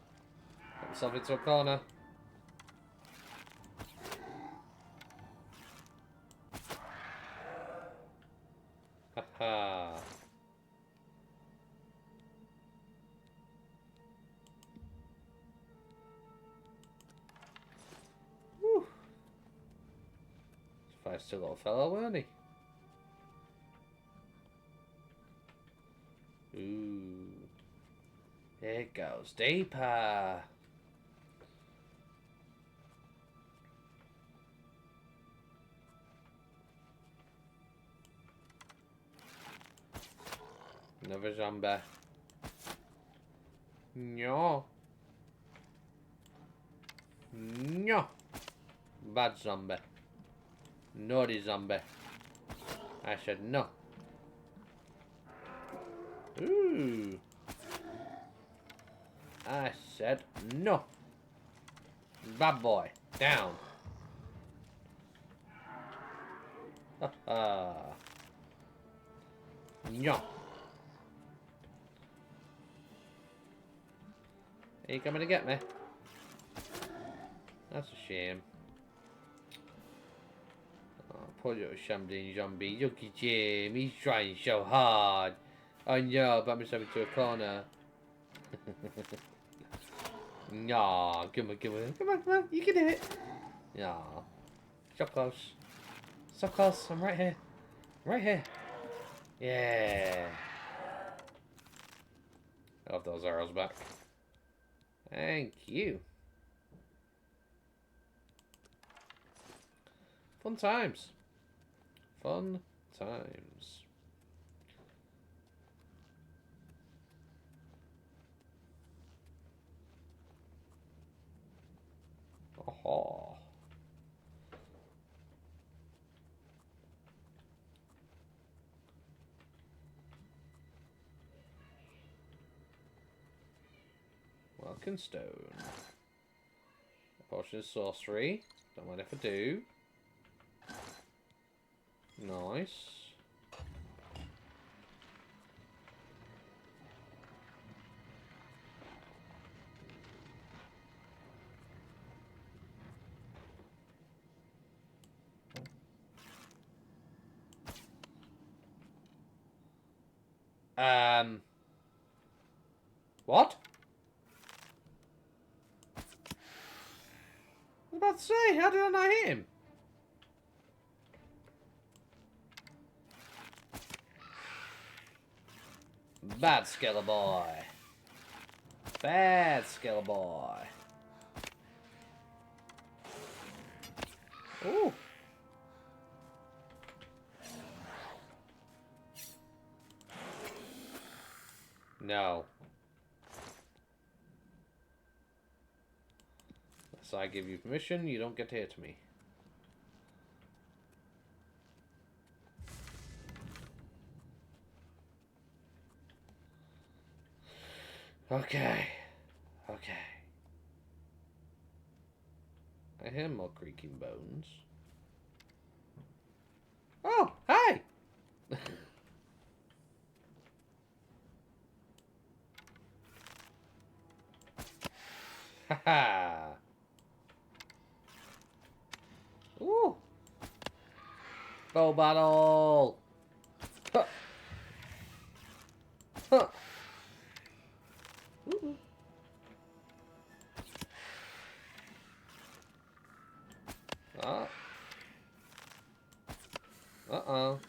Got myself into a corner. Haha. Whew. Feisty little fellow, weren't he? Ooh. It goes deeper. Another zombie. No. No. Bad zombie. Naughty zombie. I said no. Ooh. I said no. Bad boy. Down. Ha No. Are you coming to get me? That's a shame. Oh, Poor little shambling zombie. Look at him. He's trying so hard. I know, but I'm myself into a corner. Nah, come on, come on. Come on, come on. You can do it. Nah. So close. So close. I'm right here. Right here. Yeah. I'll have those arrows back. Thank you. Fun times. Fun times. Oh. Welcome stone. A potion of sorcery. Don't mind if I do. Nice. What? I was about to say, how did I not hit him? Bad Skella boy. Bad Skella boy. Ooh. No. Unless I give you permission, you don't get to hit me. Okay. Okay. I hear more creaking bones. Oh, hi! Haha! Ooh! Bow battle! Huh! Huh! Ooh. Ah. Uh-oh.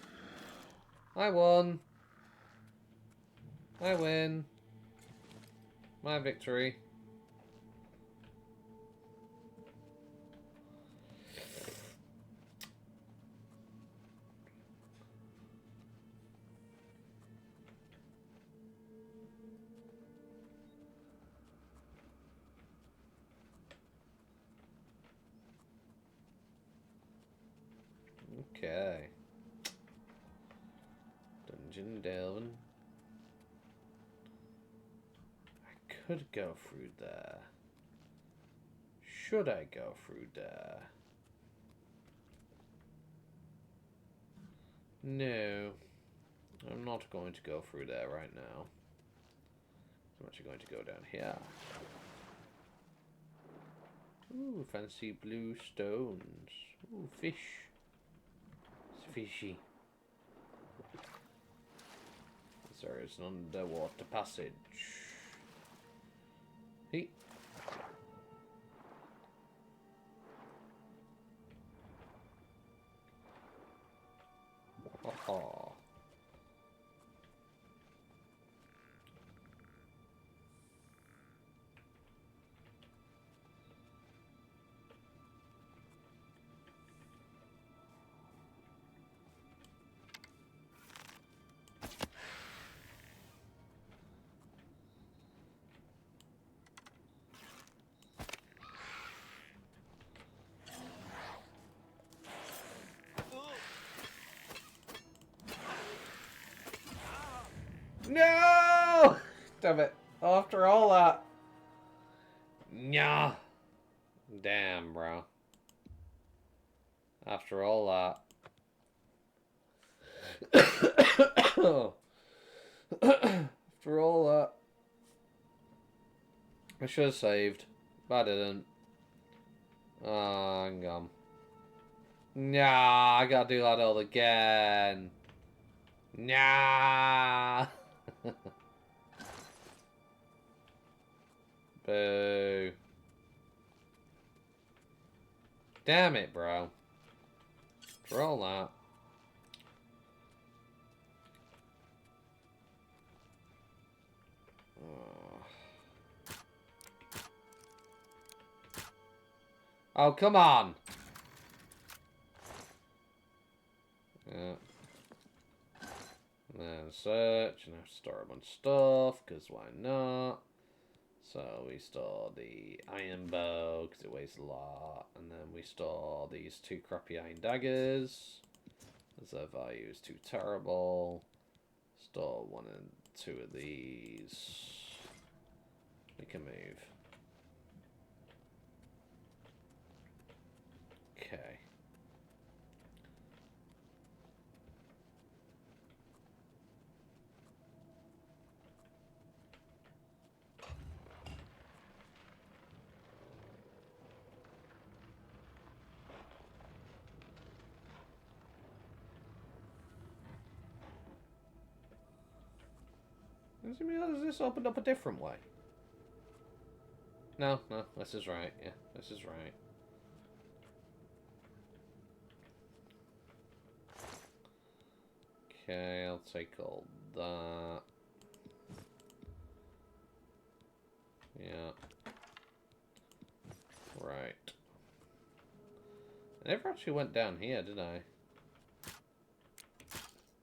I won. I win. My victory. Okay. Dungeon delving. I could go through there. Should I go through there? No. I'm not going to go through there right now. I'm actually going to go down here. Ooh, fancy blue stones. Ooh, fish. It's fishy. There is an underwater passage. Hey. Oh. No! Damn it. After all that. Nah. Damn, bro. After all that. After all that. I should have saved. But I didn't. I'm gone. Nah, I gotta do that all again. Nah. Boo. Damn it, bro. For all that. Oh, come on. Yeah. And then search, and I store a bunch of stuff, because why not? So we store the iron bow, because it weighs a lot, and then we store these 2 crappy iron daggers, as their value is too terrible. Store 1 and 2 of these. We can move. Okay. Has this opened up a different way? No, this is right. Yeah, this is right. Okay, I'll take all that. Yeah. Right. I never actually went down here, did I?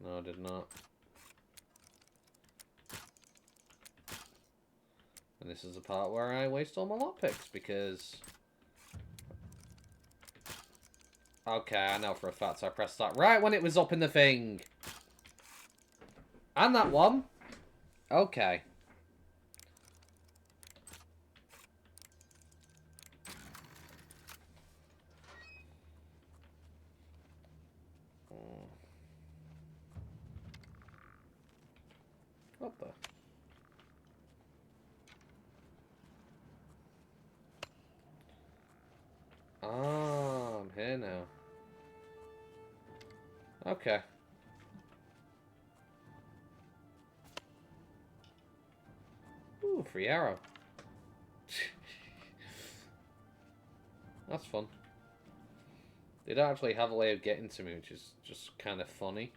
No, I did not. And this is the part where I waste all my lockpicks, because... Okay, I know for a fact I pressed that right when it was up in the thing. And that one. Okay. What the? Oh, I'm here now. Okay. Ooh, free arrow. That's fun. They don't actually have a way of getting to me, which is just kind of funny.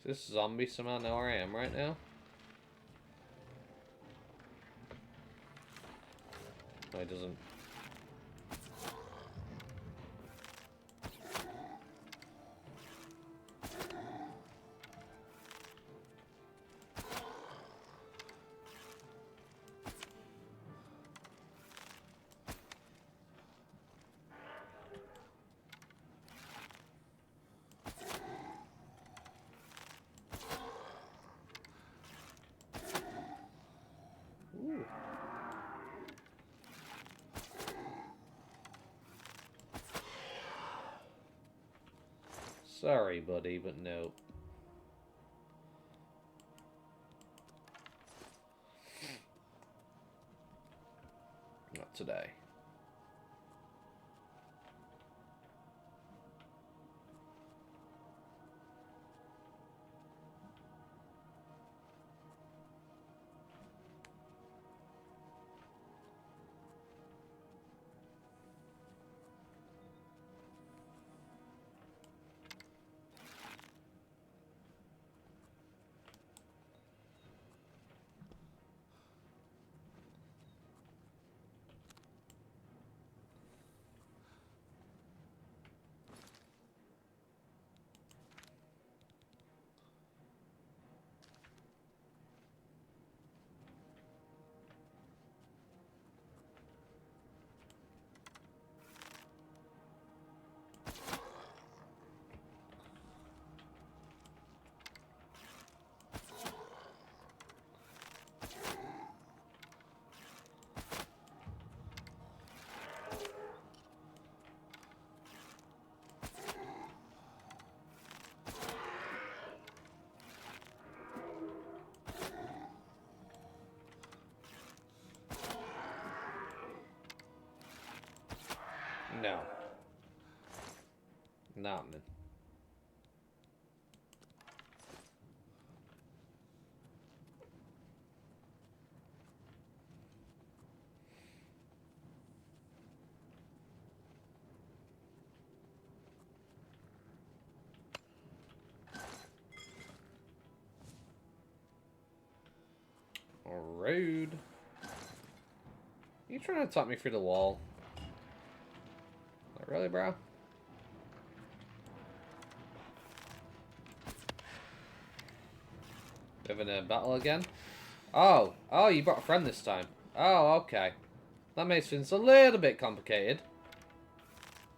Is this zombie somehow know where I am right now? No, it doesn't. Ooh. Sorry, buddy, but no. Not today. No. Not happening. Rude. You trying to talk me through the wall? Like, really, bro? Having a battle again? Oh, you brought a friend this time. Oh, okay. That makes things a little bit complicated.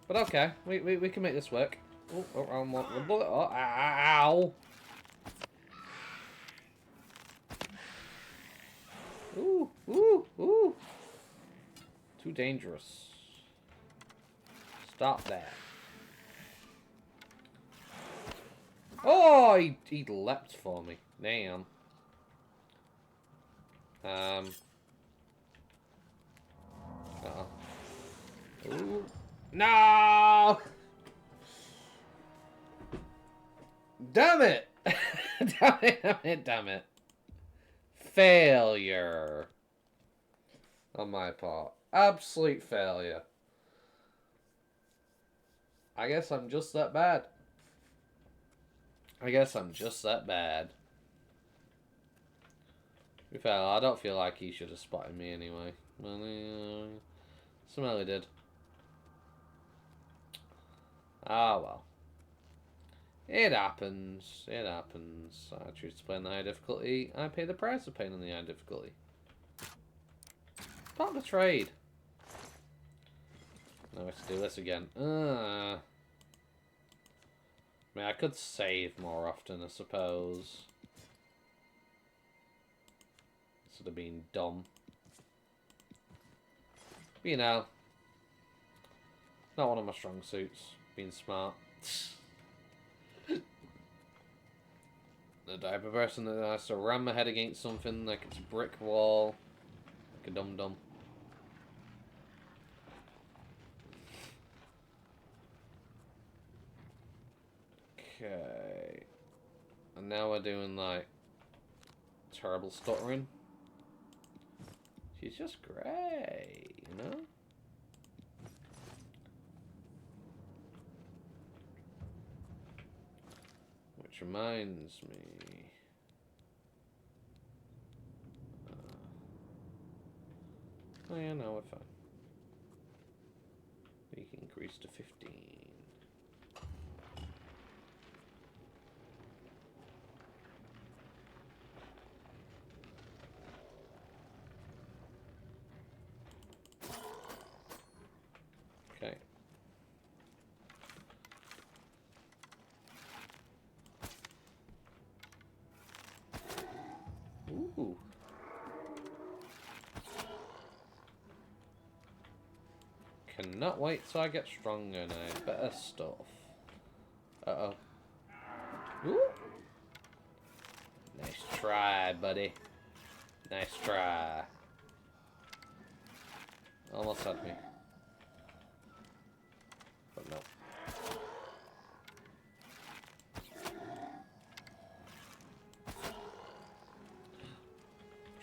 But okay, we can make this work. Oh, ow! Ooh. Too dangerous. Stop that. Oh, he leapt for me. Damn. Ooh. No! Damn it! Damn it. Failure. On my part. Absolute failure. I guess I'm just that bad. To be fair, I don't feel like he should have spotted me anyway. Well, somehow he did. Ah, well. It happens. I choose to play on the high difficulty. I pay the price of playing on the high difficulty. Part of the trade. Now I have to do this again. I mean, I could save more often, I suppose. Instead of being dumb. But, you know. Not one of my strong suits. Being smart. The type of person that has to ram my head against something like it's a brick wall. Like a dum-dum. Okay. And now we're doing, like, terrible stuttering. She's just great, you know? Which reminds me... oh yeah, no, we're fine. We can increase to 15. Okay. Ooh. Cannot wait till I get stronger now. Better stuff. Uh-oh. Ooh. Nice try, buddy. Nice try. Almost had me. But no.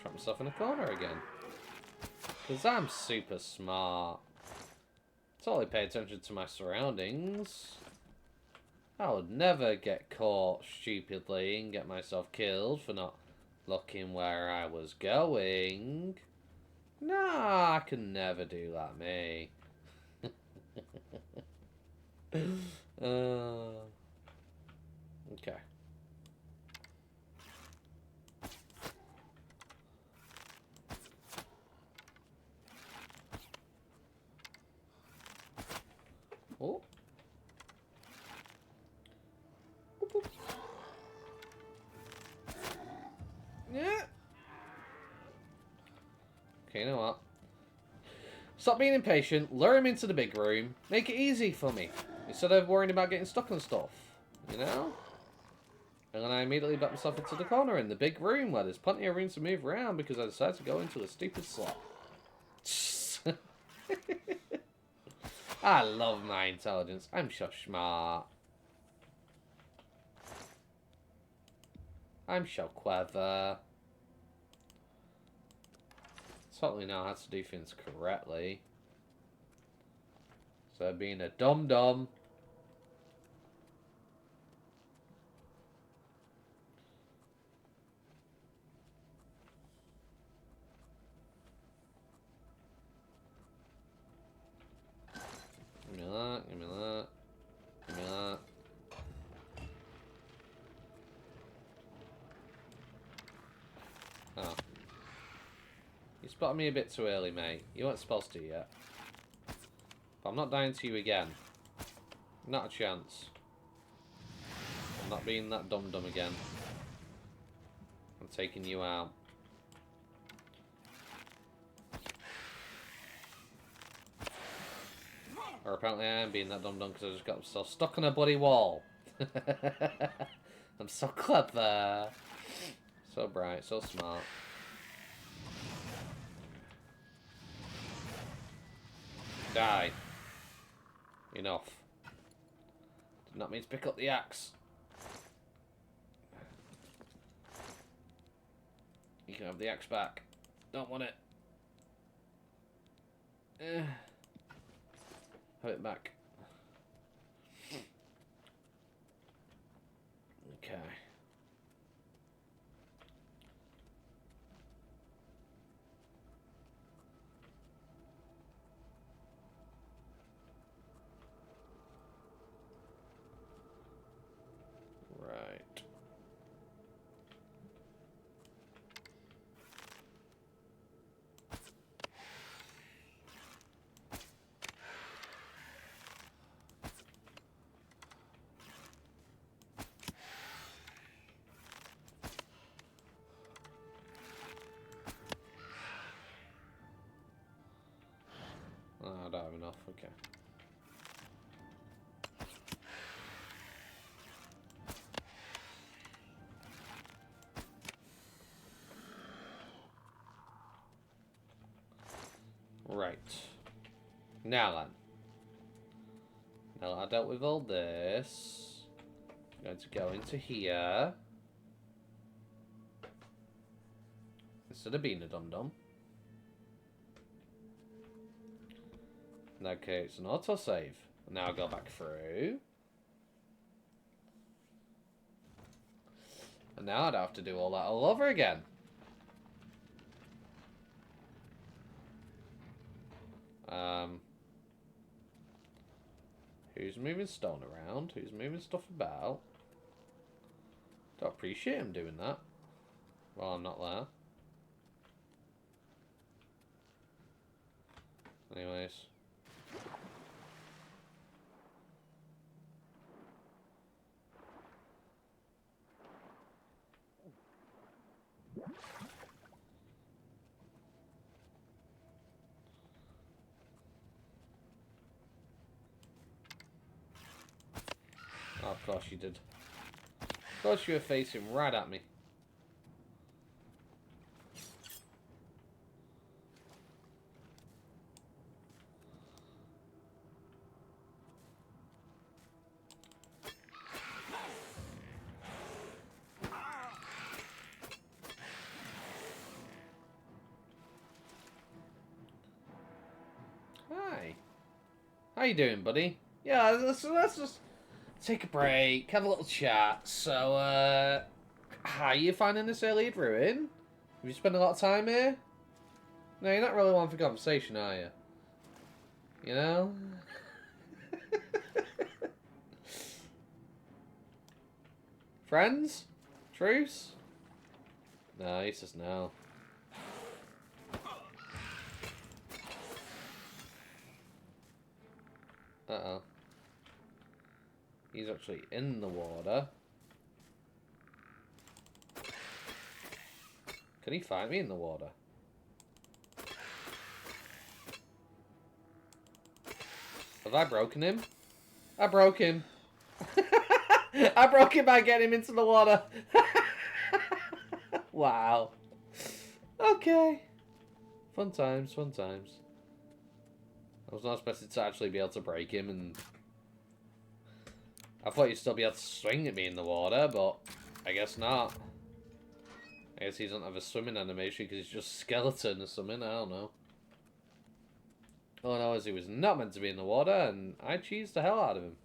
Trap myself in a corner again. Because I'm super smart. Totally pay attention to my surroundings. I would never get caught stupidly and get myself killed for not looking where I was going. Nah, I can never do that, me. Okay. Oh. Boop, boop. Yeah. Okay, you know what? Stop being impatient, lure him into the big room, make it easy for me, instead of worrying about getting stuck on stuff, you know? And then I immediately back myself into the corner in the big room where there's plenty of room to move around because I decided to go into a stupid slot. I love my intelligence. I'm so smart. I'm so clever. Totally know how to do things correctly. So being a dum-dum. Give me that, give me that, give me that. Oh. You spotted me a bit too early, mate. You weren't supposed to yet. But I'm not dying to you again. Not a chance. I'm not being that dum-dum again. I'm taking you out. Or apparently I am being that dum-dum because I just got myself stuck on a bloody wall. I'm so clever. So bright, so smart. Die. Enough. Did not mean to pick up the axe. You can have the axe back. Don't want it. Have it back. Okay. Right. Oh, I don't have enough, okay. Right. Now then. Now that I dealt with all this, I'm going to go into here. Instead of being a dum-dum. Okay, it's an autosave. Now I go back through. And now I'd have to do all that all over again. Who's moving stone around? Who's moving stuff about? Don't appreciate him doing that. Well, I'm not there. Anyways. Oh, of course you did. Of course you were facing right at me. Hi. How you doing, buddy? Yeah, let's just take a break, have a little chat. So, how are you finding this Elite Ruin? Have you spent a lot of time here? No, you're not really one for conversation, are you? You know? Friends? Truce? No, he says no. Uh-oh. He's actually in the water. Can he find me in the water? Have I broken him? I broke him. I broke him by getting him into the water. Wow. Okay. Fun times, fun times. I was not expected to actually be able to break him, and I thought you'd still be able to swing at me in the water, but I guess not. I guess he doesn't have a swimming animation because he's just skeleton or something, I don't know. All I know is he was not meant to be in the water, and I cheesed the hell out of him.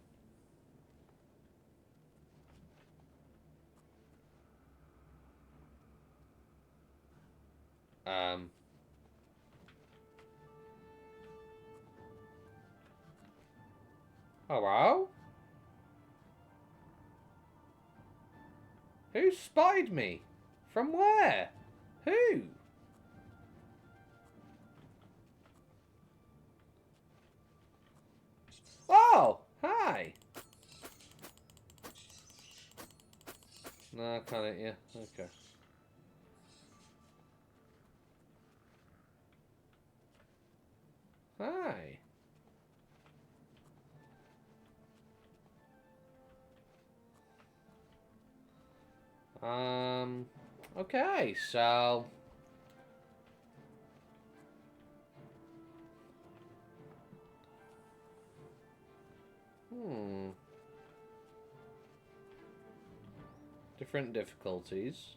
Hello? Who spied me? From where? Who? Oh, hi. No, I can't hit you. Okay. Hi. Okay, so... Different difficulties.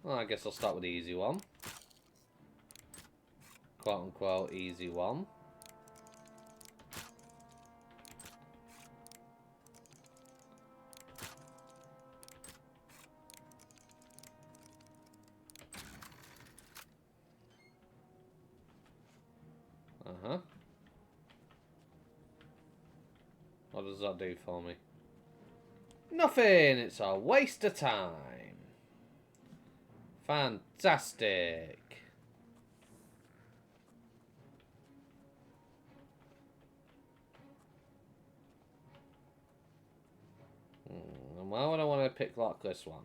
Well, I guess I'll start with the easy one. Quote unquote easy one. Uh-huh. What does that do for me? Nothing! It's a waste of time. Fantastic. And why would I want to pick like this one?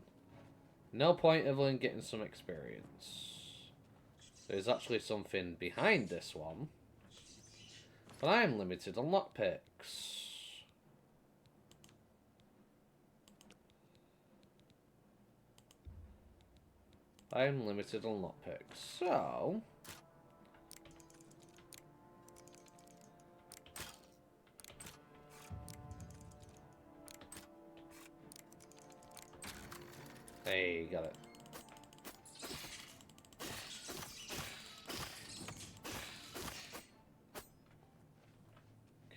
No point other than getting some experience. There's actually something behind this one. But I am limited on lockpicks. I am limited on lockpicks. So... Hey, got it.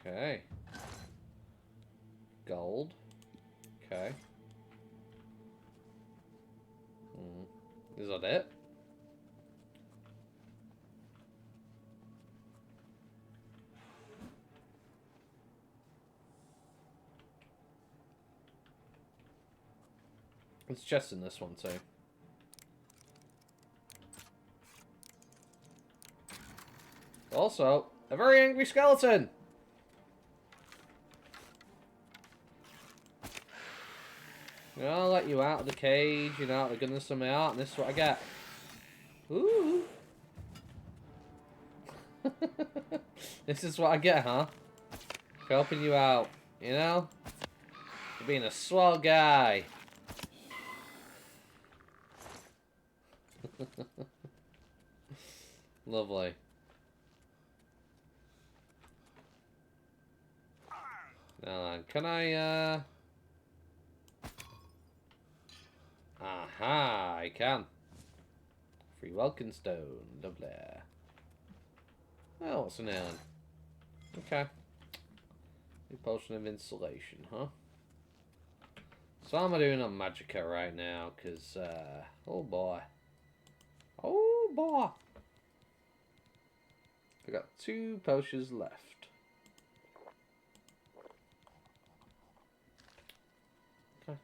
Okay. Gold. Okay. Is that it? There's chests in this one too. Also, a very angry skeleton! You know, I'll let you out of the cage, you know, out of the goodness of my heart, and this is what I get. Ooh! This is what I get, huh? For helping you out, you know? For being a swell guy. Lovely. Now, can I, Aha, I can. Free welcome stone. Lovely. Oh, what's an alien? Okay. New potion of insulation, huh? So how am I doing on Magicka right now? Because, oh boy. Oh boy. I got 2 potions left. Okay.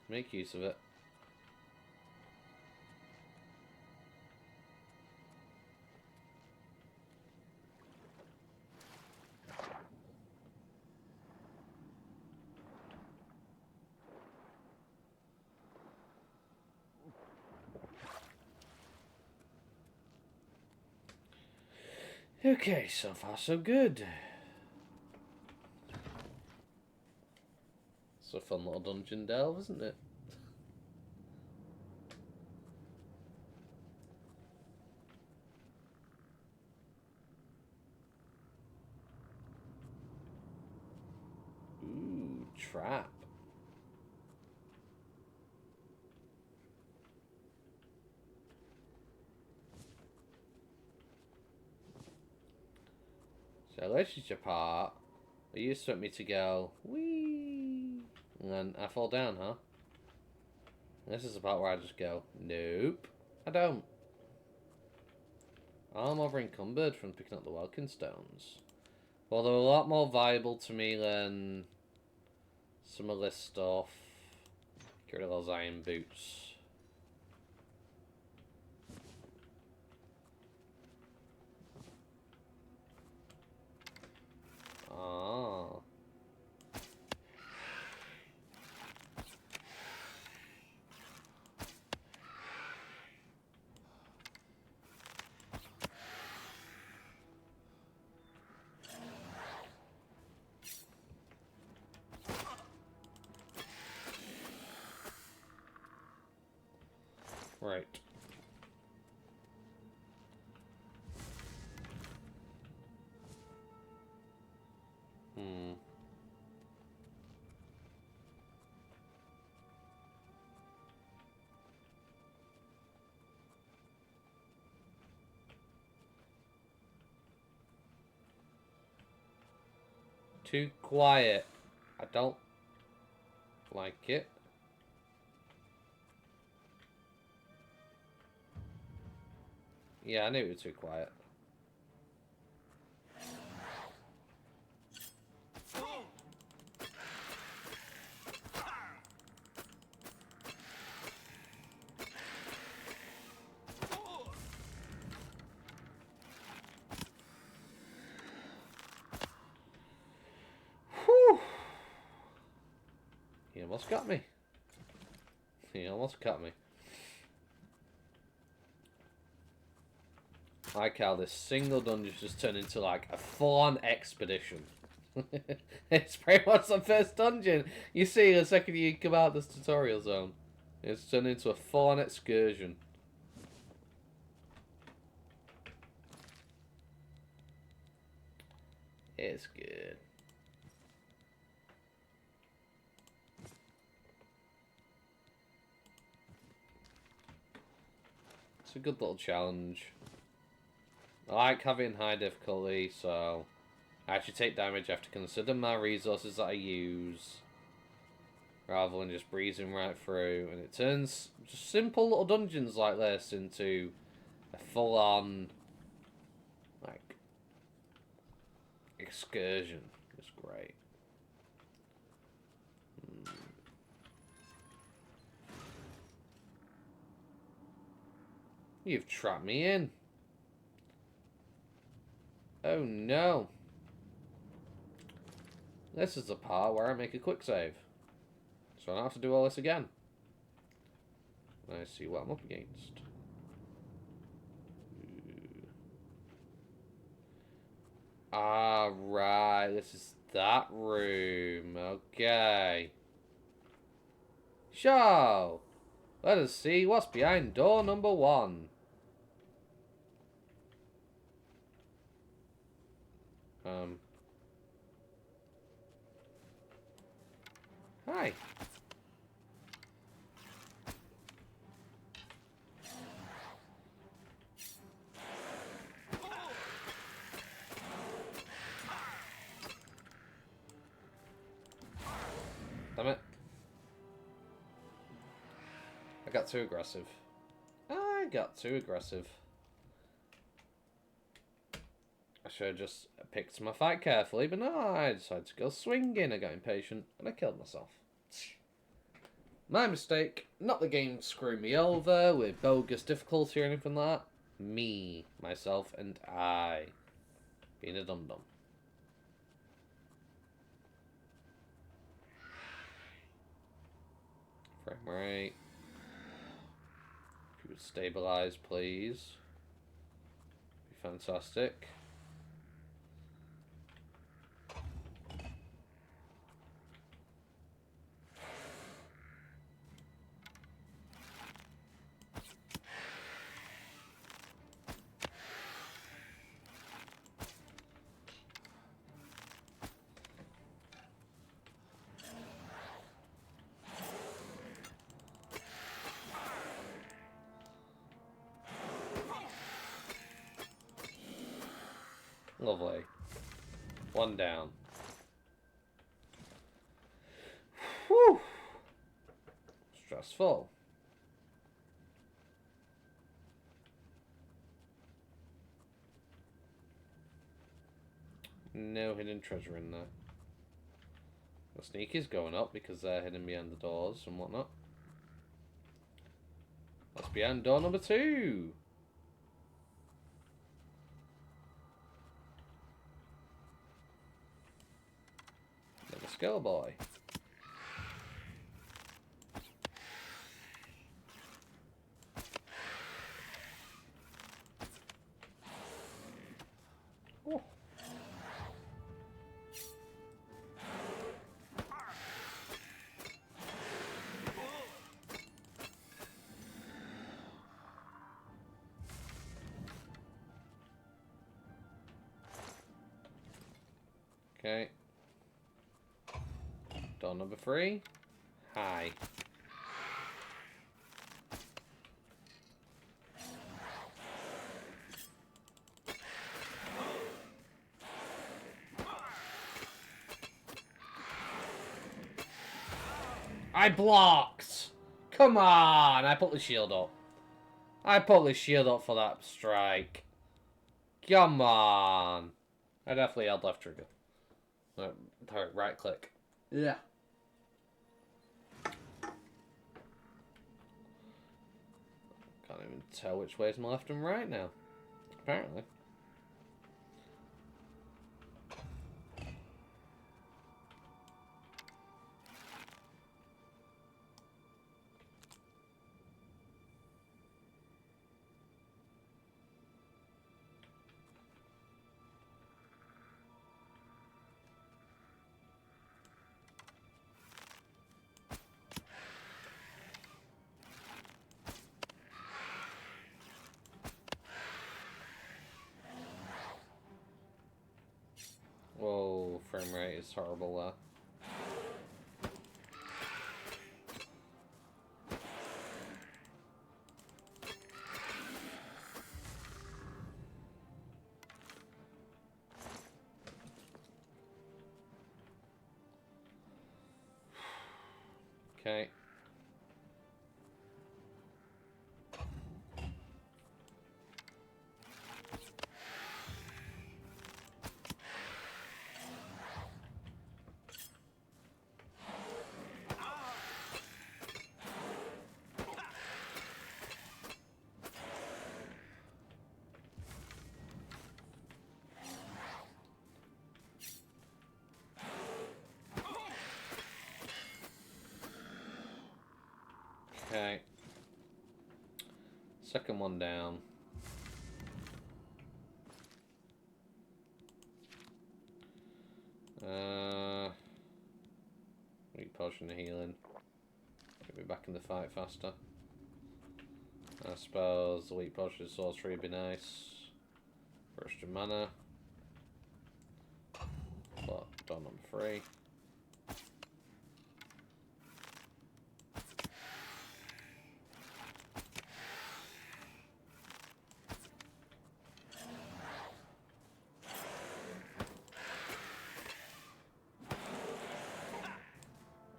Make use of it. Okay, so far so good. It's a fun little dungeon delve, isn't it? trap. So relationship part. You expect me to go wee, and then I fall down, huh? This is the part where I just go, nope, I don't. I'm over encumbered from picking up the welkin stones. Well, they're a lot more viable to me than some of this stuff. Get rid of those iron boots. Ah. Right. Hmm. Too quiet. I don't like it. Yeah, I knew it was too quiet. Whew. He almost got me. He almost got me. I like how this single dungeon just turned into like a full-on expedition. It's pretty much the first dungeon you see the second you come out of this tutorial zone. It's turned into a full-on excursion. It's good. It's a good little challenge. I like having high difficulty, so I actually take damage. I have to consider my resources that I use, rather than just breezing right through. And it turns just simple little dungeons like this into a full-on, like, excursion. It's great. You've trapped me in. Oh no. This is the part where I make a quick save. So I don't have to do all this again. I see what I'm up against. Ah, right. This is that room. Okay. So, let us see what's behind door number 1. Hi. Damn it. I got too aggressive. I got too aggressive. I should have just picked my fight carefully, but no, I decided to go swinging. I got impatient, and I killed myself. My mistake. Not the game screwing me over with bogus difficulty or anything like that. Me, myself, and I. Being a dum-dum. Frame rate. If you would stabilize, please. Be fantastic. Lovely. One down. Whew. Stressful. No hidden treasure in there. The sneak is going up because they're hidden behind the doors and whatnot. That's behind door number 2. Another skull boy. Oh. Okay. Door number 3. Hi. I blocked! Come on! I put the shield up. I put the shield up for that strike. Come on! I definitely held left trigger. Right click. Yeah. Can't even tell which way is my left and right now. Apparently. Whoa, frame rate is horrible there. Okay. Okay. Second one down. Weak potion of healing. Get me back in the fight faster. I suppose the weak potion of sorcery would be nice. For extra mana. But door number 3.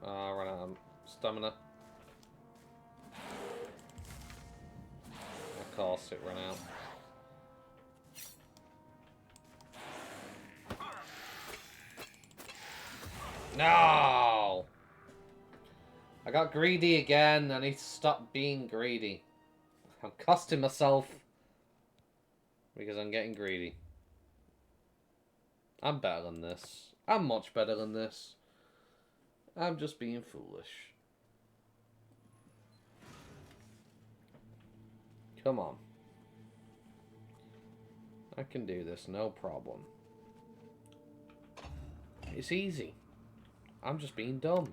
I ran out of stamina. Of course it ran out. No! I got greedy again. I need to stop being greedy. I'm costing myself because I'm getting greedy. I'm better than this. I'm much better than this. I'm just being foolish. Come on. I can do this, no problem. It's easy. I'm just being dumb.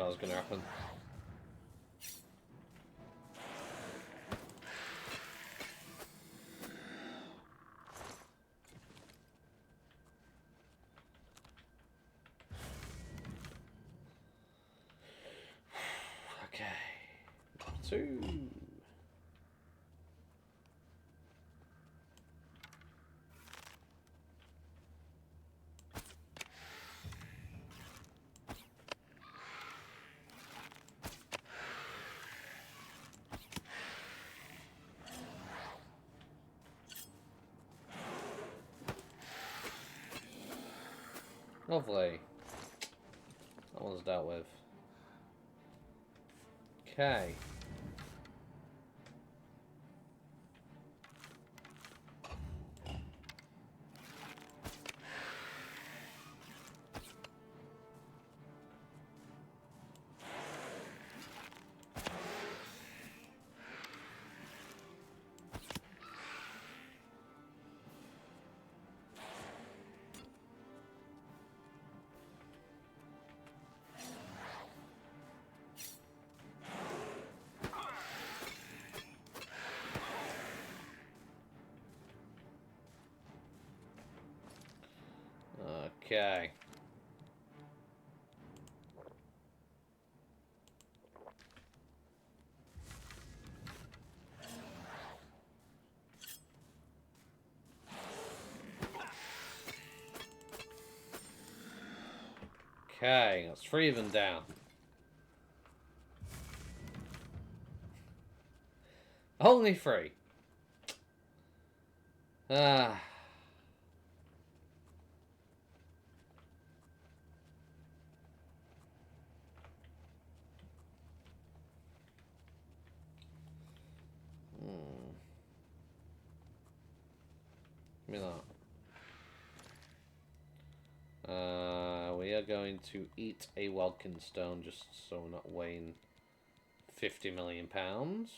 was going to happen. Okay. 2. Lovely. That one's dealt with. Okay. Okay. Okay, that's 3 of them down. Only 3. Ah. Give me that. We are going to eat a Welkin Stone just so we're not weighing 50 million pounds.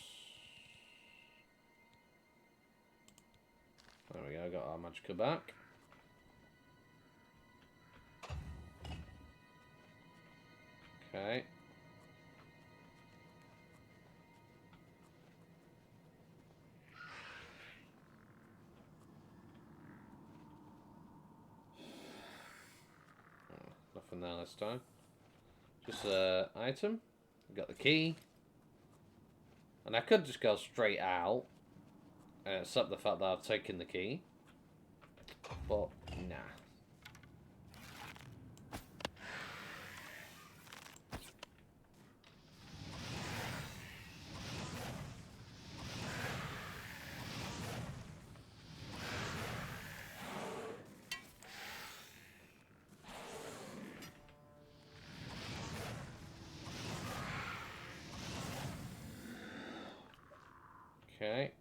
There we go, got our magicka back. Okay. Nothing there this time. Just item. Got the key. And I could just go straight out. Except the fact that I've taken the key. But, nah. Okay.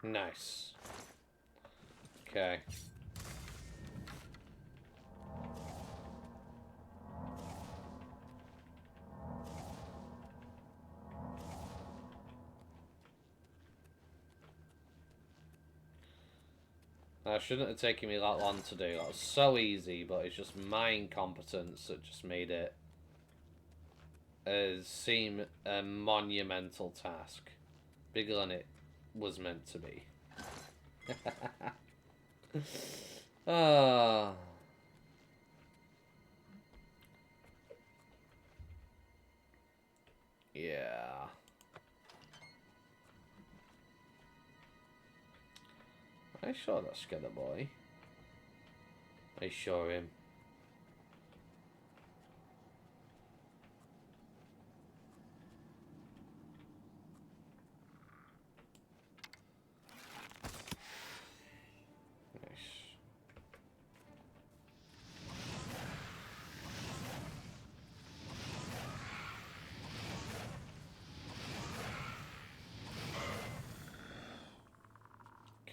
Nice. Okay. That shouldn't have taken me that long to do. That was so easy, but it's just my incompetence that just made it seem a monumental task. Bigger than it was meant to be. Ah. Yeah. I sure that's scared the boy. I sure him.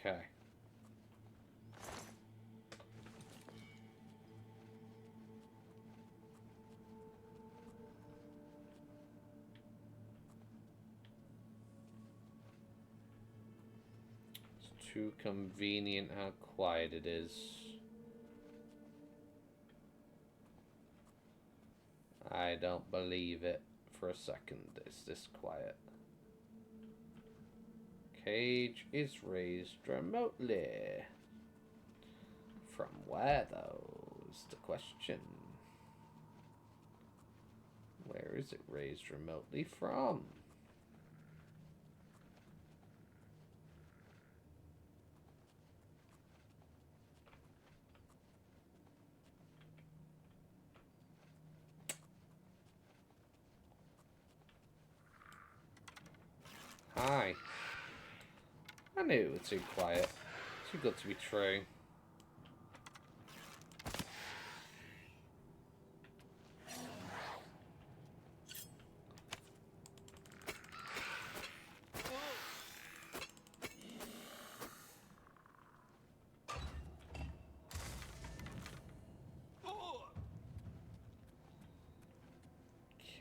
Okay. It's too convenient how quiet it is. I don't believe it for a second. It's this quiet. Cage is raised remotely. From where, though, is the question. Where is it raised remotely from? Hi. I knew it was too quiet. Too good to be true.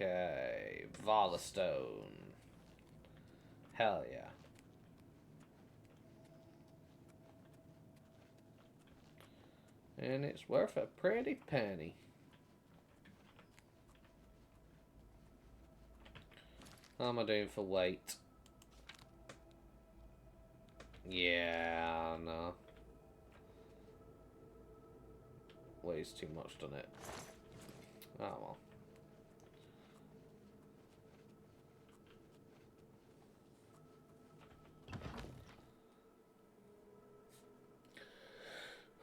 Okay, Valastone. Hell yeah. And it's worth a pretty penny. How am I doing for weight? Yeah, no. Weighs too much, doesn't it? Oh well.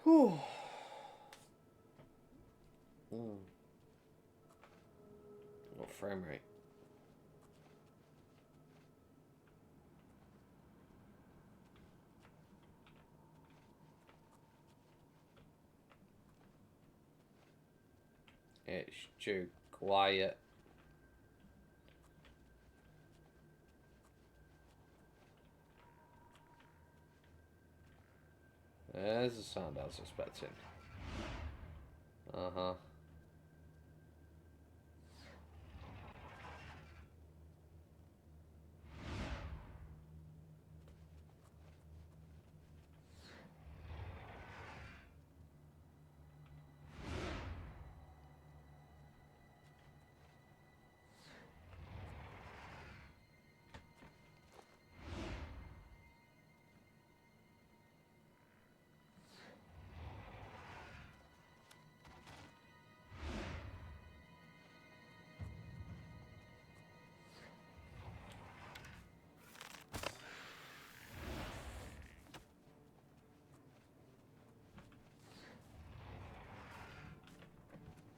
Whew. What frame rate? It's too quiet. There's the sound I was expecting. Uh-huh.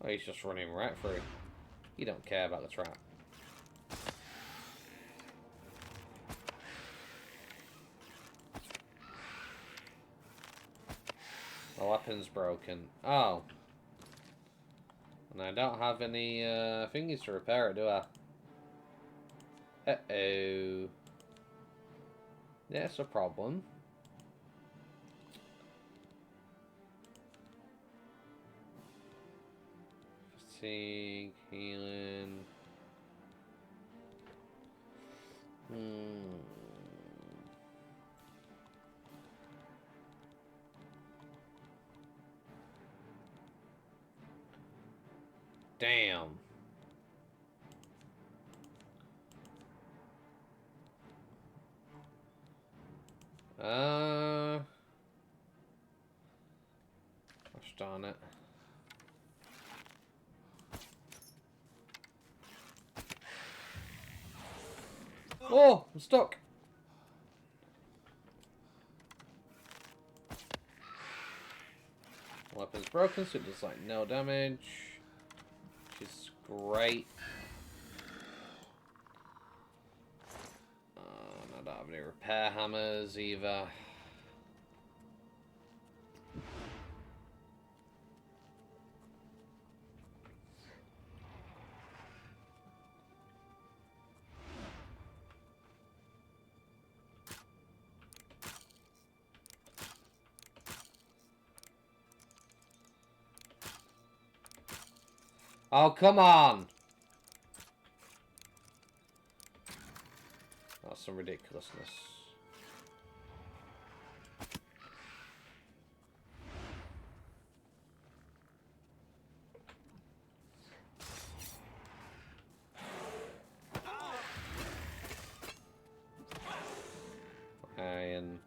Oh, he's just running right through. You don't care about the trap. The weapon's broken. Oh. And I don't have any thingies to repair it, do I? Uh-oh. That's a problem. Fatigue, healing. Damn. Gosh darn it. Oh, I'm stuck. Weapon's broken, so it does like no damage. Which is great. And I don't have any repair hammers either. Oh, come on! That's some ridiculousness. Iron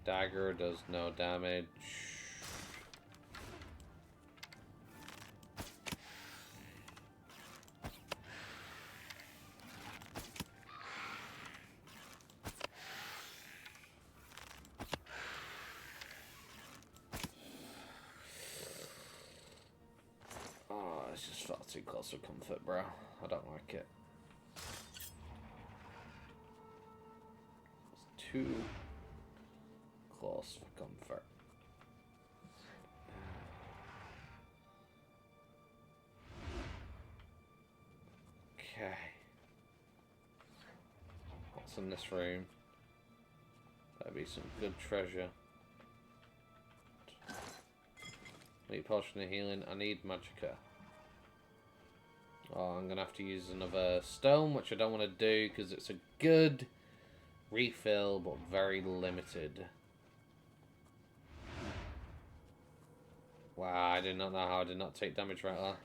dagger does no damage. Oh, it's just far too close for comfort, bro. I don't like it. It's too close for comfort. Okay. What's in this room? That'd be some good treasure. Need potion of healing. I need magicka. Oh, I'm gonna have to use another stone, which I don't want to do because it's a good refill, but very limited. Wow, I did not know how I did not take damage right there.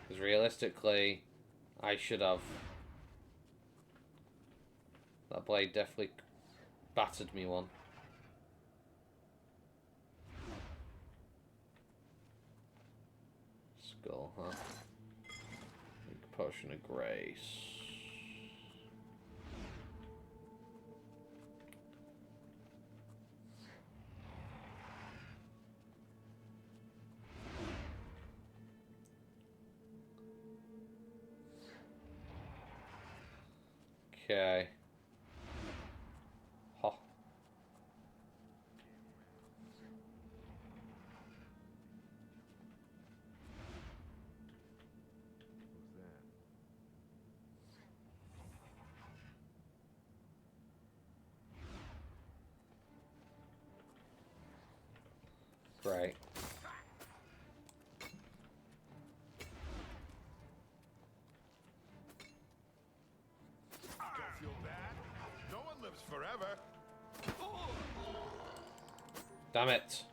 Because realistically, I should have. That blade definitely battered me one. Skull, huh? Potion of Grace. Okay. Huh. Great. Don't feel bad. No one lives forever. Damn it.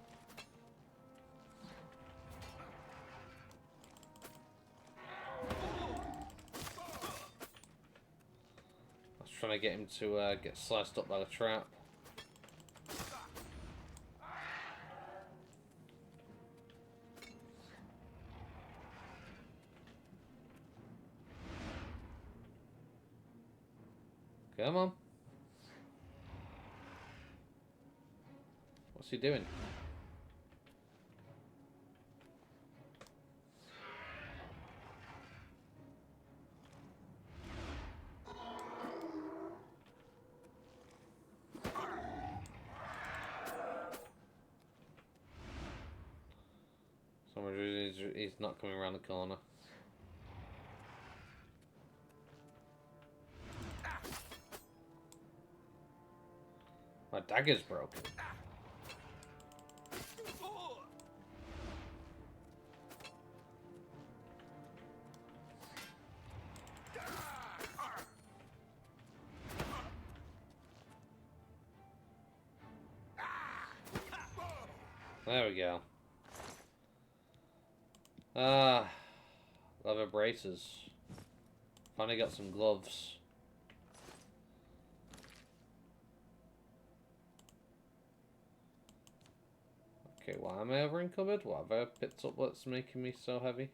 I was trying to get him to get sliced up by the trap. Come on. What's he doing? He's not coming around the corner. My dagger's broken. There we go. Ah, leather braces. Finally got some gloves. Okay, why am I over encumbered? What have I picked up that's making me so heavy?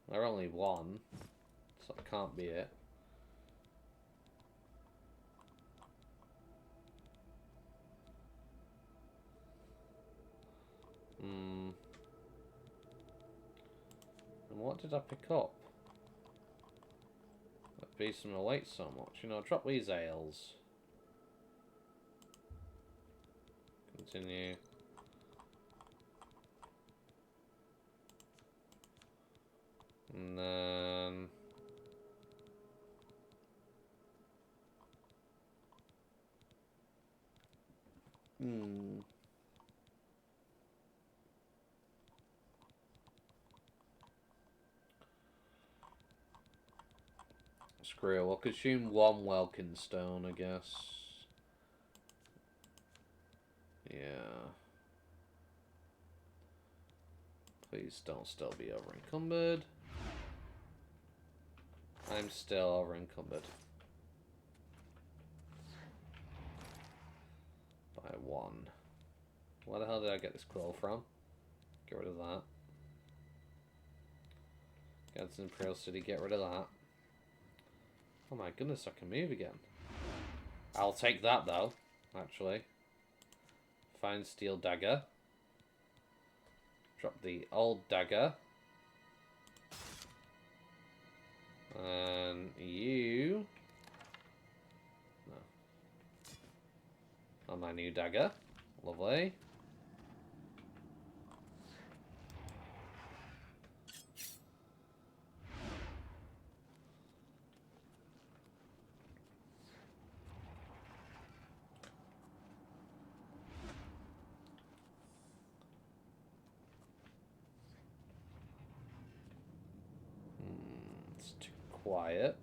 They're only one, so that can't be it. Hmm. And what did I pick up? That beats them away so much. You know, drop these ales. Continue. And then... screw it. We'll consume one Welkin stone, I guess. Yeah. Please don't still be over encumbered. I'm still over encumbered. By 1. Where the hell did I get this quill from? Get rid of that. Get to Imperial City, get rid of that. Oh my goodness, I can move again. I'll take that though, actually. Fine steel dagger. Drop the old dagger. And you... No. On my new dagger. Lovely. It's too quiet.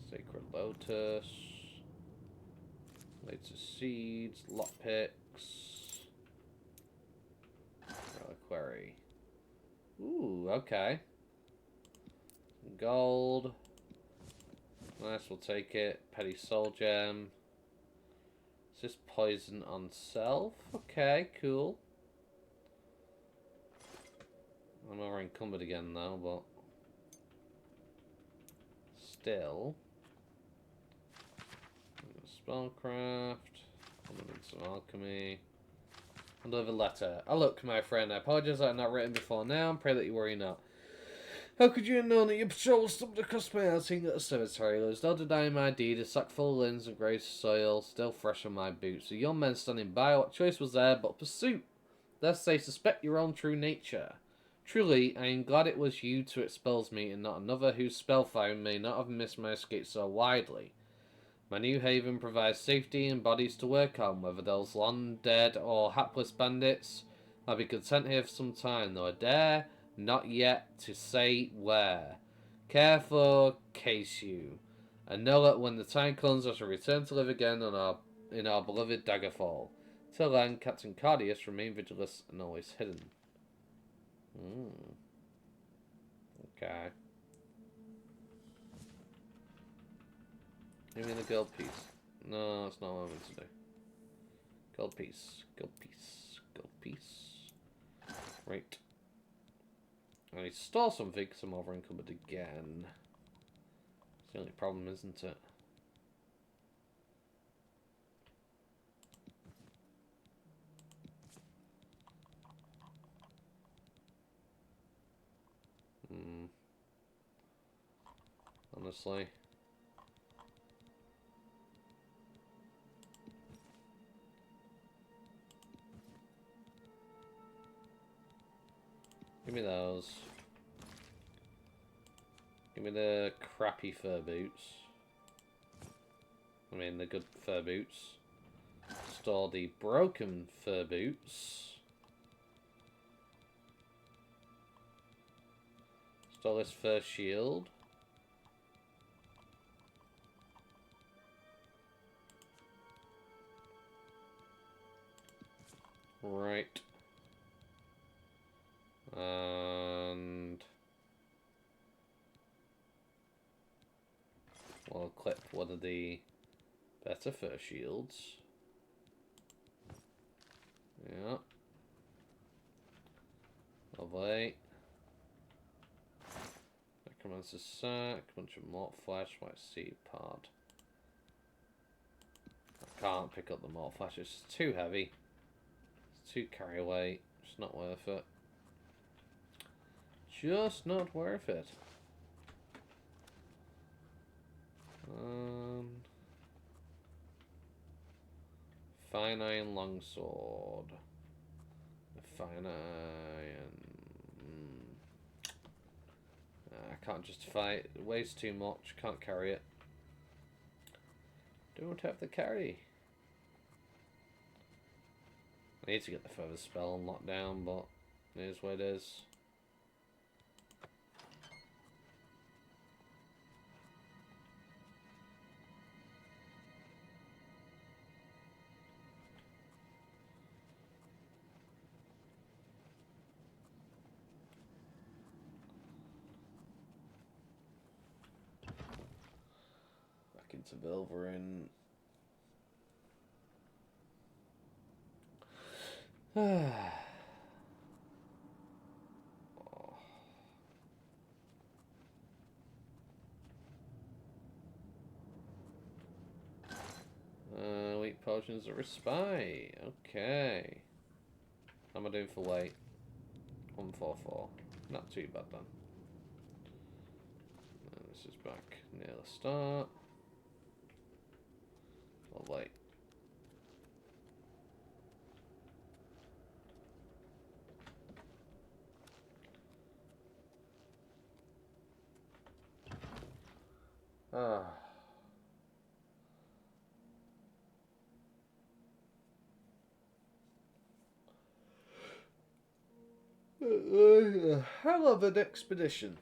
Sacred Lotus. Latest Seeds. Lockpicks. Reliquary. Ooh, okay. Gold. Nice, we'll take it. Petty Soul Gem. Is this poison on self? Okay, cool. I'm over encumbered again though, but still. Spellcraft. Some alchemy. And deliver letter. Oh look, my friend, I apologize that I've not written before now, and pray that you worry not. How could you have known that your patrol was stumbled across my outing at a cemetery? There was no denying my deed, a sack full of lins and grey soil, still fresh on my boots. A young man standing by, what choice was there but pursuit? Thus they suspect your own true nature. Truly, I am glad it was you to expose me, and not another whose spellfire may not have missed my escape so widely. My new haven provides safety and bodies to work on, whether those long dead or hapless bandits. I'll be content here for some time, though I dare not yet to say where. Care for case you, and know that when the time comes I shall return to live again in our beloved Daggerfall. Till then, Captain Cardius, remain vigilant and always hidden. Okay. Give me the gold piece. No, that's not what I meant to do. Gold piece. Gold piece. Gold piece. Right. I need to store something because I'm over encumbered again. It's the only problem, isn't it? Honestly. Give me those. Give me the crappy fur boots. I mean, the good fur boots. Store the broken fur boots. Store this fur shield. Right. And we'll equip one of the better fur shields. Yeah. Lovely. Necromancer's sack, bunch of mort flesh, white seed pod. I can't pick up the mort flesh, it's too heavy. It's too carry weight, it's not worth it. Just not worth it. Fine iron longsword. Fine iron. I can't justify it. It weighs too much. Can't carry it. Don't have the carry. I need to get the further spell unlocked down, but it is what it is. to Vilverin. Weak potions of respite. Okay. How am I doing for weight? 144. Not too bad then. And this is back near the start. Lovely. Ah. Hell of an expedition.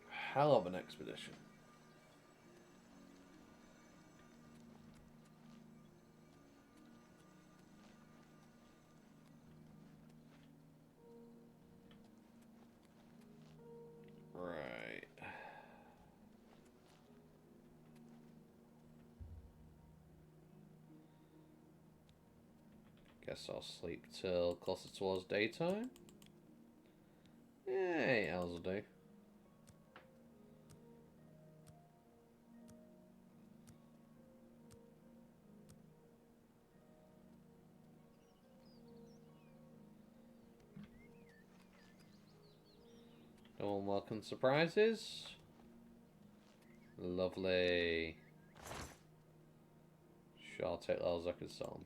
Hell of an expedition. Right. Guess I'll sleep till closer towards daytime. Yeah, 8 hours will do. No unwelcome surprises. Lovely. Sure, I'll take those. I can sell them.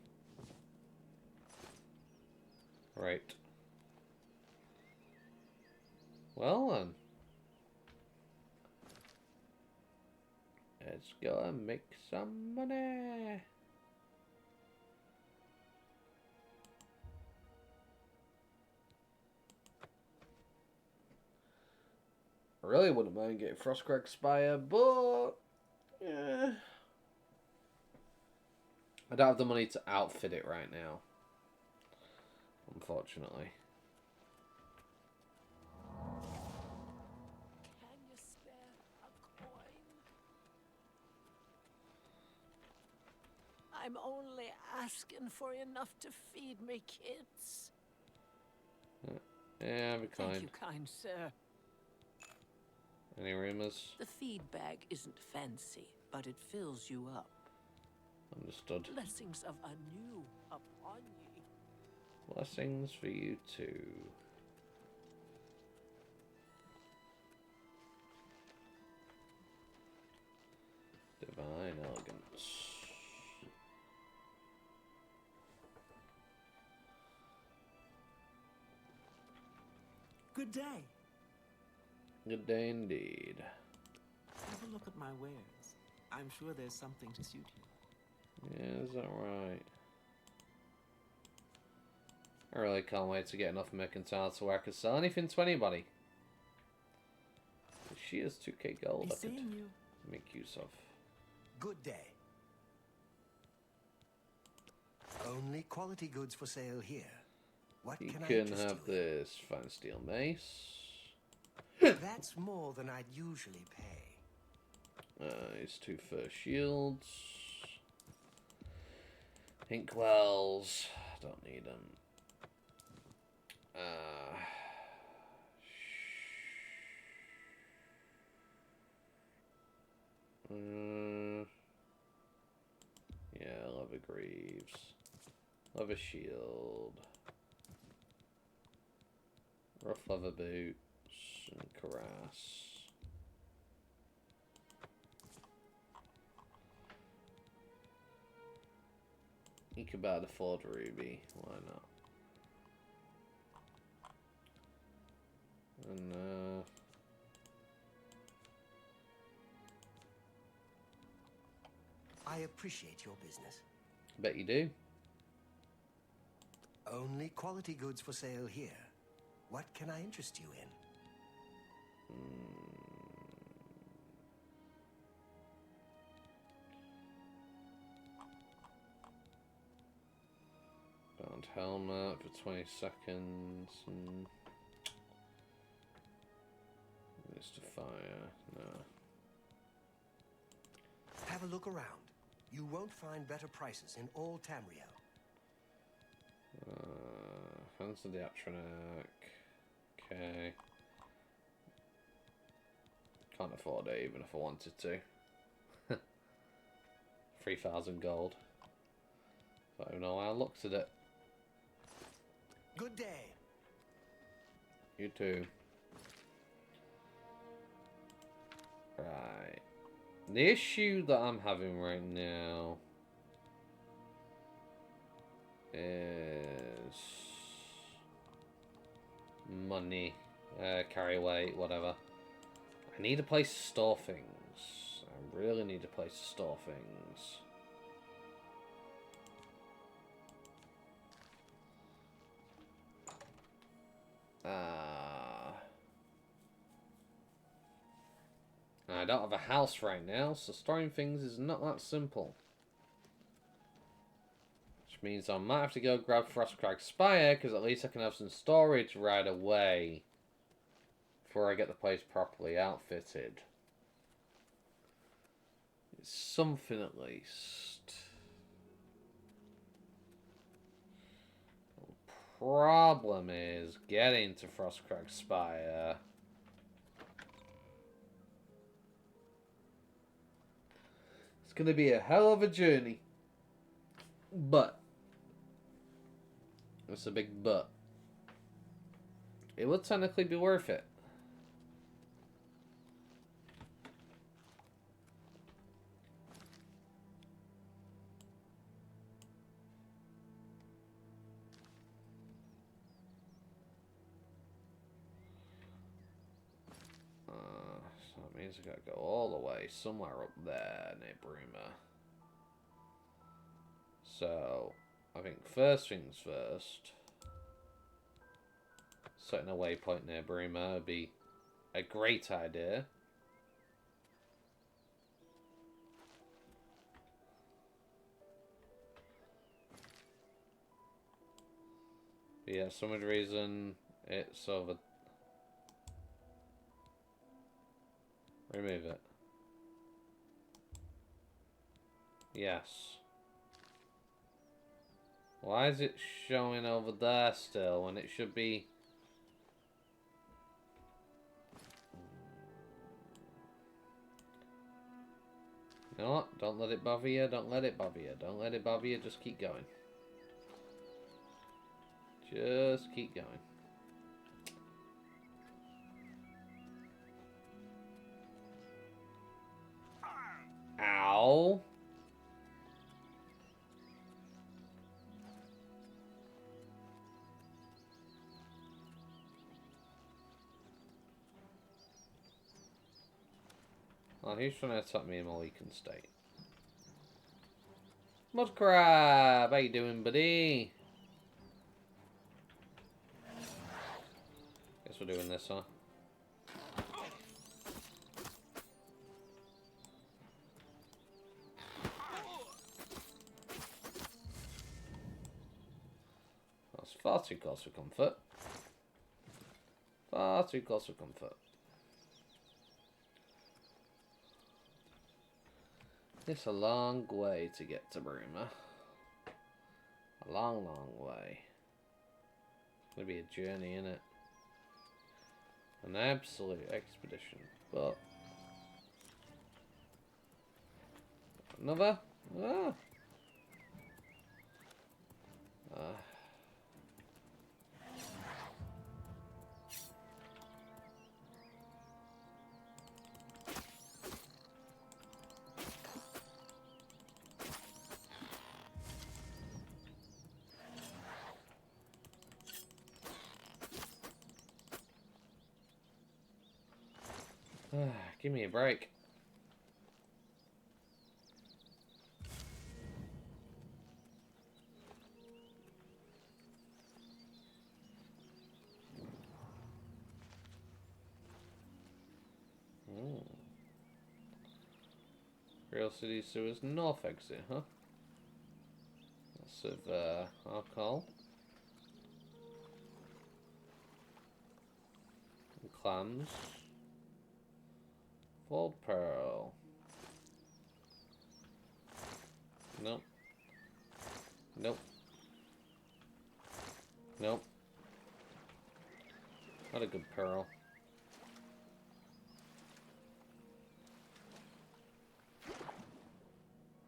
Right. Well then. Let's go and make some money. I really wouldn't mind getting Frostcrag Spire, but yeah. I don't have the money to outfit it right now. Unfortunately. Can you spare a coin? I'm only asking for enough to feed me kids. Yeah, be kind. Thank you, kind sir. Any rumors? The feed bag isn't fancy, but it fills you up. Understood. Blessings of anew upon ye. Blessings for you too. Divine elegance. Good day. Good day indeed. Have a look at my wares. I'm sure there's something to suit you. Yeah, is that right? I really can't wait to get enough mercantile to where I can sell anything to anybody. She is 2k gold I could make use of. Good day. Only quality goods for sale here. What You can I can interest have you in? this fine steel mace. That's more than I'd usually pay. These 2 first shields. Inkwells. Don't need them. Yeah, leather greaves. Leather shield. Rough leather boots. And cuirass. You could buy the Ford Ruby. Why not? And I appreciate your business. bet you do. Only quality goods for sale here. What can I interest you in? Bound helmet for 20 seconds. Mr. Fire. No. Have a look around. You won't find better prices in all Tamriel. Fancy the Atronic. Okay. Can't afford it even if I wanted to. 3,000 gold. Don't even know why I looked at it. Good day. You too. Right. The issue that I'm having right now is money, carry weight, whatever. I need a place to store things. I really need a place to store things. I don't have a house right now, so storing things is not that simple. Which means I might have to go grab Frostcrag Spire, because at least I can have some storage right away before I get the place properly outfitted. It's something at least. The problem is getting to Frostcrag Spire. It's going to be a hell of a journey. But. It's a big but. It would technically be worth it. So that means I gotta go all the way somewhere up there near Bruma. So, I think first things first, setting a waypoint near Bruma would be a great idea. But yeah, some odd reason it's over. Remove it. Yes. Why is it showing over there still when it should be... You know what? Don't let it bother you. Don't let it bother you. Don't let it bother you. Just keep going. Just keep going. Ow. Oh, he's trying to attack me in my weakened state. Mud Crab! How you doing, buddy? Guess we're doing this, huh? That's far too close for comfort. Far too close for comfort. It's a long way to get to Bruma. A long, long way. It's going to be a journey, innit? An absolute expedition. But... Another? Ah! Give me a break. Real City Sewers North exit, huh? That's of alcohol. And clams. Full pearl. Nope. Nope. Nope. Not a good pearl.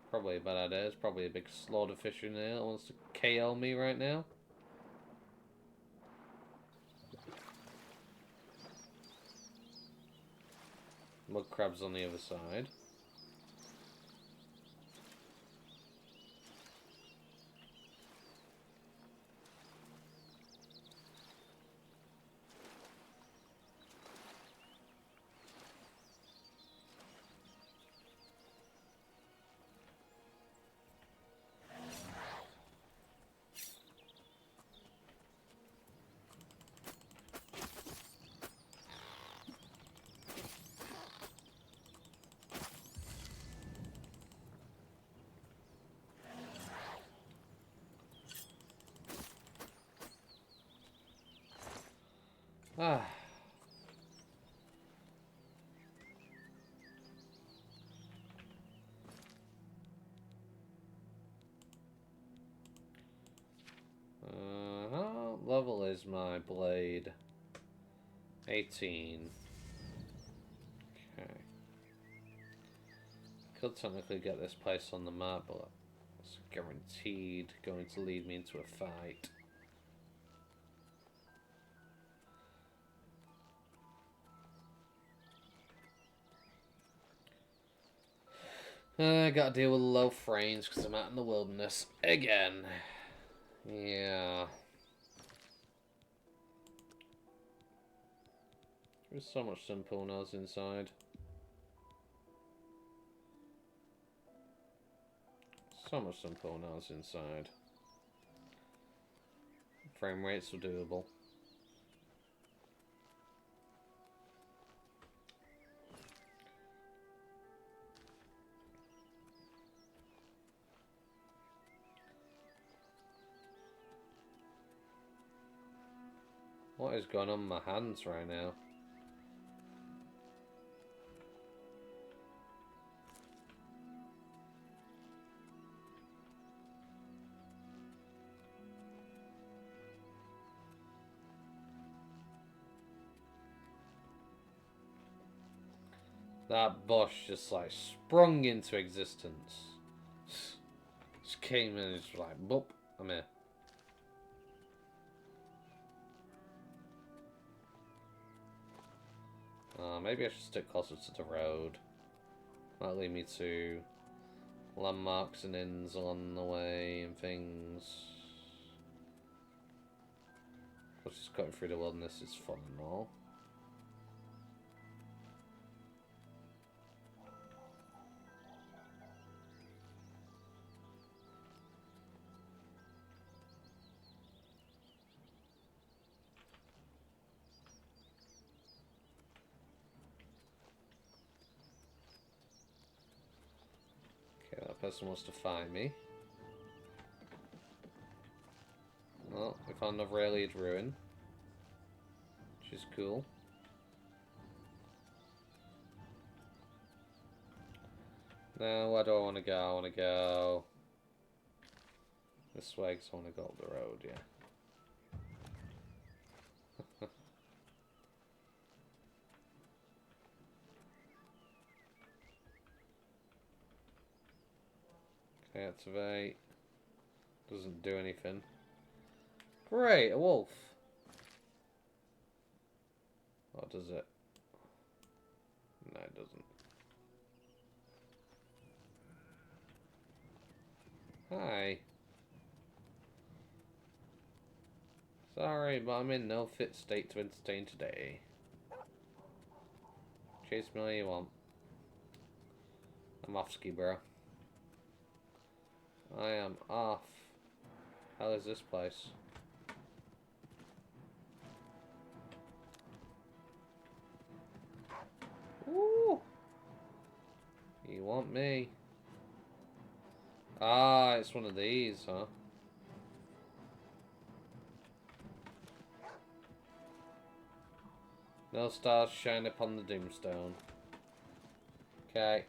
Probably a bad idea. There's probably a big slaughterfish in there that wants to KO me right now. Mud crabs on the other side. Ah. How level is my blade? 18. Okay. Could technically get this place on the map, but it's guaranteed going to lead me into a fight. I gotta deal with low frames because I'm out in the wilderness again. Yeah. There's so much simple noise inside. So much simple noise inside. Frame rates are doable. What is going on in my hands right now? That bush just like sprung into existence. Just came in and just like, boop, I'm here. Maybe I should stick closer to the road. Might lead me to landmarks and inns along the way and things. Of course, just cutting through the wilderness is fun and all. Okay, that person wants to find me. Well, we found another Aureliad ruin, which is cool. Now, where do I want to go? I want to go this way because I want to go up the road, yeah. Okay, activate. Doesn't do anything. Great, a wolf. Or does it? No, it doesn't. Hi. Sorry, but I'm in no fit state to entertain today. Chase me all you want. I'm off ski, bro. I am off. How is this place? Ooh. You want me? Ah, it's one of these, huh? No stars shine upon the doomstone. Okay.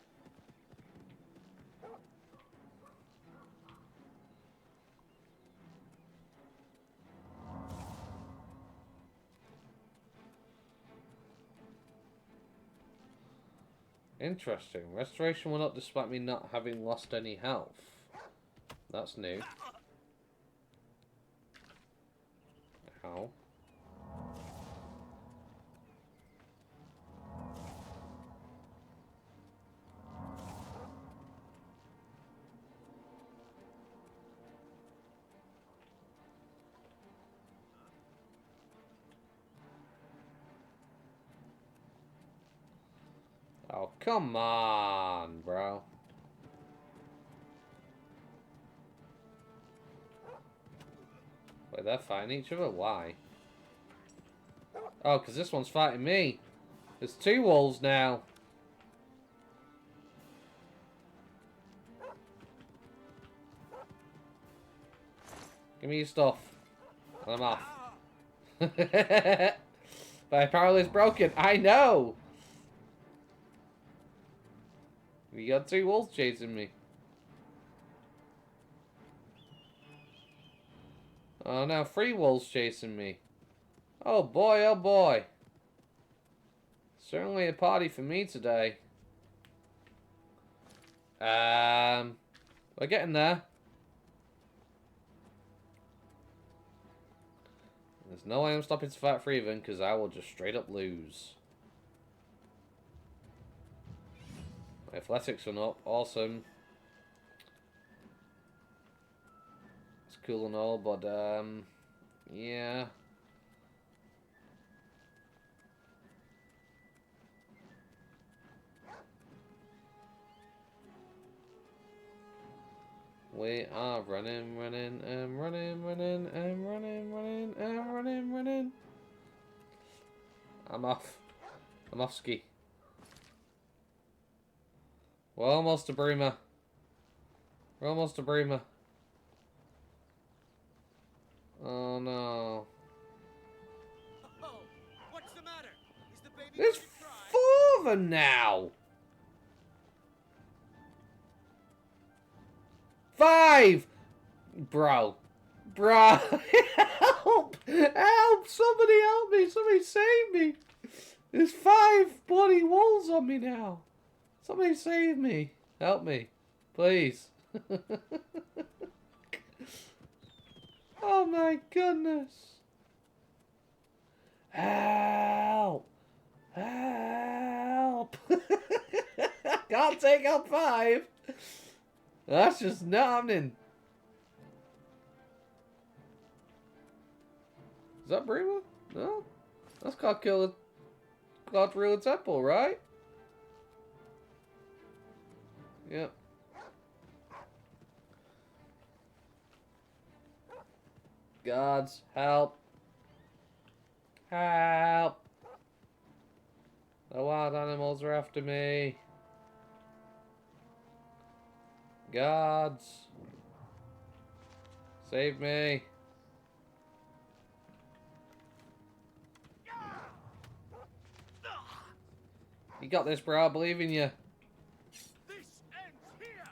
Interesting. Restoration will not despite me not having lost any health. That's new. How? Oh, come on, bro. Wait, they're fighting each other? Why? Oh, because this one's fighting me. There's two wolves now. Give me your stuff. And I'm off. My power is broken. I know! We got two wolves chasing me. Oh, now three wolves chasing me. Oh boy, oh boy. Certainly a party for me today. We're getting there. There's no way I'm stopping to fight for even, because I will just straight up lose. My athletics are up. Awesome. It's cool and all, but, yeah. We are running, running, and running, running, and running, running, and running, running. I'm off. I'm off ski. We're almost to Bruma. We're almost to Bruma. Oh no. Oh, what's the matter? Is the baby There's going to cry? 4 of them now. 5! Bro. Bro. Help! Help! Somebody help me! Somebody save me! There's 5 bloody wolves on me now. Somebody save me. Help me. Please. Oh my goodness. Help! Help! Can't take out 5. That's just not happening. Is that Brima? No? That's called Ruler Temple, right? Yep. Gods, help. Help. The wild animals are after me. Gods. Save me. You got this, bro. I believe in you. This ends here.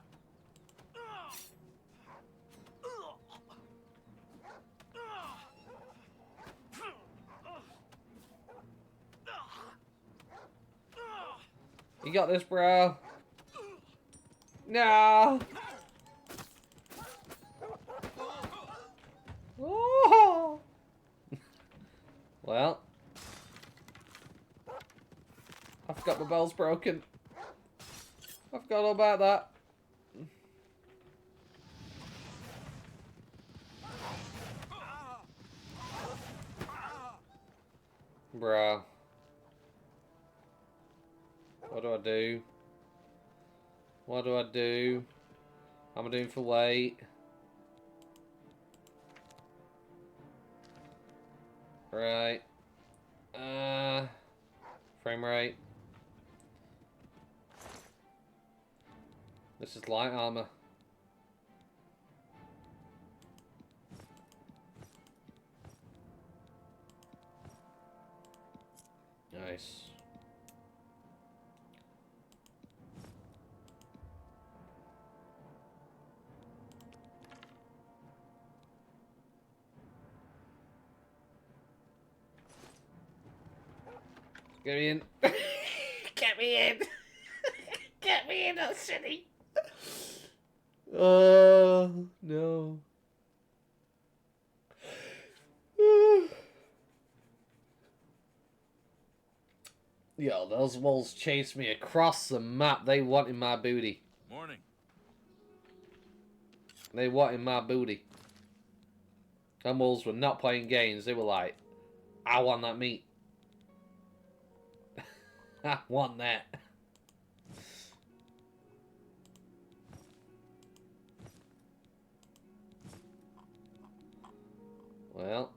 You got this, bro. No. Oh. Well. I forgot my bell's broken. I forgot all about that. Bruh. What do I do? What do I do? What am I doing for weight? Right. Frame rate. This is light armor. Nice. Get me in. Get me in. Get me in that city. Oh no. Yo, those wolves chased me across the map. They wanted my booty. Morning. They wanted my booty. Them wolves were not playing games. They were like, I want that meat. I want that. Well.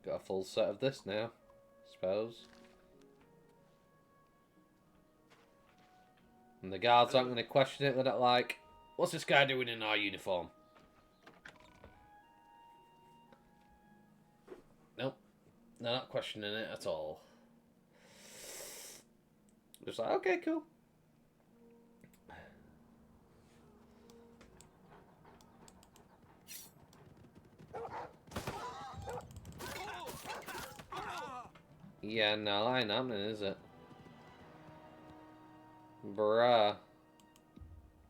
Got a full set of this now, I suppose. And the guards aren't going to question it. They're not like, what's this guy doing in our uniform? Nope. They're not questioning it at all. Just like, okay, cool. Yeah, no, ain't happening, is it? Bruh.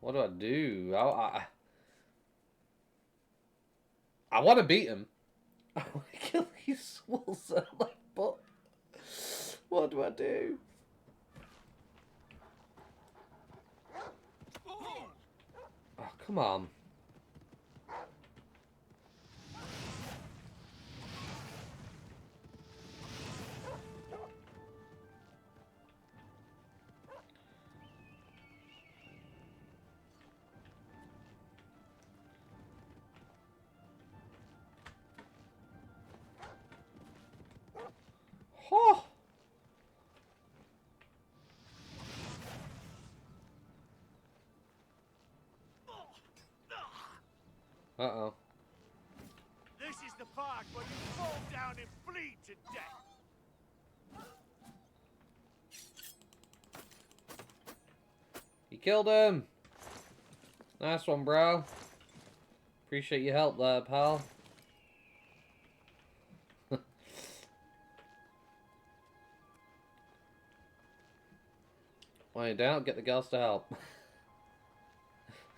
What do I do? I want to beat him. I want to kill these wolves. Like, but what do I do? Oh, come on. Oh. Uh-oh. This is the part where you fall down and bleed to death. You killed him. Nice one, bro. Appreciate your help there, pal. When in doubt, get the girls to help.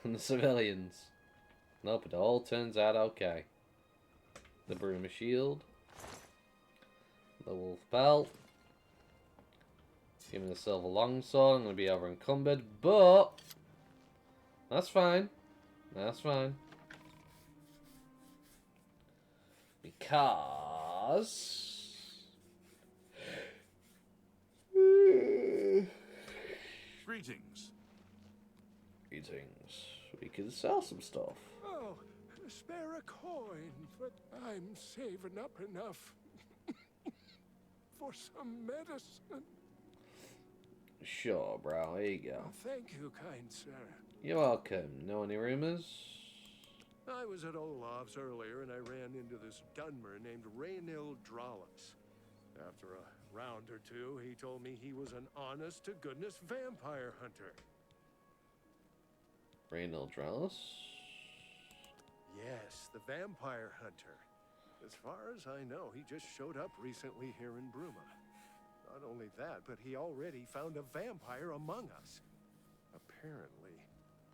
And the civilians. Nope, it all turns out okay. The Bruma shield. The wolf belt. Give me the silver longsword. I'm going to be over encumbered, but that's fine. That's fine. Because... Greetings. Greetings. We can sell some stuff. Oh, spare a coin, but I'm saving up enough for some medicine. Sure, bro. Here you go. Oh, thank you, kind sir. You're welcome. Know any rumors? I was at Olaf's earlier and I ran into this Dunmer named Raynil Dralas. After a round or two, he told me he was an honest-to-goodness vampire hunter. Raynil Dralas? Yes, the vampire hunter. As far as I know, he just showed up recently here in Bruma. Not only that, but he already found a vampire among us. Apparently,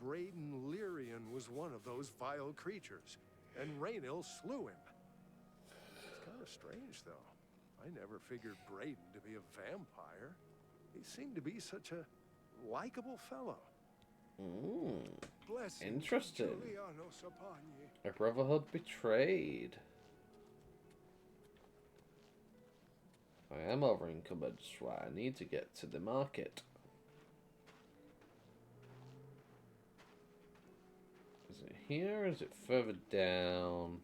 Braden Lyrian was one of those vile creatures, and Raynil slew him. It's kind of strange, though. I never figured Braden to be a vampire. He seemed to be such a likable fellow. Interesting. A brotherhood betrayed. I am over encumbered, so I need to get to the market. Is it here or is it further down?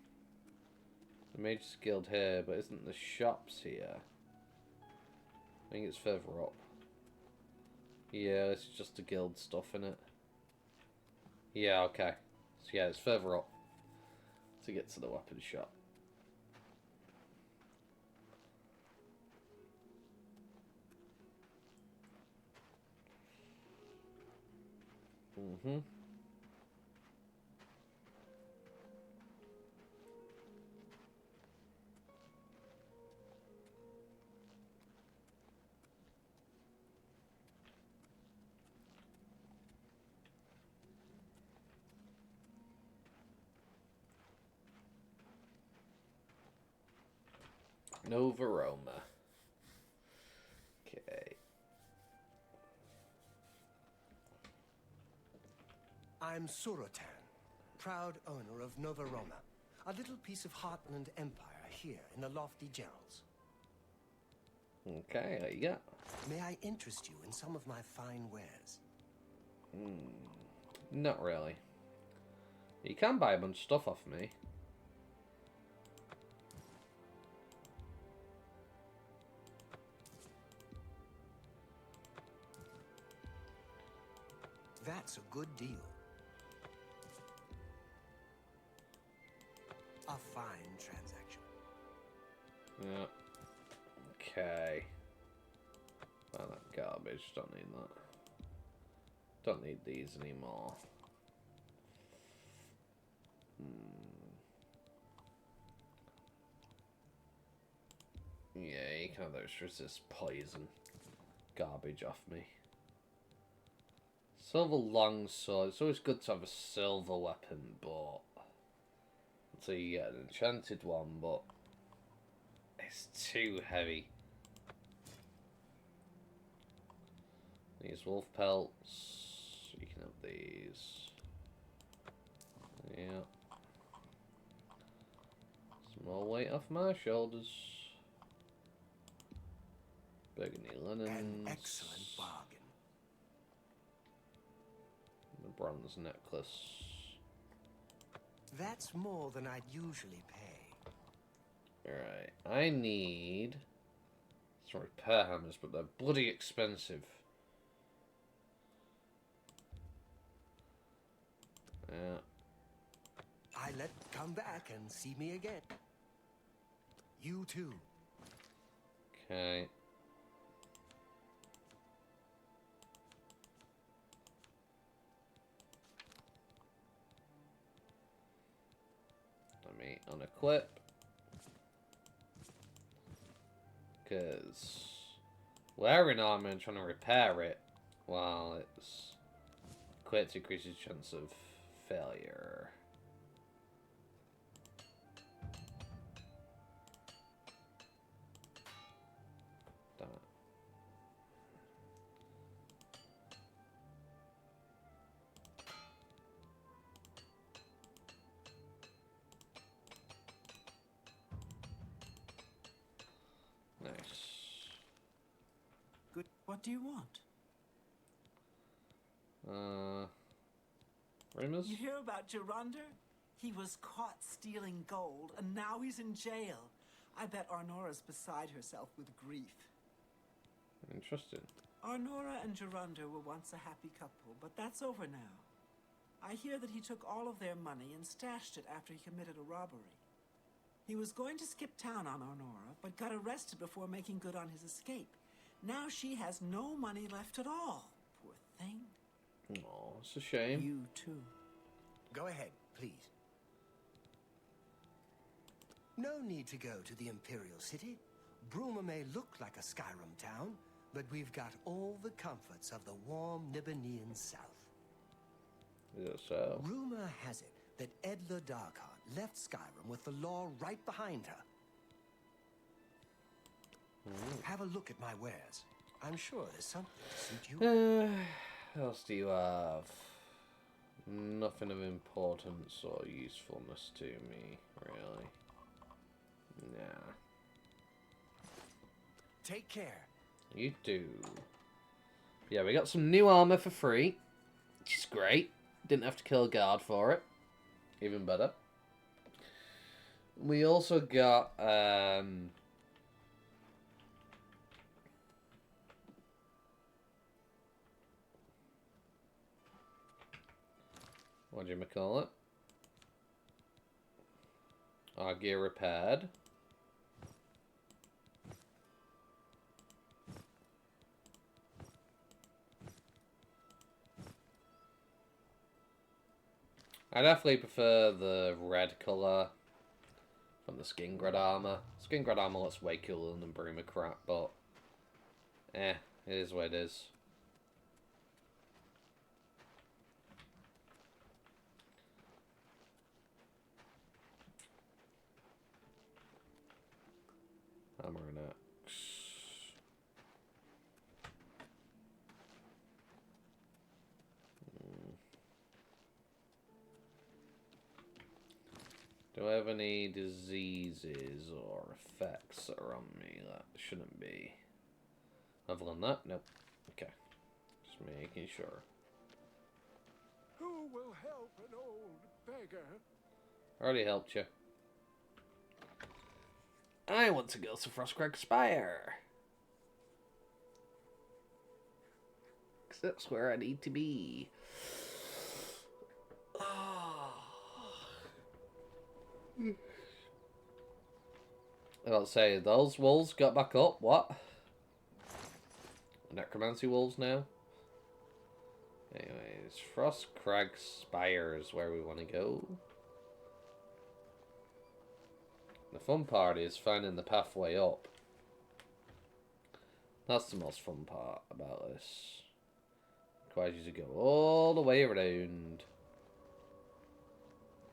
The Mage's Guild here, but isn't the shops here? I think it's further up. Yeah, it's just the guild stuff in it. Yeah, okay. So yeah, it's further up to get to the weapon shop. Nova Roma. Okay. I'm Surotan, proud owner of Nova Roma, a little piece of Heartland Empire here in the lofty Gerals. Okay, there you go. May I interest you in some of my fine wares? Not really. You can buy a bunch of stuff off me. That's a good deal. A fine transaction. Yeah. Okay. Well, that garbage. Don't need that. Don't need these anymore. Yeah, you can have those resist poison garbage off me. Silver longsword. It's always good to have a silver weapon, but until you get an enchanted one, but it's too heavy. These wolf pelts. You can have these. Yeah. Some more weight off my shoulders. Burgundy linens. An excellent bargain. The bronze necklace. That's more than I'd usually pay. Alright, I need some repair hammers, but they're bloody expensive. Yeah. Come back and see me again. You too. Okay. Let me unequip. Because wearing armor and trying to repair it, well, it's quite increases chance of failure. Damn it. Nice. Good. What do you want? Rumors? You hear about Gerunder? He was caught stealing gold, and now he's in jail. I bet Arnora's beside herself with grief. Interesting. Arnora and Gerunder were once a happy couple, but that's over now. I hear that he took all of their money and stashed it after he committed a robbery. He was going to skip town on Arnora, but got arrested before making good on his escape. Now she has no money left at all. Poor thing. Oh, it's a shame. You too. Go ahead, please. No need to go to the Imperial City. Bruma may look like a Skyrim town, but we've got all the comforts of the warm Nibbanean south. Yeah, so. Rumor has it that Edla Darkheart left Skyrim with the law right behind her. Have a look at my wares. I'm sure there's something to suit you. What else do you have? Nothing of importance or usefulness to me, really. Nah. Take care. You do. Yeah, we got some new armor for free, which is great. Didn't have to kill a guard for it. Even better. We also got what do you call it? Our gear repaired. I definitely prefer the red colour from the skin grad armor. Skin grad armor looks way cooler than the Bruma crap, but it is what it is. Do I have any diseases or effects that are on me? That shouldn't be. Other than that, nope. Okay. Just making sure. Who will help an old beggar? Already helped you. I want to go to Frostcrag Spire. Because that's where I need to be. I'll say, those wolves got back up. What? Necromancy wolves now? Anyways, Frostcrag Spire is where we want to go. The fun part is finding the pathway up. That's the most fun part about this. Requires you to go all the way around.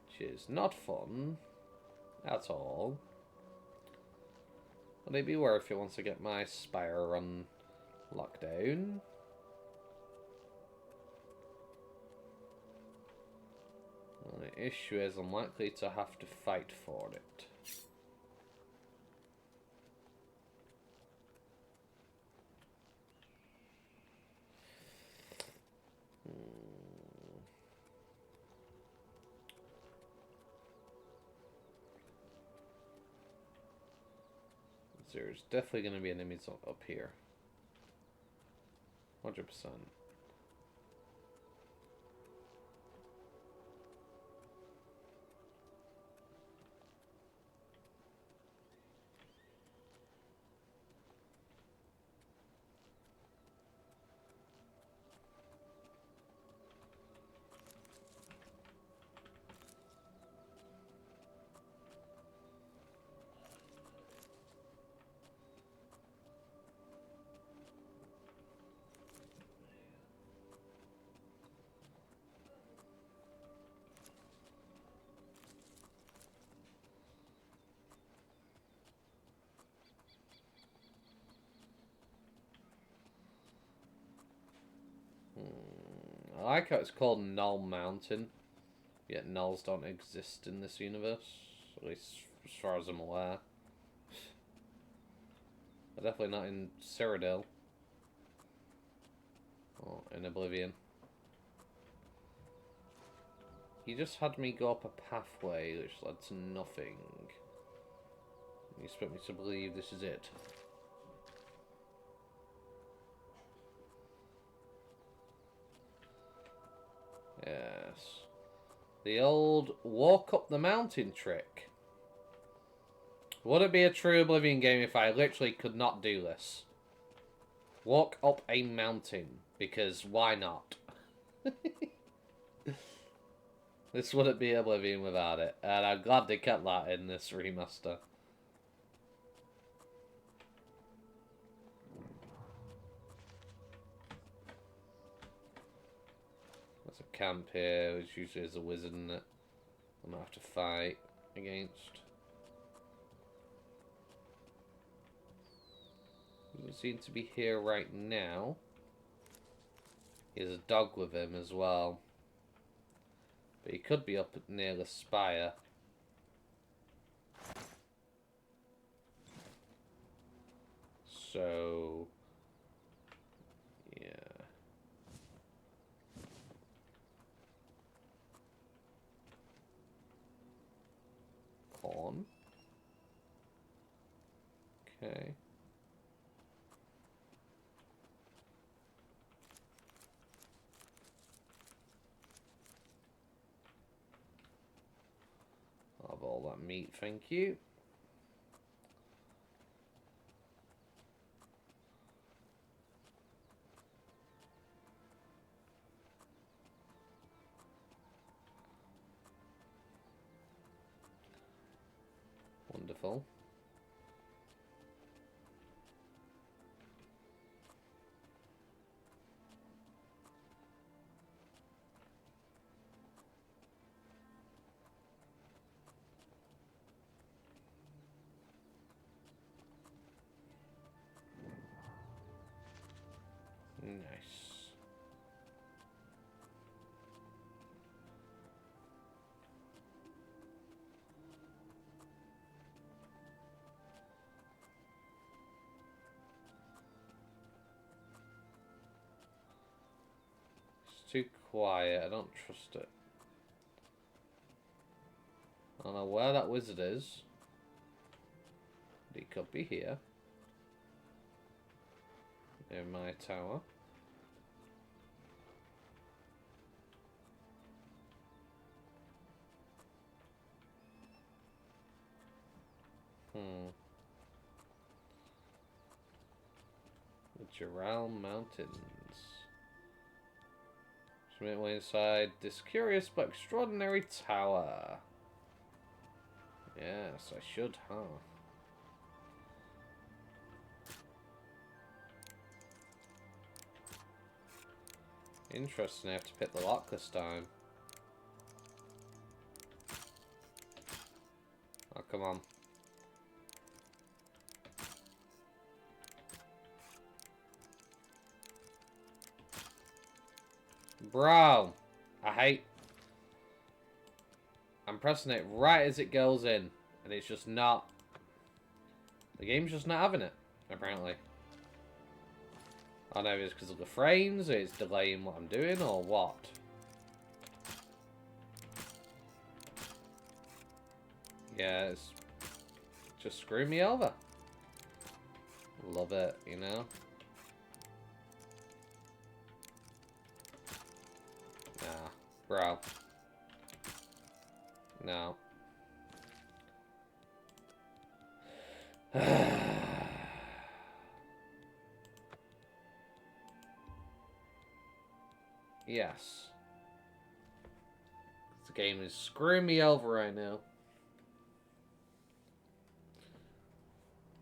Which is not fun at all. But it'd be worth it once I get my Spire run locked down. Well, the issue is I'm likely to have to fight for it. There's definitely going to be enemies up here. 100%. I like how it's called Null Mountain, yet nulls don't exist in this universe, at least as far as I'm aware. But definitely not in Cyrodiil. Or in Oblivion. He just had me go up a pathway which led to nothing. You expect me to believe this is it? Yes. The old walk up the mountain trick. Would it be a true Oblivion game if I literally could not do this? Walk up a mountain. Because why not? This wouldn't be Oblivion without it. And I'm glad they kept that in this remaster. There's a camp here, which usually is a wizard in it. I'm gonna have to fight against. Doesn't seem to be here right now. He has a dog with him as well. But he could be up near the spire. So... yeah. Corn. Okay. I'll have all that meat, thank you. Wonderful. Nice. quiet. I don't trust it. I don't know where that wizard is. He could be here. In my tower. The Giral Mountains. Just make my way inside this curious but extraordinary tower. Yes, I should, huh? Interesting, I have to pick the lock this time. Oh, come on. Bro! I hate... I'm pressing it right as it goes in. And it's just not... The game's just not having it, apparently. I don't know if it's because of the frames, or it's delaying what I'm doing, or what. Yeah, it's just screwing me over. Love it, you know? Nah, bro. No. Yes. The game is screwing me over right now.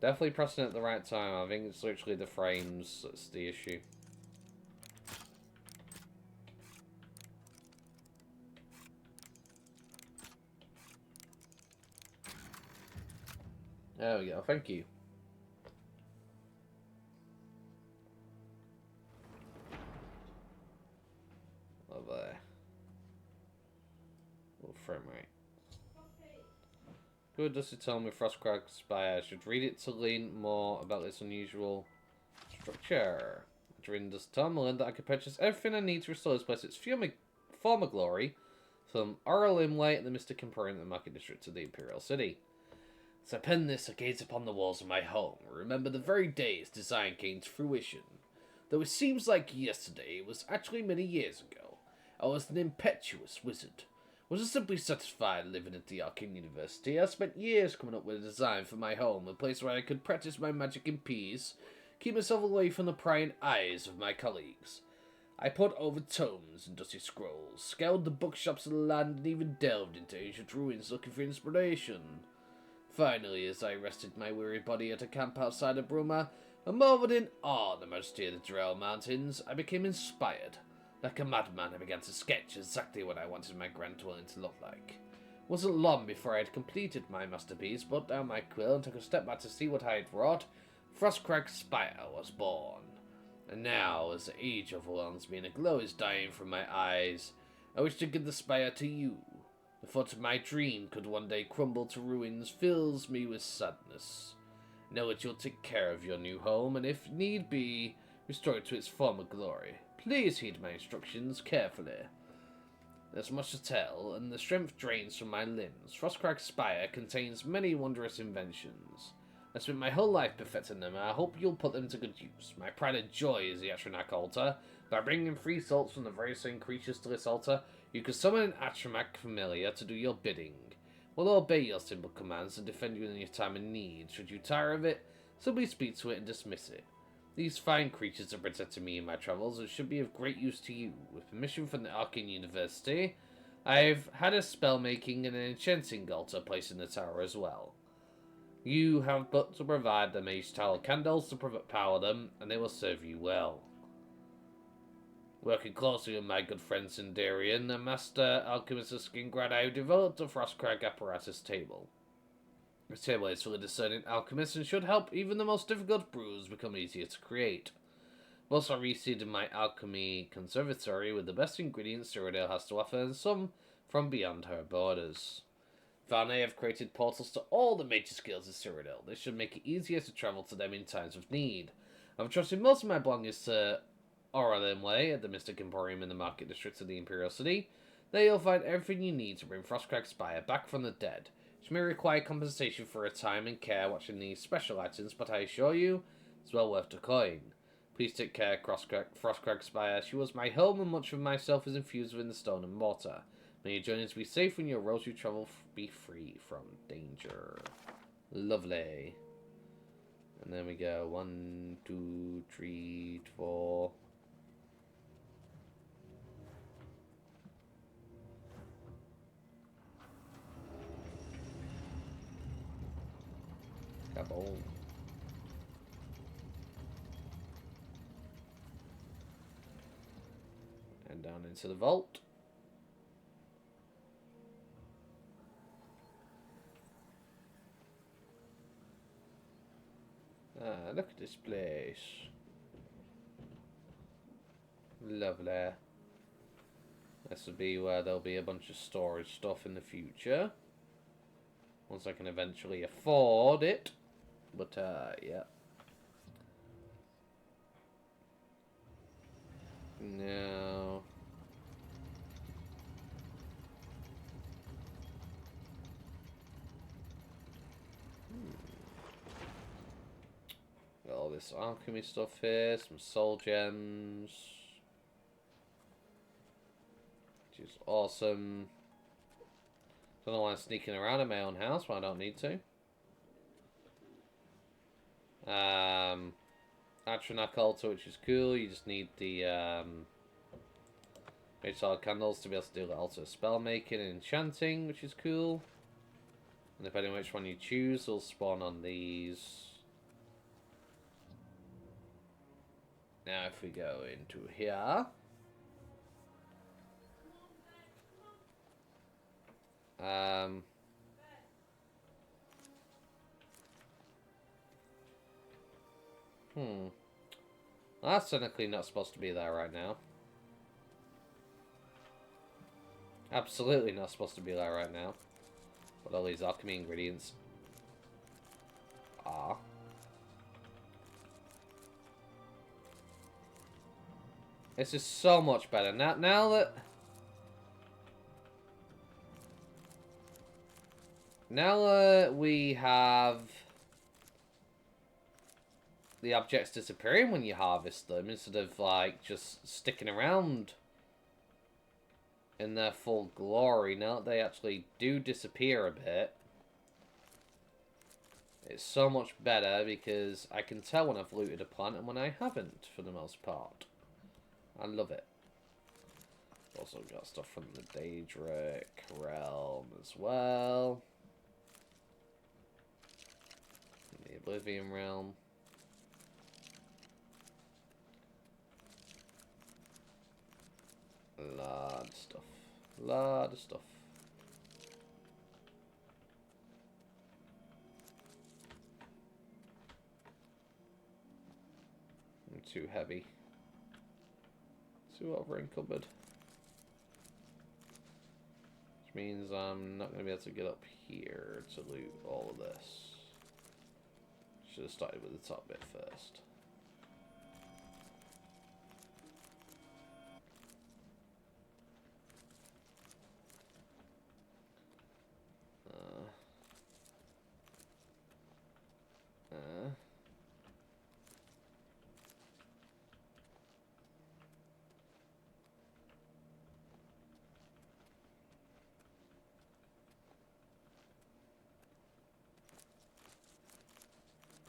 Definitely pressing it at the right time. I think it's literally the frames that's the issue. There we go, thank you. Lovely. Little frame rate. Good does it tell me Frostcrag Spire? I should read it to learn more about this unusual structure. During this time, I learned that I could purchase everything I need to restore this place its former glory from Oblivion Remastered and the Mystic Empire in the Market District of the Imperial City. As I pen this, I gaze upon the walls of my home, remember the very day its design came to fruition. Though it seems like yesterday, it was actually many years ago. I was an impetuous wizard. Wasn't simply satisfied living at the Arcane University. I spent years coming up with a design for my home, a place where I could practice my magic in peace, keep myself away from the prying eyes of my colleagues. I pored over tomes and dusty scrolls, scoured the bookshops of the land, and even delved into ancient ruins looking for inspiration. Finally, as I rested my weary body at a camp outside of Bruma, and marveled in awe at the majesty of the Giral Mountains, I became inspired. Like a madman, I began to sketch exactly what I wanted my grand dwelling to look like. It wasn't long before I had completed my masterpiece, put down my quill, and took a step back to see what I had wrought. Frostcrag Spire was born. And now, as the age overwhelms me and a glow is dying from my eyes, I wish to give the spire to you. The thought of my dream could one day crumble to ruins fills me with sadness. Know that you'll take care of your new home, and if need be, restore it to its former glory. Please heed my instructions carefully. There's much to tell, and the strength drains from my limbs. Frostcrag Spire contains many wondrous inventions. I spent my whole life perfecting them, and I hope you'll put them to good use. My pride and joy is the Atronach altar. By bringing 3 salts from the very same creatures to this altar, you can summon an Atronach familiar to do your bidding. We'll obey your simple commands and defend you in your time of need. Should you tire of it, simply speak to it and dismiss it. These fine creatures have protected me in my travels and should be of great use to you. With permission from the Arcane University, I've had a spell-making and an enchanting altar placed in the tower as well. You have but to provide the mage tower candles to power them, and they will serve you well. Working closely with my good friend Sindarian, the master alchemist of Skingrad, I developed a Frostcrag apparatus table. This table is for the discerning alchemists and should help even the most difficult brews become easier to create. I've also reseeded my alchemy conservatory with the best ingredients Cyrodiil has to offer, and some from beyond her borders. Varney have created portals to all the major skills of Cyrodiil. This should make it easier to travel to them in times of need. I've trusted most of my belongings to Oralin Way at the Mystic Emporium in the Market District of the Imperial City. There you'll find everything you need to bring Frostcrack Spire back from the dead. Which may require compensation for her time and care watching these special items, but I assure you, it's well worth the coin. Please take care, Frostcrack Spire. She was my home, and much of myself is infused within the stone and mortar. May your journeys be safe when your roads you travel be free from danger. Lovely. And then we go 1, 2, 3, 4. Kaboom. And down into the vault. Ah, look at this place. Lovely. This will be where there'll be a bunch of storage stuff in the future. Once I can eventually afford it. But, yeah. No. Got all this alchemy stuff here, some soul gems. Which is awesome. Don't know why I'm sneaking around in my own house when I don't need to. Atronach altar, which is cool. You just need the solid candles to be able to do the altar spell making and enchanting, which is cool. And depending on which one you choose, will spawn on these. Now if we go into here. That's technically not supposed to be there right now. Absolutely not supposed to be there right now. What all these alchemy ingredients are. This is so much better. Now that we have the objects disappearing when you harvest them, instead of like just sticking around in their full glory, now that they actually do disappear a bit, it's so much better because I can tell when I've looted a plant and when I haven't, for the most part. I love it. Also got stuff from the Daedric realm as well. The Oblivion realm. Lot of stuff. Lot of stuff. I'm too heavy. Too over encumbered. Which means I'm not going to be able to get up here to loot all of this. Should have started with the top bit first.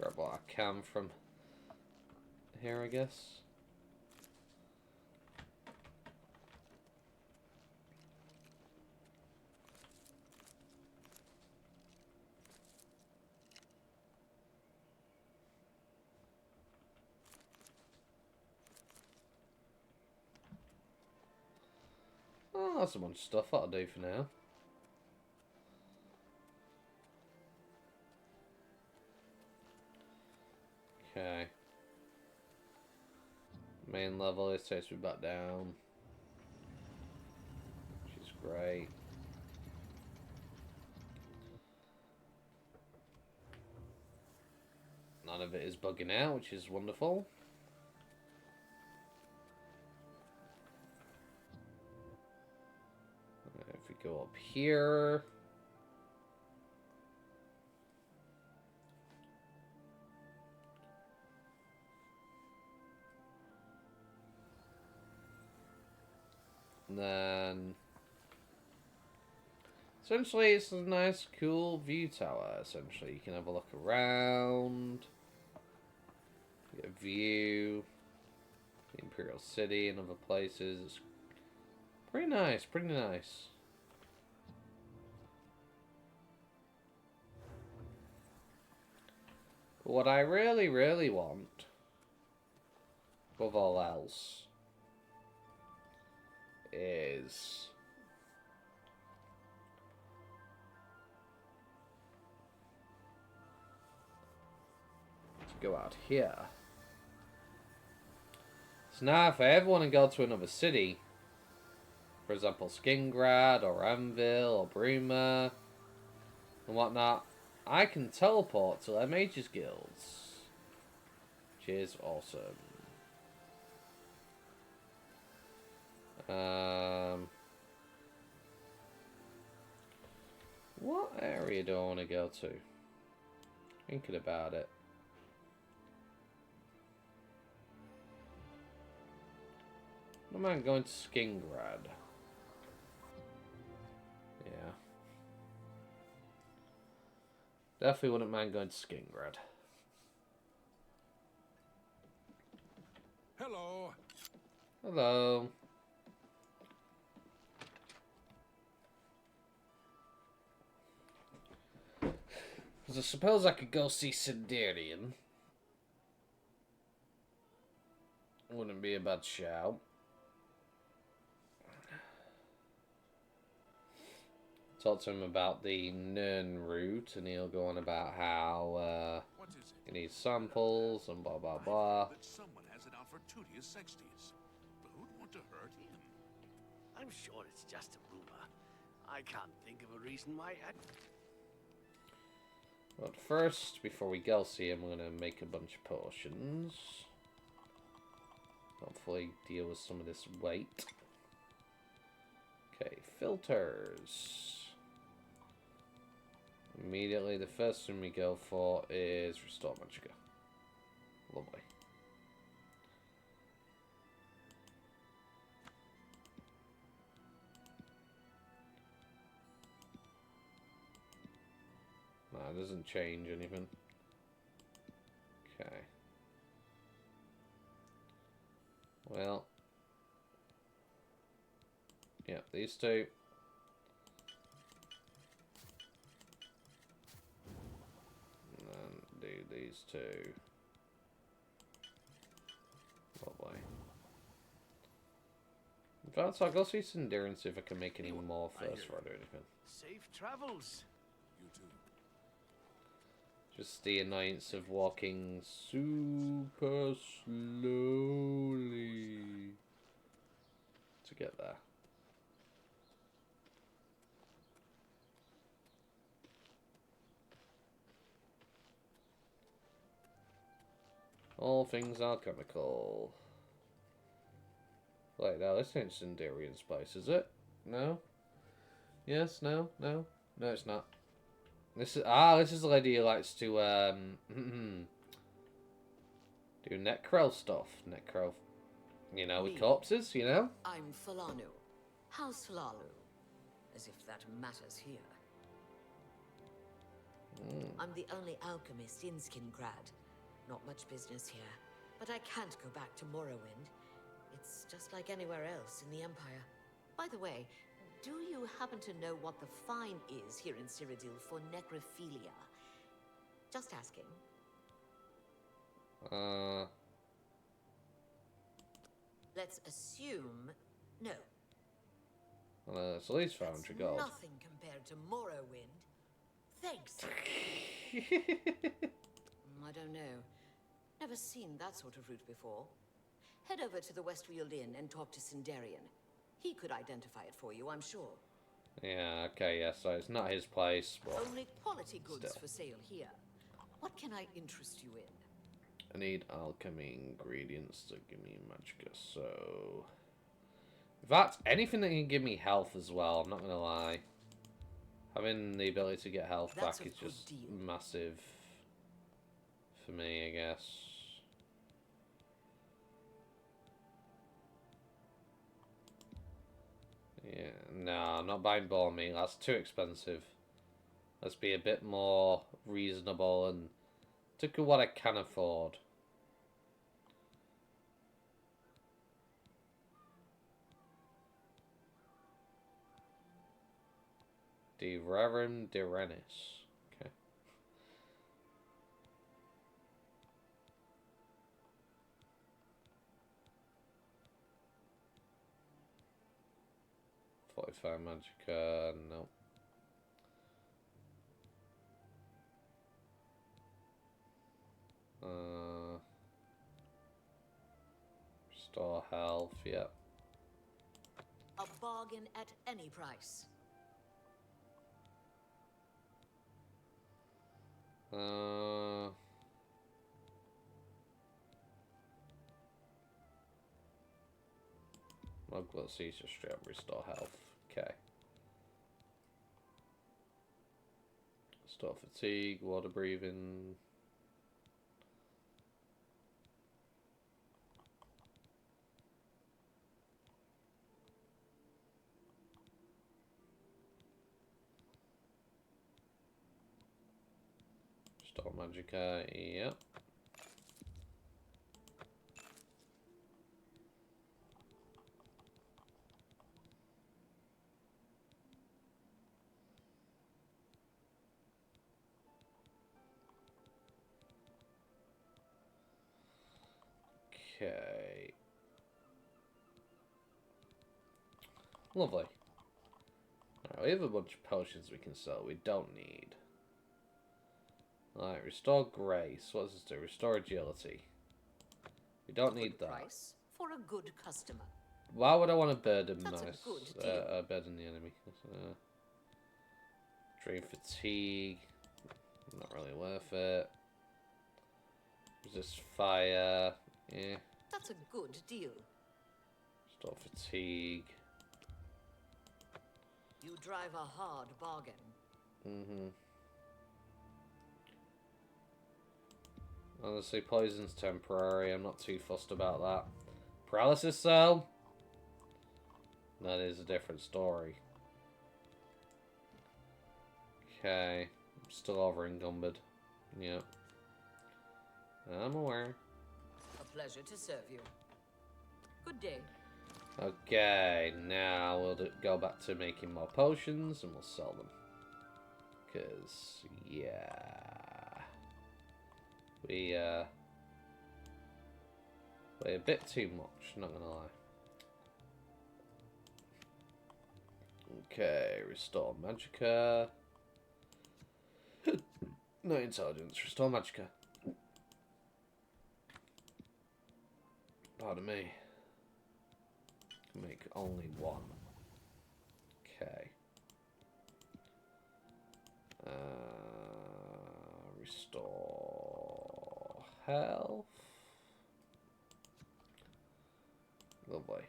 Grab what I can from here, I guess. Oh, that's a bunch of stuff that'll do for now. Okay. Main level, this takes me back down. Which is great. None of it is bugging out, which is wonderful. up here. And then essentially it's a nice cool view tower. Essentially you can have a look around, get a view, the Imperial City and other places. It's pretty nice, pretty nice. But what I really, really want, above all else, is to go out here. So now if I ever want to go to another city, for example Skingrad or Anvil or Bruma and whatnot, I can teleport to their mages guilds, which is awesome. What area do I want to go to? Thinking about it. I don't mind going to Skingrad. Yeah. Definitely wouldn't mind going to Skingrad. Hello. Hello. I suppose I could go see Sindarian. Wouldn't be a bad shout. Talk to him about the Nern route, and he'll go on about how he needs samples and blah blah blah. That someone has it out for Tutius Sextius. But who'd want to hurt him? I'm sure it's just a rumor. I can't think of a reason why But first, before we go see him, I'm going to make a bunch of potions. Hopefully deal with some of this weight. Okay, filters. Immediately, the first thing we go for is Restore Magicka. Lovely. No, it doesn't change anything. Okay. Well. Yeah, these two. And then do these two. Lovely. In fact, I'll go see Sindarian and see if I can make any more first before I do anything. safe travels. You too. Just the annoyance of walking super slowly to get there. All things alchemical. Wait, no, this ain't Sindarian spice, is it? No? Yes, no, no? No, it's not. This is the lady who likes to, do necro stuff. Necro, you know, with corpses, you know? I'm Falanu. House Falalu. As if that matters here. I'm the only alchemist in Skingrad. Not much business here, but I can't go back to Morrowind. It's just like anywhere else in the Empire. By the way, do you happen to know what the fine is here in Cyrodiil for necrophilia? Just asking. Let's assume no. It's at least 500 gold. Nothing compared to Morrowind. Thanks. I don't know. Never seen that sort of route before. Head over to the Westfield Inn and talk to Sindarian. He could identify it for you, I'm sure. Yeah, okay, yeah, so it's not his place, but only quality goods still. For sale here. What can I interest you in? I need alchemy ingredients to give me magicka, so... In fact, anything that can give me health as well, I'm not gonna lie. Having the ability to get health That's back a is good just deal. massive for me, I guess. Yeah, no, I'm not buying bone meat. That's too expensive. Let's be a bit more reasonable and look at what I can afford. De Rerum de Renis. Okay. Fortify Magica, no. Restore health, yep. A bargain at any price. Mugwort Seas just straight up restore health. Okay. Restore fatigue, water breathing. Restore Magica, yep. Okay. Lovely. Alright, we have a bunch of potions we can sell. We don't need. Alright, restore grace. What does this do? Restore agility. We don't need that. Price for a good customer. Why would I want to burden That's nice? a good deal. Burden the enemy. Drain fatigue. Not really worth it. Resist fire. Yeah. That's a good deal. Restore fatigue. You drive a hard bargain. Mm-hmm. Honestly, poison's temporary. I'm not too fussed about that. Paralysis though? That is a different story. Okay. I'm still over encumbered. Yep. I'm aware. A pleasure to serve you. Good day. Okay, now we'll go back to making more potions and we'll sell them. Because, yeah. We're a bit too much, not gonna lie. Okay, restore Magica. No intelligence, restore Magica. Pardon me. Can make only one. Okay. Restore health. Lovely.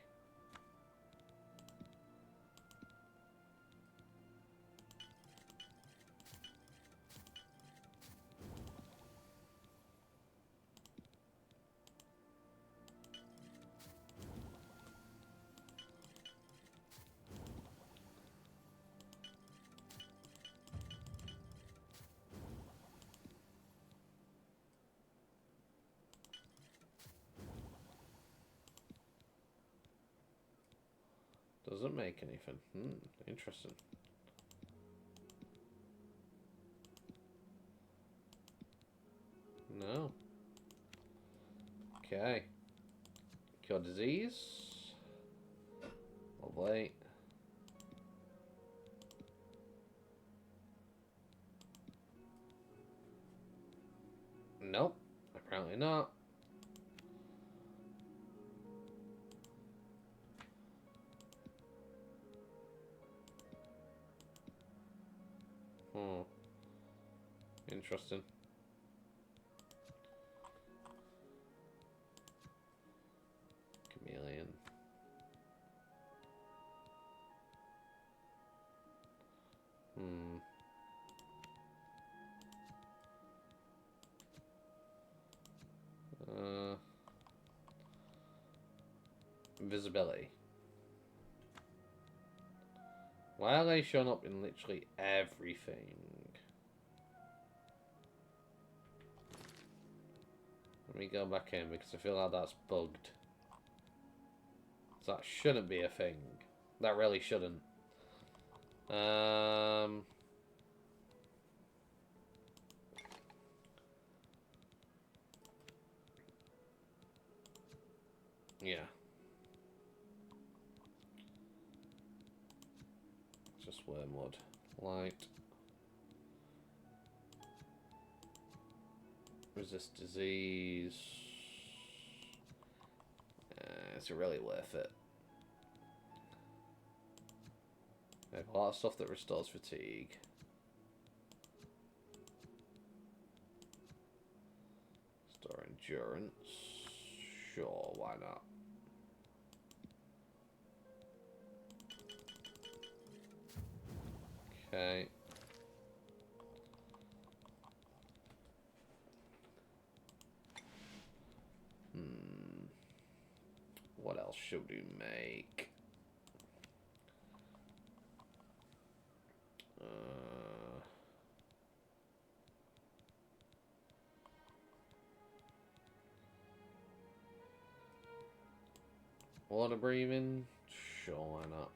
Doesn't make anything. Interesting. No. Okay. Cure disease. Lovely. Nope. Apparently not. Interesting. Chameleon. invisibility. Why are they showing up in literally everything? Let me go back in because I feel like that's bugged. So that shouldn't be a thing. That really shouldn't. Yeah. Just wormwood. Light. Resist disease. Is it really worth it? I have a lot of stuff that restores fatigue. Restore endurance. Sure, why not? Okay. What else should we make? Water breathing? Sure, why not?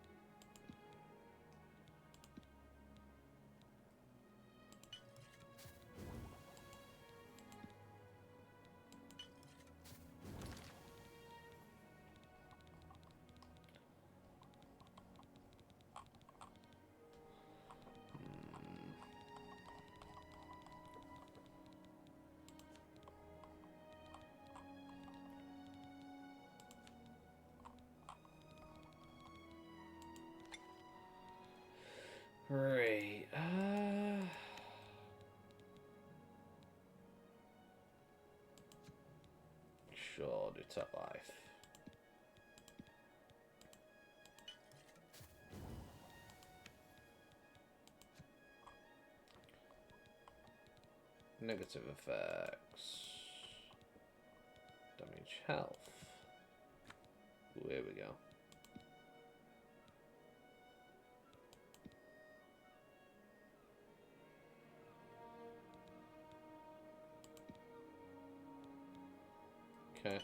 Right. Sure, do top life. Negative effects. Damage health. Ooh, here we go. Okay.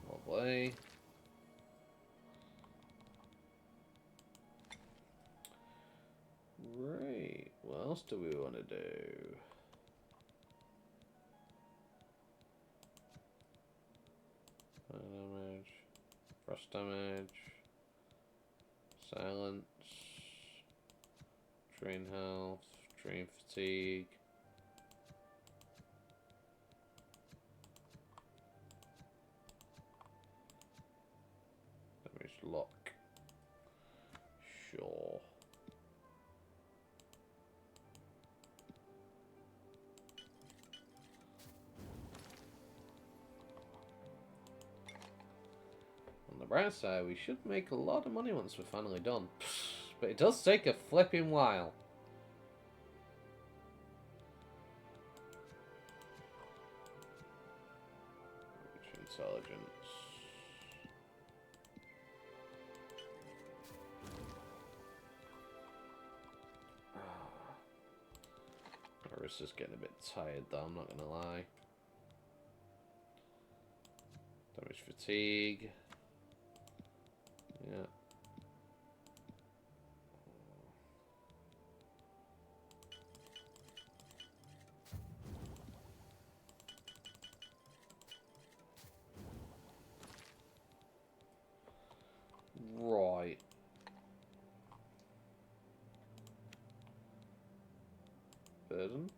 Lovely. Right. What else do we want to do? Damage, frost damage, silence, drain health, drain fatigue. Damage lock. Sure. On the bright side, we should make a lot of money once we're finally done. But it does take a flipping while. Intelligence. My wrist is getting a bit tired though, I'm not gonna lie. Damage fatigue. Yeah. Right. Burden.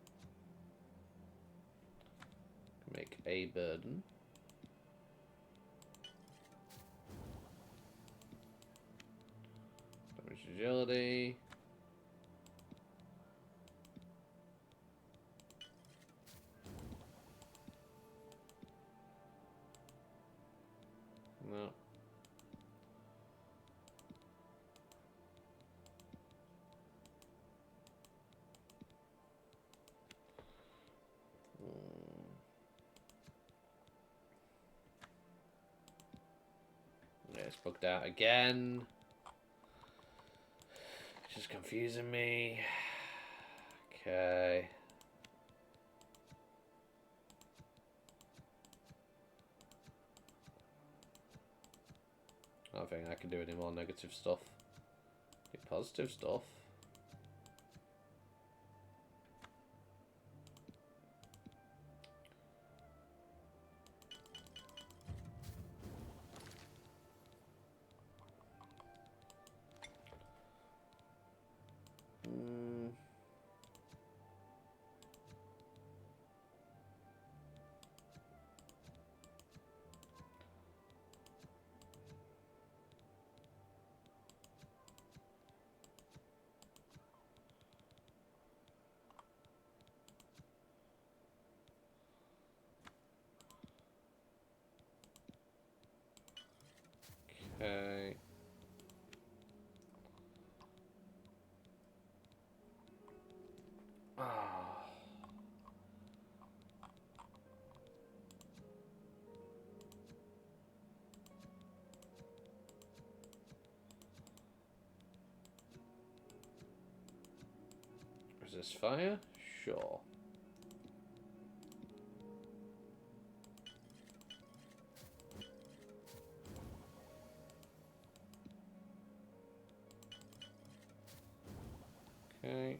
Make a burden. Damage agility. it's bugged out again. It's just confusing me. Okay. I don't think I can do any more negative stuff. Do positive stuff. Okay. Ah. Resist fire? Sure. Okay.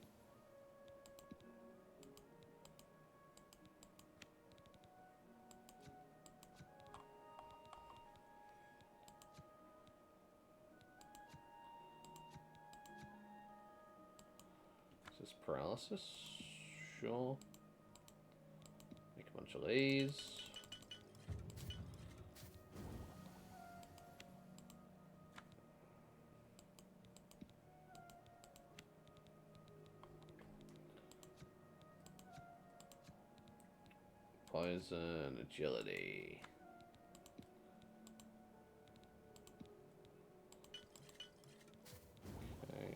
Is this paralysis? Sure. Make a bunch of these. Poison, agility. Okay.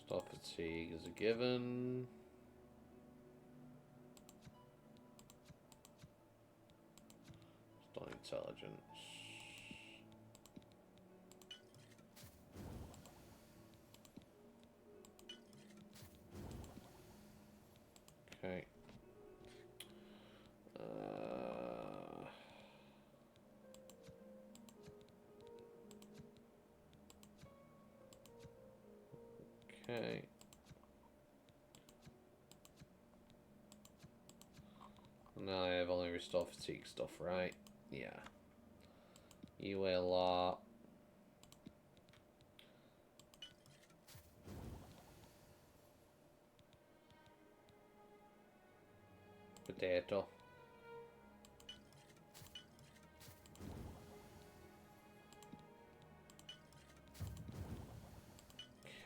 Stop fatigue is a given. Stop intelligence. Okay. Okay. Now I have only restore fatigue stuff, right? Yeah. You weigh a lot. Potato.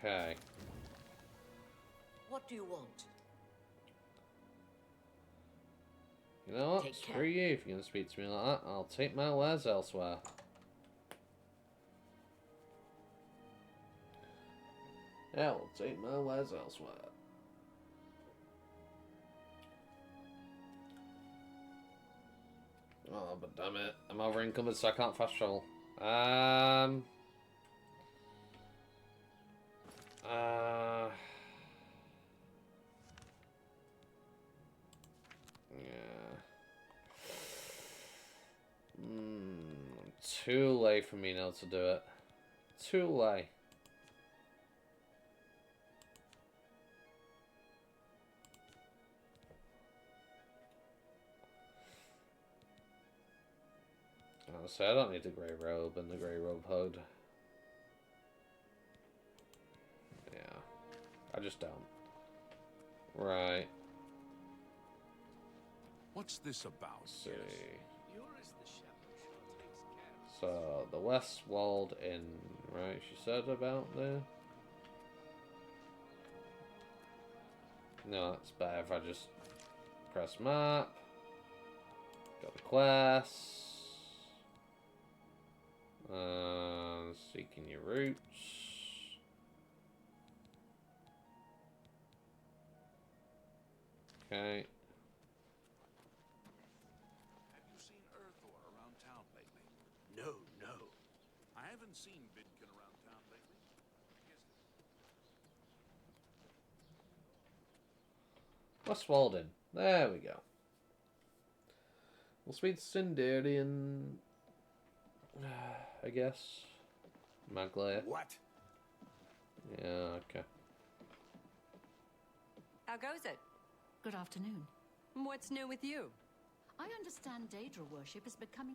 Okay. What do you want? You know what? Take Screw care. you. If you're gonna speak to me like that, I'll take my wares elsewhere. Yeah, I'll take my wares elsewhere. Oh, but damn it. I'm over encumbered, so I can't fast travel. Yeah. Too late for me now to do it. Too late. Honestly, I don't need the grey robe and the grey robe hood. Yeah. I just don't. Right. What's this about? Let's see. So, the West Walled Inn, right? She said about there. No, it's better if I just press map. Go to quests. Seeking your roots. Okay. Have you seen Earthor around town lately? No, no. I haven't seen Vidkin around town lately. West Walden. There we go. We'll speak to Sindarian, I guess. Maglair. What? Yeah, okay. How goes it? Good afternoon. What's new with you? I understand Daedra worship is becoming...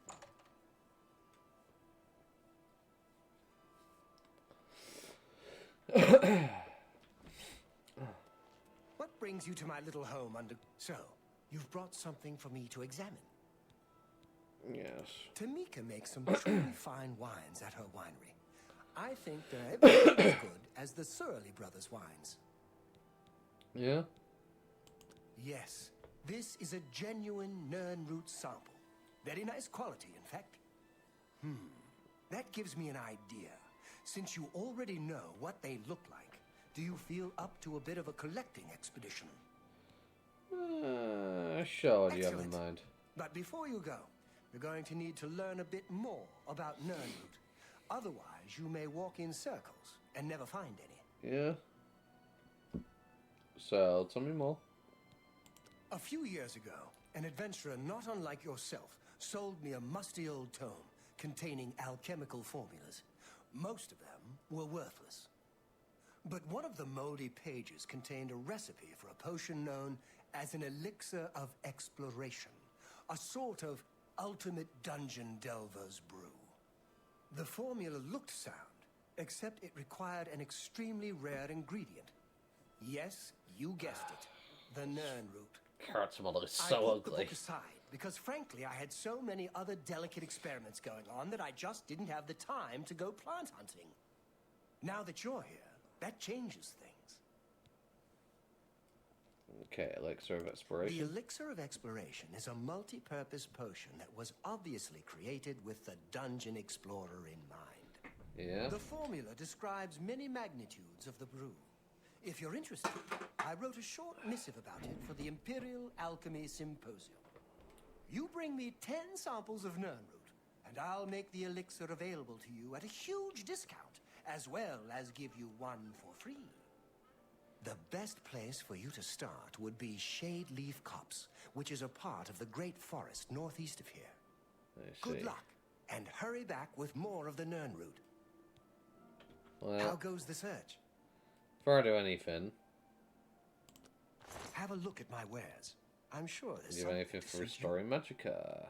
What brings you to my little home under... So, you've brought something for me to examine. Yes. Tamika makes some truly fine wines at her winery. I think they're every bit as good as the Surly Brothers wines. Yeah? Yes, this is a genuine Nernroot sample. Very nice quality, in fact. That gives me an idea. Since you already know what they look like, do you feel up to a bit of a collecting expedition? Sure, do you have in Excellent. mind? But before you go, you're going to need to learn a bit more about Nernroot. Otherwise, you may walk in circles and never find any. Yeah. So, tell me more. A few years ago, an adventurer not unlike yourself sold me a musty old tome containing alchemical formulas. Most of them were worthless. But one of the moldy pages contained a recipe for a potion known as an elixir of exploration, a sort of ultimate dungeon delver's brew. The formula looked sound, except it required an extremely rare ingredient. Yes, you guessed it, the Nernroot. Character model is I so put the ugly. book aside because, frankly, I had so many other delicate experiments going on that I just didn't have the time to go plant hunting. Now that you're here, that changes things. Okay, Elixir of The Exploration. Elixir of Exploration is a multi-purpose potion that was obviously created with the Dungeon Explorer in mind. Yeah. The formula describes many magnitudes of the brew. If you're interested, I wrote a short missive about it for the Imperial Alchemy Symposium. You bring me 10 samples of Nernroot, and I'll make the elixir available to you at a huge discount, as well as give you one for free. The best place for you to start would be Shade Leaf Copse, which is a part of the Great Forest northeast of here. I see. Good luck, and hurry back with more of the Nernroot. Well, How goes the search? before I do anything, Have a look at my wares. I'm sure there's do you have something anything to for suit you. restoring Magicka?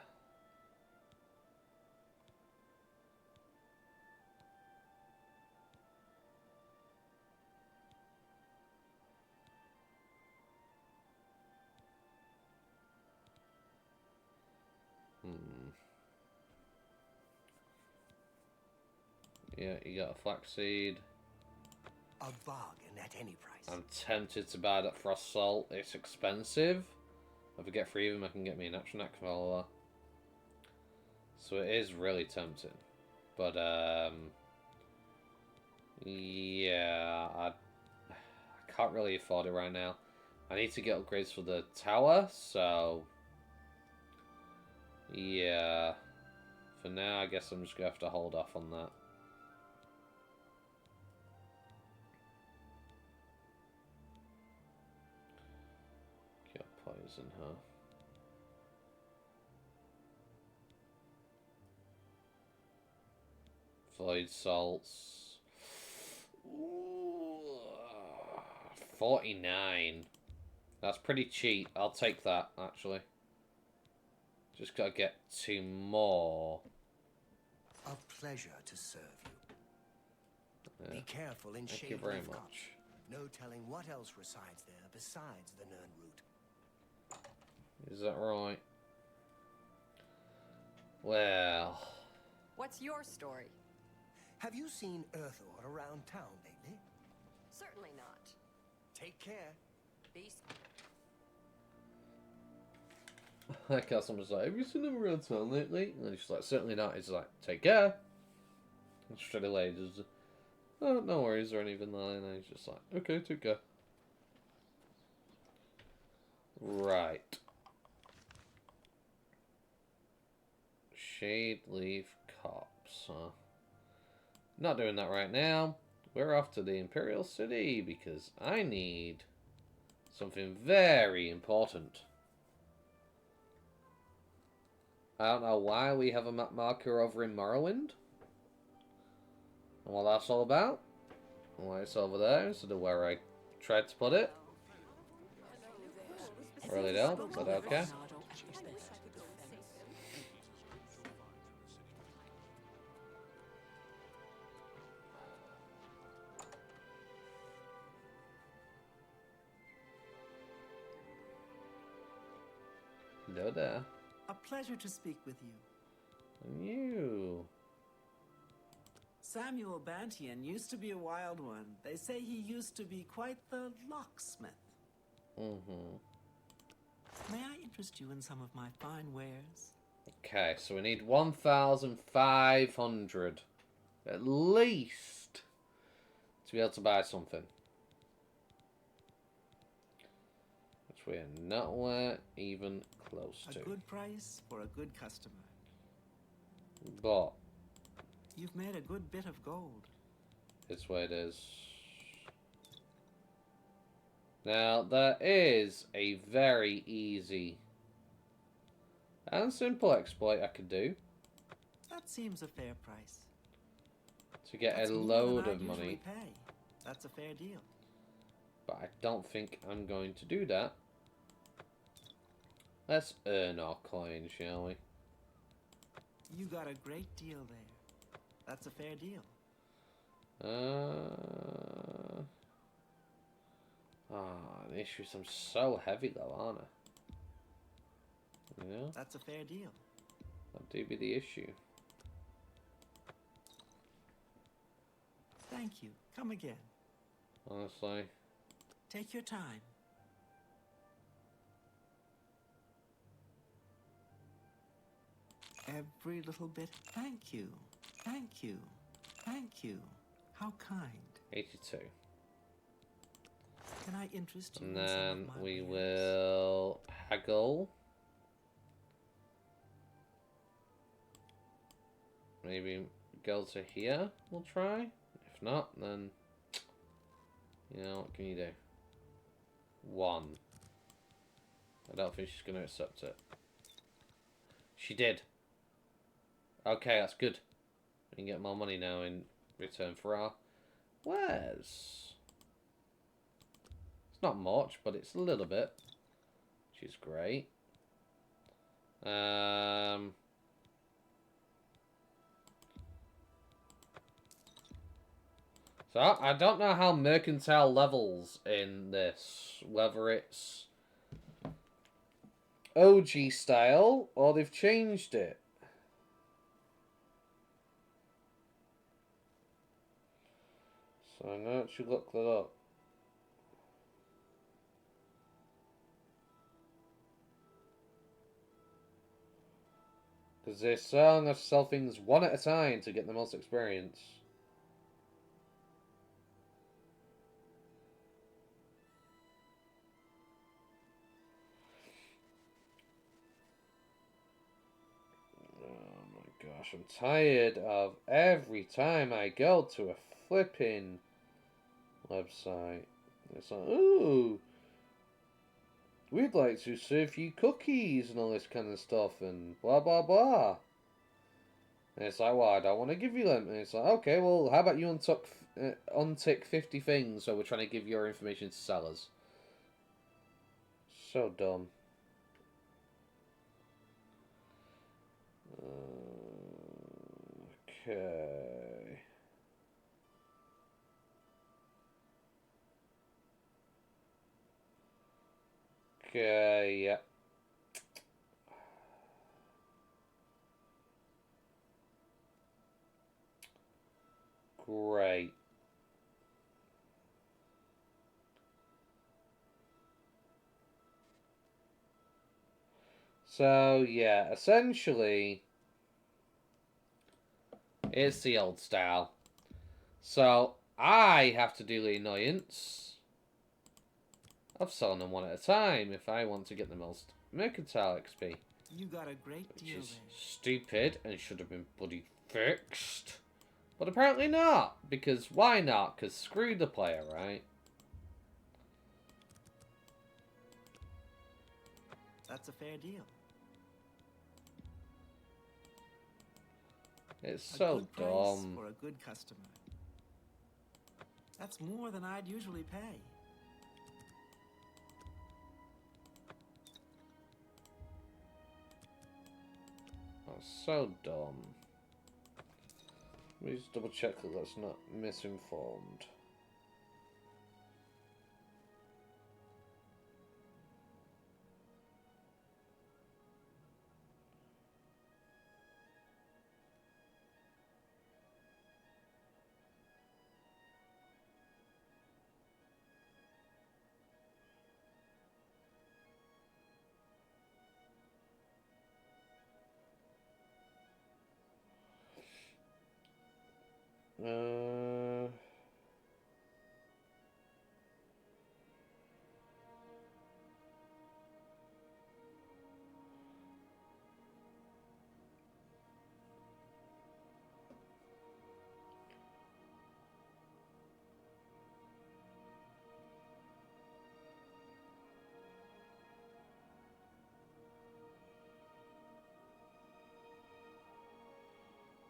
Yeah, you got a flaxseed. A bargain at any price. I'm tempted to buy that frost salt. It's expensive. If I get 3 of them, I can get me an Atronac follower. So it is really tempting. But, yeah, I can't really afford it right now. I need to get upgrades for the tower, so... yeah. For now, I guess I'm just going to have to hold off on that. Poison her. Void salts. Ooh, 49. That's pretty cheap. I'll take that, actually. Just gotta get 2 more. A pleasure to serve you. Yeah. Be careful in Thank Shade you very Leaf much. Copse. No telling what else resides there besides the Nernroot. Is that right? Well... What's your story? Have you seen Earthor around town lately? Certainly not. Take care. Beast. Like how someone's like, have you seen him around town lately? And he's like, certainly not. He's like, take care. Straight away, just, oh, no worries or anything like that. And he's just like, okay, take care. Right. Shade Leaf Copse, huh? Not doing that right now. We're off to the Imperial City because I need something very important. I don't know why we have a map marker over in Morrowind. And what that's all about. And why it's over there instead of where I tried to put it. I really don't, but okay. Hello there. A pleasure to speak with you. And you. Samuel Bantian used to be a wild one. They say he used to be quite the locksmith. Mm-hmm. May I interest you in some of my fine wares? Okay, so we need 1,500 at least to be able to buy something. Which we are nowhere even close to. A good price for a good customer. But you've made a good bit of gold. It's what it is. Now, there is a very easy and simple exploit I could do. That seems a fair price. To get That's a more load than of I'd money. usually pay. That's a fair deal. But I don't think I'm going to do that. Let's earn our coin, shall we? You got a great deal there. That's a fair deal. The issue is I'm so heavy though, aren't I? You know? That's a fair deal. That do be the issue. Thank you. Come again. Honestly. Take your time. Every little bit. Thank you. Thank you. Thank you. How kind. 82. Can I interest you And in some then of my we wares? will haggle. Maybe go to here, we'll try. If not, then, you know, what can you do? 1. I don't think she's going to accept it. She did. Okay, that's good. We can get more money now in return for our wares. It's not much, but it's a little bit. Which is great. So, I don't know how mercantile levels in this. Whether it's OG style, or they've changed it. So, I'm going to actually look that up. Because they're selling us sell things one at a time to get the most experience. Oh my gosh, I'm tired of every time I go to a flipping website. It's like, ooh, we'd like to serve you cookies and all this kind of stuff and blah blah blah. And it's like, well, I don't want to give you them. And it's like, okay, well, how about you untick 50 things so we're trying to give your information to sellers. So dumb. Okay. Okay, yeah. Great. So, yeah, essentially, It's the old style. So I have to do the annoyance of selling them one at a time if I want to get the most mercantile XP. You got a great Which deal is there. stupid and should have been bloody fixed. But apparently not. Because why not? Because screw the player, right? That's a fair deal. It's A so good price dumb. for a good customer. That's more than I'd usually pay. That's so dumb. Let me just double check that that's not misinformed.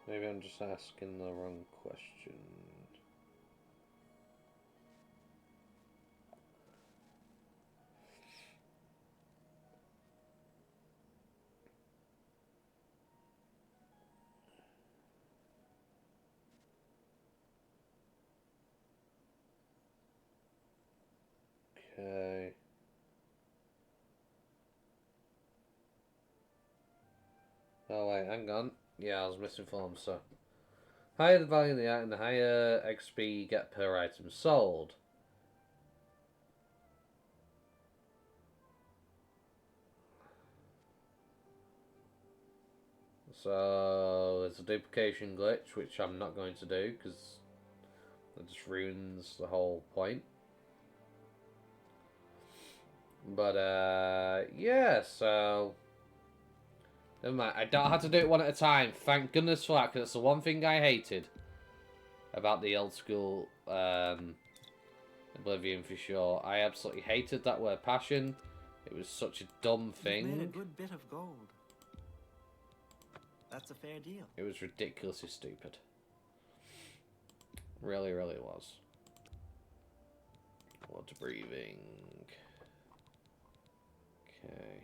Maybe I'm just asking the wrong question. Okay. Oh wait, hang on. Yeah, I was misinformed, so. Higher the value of the item, the higher XP you get per item sold. So, it's a duplication glitch, which I'm not going to do, because it just ruins the whole point. But, yeah, so... Never mind, I don't have to do it one at a time. Thank goodness for that, because it's the one thing I hated about the old school Oblivion for sure. I absolutely hated that word passion. It was such a dumb thing. You've made a good bit of gold. That's a fair deal. It was ridiculously stupid. Really, really was. Water breathing. Okay.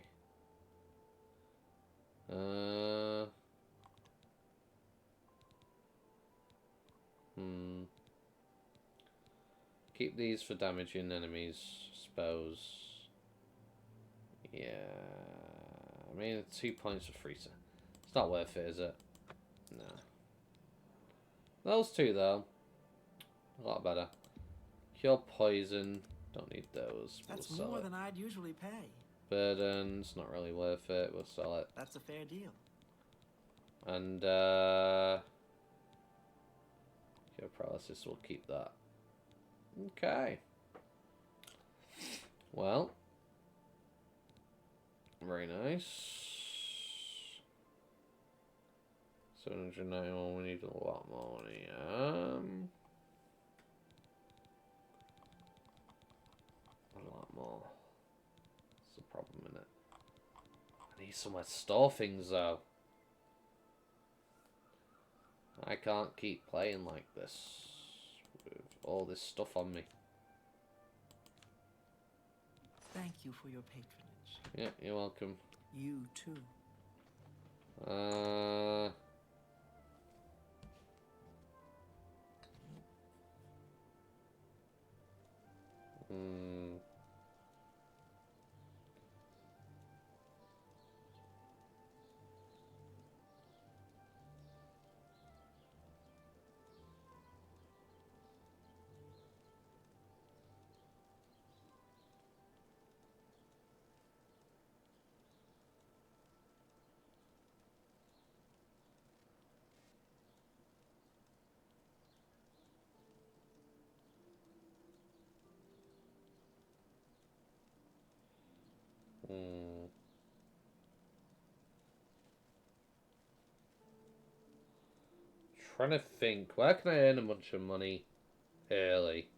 Keep these for damaging enemies, suppose. Yeah. I mean, 2 points for freezer. It's not worth it, is it? No. Those two, though. A lot better. Cure poison. Don't need those. That's We'll sell more it. than I'd usually pay. Burdens. Not really worth it. We'll sell it. That's a fair deal. And, cure paralysis. We'll keep that. Okay. Well. Very nice. 791, we need a lot more money. A lot more. That's the problem, isn't it? I need somewhere to store things, though. I can't keep playing like this with all this stuff on me. Thank you for your patronage. Yeah, you're welcome. You too. Hmm. Trying to think, where can I earn a bunch of money early?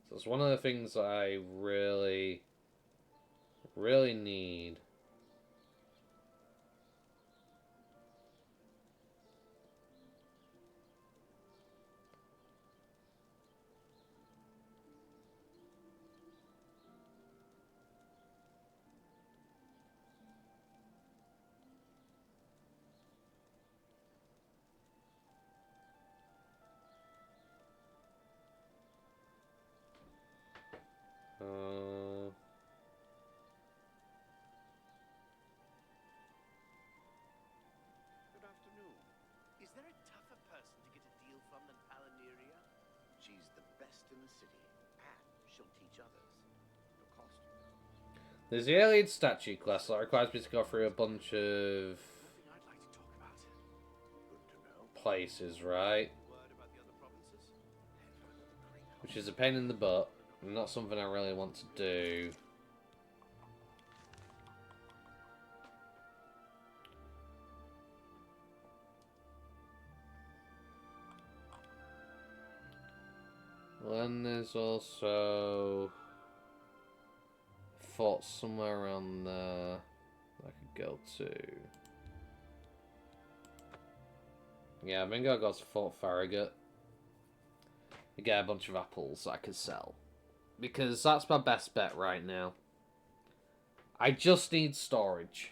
So it's one of the things that I really, really need. Good afternoon. Is there a tougher person to get a deal from than Palaneria? She's the best in the city, and she'll teach others. It'll cost you. There's the alien statue class that requires me to go through a bunch of places, right? Which is a pain in the butt. Not something I really want to do. Then there's also fort somewhere around there I could go to. Yeah, I think I'll go to Fort Farragut. Get a bunch of apples I could sell. Because that's my best bet right now. I just need storage.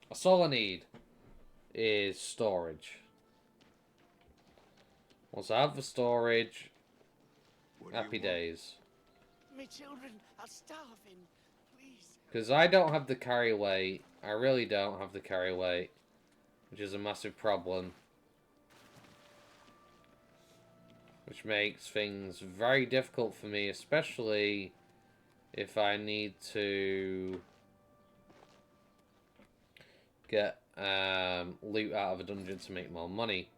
That's all I need. Is storage. Once I have the storage, happy days. My children are starving. Please. Because I don't have the carry weight. I really don't have the carry weight. Which is a massive problem. Which makes things very difficult for me, especially if I need to get loot out of a dungeon to make more money.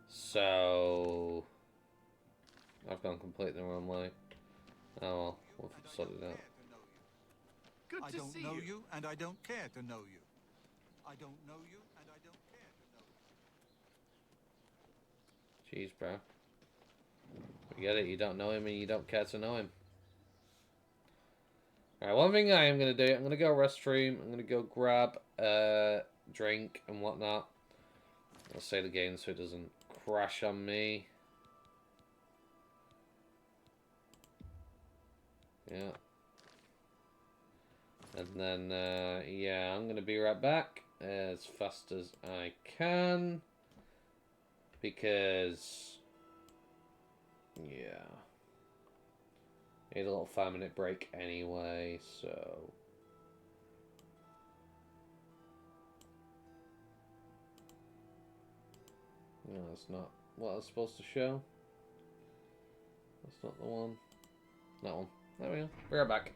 So I've gone completely the wrong way. Oh well, we'll sort it out. Good I don't know you, and I don't care to know you. I don't know you, and I don't care to know you. Jeez, bro. Forget it, you don't know him and you don't care to know him. Alright, one thing I am going to do, I'm going to go restroom, I'm going to go grab a drink and whatnot. I'll save the game so it doesn't crash on me. Yeah. And then, yeah, I'm going to be right back as fast as I can. Because, yeah. Need a little 5-minute break anyway, so... No, that's not what I was supposed to show. That's not the one. That one. There we go. Be right back.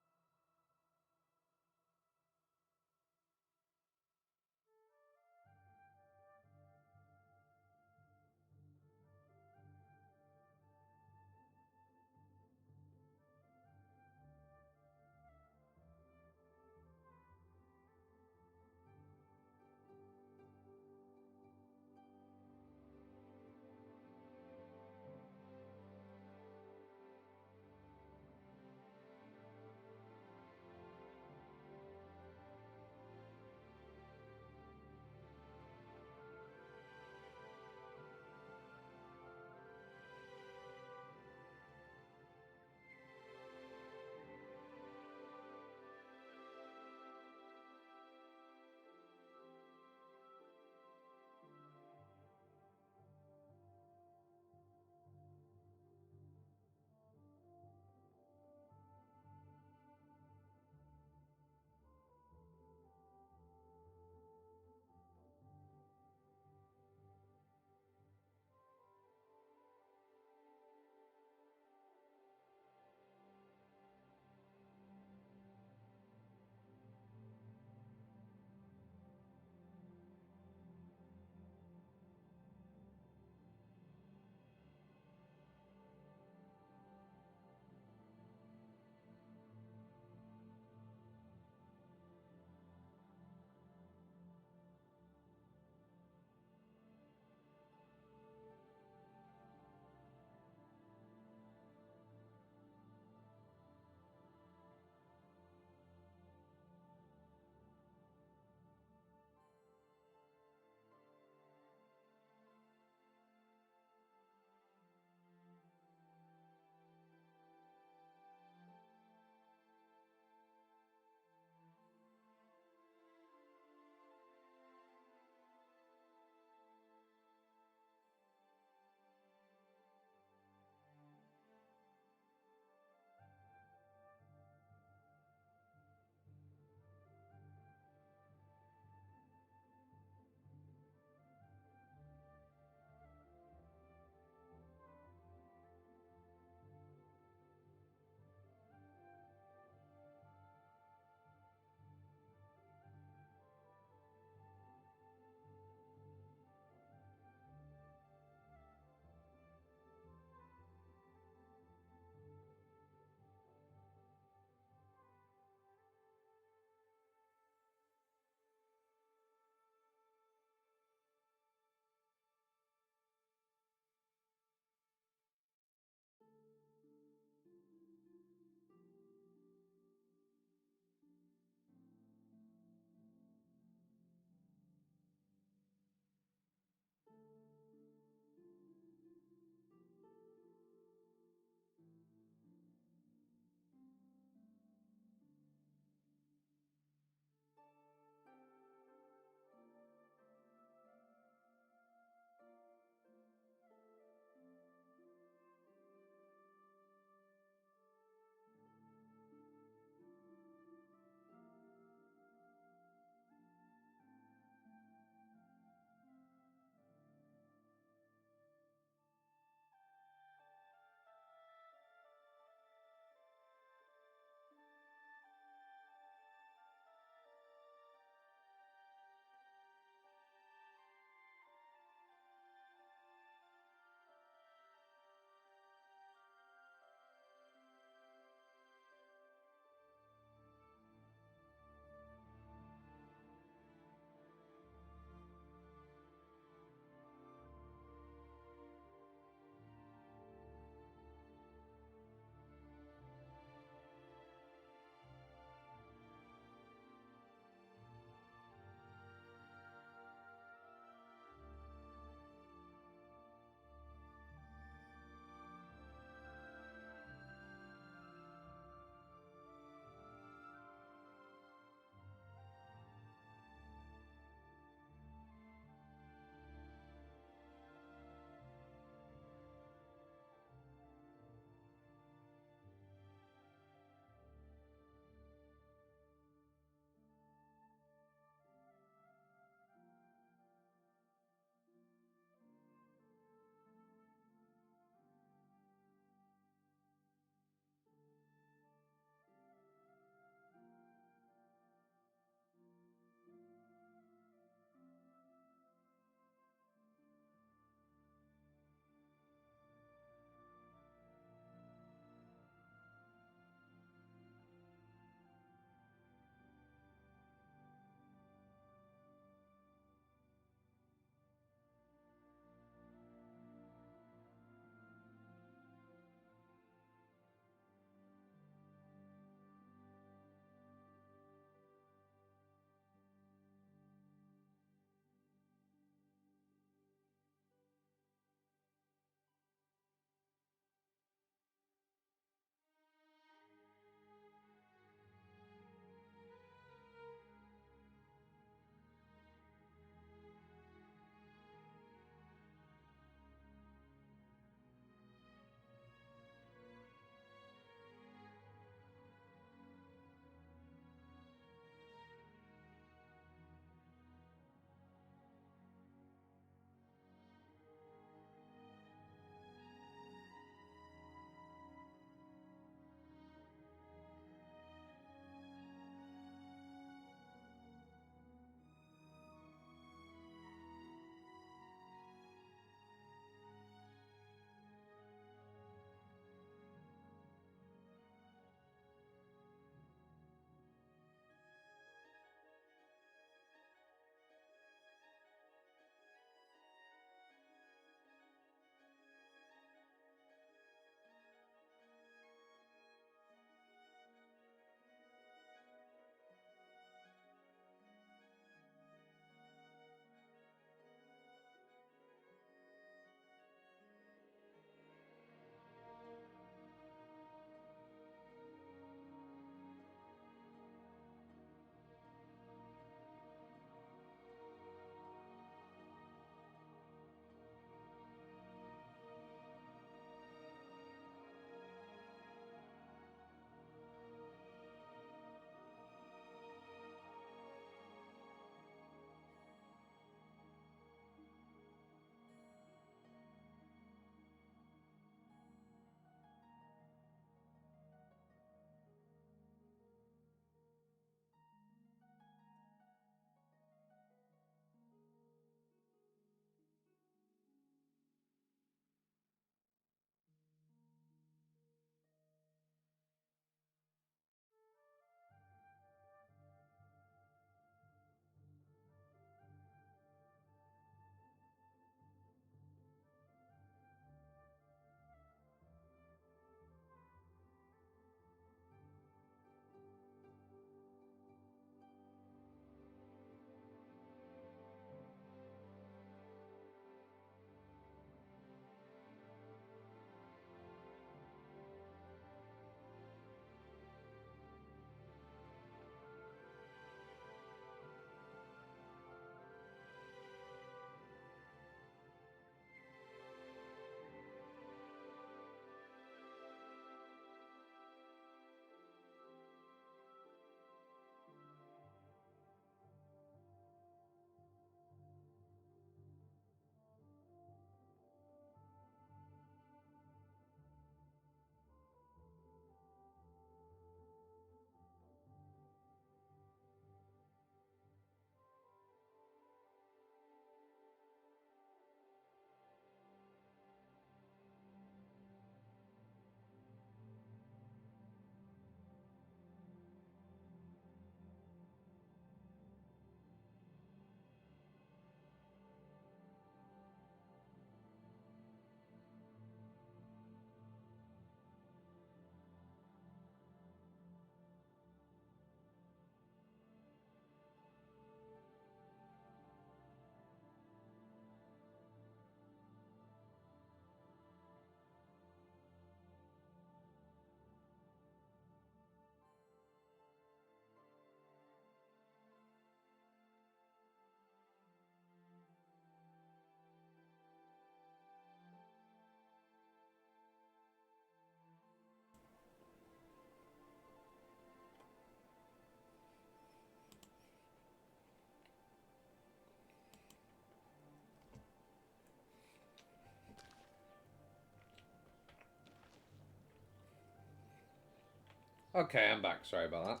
Okay, I'm back. Sorry about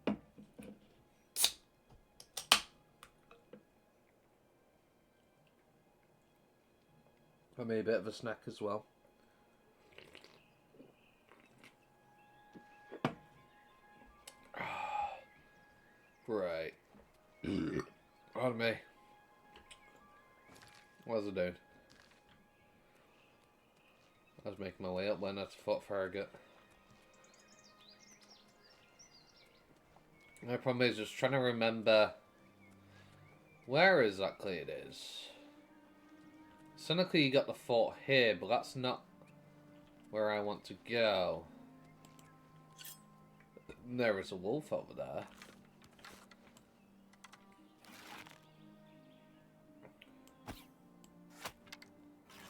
that. I made a bit of a snack as well. Right. Pardon me. What was I doing? I was making my way up when that's Fort Farragut. My problem is just trying to remember where exactly it is. Sonically, you got the fort here, but that's not where I want to go. There is a wolf over there.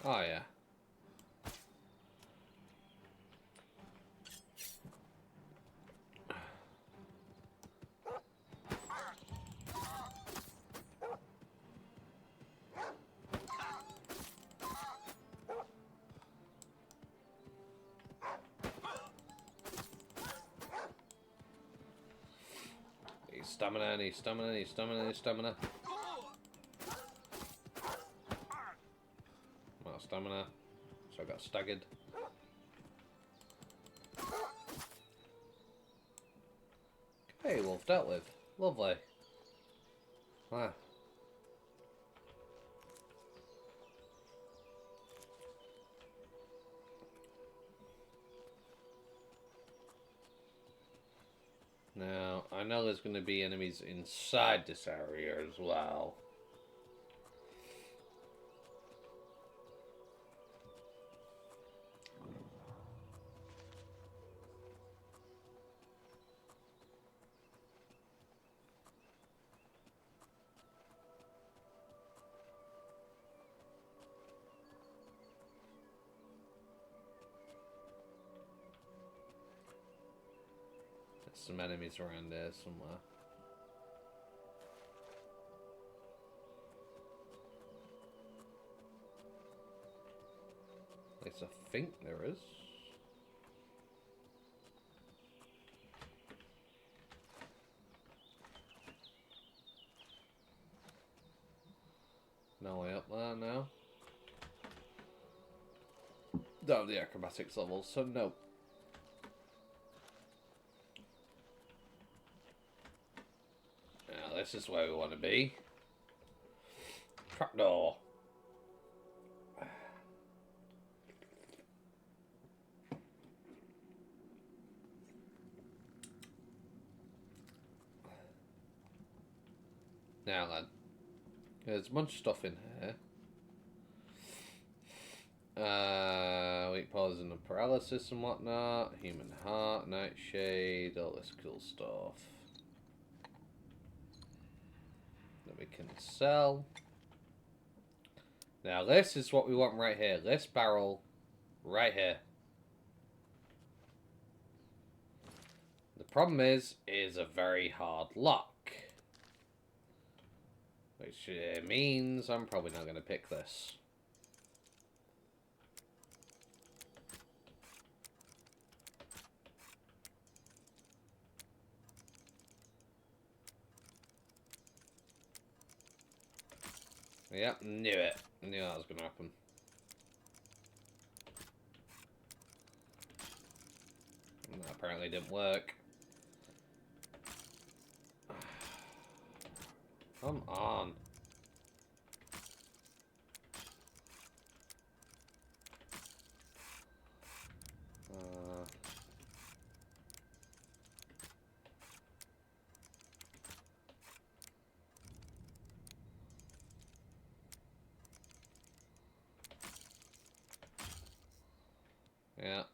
Oh, yeah. Stamina, need stamina, need stamina, need stamina. Not stamina, so I got staggered. Hey, wolf dealt with. Lovely. Ah. Now, I know there's going to be enemies inside this area as well. There's some enemies around there somewhere. At least I think there is. No way up there now. Don't have the acrobatics level, so no. Now this is where we want to be. Trapdoor. Now then, there's a bunch of stuff in here. Weak poison and paralysis and whatnot. Human heart, nightshade, all this cool stuff that we can sell. Now this is what we want right here. This barrel right here. The problem is a very hard lock. Which means I'm probably not going to pick this. Yep, knew it. Knew that was going to happen. And that apparently didn't work. Come on. Yeah.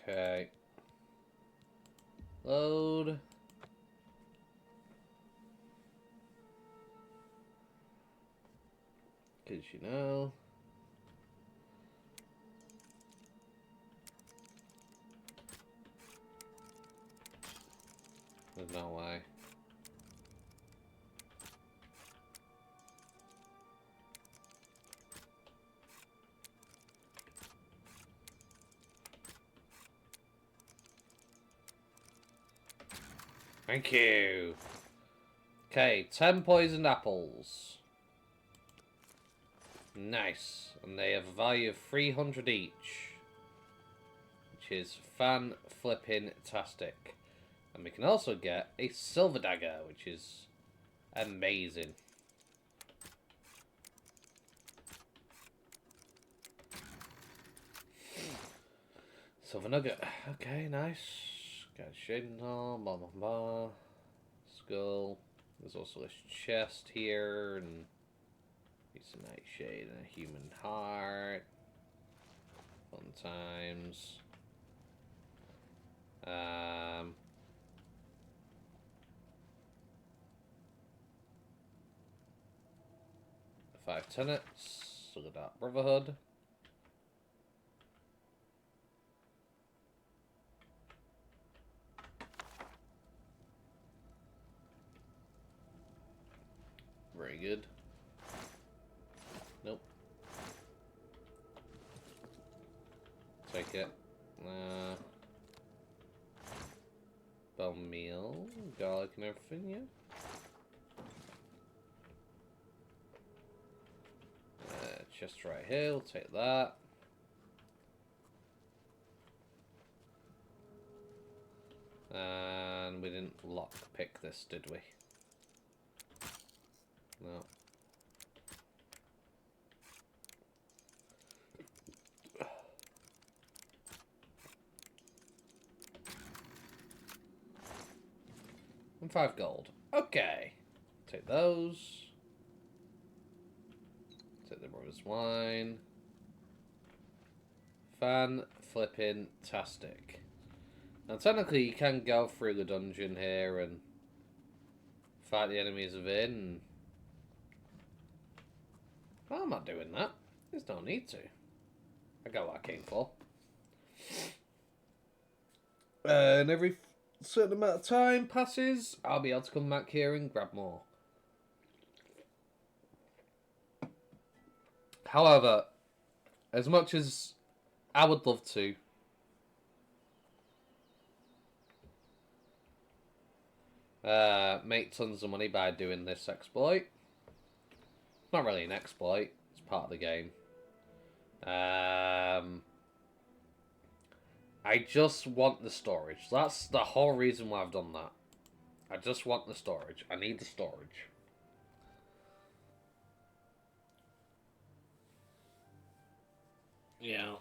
Okay. Load. Because you know. There's no way. Thank you. Okay, 10 poisoned apples. Nice. And they have a value of 300 each. Which is fan-flipping-tastic. And we can also get a silver dagger, which is amazing. Silver nugget. Okay, nice. Got shading on, blah blah blah. Skull. There's also this chest here, and it's a nightshade and a human heart. Fun times. 5 tenets. Look at that. Brotherhood. Very good. Nope. Take it. Bone meal, garlic and everything, yeah. Chest right here, we'll take that. And we didn't lock pick this, did we? No. And 5 gold. Okay. Take those. Take the brother's wine. Fan-flipping-tastic. Now technically you can go through the dungeon here and fight the enemies within. Well, I'm not doing that. There's no need to. I got what I came for. And every certain amount of time passes, I'll be able to come back here and grab more. However, as much as I would love to, make tons of money by doing this exploit. It's not really an exploit, it's part of the game. I just want the storage. That's the whole reason why I've done that. I just want the storage. I need the storage. Yeah.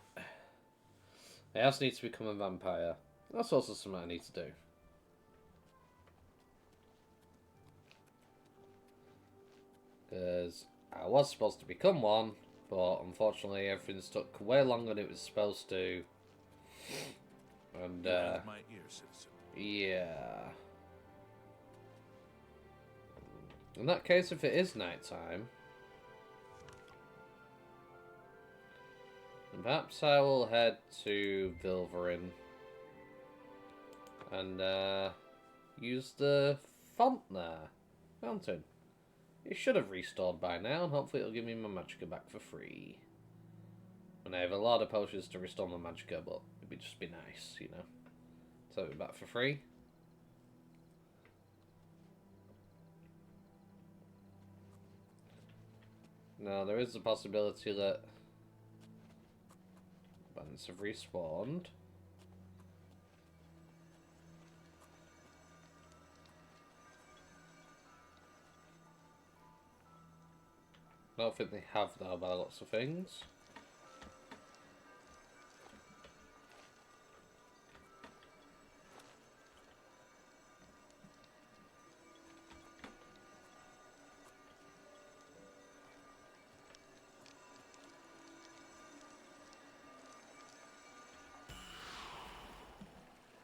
I also need to become a vampire. That's also something I need to do. Because I was supposed to become one, but unfortunately everything's took way longer than it was supposed to. And, my ear, citizen. yeah. In that case, if it is nighttime, then perhaps I will head to Vilverin and use the fountain. It should have restored by now, and hopefully it'll give me my magicka back for free. And I have a lot of potions to restore my magicka, but it'd just be nice, you know. So it'll be back for free. Now, there is a possibility that bandits have respawned. I don't think they have, though, by lots of things.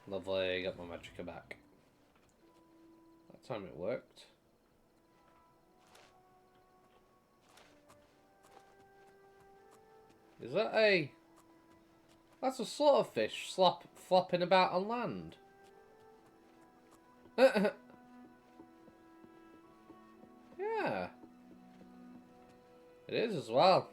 Lovely, got my magicka back. That time it worked. Is that a... That's a slaughterfish flopping about on land. Yeah. It is as well.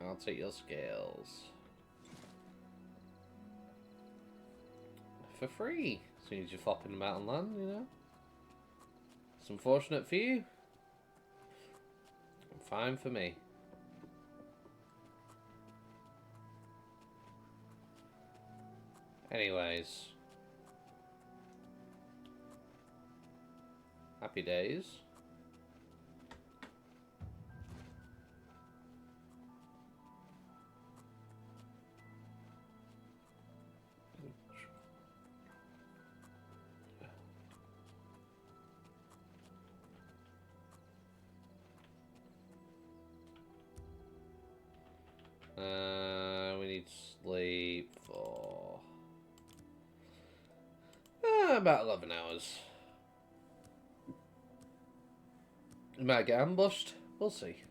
I'll take your scales. For free. As soon as you flop in the mountain land, you know. It's unfortunate for you. Fine for me. Anyways. Happy days. We need sleep for about 11 hours. We might get ambushed. We'll see.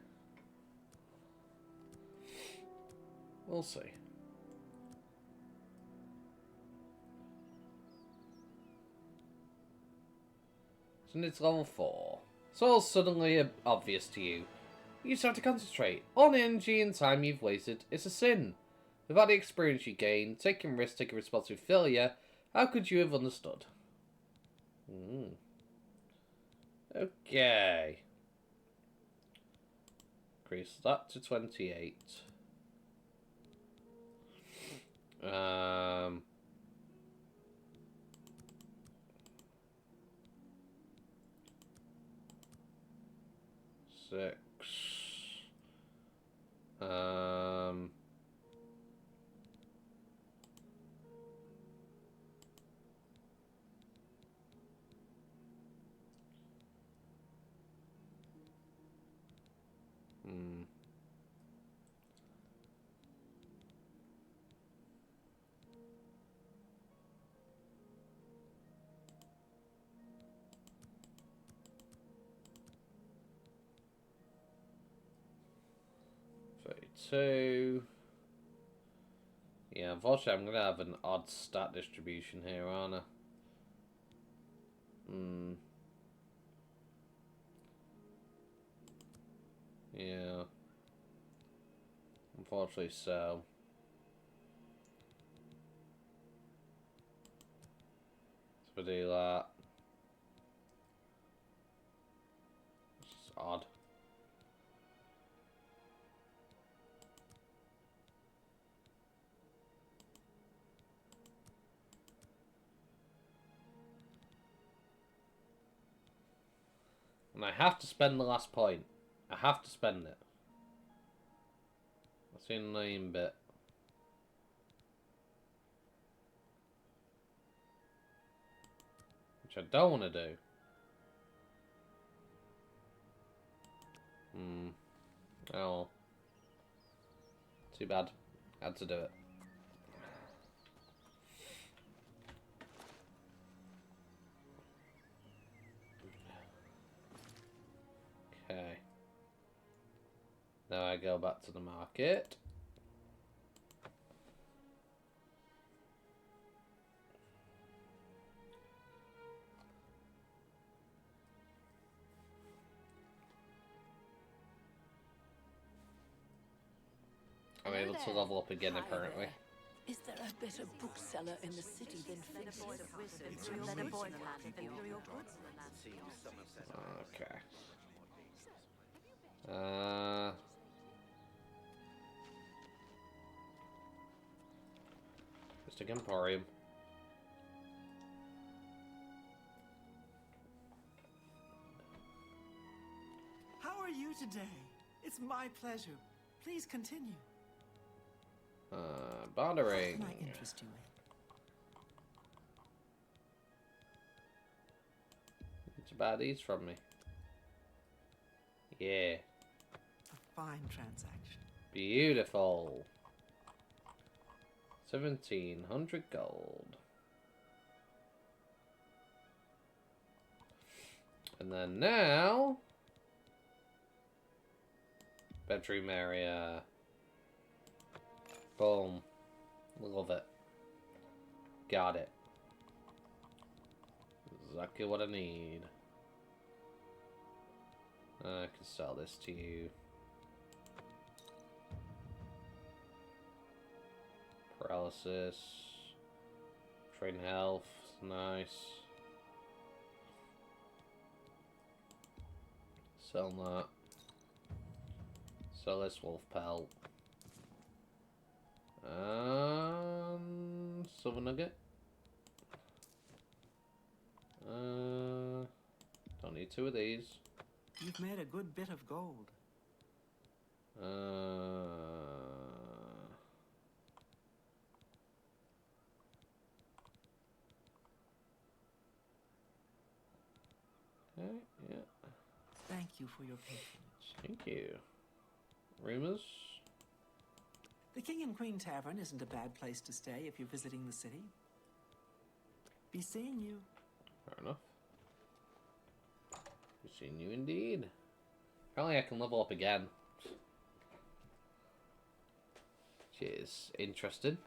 We'll see. So it's level 4. It's all suddenly obvious to you. You just have to concentrate. All the energy and time you've wasted is a sin. Without the experience you gain, taking risks, taking responsibility for failure, how could you have understood? Okay. Increase that to 28. Six. Two. Yeah, unfortunately I'm gonna have an odd stat distribution here, aren't I? Yeah. Unfortunately so. So we do that. It's just odd. And I have to spend the last point. I have to spend it. That's the annoying bit. Which I don't want to do. Oh. Too bad. Had to do it. Okay. Now I go back to the market. I'm able to level up again, apparently. Is there a better bookseller in the city than Fences? Okay. Just a Emporium. How are you today? It's my pleasure. Please continue. Bartering. What can I interest you in? It's about these from me. Yeah. A fine transaction. Beautiful. 1,700 gold. And then now... bedroom area. Boom. Love it. Got it. Exactly what I need. I can sell this to you. analysis. Train health. Nice. Sell that. Sell this wolf pelt. Silver nugget. Don't need two of these. You've made a good bit of gold. Okay, yeah. Thank you for your patronage. Thank you. Rumors? The King and Queen Tavern isn't a bad place to stay if you're visiting the city. Be seeing you. Fair enough. Be seeing you indeed. Apparently I can level up again. Which is interesting.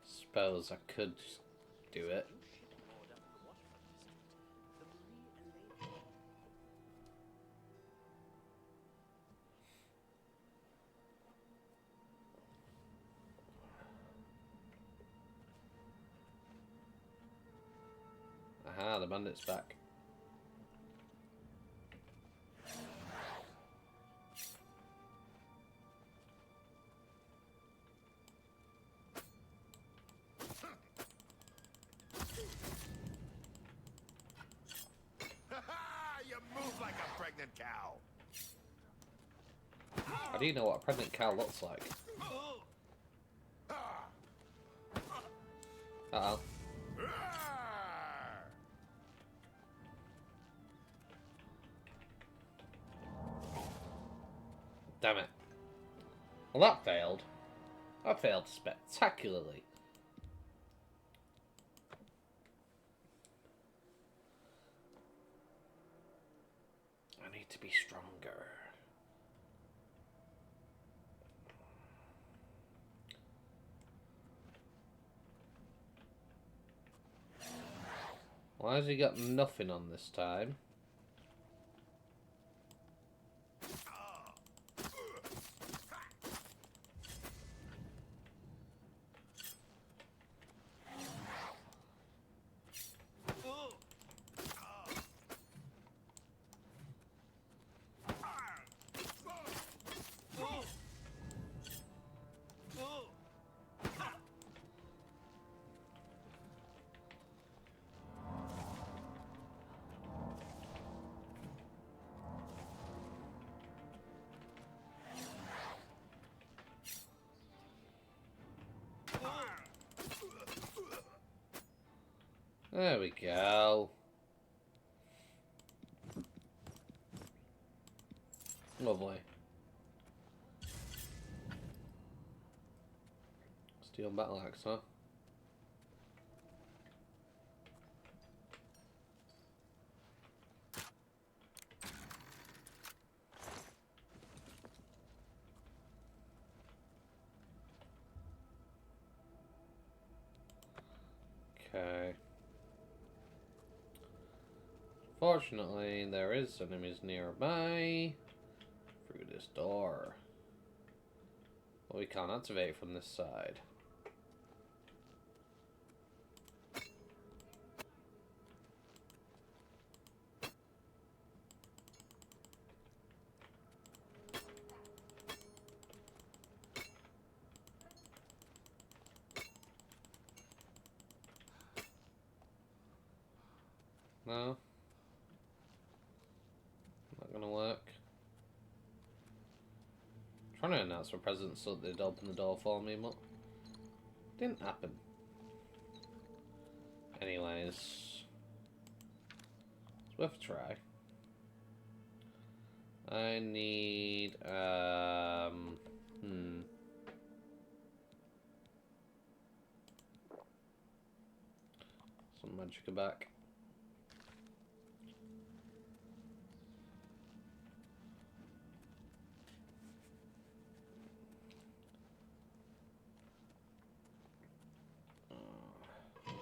Suppose I could just do it. Aha, the bandit's back. You move like a pregnant cow. How do you know what a pregnant cow looks like? Uh-oh. Damn it. Well, that failed. That failed spectacularly. I need to be stronger. Why has he got nothing on this time? There we go. Lovely. Steel battle axe, huh? Okay. Fortunately, there is enemies nearby through this door. But we can't activate from this side. No. Not gonna work. I'm trying to announce my presence so that they'd open the door for me, but didn't happen. Anyways, it's worth a try. I need some magic back.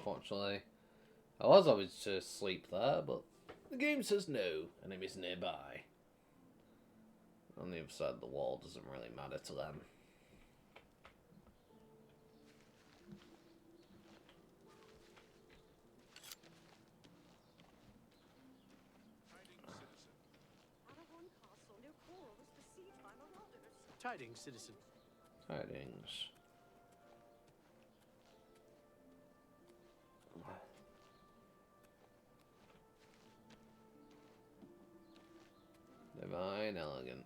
Unfortunately, I was always to sleep there, but the game says no, enemies nearby. On the other side of the wall doesn't really matter to them. Tidings, citizen. Tidings. Divine elegance.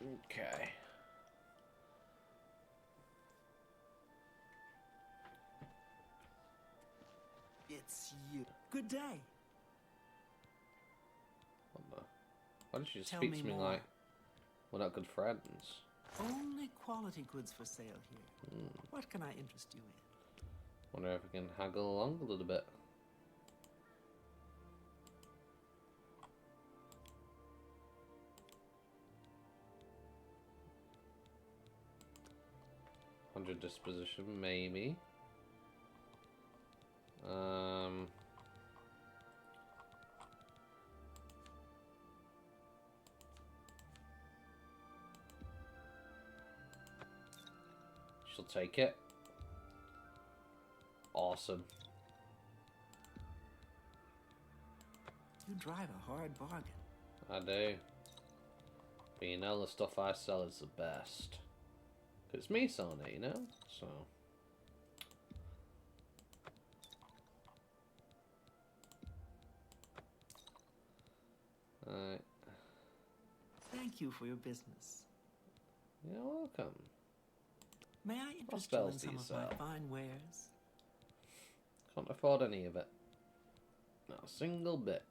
Okay. It's you. Good day. Why did you Tell speak me to me more. like we're not good friends? Only quality goods for sale here. What can I interest you in? Wonder if I can haggle along a little bit. $100 disposition, maybe. She'll take it. Awesome. You drive a hard bargain. I do. But you know the stuff I sell is the best. 'Cause it's me selling it, you know? So... Alright. Thank you for your business. You're welcome. May I interest you spells in do some you of my sell? fine wares? Can't afford any of it. Not a single bit.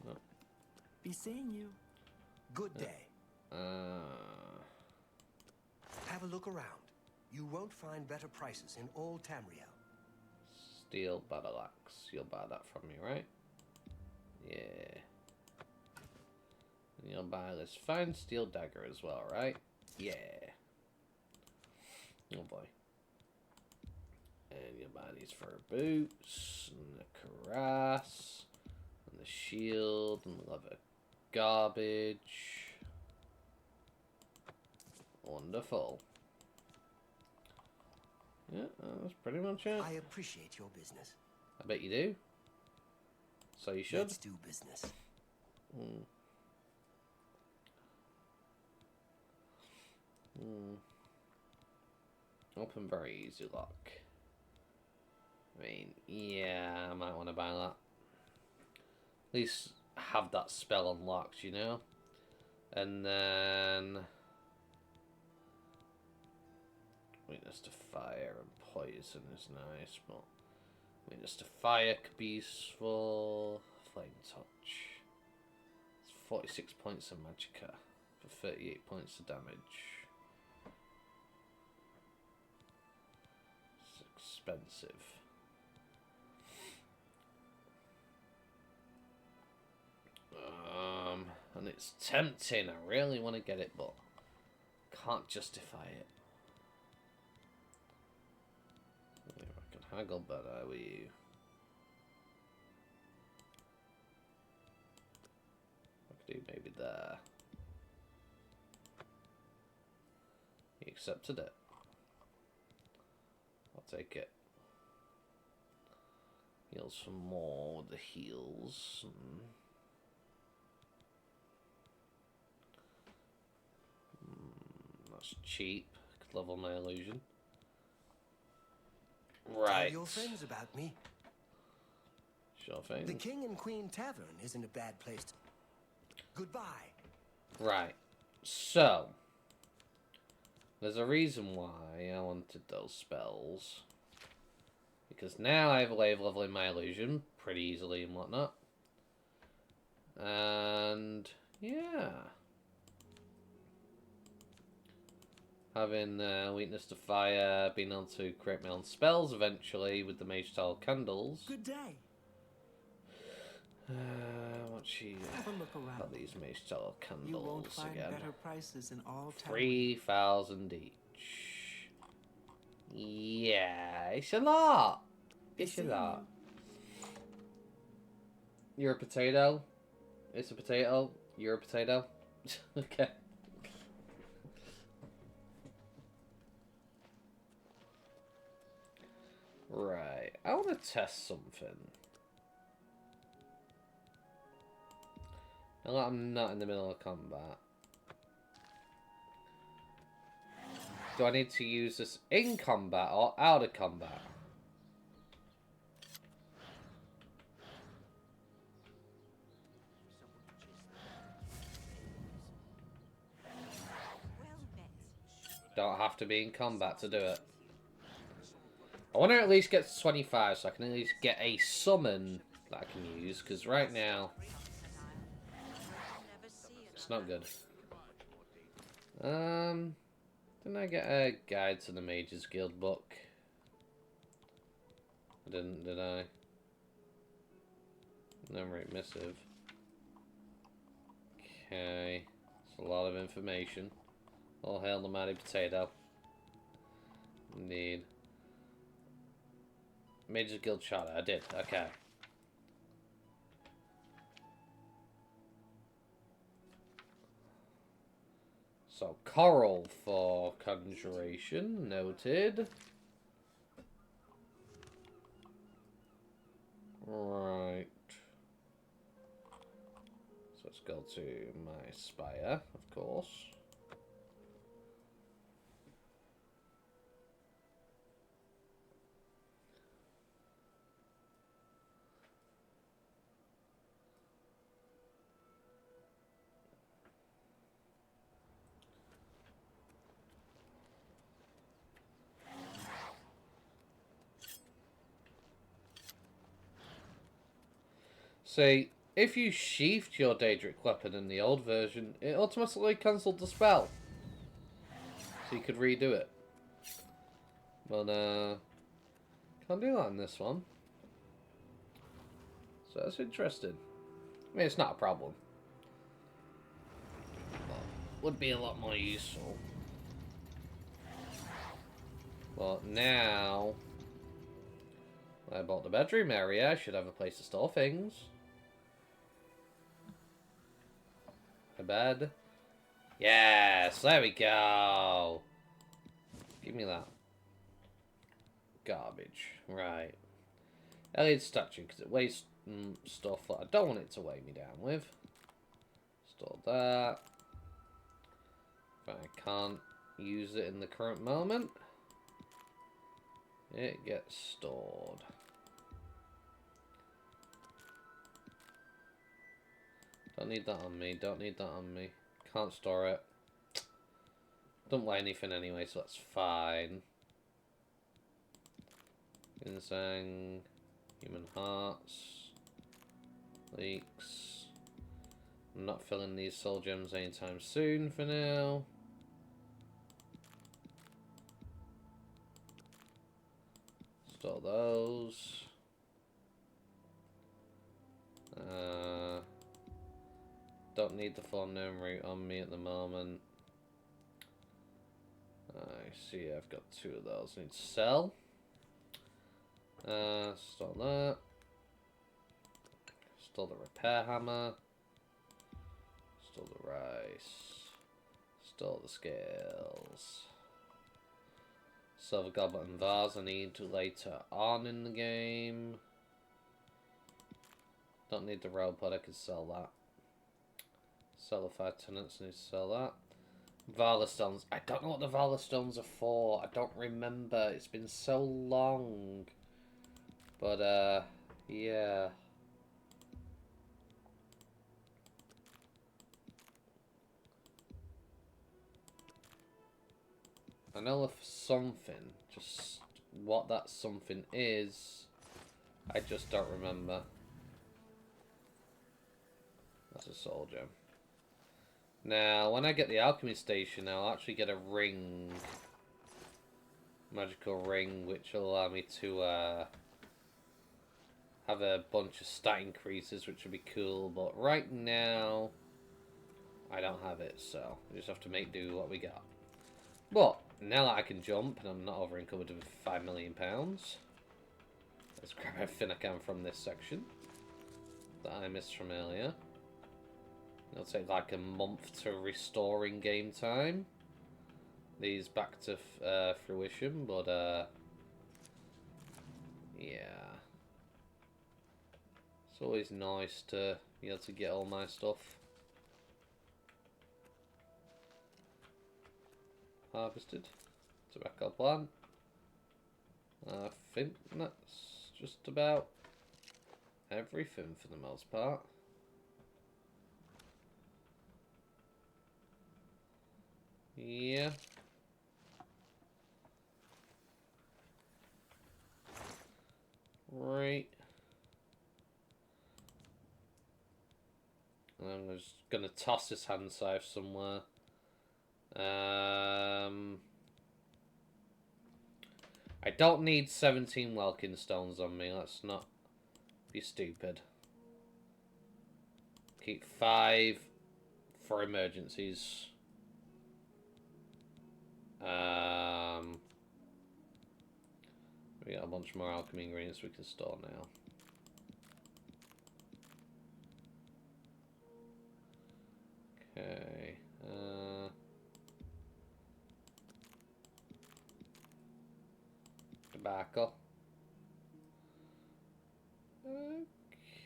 No. Be seeing you. Good day. Have a look around. You won't find better prices in all Tamriel. Steel battle axe. You'll buy that from me, right? Yeah. And you'll buy this fine steel dagger as well, right? Yeah. Oh boy. And you'll buy these fur boots, and the cuirass, and the shield, and the leather garbage. Wonderful. Yeah, that's pretty much it. I appreciate your business. I bet you do. So you should. Let's do business. Open very easy lock. I mean, yeah, I might want to buy that. At least have that spell unlocked, you know? And then... Weakness to fire and poison is nice, but... Weakness to fire could be useful. Flame touch. It's 46 points of magicka for 38 points of damage. It's expensive. And it's tempting. I really want to get it, but can't justify it. If I can haggle better with you. I could do maybe there. He accepted it. I'll take it. Heals for more with the heals. That's cheap. Could level my illusion. Right. Tell your friends about me. Sure thing. The King and Queen Tavern isn't a bad place to... Goodbye. Right. So, there's a reason why I wanted those spells. Because now I have a way of leveling my illusion pretty easily and whatnot. And, yeah. Having weakness to fire, being able to create my own spells eventually with the Mage Style candles. Good day. What much you Have a look around. got these mage style candles You won't find again? better prices in all town. 3,000 each. Yeah, it's a lot. It's a lot. You're a potato. It's a potato. You're a potato. Okay. Right. I want to test something. Now that I'm not in the middle of combat. Do I need to use this in combat or out of combat? Don't have to be in combat to do it. I want to at least get to 25 so I can at least get a summon that I can use, because right now it's not good. Didn't I get a guide to the Mages Guild book? I didn't, did I? Memory missive. Okay, it's a lot of information. All hail the mighty potato. Indeed. Mages Guild charter, I did, okay. So, coral for conjuration, noted. Right. So let's go to my spire, of course. See, if you sheathed your Daedric weapon in the old version, it automatically cancelled the spell. So you could redo it. But, can't do that in this one. So that's interesting. I mean, it's not a problem. But would be a lot more useful. But now, I bought the bedroom area. I should have a place to store things. A bed. Yes, there we go. Give me that. Garbage. Right. Elliot statue, because it weighs stuff that I don't want it to weigh me down with. Store that. If I can't use it in the current moment, it gets stored. Don't need that on me, don't need that on me. Can't store it. Don't weigh anything anyway, so that's fine. Ginseng, human hearts, leeks. I'm not filling these soul gems anytime soon for now. Store those. Don't need the full gnome root on me at the moment. I see I've got 2 of those. I need to sell. Store that. Store the repair hammer. Store the rice. Store the scales. Silver goblet and vase I need to later on in the game. Don't need the robot, I can sell that. Sell the 5 tenants, need to sell that. Valor stones. I don't know what the Valor stones are for. I don't remember. It's been so long. But, yeah. I know of something. Just what that something is, I just don't remember. That's a soul gem. Now, when I get the alchemy station, I'll actually get a ring. Magical ring, which will allow me to, have a bunch of stat increases, which would be cool, but right now I don't have it, so we just have to make do what we got. But now that I can jump and I'm not over encumbered with £5 million, let's grab everything I can from this section that I missed from earlier. It'll take like a month to restore in game time these back to fruition, but yeah, it's always nice to be able to get all my stuff harvested. Tobacco plant. I think that's just about everything for the most part. Yeah. Right. I'm just gonna toss this hand scythe somewhere. I don't need 17 Welkin stones on me. Let's not be stupid. Keep 5 for emergencies. We got a bunch more alchemy ingredients we can store now. Okay. Tobacco.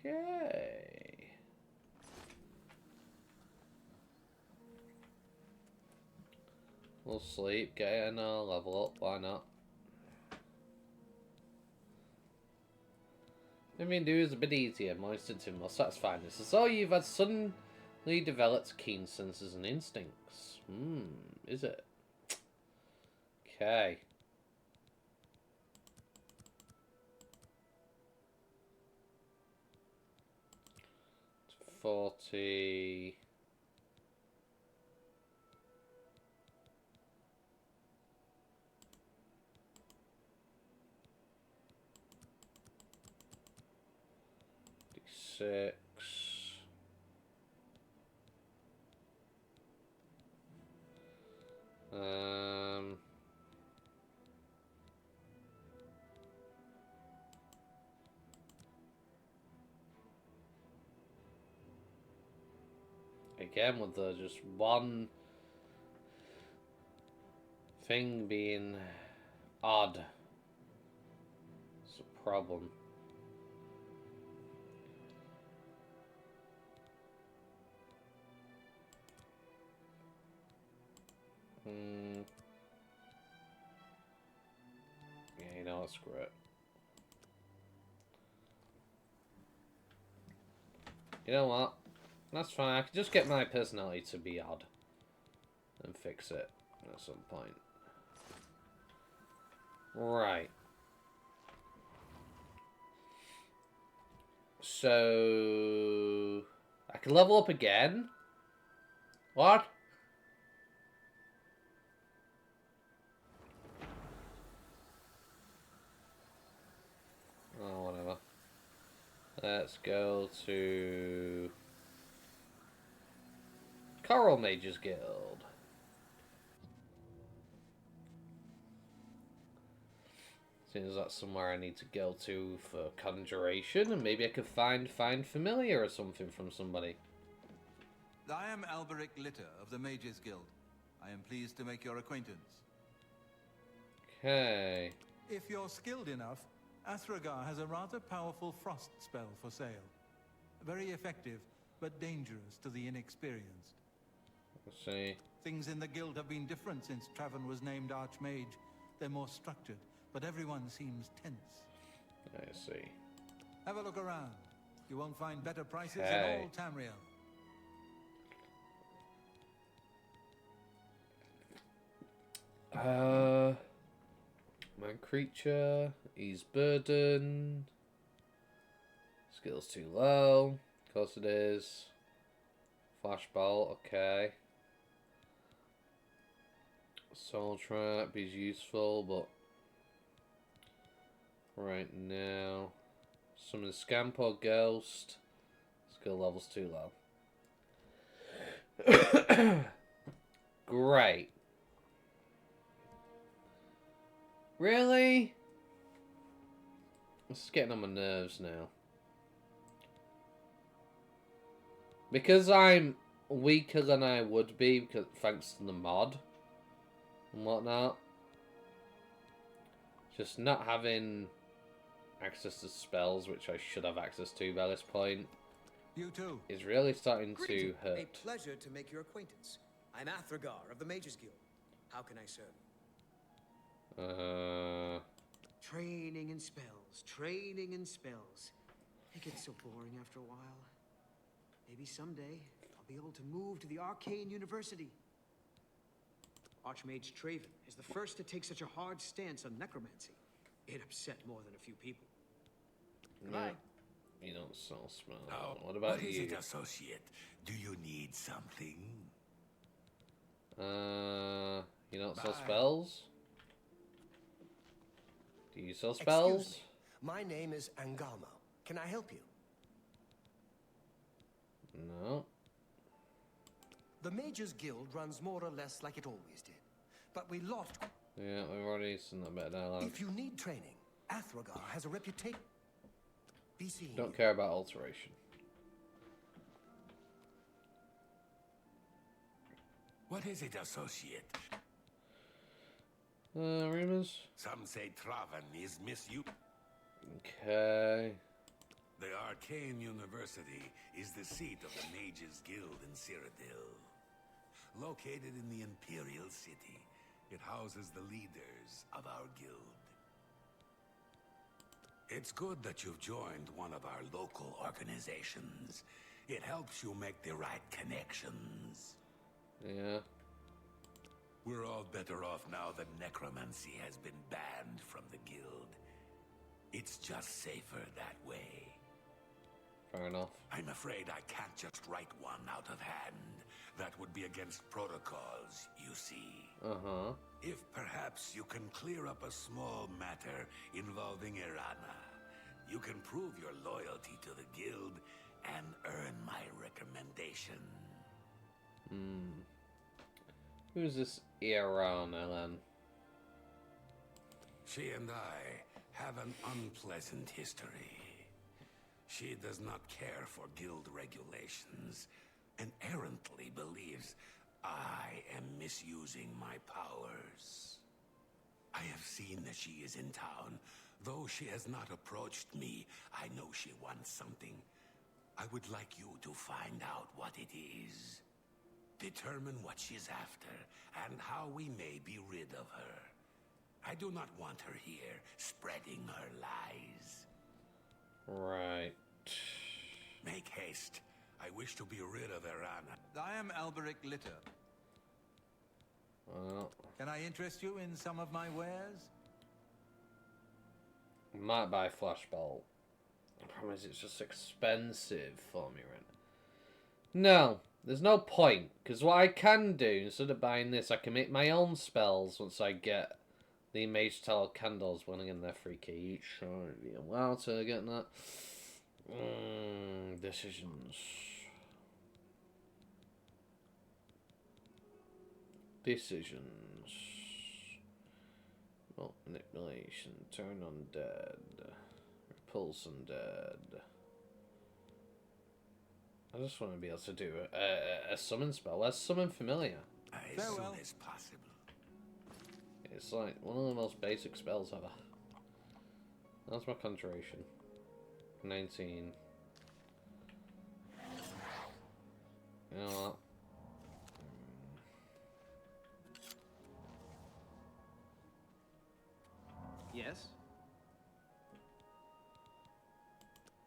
Okay. We'll sleep, get in a level up, why not? I mean, do is a bit easier, more instinctive, more satisfying. This is all you've had suddenly developed keen senses and instincts. Is it? Okay. It's 40. Six. Again, with the just one thing being odd. It's a problem. Yeah, you know what, screw it. You know what? That's fine. I can just get my personality to be odd and fix it at some point. Right. So I can level up again. What? Oh, whatever. Let's go to Coral Mages Guild. Seems that's somewhere I need to go to for conjuration, and maybe I could find familiar or something from somebody. I am Alberic Litter of the Mages Guild. I am pleased to make your acquaintance. Okay. If you're skilled enough, Athragar has a rather powerful frost spell for sale. Very effective, but dangerous to the inexperienced. Let's see. Things in the guild have been different since Traven was named Archmage. They're more structured, but everyone seems tense. I see. Have a look around. You won't find better prices in all Tamriel. Man creature, ease burden. Skills too low. Of course it is. Flashbolt, okay. Soul trap is useful, but right now Summon Scamp or Ghost. Skill level's too low. Great. Really? This is getting on my nerves now. Because I'm weaker than I would be, because thanks to the mod and whatnot. Just not having access to spells, which I should have access to by this point, you too. Is really starting to hurt. A pleasure to make your acquaintance. I'm Athragar of the Mages Guild. How can I serve you? Training in spells, training in spells. It gets so boring after a while. Maybe someday I'll be able to move to the Arcane University. Archmage Traven is the first to take such a hard stance on necromancy. It upset more than a few people. Goodbye. You don't sell spells. Oh, What about is you? it, associate? Do you need something? You don't sell Bye. spells? Do you sell Excuse spells? me. My name is Angamo. Can I help you? No. The Mages Guild runs more or less like it always did. But we lost... Yeah, we've already seen that bit now. If you need training, Athragar has a reputation. Be seen. Don't care about alteration. What is it, associate? Rumors? Some say Traven is misused. Okay. The Arcane University is the seat of the Mages Guild in Cyrodiil. Located in the Imperial City, it houses the leaders of our guild. It's good that you've joined one of our local organizations. It helps you make the right connections. Yeah. We're all better off now that necromancy has been banned from the guild. It's just safer that way. Fair enough. I'm afraid I can't just write one out of hand. That would be against protocols, you see. Uh-huh. If perhaps you can clear up a small matter involving Irana, you can prove your loyalty to the guild and earn my recommendation. Who's this Irana then? She and I have an unpleasant history. She does not care for guild regulations and errantly believes I am misusing my powers. I have seen that she is in town. Though she has not approached me, I know she wants something. I would like you to find out what it is. Determine what she's after and how we may be rid of her. I do not want her here spreading her lies. Right. Make haste. I wish to be rid of Irana. I am Alberic Litter. Well, Can I interest you in some of my wares? might buy Flashball. The problem is it's just expensive for me right now. No, there's no point. Because what I can do, instead of buying this, I can make my own spells once I get the Mage Tallow Candles when I get their 3k each. So it'll be a while to get that. Decisions. Decisions. Well, manipulation. Turn undead. Repulse undead. I just want to be able to do a summon spell. Let's summon familiar. As soon as possible. It's like one of the most basic spells ever. That's my conjuration. 19. You know what? Yes?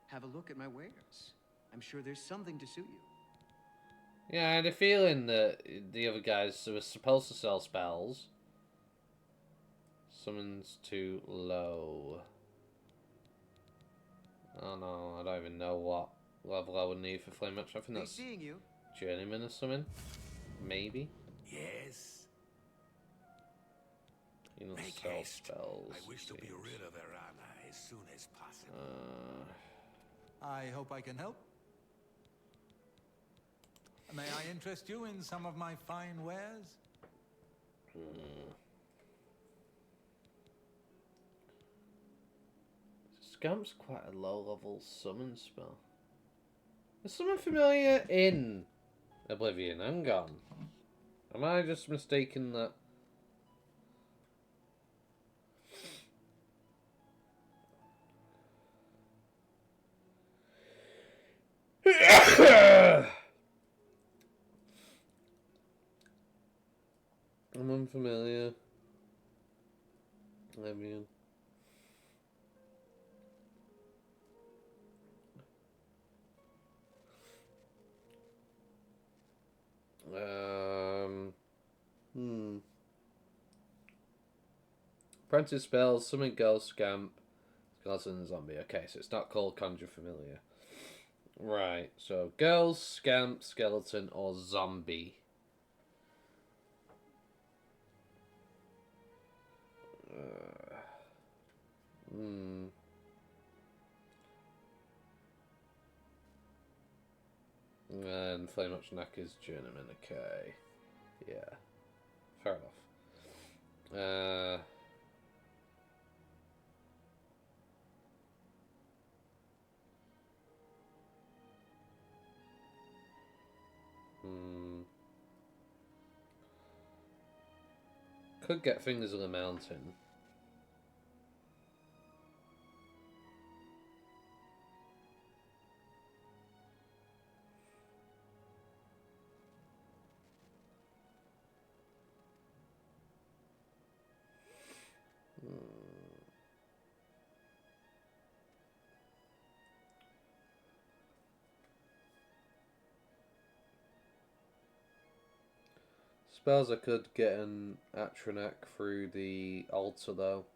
Have a look at my wares. I'm sure there's something to suit you. Yeah, I had a feeling that the other guys were supposed to sell spells. Summons too low. Oh no, I don't even know what level I would need for flame match. I think that's seeing you. journeyman or something. Maybe. Yes. You don't Make sell haste. spells. I wish to be rid of Irana as soon as possible. I hope I can help. May I interest you in some of my fine wares? Scamp's quite a low-level summon spell. There's something familiar in Oblivion. Hang on. Am I just mistaken that... I'm unfamiliar. Oblivion. Apprentice spells, summon ghost, scamp, skeleton, and zombie. Okay, so it's not called conjure familiar. Right, so girls, scamp, skeleton, or zombie. And Flame Neck is journeyman. Okay, yeah, fair enough. Could get Fingers of the Mountain. Suppose I could get an Atronak through the altar though.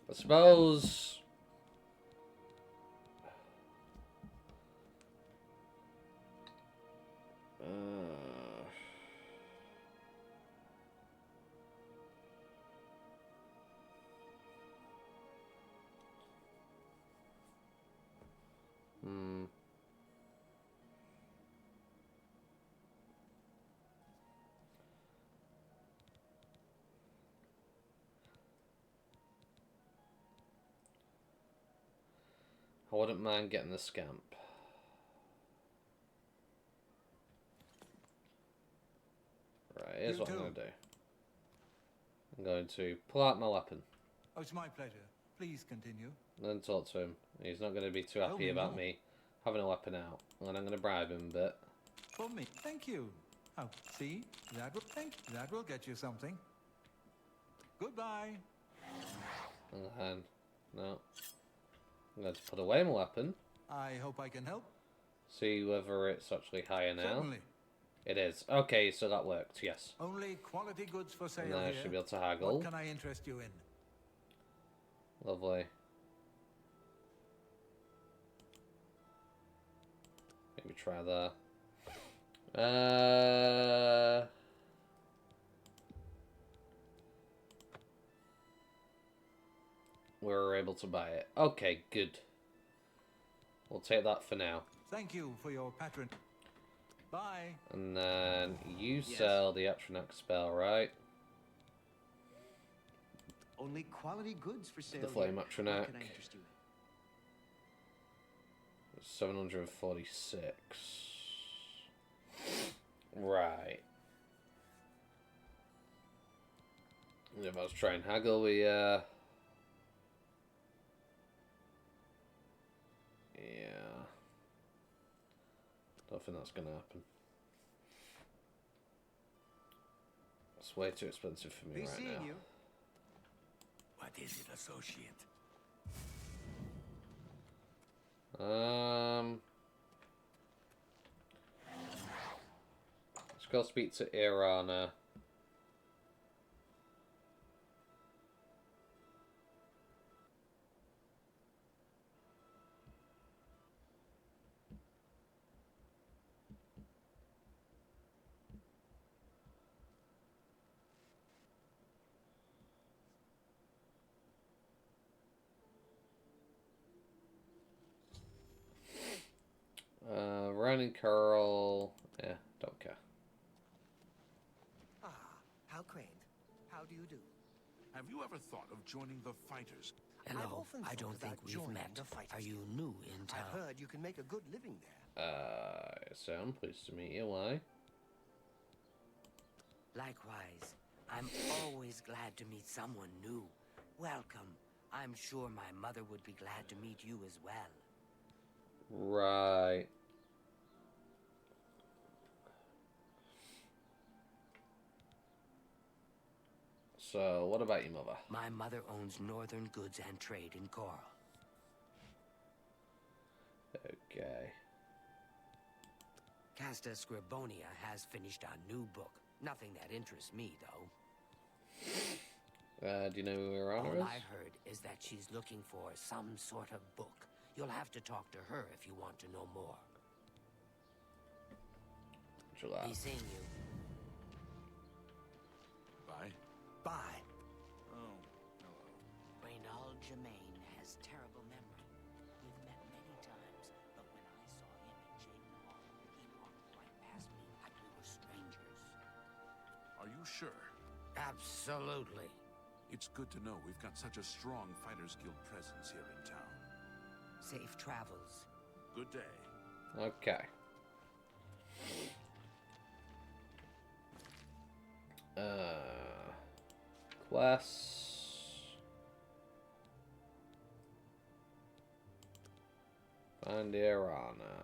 I suppose... I wouldn't mind getting the scamp. Right, here's what I'm going to do. I'm going to pull out my weapon. Oh, it's my pleasure. Please continue. Then talk to him. He's not going to be too happy about me having a weapon out. And I'm going to bribe him a bit. For me. Thank you. Oh, see? That will get you something. Goodbye. And no. I'm going to put away my weapon. I hope I can help. See whether it's actually higher now. Certainly. It is. Okay, so that worked, yes. Only quality goods for sale And then I here. should be able to haggle. What can I interest you in? Lovely. Maybe try that. We were able to buy it. Okay, good. We'll take that for now. Thank you for your patron. Bye. And then you sell the Atronak spell, right? Only quality goods for sale. The Flame here. Atronak. What can I interest you in? 746. Right. If I was trying to haggle, yeah. Don't think that's gonna happen. It's way too expensive for me right now. What is it, associate? Let's go speak to Irana. Joining Curl. Yeah, don't care. Ah, how quaint. How do you do? Have you ever thought of joining the fighters? Hello, I don't think we've met. Are you new in town? I've heard you can make a good living there. So I'm pleased to meet you. Why? Likewise, I'm always glad to meet someone new. Welcome. I'm sure my mother would be glad to meet you as well. Right. So, what about your mother? My mother owns Northern Goods and Trade in Coral. Okay. Casta Scribonia has finished a new book. Nothing that interests me, though. Do you know who her honor All is? I heard is that she's looking for some sort of book. You'll have to talk to her if you want to know more. July. Be seeing you. Bye. Bye. Oh, hello. Reynald Germain has terrible memory. We've met many times, but when I saw him in Jaden Hall, he walked right past me like we were strangers. Are you sure? Absolutely. It's good to know we've got such a strong Fighters Guild presence here in town. Safe travels. Good day. Okay. Quests. Find Irana.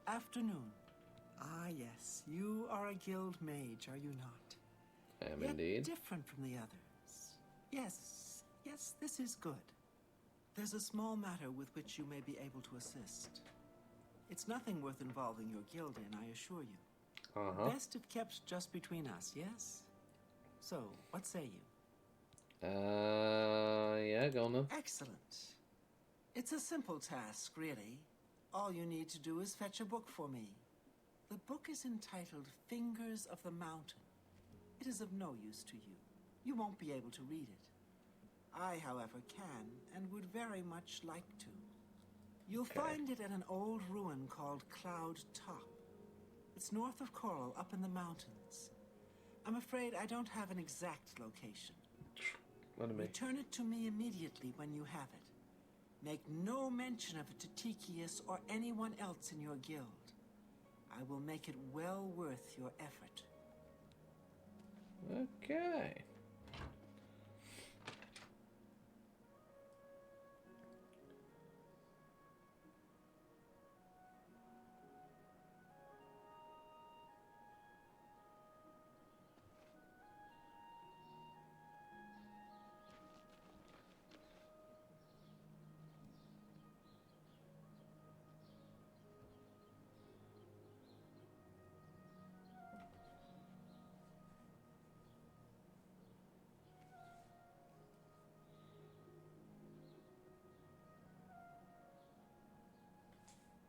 Afternoon. Ah, yes. You are a guild mage, are you not? I am Yet indeed. different from the others. Yes, this is good. There's a small matter with which you may be able to assist. It's nothing worth involving your guild in, I assure you. Best if kept just between us, yes? So, what say you? Yeah, go on then. Excellent. It's a simple task, really. All you need to do is fetch a book for me. The book is entitled Fingers of the Mountain. It is of no use to you. You won't be able to read it. I, however, can and would very much like to. You'll find it at an old ruin called Cloud Top. It's north of Coral, up in the mountains. I'm afraid I don't have an exact location. Return it to me immediately when you have it. Make no mention of it to Tikius or anyone else in your guild. I will make it well worth your effort. Okay.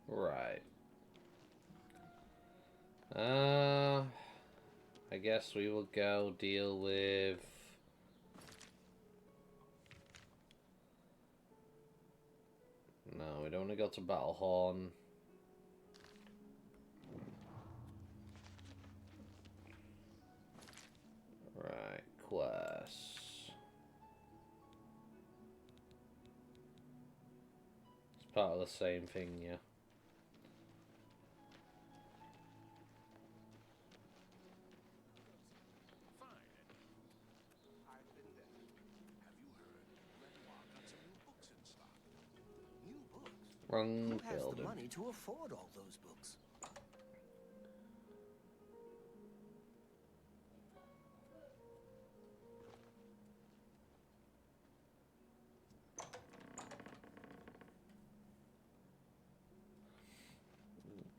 Right. I guess we will go deal with... No, we don't want to go to Battlehorn. Right, quests. It's part of the same thing, yeah. Wrong Who has the building. money to afford all those books?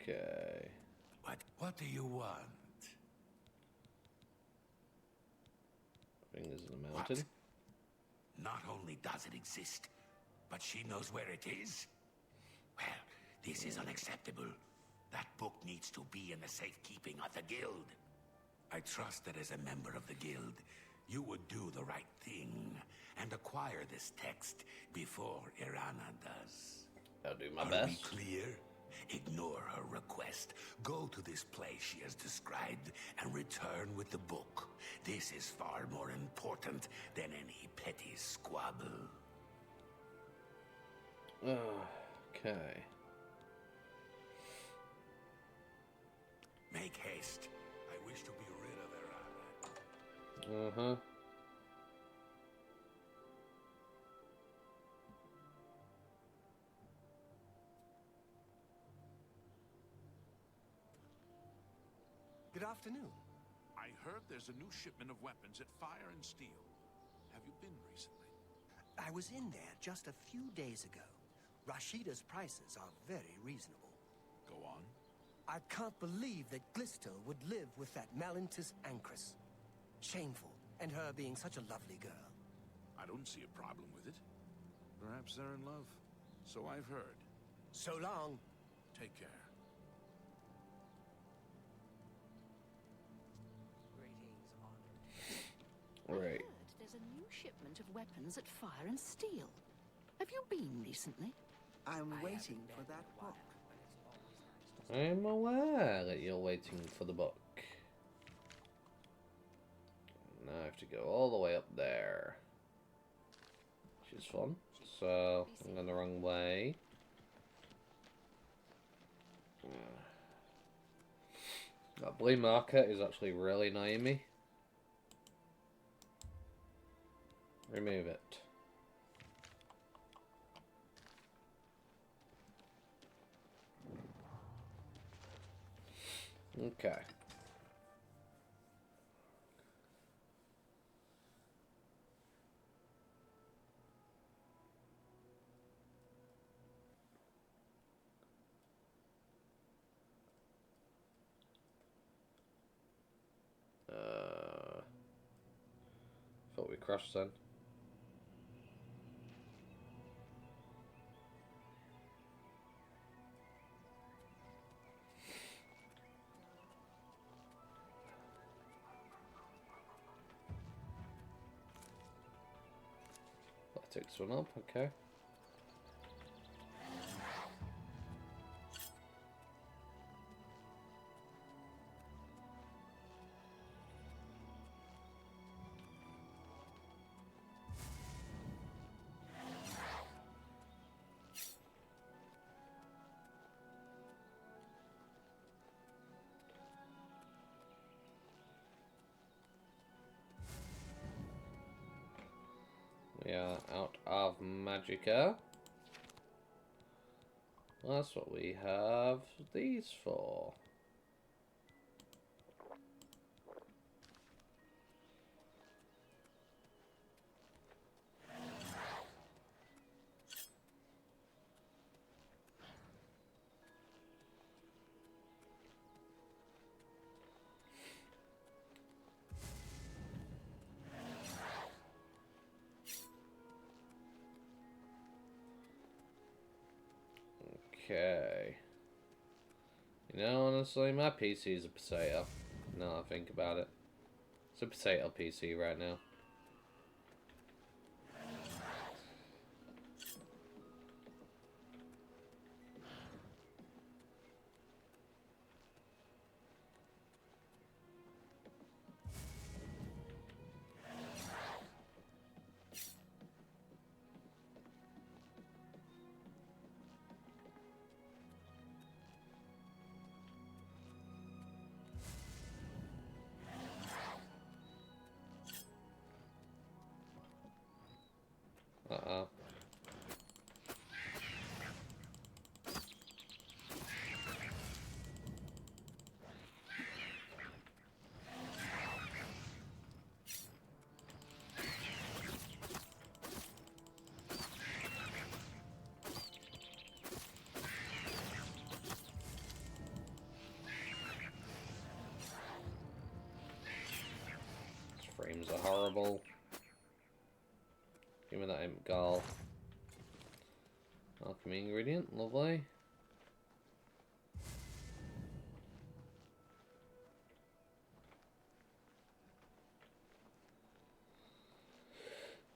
Okay. What do you want? mountain. Not only does it exist, but she knows where it is? Well, this is unacceptable. That book needs to be in the safekeeping of the guild. I trust that as a member of the guild, you would do the right thing and acquire this text before Irana does. I'll do my Are best. we clear? Ignore her request. Go to this place she has described and return with the book. This is far more important than any petty squabble. Okay. Make haste. I wish to be rid of Irana. Uh-huh. Good afternoon. I heard there's a new shipment of weapons at Fire and Steel. Have you been recently? I was in there just a few days ago. Rashida's prices are very reasonable. Go on. I can't believe that Glisto would live with that Malintis Ancrus. Shameful, and her being such a lovely girl. I don't see a problem with it. Perhaps they're in love. So I've heard. So long. Take care. Right. I heard there's a new shipment of weapons at Fire and Steel. Have you been recently? I'm waiting for that book. I'm aware that you're waiting for the book. Now I have to go all the way up there. Which is fun. So, I'm going the wrong way. That blue marker is actually really annoying me. Remove it. Okay. Thought we crashed then. Take this one up, okay. We are out of magicka. That's what we have these for. Okay. You know, honestly, my PC is a potato. Now that I think about it. It's a potato PC right now. Uh-oh. These frames are horrible. Give me that imp gall. Alchemy ingredient, lovely.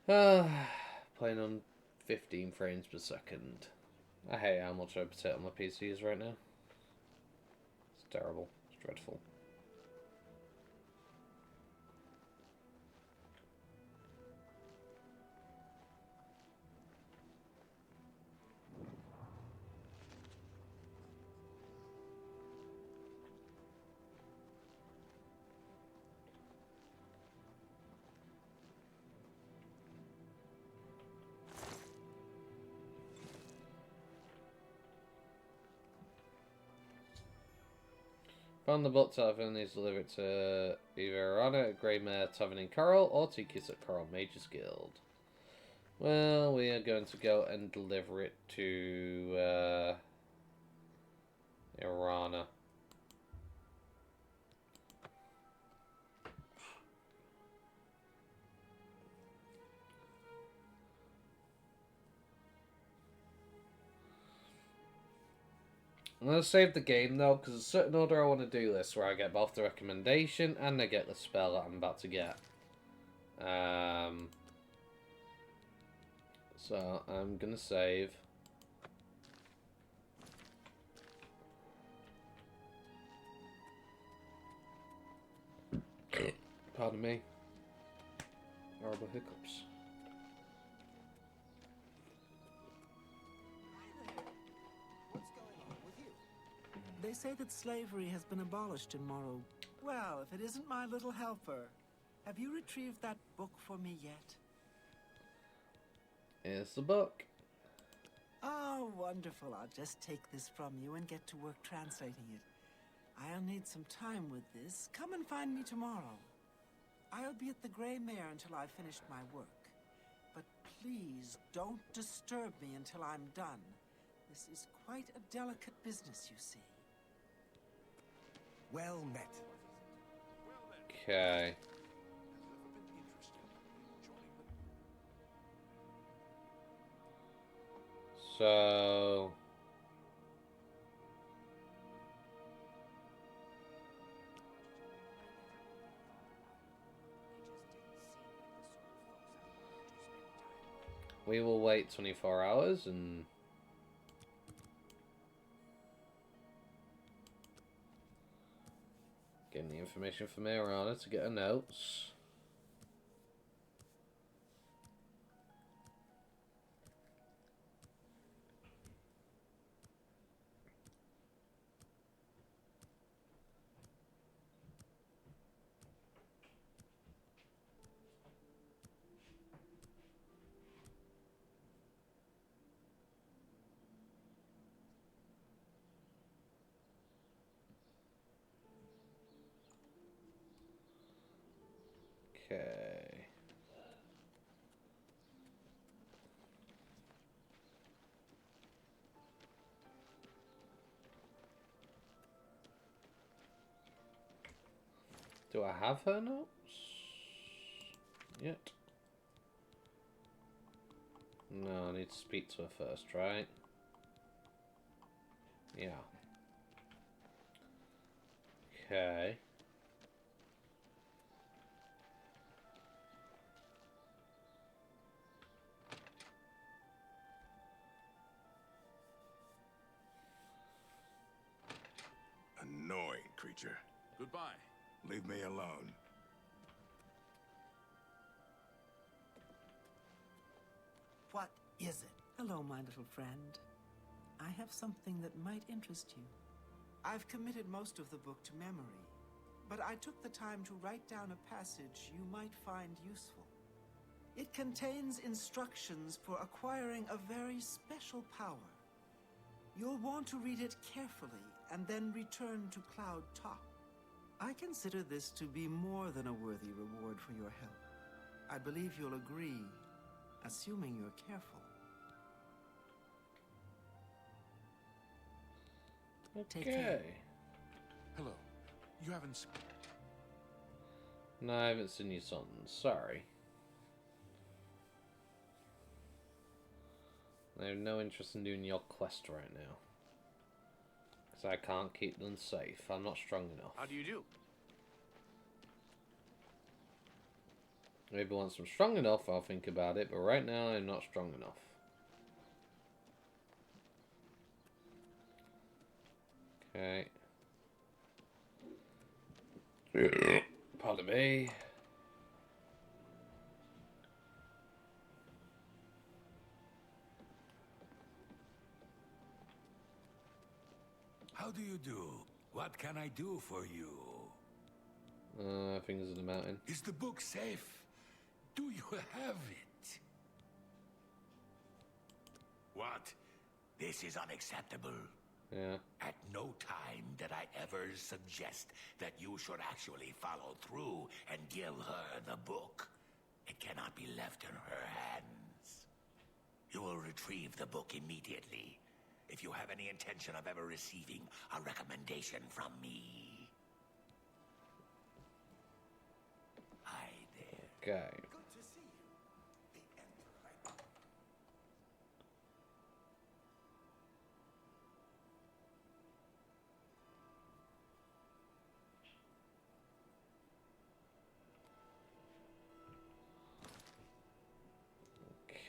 Playing on 15 frames per second. I hate how much I sit on my PCs right now. It's terrible. It's dreadful. Found the book tavern is delivered to either Arana at Greymare Tavern in Coral or Tikis at Coral Mages Guild. Well, we are going to go and deliver it to Arana. I'm going to save the game though, because there's a certain order I want to do this, where I get both the recommendation and I get the spell that I'm about to get. So I'm going to save. Pardon me. Horrible hiccups. They say that slavery has been abolished in Morrow. Well, if it isn't my little helper. Have you retrieved that book for me yet? Here's the book. Oh, wonderful. I'll just take this from you and get to work translating it. I'll need some time with this. Come and find me tomorrow. I'll be at the Grey Mare until I've finished my work. But please don't disturb me until I'm done. This is quite a delicate business, you see. Well met. Okay. So... we will wait 24 hours and... getting the information from Arana to get her notes. Okay. Do I have her notes yet? No, I need to speak to her first, right? Yeah. Okay. Annoying creature. Goodbye. Leave me alone. What is it? Hello, my little friend. I have something that might interest you. I've committed most of the book to memory, but I took the time to write down a passage you might find useful. It contains instructions for acquiring a very special power. You'll want to read it carefully and then return to Cloud Top. I consider this to be more than a worthy reward for your help. I believe you'll agree, assuming you're careful. Take care. Hello. You haven't... No, I haven't seen your son. Sorry. I have no interest in doing your quest right now. Because I can't keep them safe. I'm not strong enough. How do you do? Maybe once I'm strong enough, I'll think about it. But right now, I'm not strong enough. Okay. Pardon me. How do you do? What can I do for you? Things in the mountain. Is the book safe? Do you have it? What? This is unacceptable. Yeah. At no time did I ever suggest that you should actually follow through and give her the book. It cannot be left in her hands. You will retrieve the book immediately if you have any intention of ever receiving a recommendation from me. Hi there. Okay. Good to see you. The Emperor.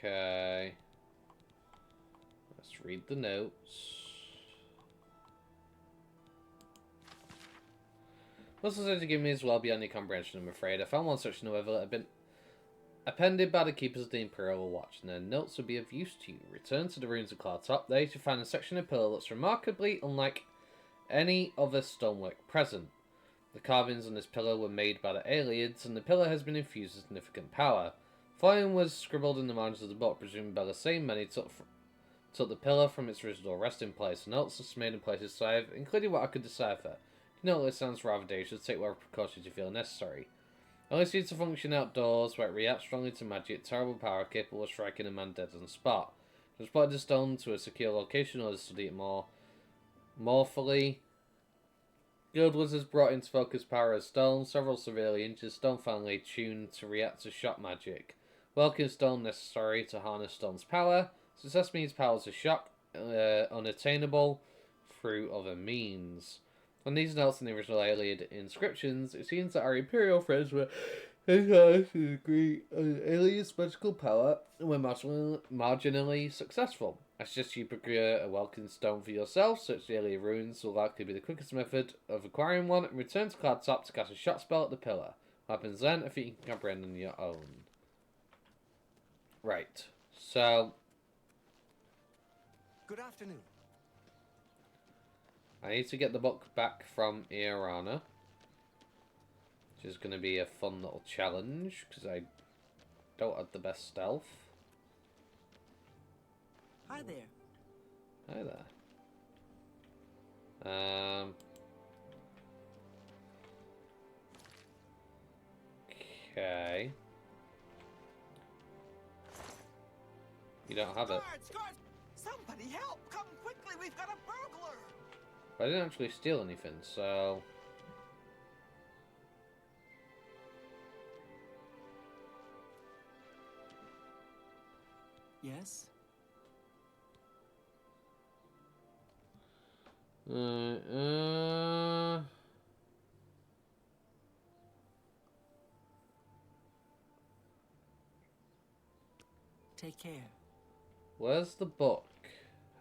Okay. Let's read the notes. Most of to give me is well beyond your comprehension, I'm afraid. I found one such novel that had been appended by the keepers of the Imperial Watch, and their notes would be of use to you. Return to the ruins of Cloudtop. There you find a section of pillar that's remarkably unlike any other stonework present. The carvings on this pillar were made by the Aelids, and the pillar has been infused with significant power. Following was scribbled in the margins of the book, presumably by the same men who took the pillar from its original resting place. The notes are made in places so I've included what I could decipher. You know, this sounds rather dangerous. Take whatever precautions you feel necessary. Only seems to function outdoors, where it reacts strongly to magic. Terrible power capable of striking a man dead on the spot. Transport the stone to a secure location or to study it more fully. Guild Wizards brought into focus power of stone. Several severely injured. Stone finally tuned to react to shock magic. Welcome stone necessary to harness stone's power. Success means powers of shock unattainable through other means. On these notes in the original Aelid inscriptions, it seems that our Imperial friends were entitled to agree on Aelid's magical power and were marginally successful. I suggest you procure a welcome stone for yourself. Search the Aelid ruins will likely be the quickest method of acquiring one, and return to Cloudtop to cast a shock spell at the pillar. What happens then? I think you can comprehend on your own. Right. So Good afternoon. I need to get the book back from Iorana, which is going to be a fun little challenge, because I don't have the best stealth. Hi there. Hi there. Okay. You don't have it. Guards! Somebody help! Come quickly! We've got a burglar! But I didn't actually steal anything, so... Yes? Take care. Where's the book?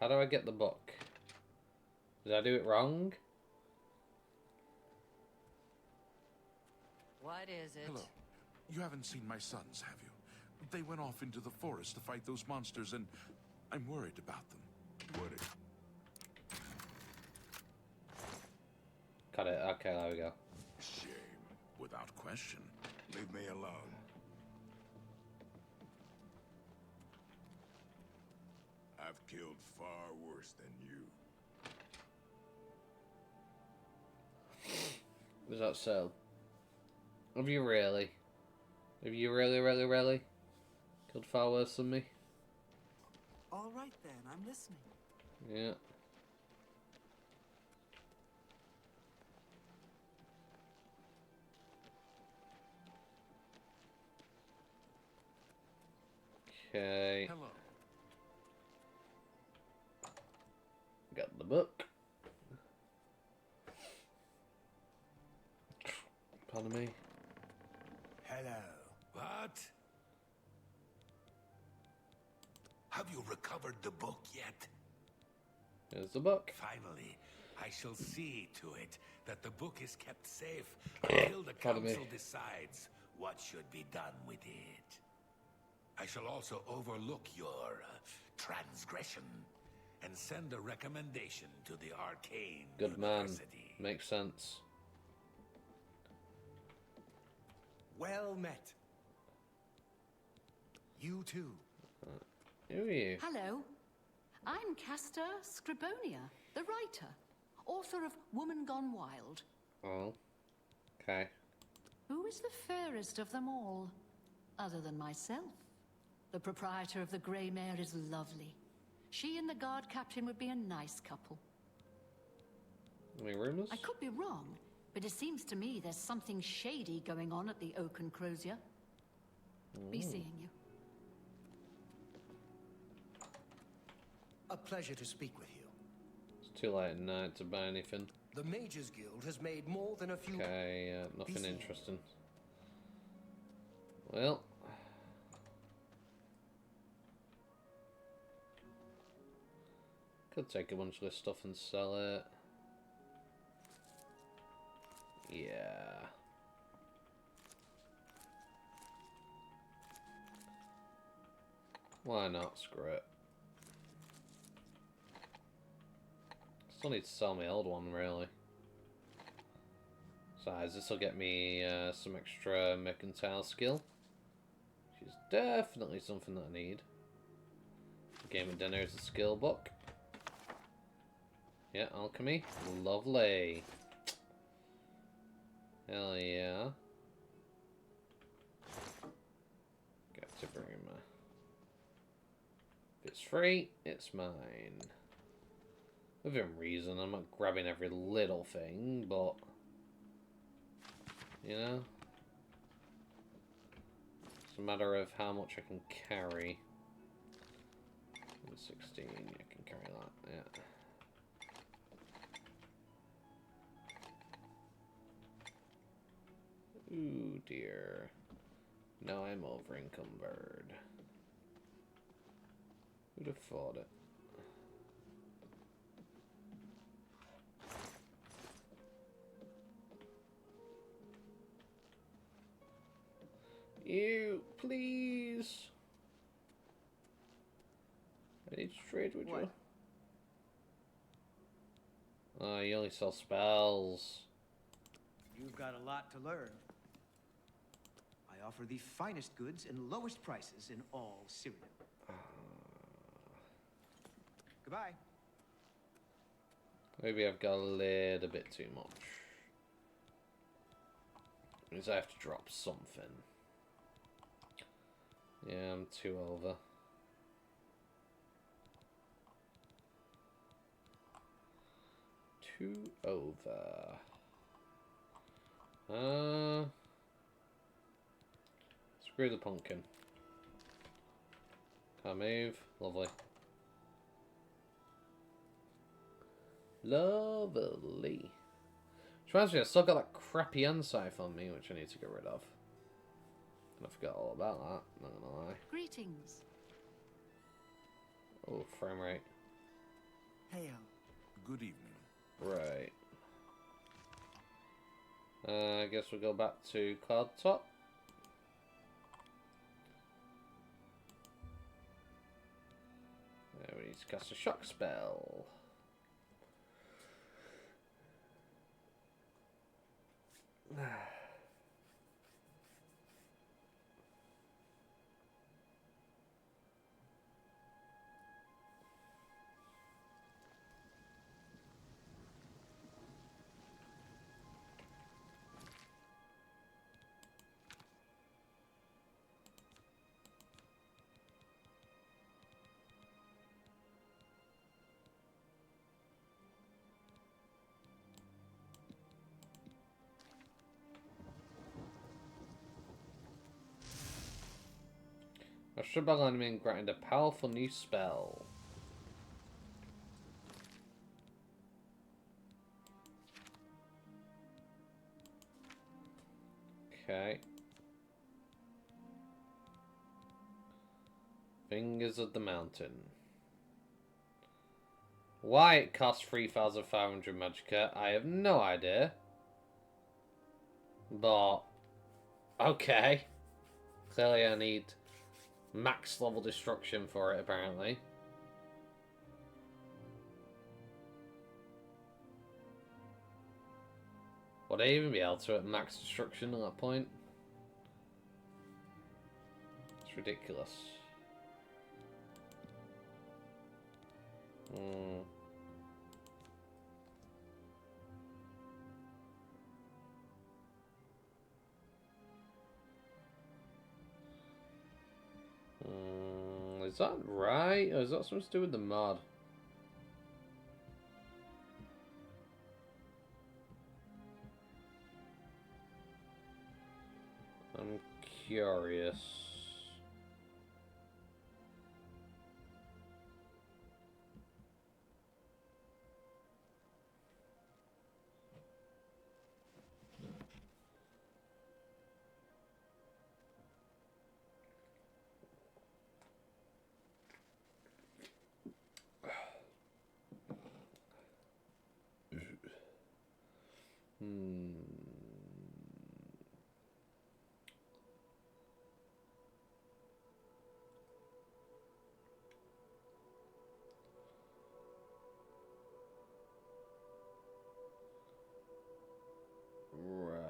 How do I get the book? Did I do it wrong? What is it? Hello. You haven't seen my sons, have you? They went off into the forest to fight those monsters, and I'm worried about them. Worried. Got it. Okay, there we go. Shame. Without question. Leave me alone. I've killed far worse than you. Was that so? Have you really? Have you really killed far worse than me? All right then, I'm listening. Yeah. Okay. Hello. Got the book. Pardon me. Hello. What? Have you recovered the book yet? Here's the book. Finally, I shall see to it that the book is kept safe until the Pardon me. council decides what should be done with it. I shall also overlook your transgression and send a recommendation to the Arcane Good man. University. Makes sense. Well met. You too. Who are you? Hello. I'm Castor Scribonia, the writer, author of Woman Gone Wild. Oh. Okay. Who is the fairest of them all, other than myself? The proprietor of the Grey Mare is lovely. She and the guard captain would be a nice couple. Any rumors? I could be wrong, but it seems to me there's something shady going on at the Oak and Crozier. Be seeing you. A pleasure to speak with you. It's too late at night to buy anything. The Mages Guild has made more than a few... Okay, nothing interesting. Well. Could take a bunch of this stuff and sell it. Yeah. Why not? Screw it. Still need to sell my old one, really. Besides, this will get me some extra mercantile skill, which is definitely something that I need. Game of Dinner is a skill book. Yeah, alchemy. Lovely. Hell yeah. Got to bring my... If it's free, it's mine. Within reason, I'm not grabbing every little thing, but... You know? It's a matter of how much I can carry. 16, I can carry that, yeah. Ooh dear. Now I'm over encumbered. Who'd have thought it? You, please. I need to trade with you. Oh, you only sell spells. You've got a lot to learn. I offer the finest goods and lowest prices in all Syria. Goodbye. Maybe I've got a little bit too much. Means I have to drop something. Yeah, I'm 2 over. Screw the pumpkin. Can't move. Lovely. Lovely. Which reminds me, I still got that crappy unscythe on me, which I need to get rid of. And I forgot all about that, not gonna lie. Greetings. Oh, frame rate. Hail. Good evening. Right. I guess we'll go back to Cloud Top. There, we need to cast a shock spell. A Shubal enemy granted a powerful new spell. Okay. Fingers of the Mountain. Why it costs 3,500 magicka, I have no idea. But, okay. Clearly I need max level destruction for it, apparently. Would I even be able to at max destruction at that point? It's ridiculous. Is that right? Or is that something to do with the mod? I'm curious. Right.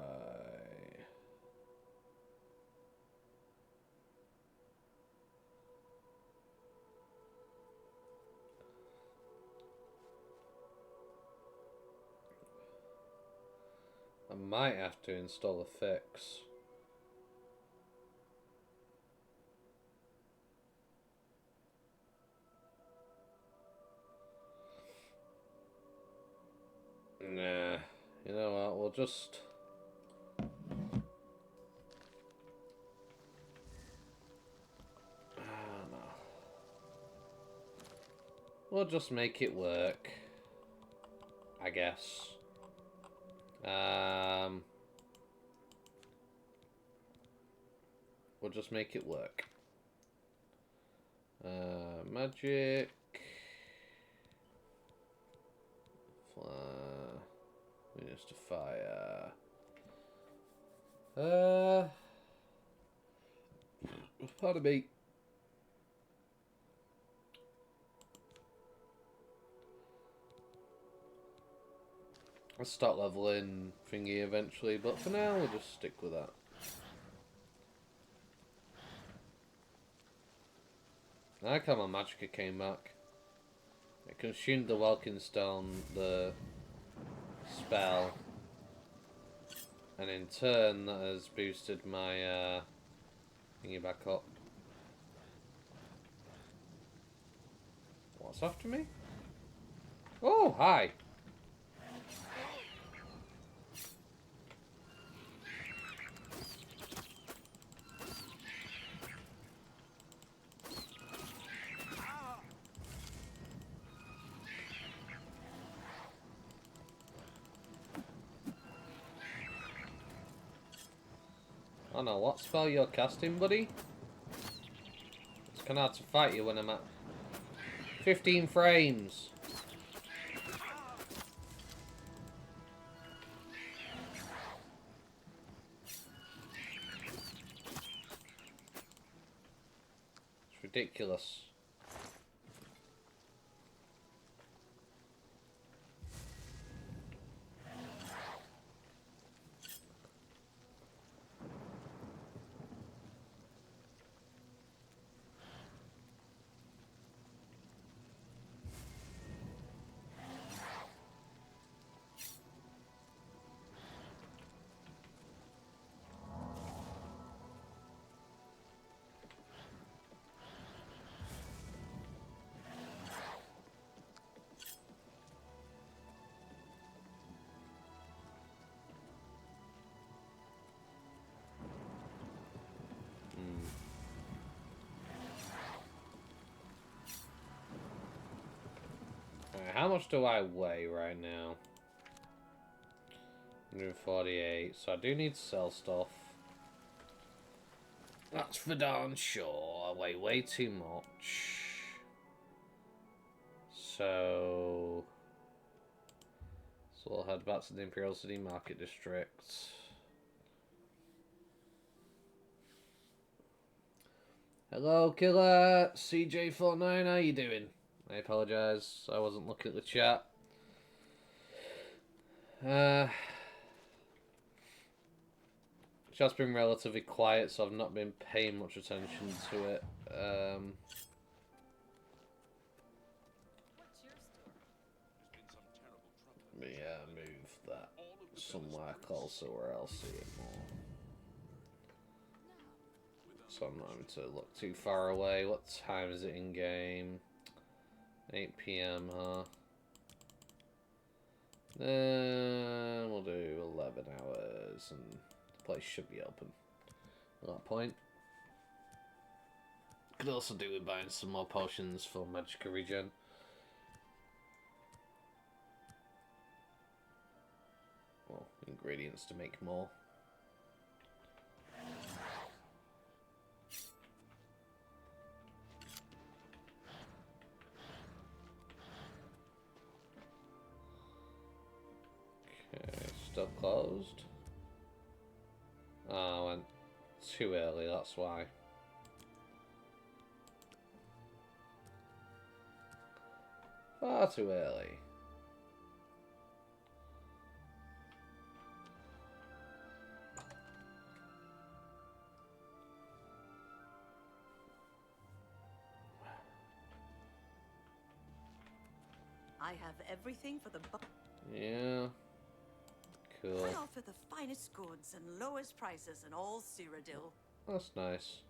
I might have to install a fix. Nah, you know what, we'll just... no. We'll just make it work, I guess. We'll just make it work. Magic. Weakness to fire. Pardon me. I'll start leveling thingy eventually, but for now we'll just stick with that. I like how my magicka came back. It consumed the Welkin Stone, the spell, and in turn that has boosted my thingy back up. What's after me? Oh, hi! I don't know what spell you're casting, buddy. It's kind of hard to fight you when I'm at 15 frames. It's ridiculous. How much do I weigh right now? 148. So I do need to sell stuff. That's for darn sure. I weigh way too much. So we'll head back to the Imperial City Market District. Hello, killer. CJ49, how you doing? I apologise, I wasn't looking at the chat. It's just been relatively quiet, so I've not been paying much attention to it. But yeah, move that somewhere closer where I'll see it more. So I'm not having to look too far away. What time is it in game? 8 PM, huh? Then we'll do 11 hours and the place should be open at that point. Could also do with buying some more potions for Magicka regen. Well, ingredients to make more. Okay, still closed. Oh, I went too early, that's why. Far too early. I have everything for the Yeah. Cool. I offer the finest goods and lowest prices in all Cyrodiil. That's nice.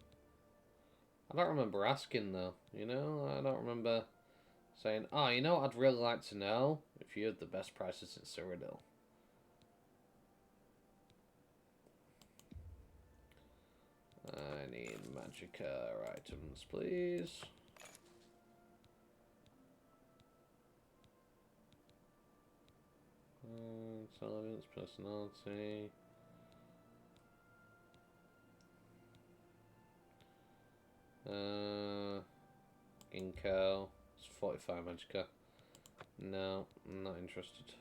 I don't remember asking though, you know? I don't remember saying, oh, you know what I'd really like to know? If you had the best prices in Cyrodiil. I need Magicka items, please. Intelligence, personality. Inco. It's 45 Magicka. No, I'm not interested.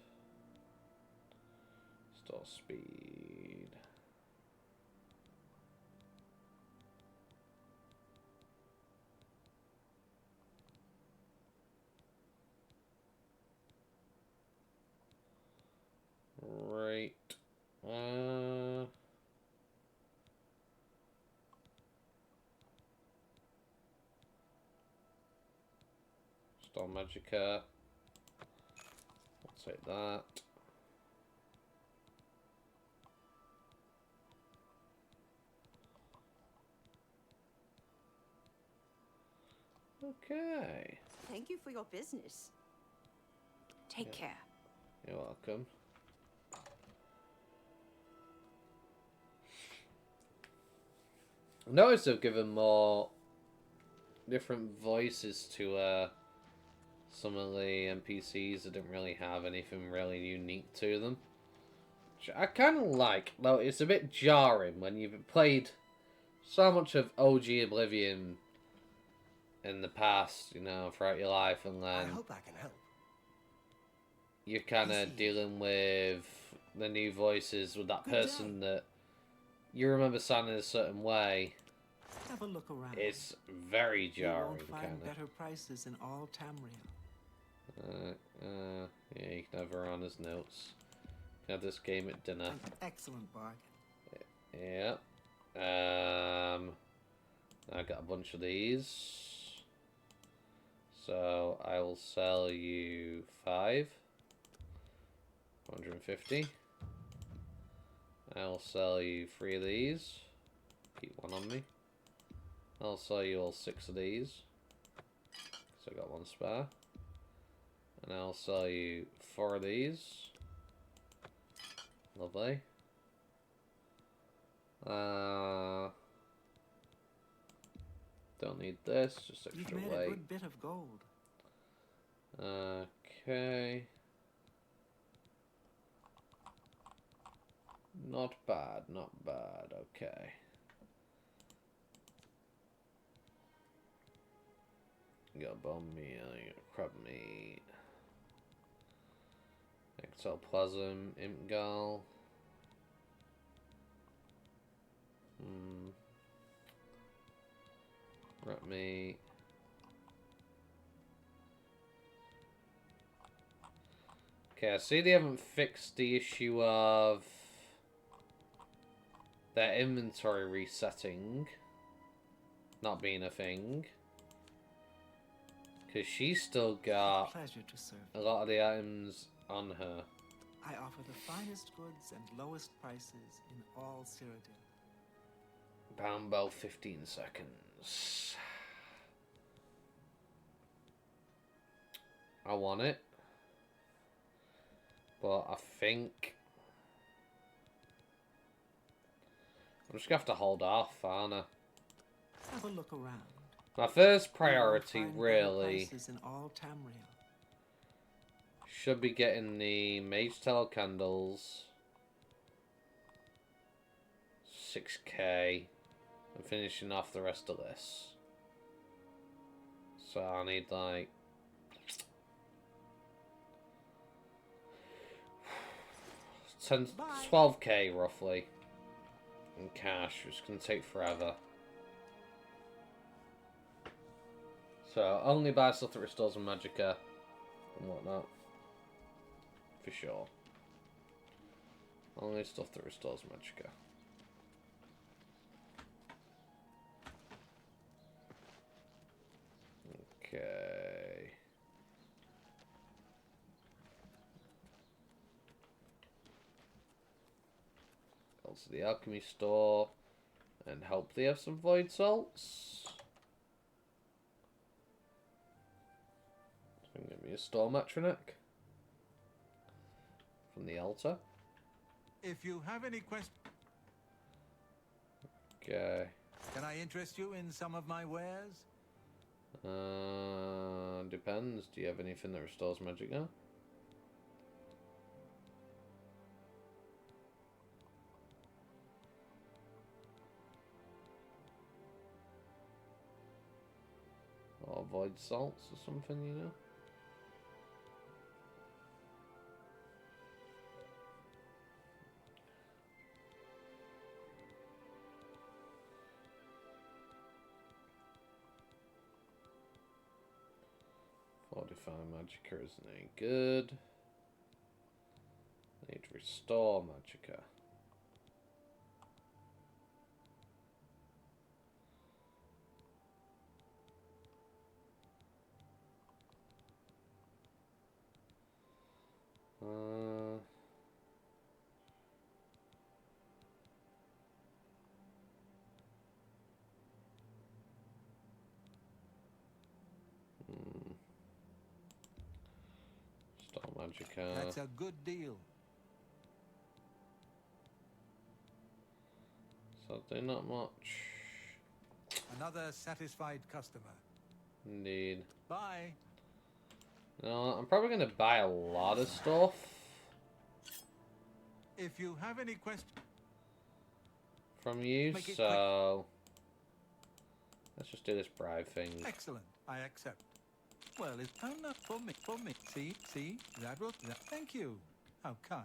Store speed. Right. Store Magicka. I'll take that. Okay. Thank you for your business. Take care. You're welcome. I noticed they've given more different voices to some of the NPCs that didn't really have anything really unique to them. Which I kind of like, though it's a bit jarring when you've played so much of OG Oblivion in the past, you know, throughout your life, and then I hope I can help. you're kind of dealing with the new voices with that person that you remember sounding a certain way. Have a look around. It's very jarring, You won't find better prices in all Tamriel. Yeah, you can have her on his notes. You can have this game at dinner. An excellent bargain. Yeah. I got a bunch of these. So I will sell you 5. 150. I'll sell you 3 of these. Keep one on me. I'll sell you all 6 of these. So I got 1 spare. And I'll sell you 4 of these. Lovely. Don't need this, just extra You've made weight. a good bit of gold. Okay. Not bad, not bad. Okay. You got bone meat, you got crab meat. Ectoplasm, Imgal. Rat meat. Okay, I see they haven't fixed the issue of their inventory resetting not being a thing. Because she's still got Pleasure to serve. a lot of the items on her. I offer the finest goods and lowest prices in all Cyrodiil. Bound bell 15 seconds. I want it. But I think I'm just gonna have to hold off, aren't I? Have a look around. My first You will priority find better really prices in all Tamriel. should be getting the Mage Tail candles. 6k. And finishing off the rest of this. So I need like 12k roughly in cash, which can take forever. So only buy stuff that restores magicka and whatnot. For sure. Only stuff that restores magicka. Okay. Go to the alchemy store and hopefully have some void salts. So give me a store matronic from the altar. If you have any questions, Okay. can I interest you in some of my wares? Depends. Do you have anything that restores magic now? Or void salts or something, you know? Fortify magicka isn't any good. Need to restore magicka. Restore magicka. That's a good deal. So they're not much. Another satisfied customer. Indeed. Bye. No, I'm probably going to buy a lot of stuff. If you have any questions From you, Make it so let's just do this bribe thing. Excellent. I accept. Well, it's not for me. For me. See, that will. Thank you. How kind.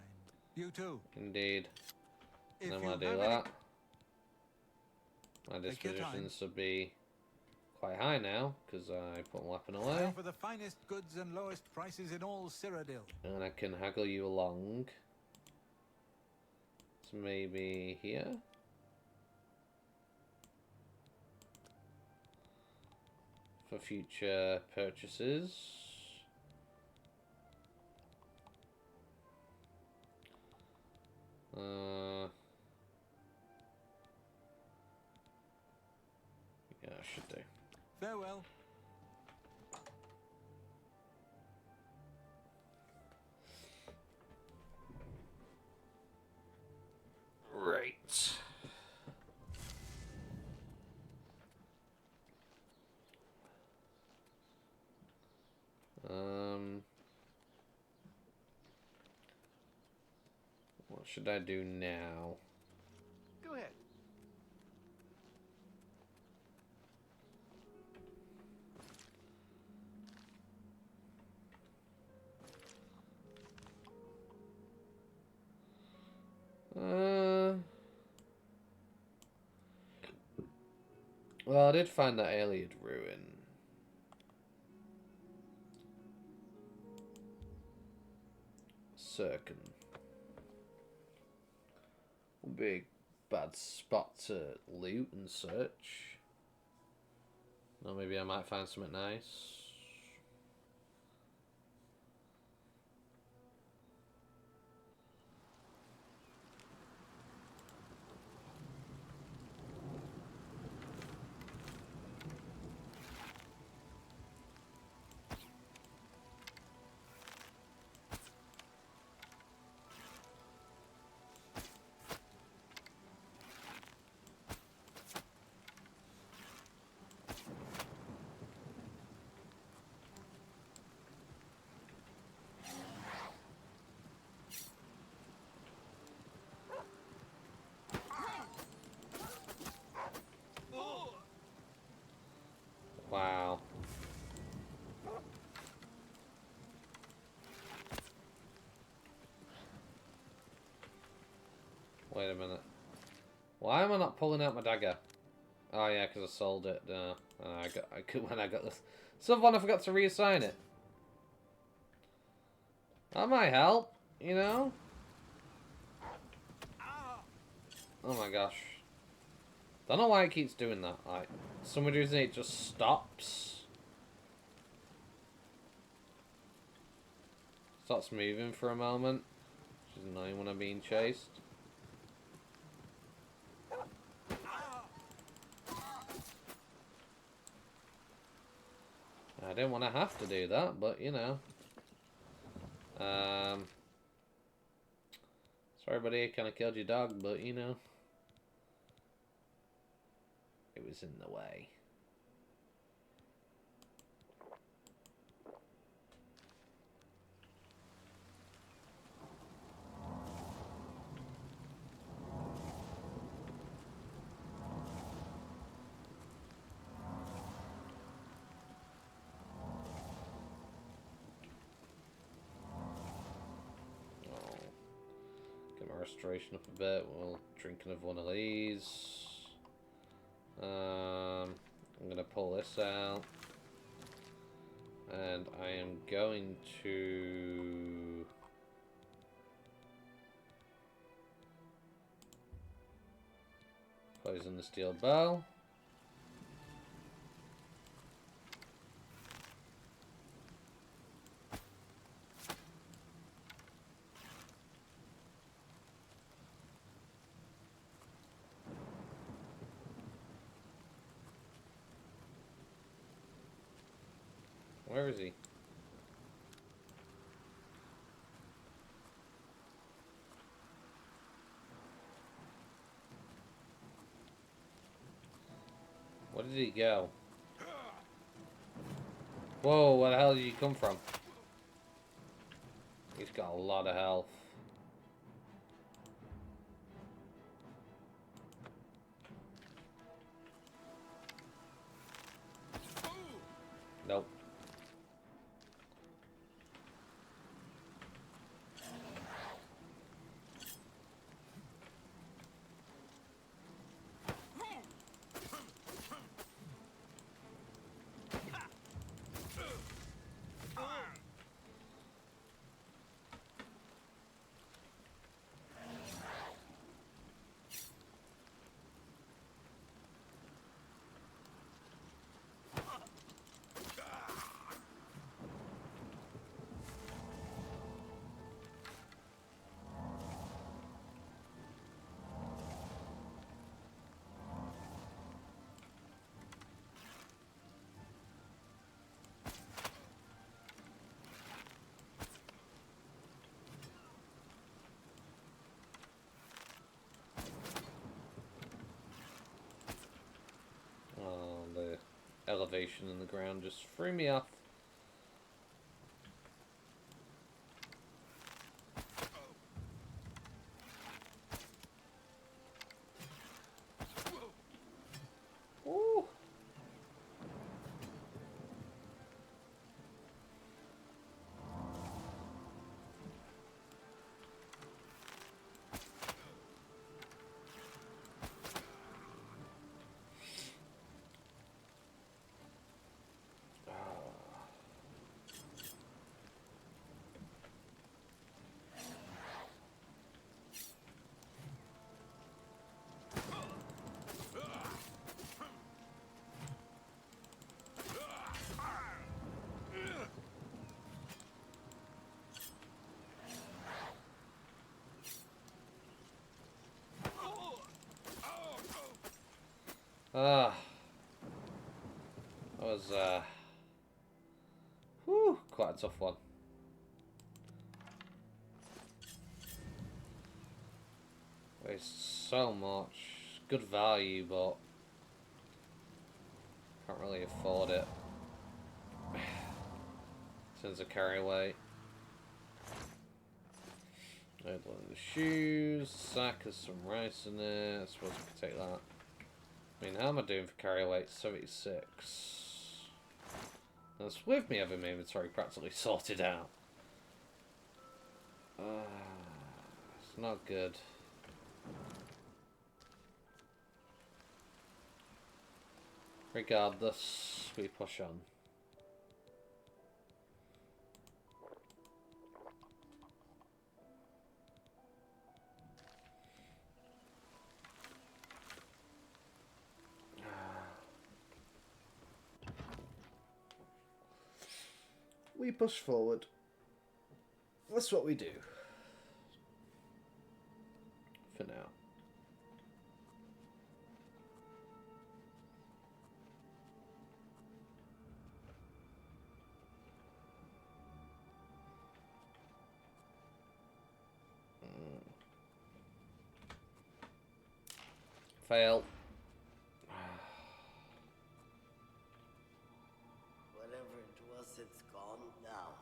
You too. Indeed. If And then you when I do have that, my Take your time. dispositions should be quite high now because I put a weapon I away, offer the finest goods and lowest prices in all Cyrodiil. and I can haggle you along. So maybe here. For future purchases. Yeah, I should do. Farewell. Right. What should I do now? Go ahead. Well, I did find that Iliad ruin. Circum. Would be a bad spot to loot and search. Or maybe I might find something nice. Wow. Wait a minute. Why am I not pulling out my dagger? Oh yeah, because I sold it. No, I could when I got this. Someone I forgot to reassign it. That might help, you know. Oh my gosh. Don't know why it keeps doing that. Like, some reason it just stops. Stops moving for a moment. Which is annoying when I'm being chased. I didn't want to have to do that, but you know. Sorry buddy, kind of killed your dog, but you know. It was in the way. Restoration up a bit. We'll drink another one of these. I'm gonna pull this out, and I am going to poison the steel bow. Where is he? Where did he go? Whoa, where the hell did he come from? He's got a lot of health. Nope. Elevation in the ground just threw me off. Ooh. Ah. That was, whew, quite a tough one. Waste so much. Good value, but can't really afford it. Since a carry weight. One of the shoes, sack has some rice in it. I suppose I could take that. I mean, how am I doing for carry weight? 76. That's with me having my inventory practically sorted out. It's not good. Regardless, we push on. We push forward. That's what we do. For now. Fail. Whatever it was, it's gone now.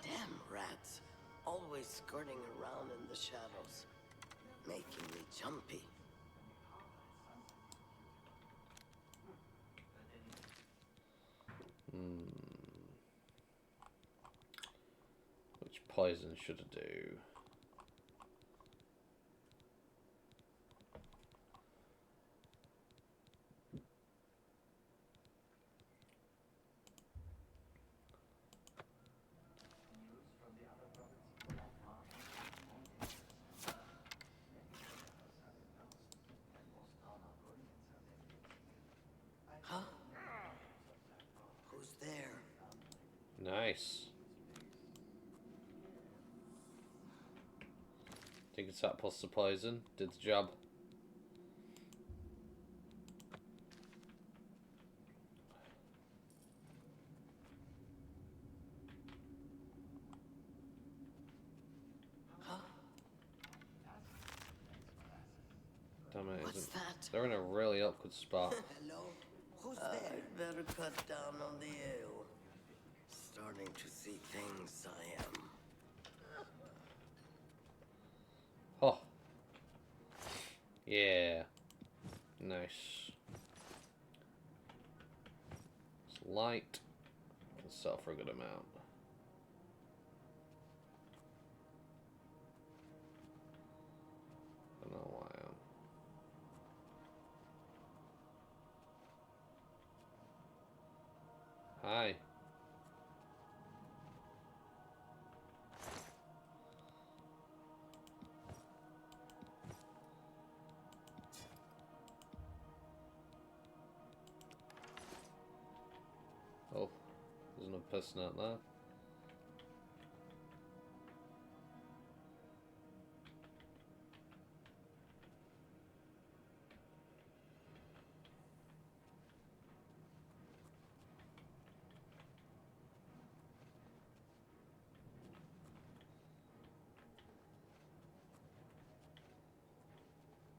Damn rats. Always skirting around in the shadows. Making me jumpy. Which poison should I do? Huh? Who's there? Nice. Think it's that plus the poison. Did the job. Damn it, What's isn't. that? They're in a really awkward spot. Hello? Who's there? I'd better cut down on the ale. Starting to see things I am. Oh. Yeah. Nice. It's light. Can sell for a good amount. I don't know why Hi. Oh, there's another person out there.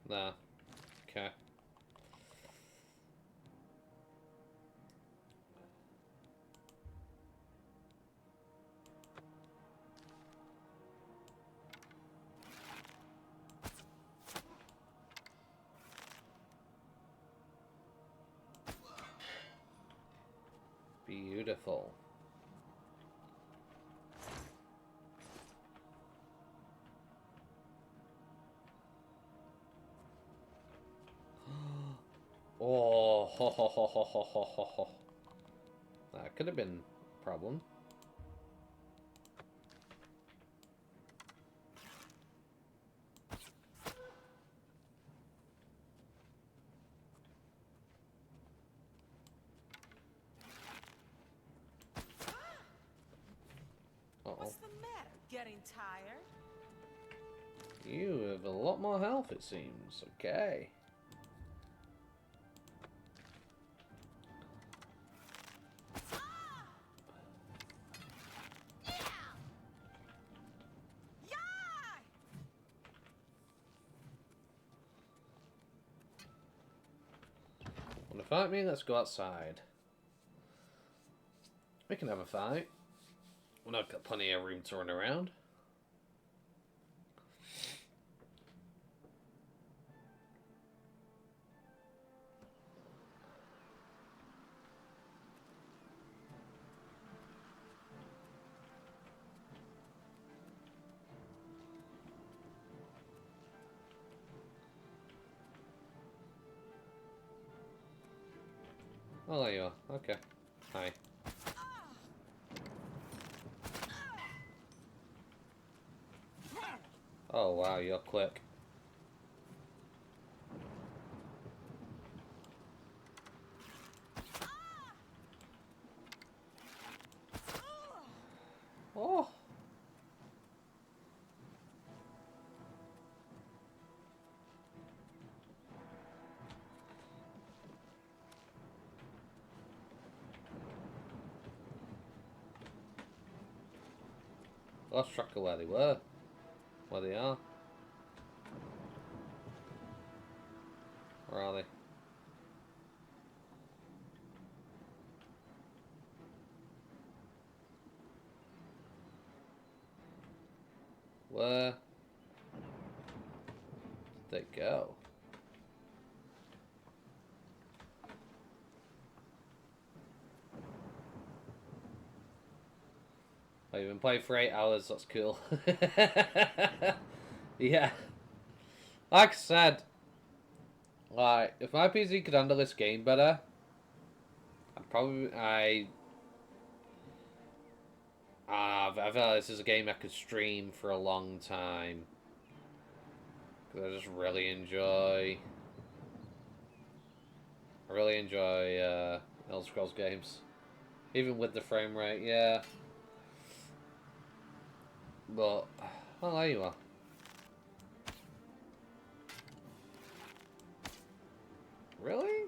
Nah. Okay. Beautiful. Oh, ho, ho, ho, ho, ho, ho, ho, ho. That could have been a problem. Uh-oh. What's the matter? Getting tired? You have a lot more health, it seems. Okay. Want to fight me? Let's go outside. We can have a fight. We've not got plenty of room to run around. Oh, there you are. Okay. Hi. Oh, wow, you're quick. Oh. Lost track of where they were. Where they are. Where are they? Where did they go? Oh, you've been playing for 8 hours, that's cool. Yeah. Like I said, like, if my PC could handle this game better, I feel like this is a game I could stream for a long time. Because I just really enjoy... Elder Scrolls games. Even with the frame rate, yeah. But, well, there you are. Really?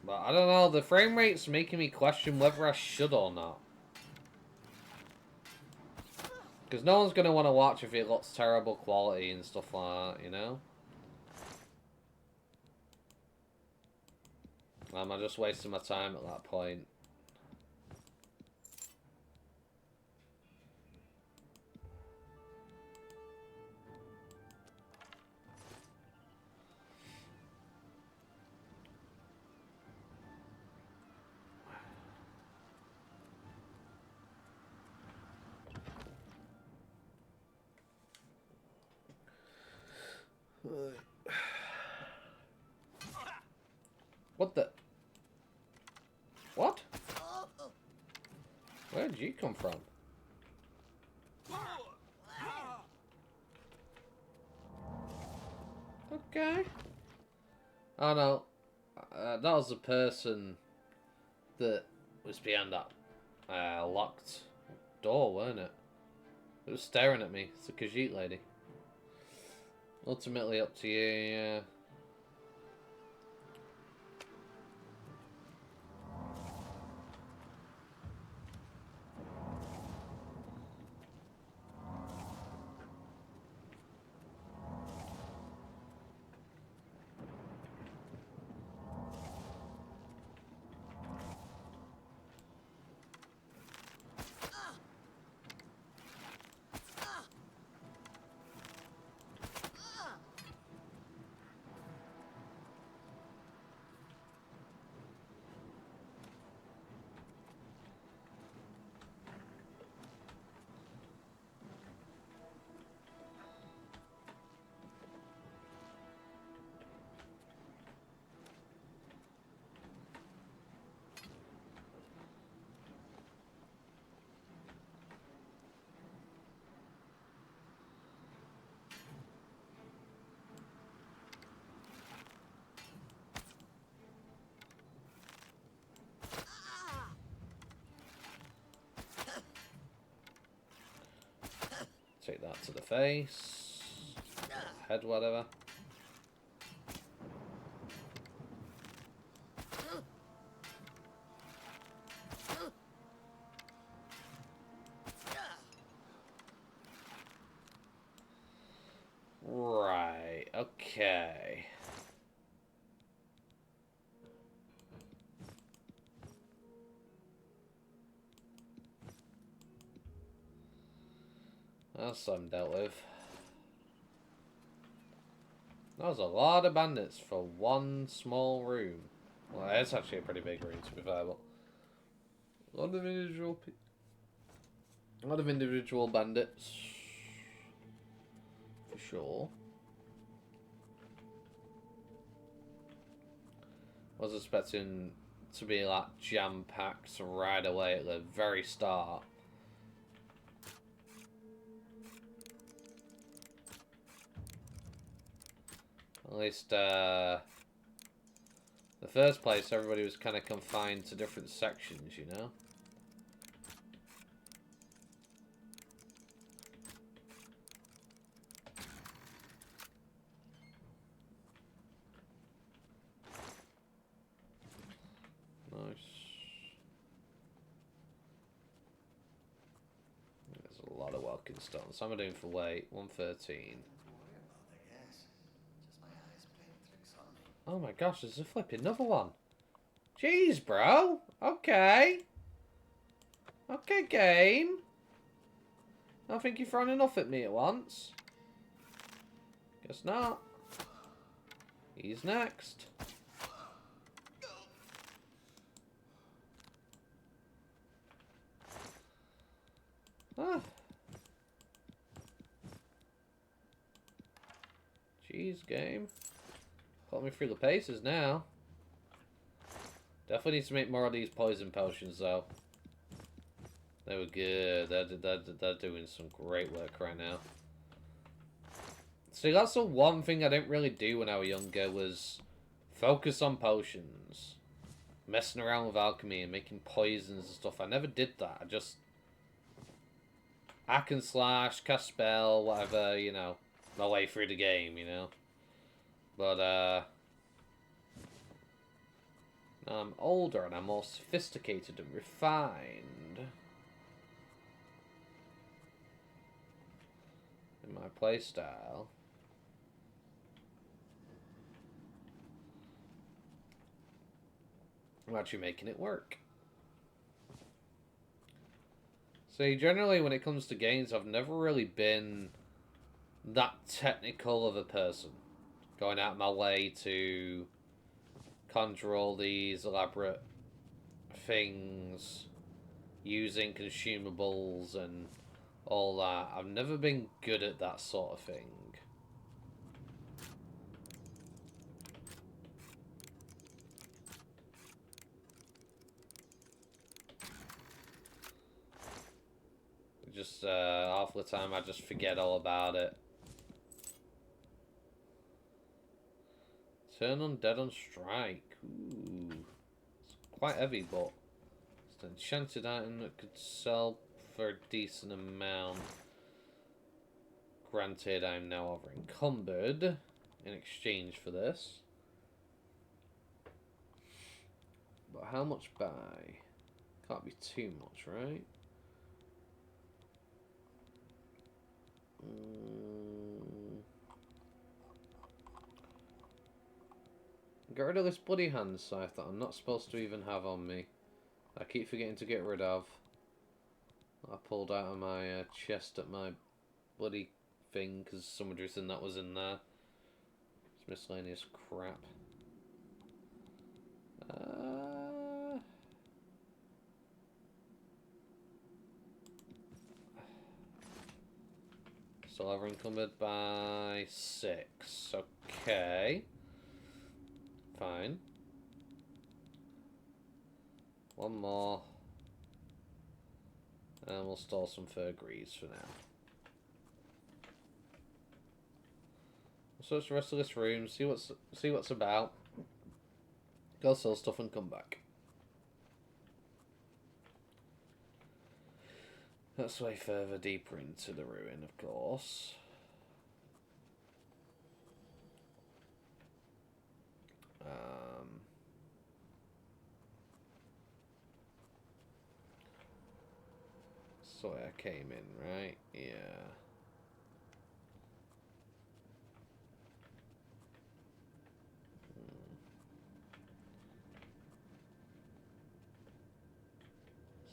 But I don't know, the frame rate's making me question whether I should or not. Because no one's going to want to watch if it looks terrible quality and stuff like that, you know? Am I just wasting my time at that point? What the? What? Where did you come from? Okay. Oh no. That was the person that was behind that locked door, weren't it? It was staring at me. It's the Khajiit lady. Ultimately up to you, yeah. That to the face. Head, whatever. Right, okay. That's something dealt with. That was a lot of bandits for one small room. Well, it's actually a pretty big room, to be fair, but a lot of individual bandits, for sure. I was expecting to be like jam-packed right away at the very start. At least, the first place, everybody was kind of confined to different sections, you know? Nice. There's a lot of welcome stones. So I'm doing for weight, 113. Oh my gosh, there's a flipping another one. Jeez, bro. Okay. Okay, game. I think you've thrown enough at me at once. Guess not. He's next. Ah. Jeez, game. Put me through the paces now. Definitely need to make more of these poison potions, though. They were good. They're doing some great work right now. See, that's the one thing I didn't really do when I was younger, was focus on potions. Messing around with alchemy and making poisons and stuff. I never did that. I just hack and slash, cast spell, whatever, you know, my way through the game, you know. But, now I'm older and I'm more sophisticated and refined in my playstyle. I'm actually making it work. See, generally when it comes to games, I've never really been that technical of a person. Going out of my way to conjure all these elaborate things, using consumables and all that. I've never been good at that sort of thing. Just half the time I just forget all about it. Turn undead on strike. Ooh. It's quite heavy, but it's an enchanted item that could sell for a decent amount. Granted, I'm now over encumbered in exchange for this. But how much buy? Can't be too much, right? Get rid of this bloody hand scythe that I'm not supposed to even have on me. I keep forgetting to get rid of. I pulled out of my chest at my bloody thing because someone just said that was in there. It's miscellaneous crap. Still over encumbered by 6. Okay. Fine. One more. And we'll store some fur greaves for now. We'll search the rest of this room, see what's about. Go sell stuff and come back. That's way further deeper into the ruin, of course. So I came in, right? Yeah.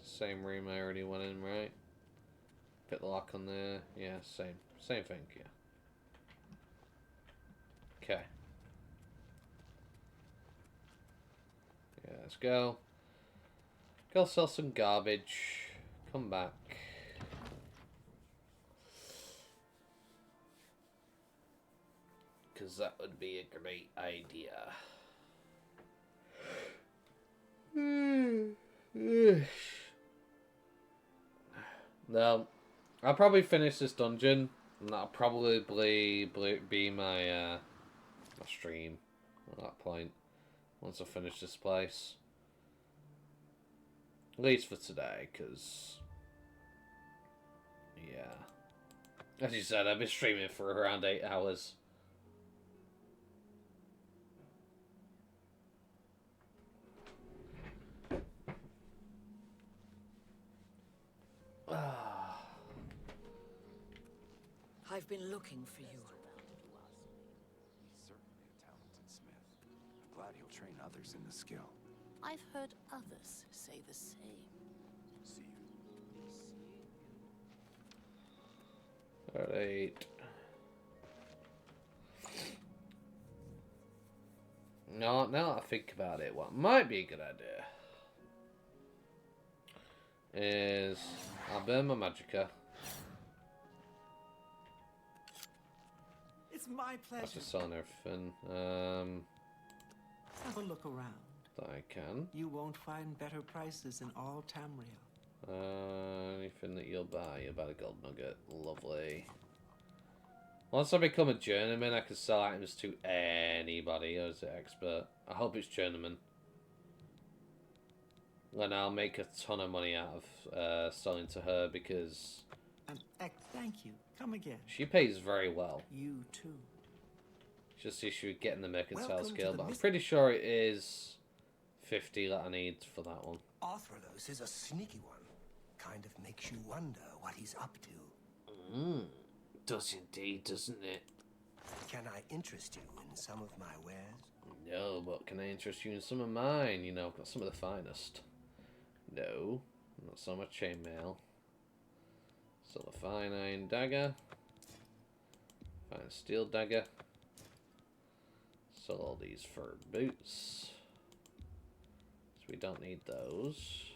Same room I already went in, right? Put the lock on there. Yeah, same thing, yeah. Okay. Yeah, let's go. Go sell some garbage. Come back. Because that would be a great idea. No, I'll probably finish this dungeon, and that'll probably be my my stream at that point. Once I finish this place, at least for today, because yeah, as you said, I've been streaming for around 8 hours. I've been looking for you. He's certainly a talented smith. I'm glad he'll train others in the skill. I've heard others say the same. See you. Alright. No, now that I think about it, what might be a good idea is I'll burn my magicka. It's my pleasure. After selling everything. Have a look around. I can. You won't find better prices in all Tamriel. Anything that you'll buy a gold nugget. Lovely. Once I become a journeyman, I can sell items to anybody who's an expert. I hope it's journeyman. Then I'll make a ton of money out of selling to her because... Thank you. Come again. She pays very well. You too. It's just the issue of getting the mercantile Welcome skill, to the but I'm pretty sure it is 50 that I need for that one. Arthralos is a sneaky one. Kind of makes you wonder what he's up to. Does indeed, doesn't it? Can I interest you in some of my wares? No, but can I interest you in some of mine? You know, I've got some of the finest. No, not so much chainmail. So the fine iron dagger. Fine steel dagger. Sell all these fur boots. So we don't need those.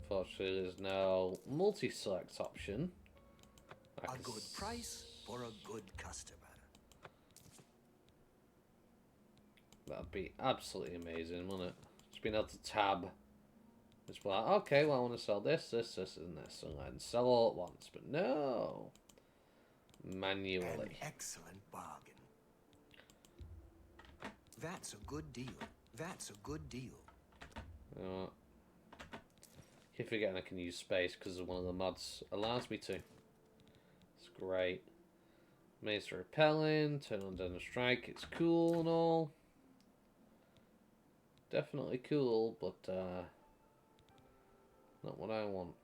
Unfortunately, there's no multi-select option. A good price for a good customer. That'd be absolutely amazing, wouldn't it? Just being able to tab. Just be like, okay, well, I want to sell this, and this, and then sell all at once. But no. Manually. An excellent bargain. That's a good deal. That's a good deal. You know what? Keep forgetting I can use space because one of the mods allows me to. It's great. Maze for repelling, turn on Dungeon Strike, it's cool and all. Definitely cool, but not what I want.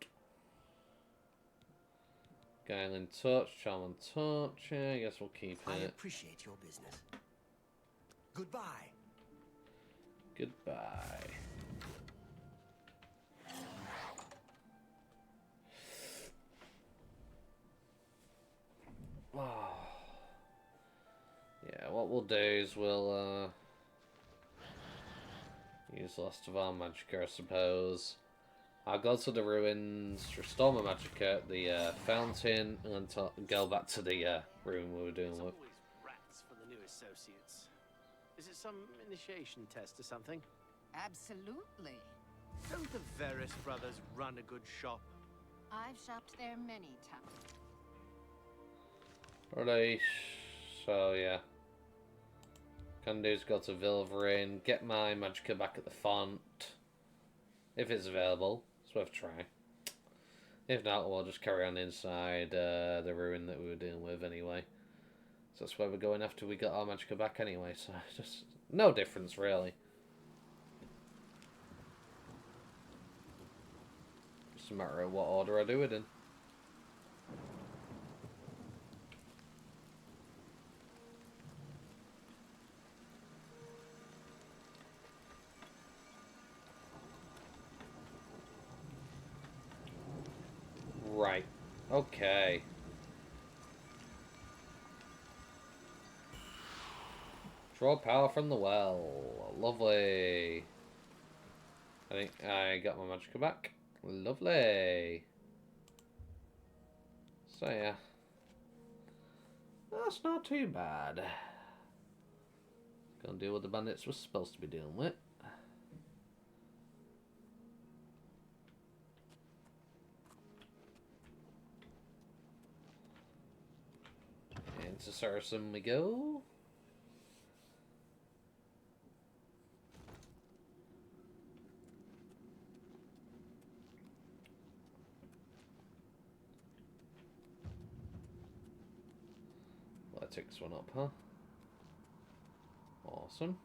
Guiling Touch, Charm and Touch, yeah, I guess we'll keep I it. appreciate your business. Goodbye. Goodbye. Oh. Yeah, what we'll do is we'll use the last of our magicka, I suppose. I'll go to the ruins, restore my magicka at the fountain, and then go back to the room we were doing with. Always rats for the new associates. Is it some initiation test or something? Absolutely. Don't the Veris brothers run a good shop? I've shopped there many times. Alright, so yeah. Can do is go to Vilverin, get my magicka back at the font. If it's available, it's worth a try. If not, we'll just carry on inside the ruin that we were dealing with anyway. So that's where we're going after we got our magicka back anyway, so just no difference really. Just a matter of what order I do it in. Right. Okay. Draw power from the well. Lovely. I think I got my magicka back. Lovely. So yeah. That's not too bad. Gonna deal with the bandits we're supposed to be dealing with. Into Saracen we go. That takes one up, huh? Awesome.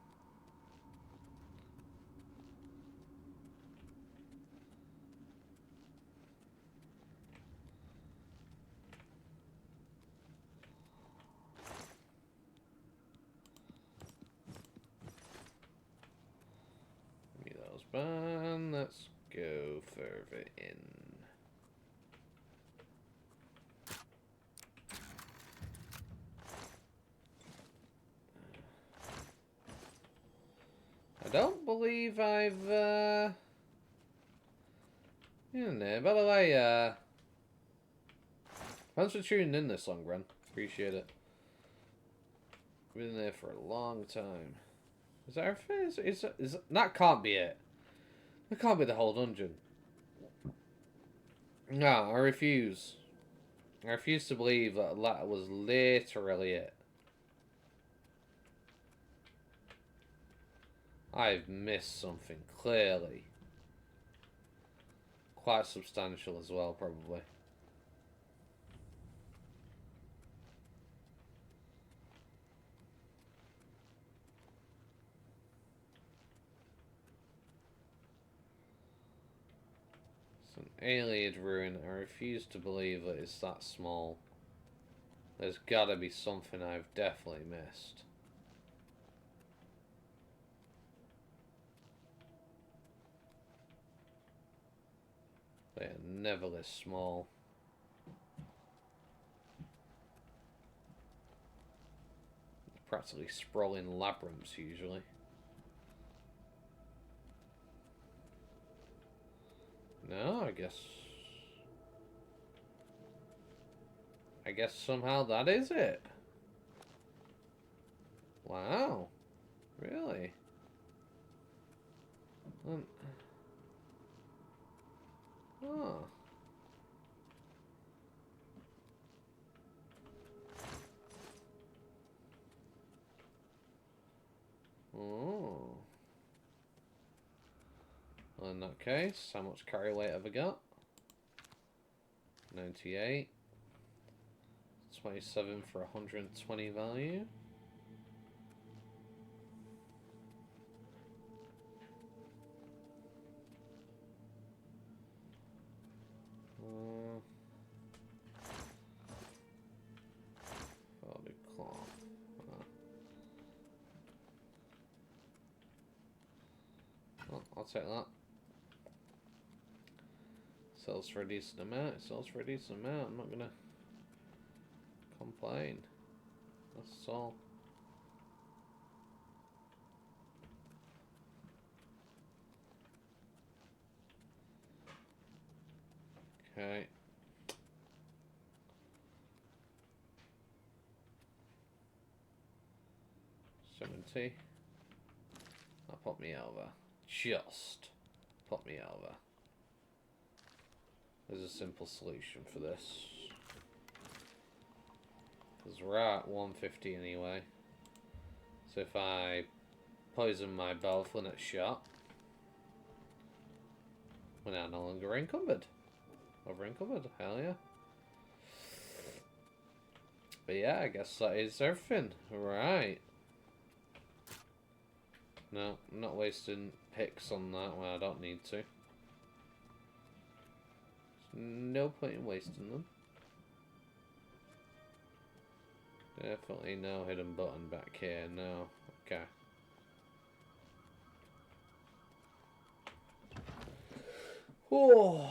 Give me those ban. Let's go further in. I don't believe I've, in there. By the way, thanks for tuning in this long run. Appreciate it. Been there for a long time. Is that everything? Is that can't be it. That can't be the whole dungeon. No, I refuse. I refuse to believe that that was literally it. I've missed something, clearly. Quite substantial as well, probably. It's an alien ruin. I refuse to believe that it's that small. There's gotta be something I've definitely missed. They are never this small. Practically sprawling labyrinths usually. No, I guess somehow that is it. Wow. Really? Huh. Oh. Well, in that case, how much carry weight have I got? 98. 27 for 120 value. I'll take that. Sells for a decent amount. It sells for a decent amount. I'm not gonna complain. That's all. Okay. $70. That put me over. Just put me over. There's a simple solution for this. Because we're at 150 anyway. So if I poison my bow for next shot, We're now no longer encumbered. Over encumbered, hell yeah. But yeah, I guess that is everything. Right. No, I'm not wasting picks on that when I don't need to. There's no point in wasting them. Definitely no hidden button back here, no. Okay. Oh.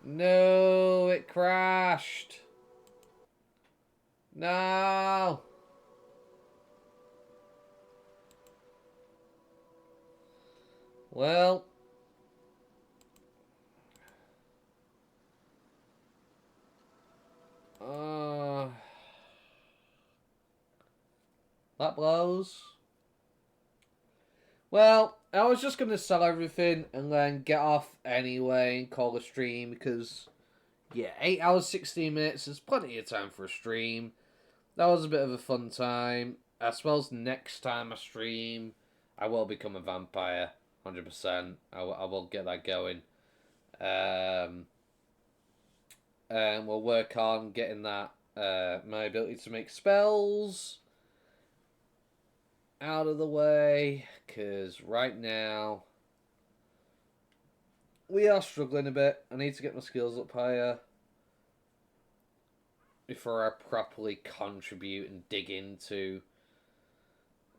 No, it crashed. No. Well. That blows. Well, I was just going to sell everything and then get off anyway and call a stream because, yeah, 8 hours, 16 minutes is plenty of time for a stream. That was a bit of a fun time. I suppose next time I stream, I will become a vampire, 100%. I will get that going. And we'll work on getting that, my ability to make spells out of the way, because right now we are struggling a bit. I need to get my skills up higher before I properly contribute and dig into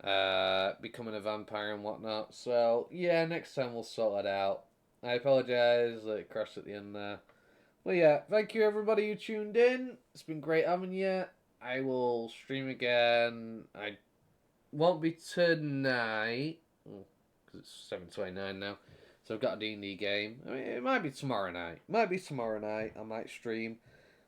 becoming a vampire and whatnot. So yeah, next time we'll sort it out. I apologise that it crashed at the end there. Well, yeah, thank you everybody who tuned in. It's been great having you. I will stream again. I won't be tonight, because it's 7:29 now. So I've got a D&D game. I mean, it might be tomorrow night. I might stream.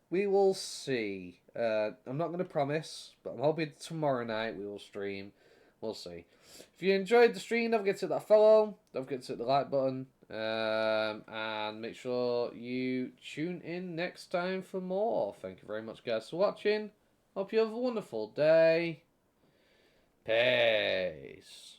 We will see. I'm not going to promise, but I'm hoping tomorrow night we will stream. We'll see. If you enjoyed the stream, don't forget to hit that follow. Don't forget to hit the like button. And make sure you tune in next time for more. Thank you very much, guys, for watching. Hope you have a wonderful day. Peace.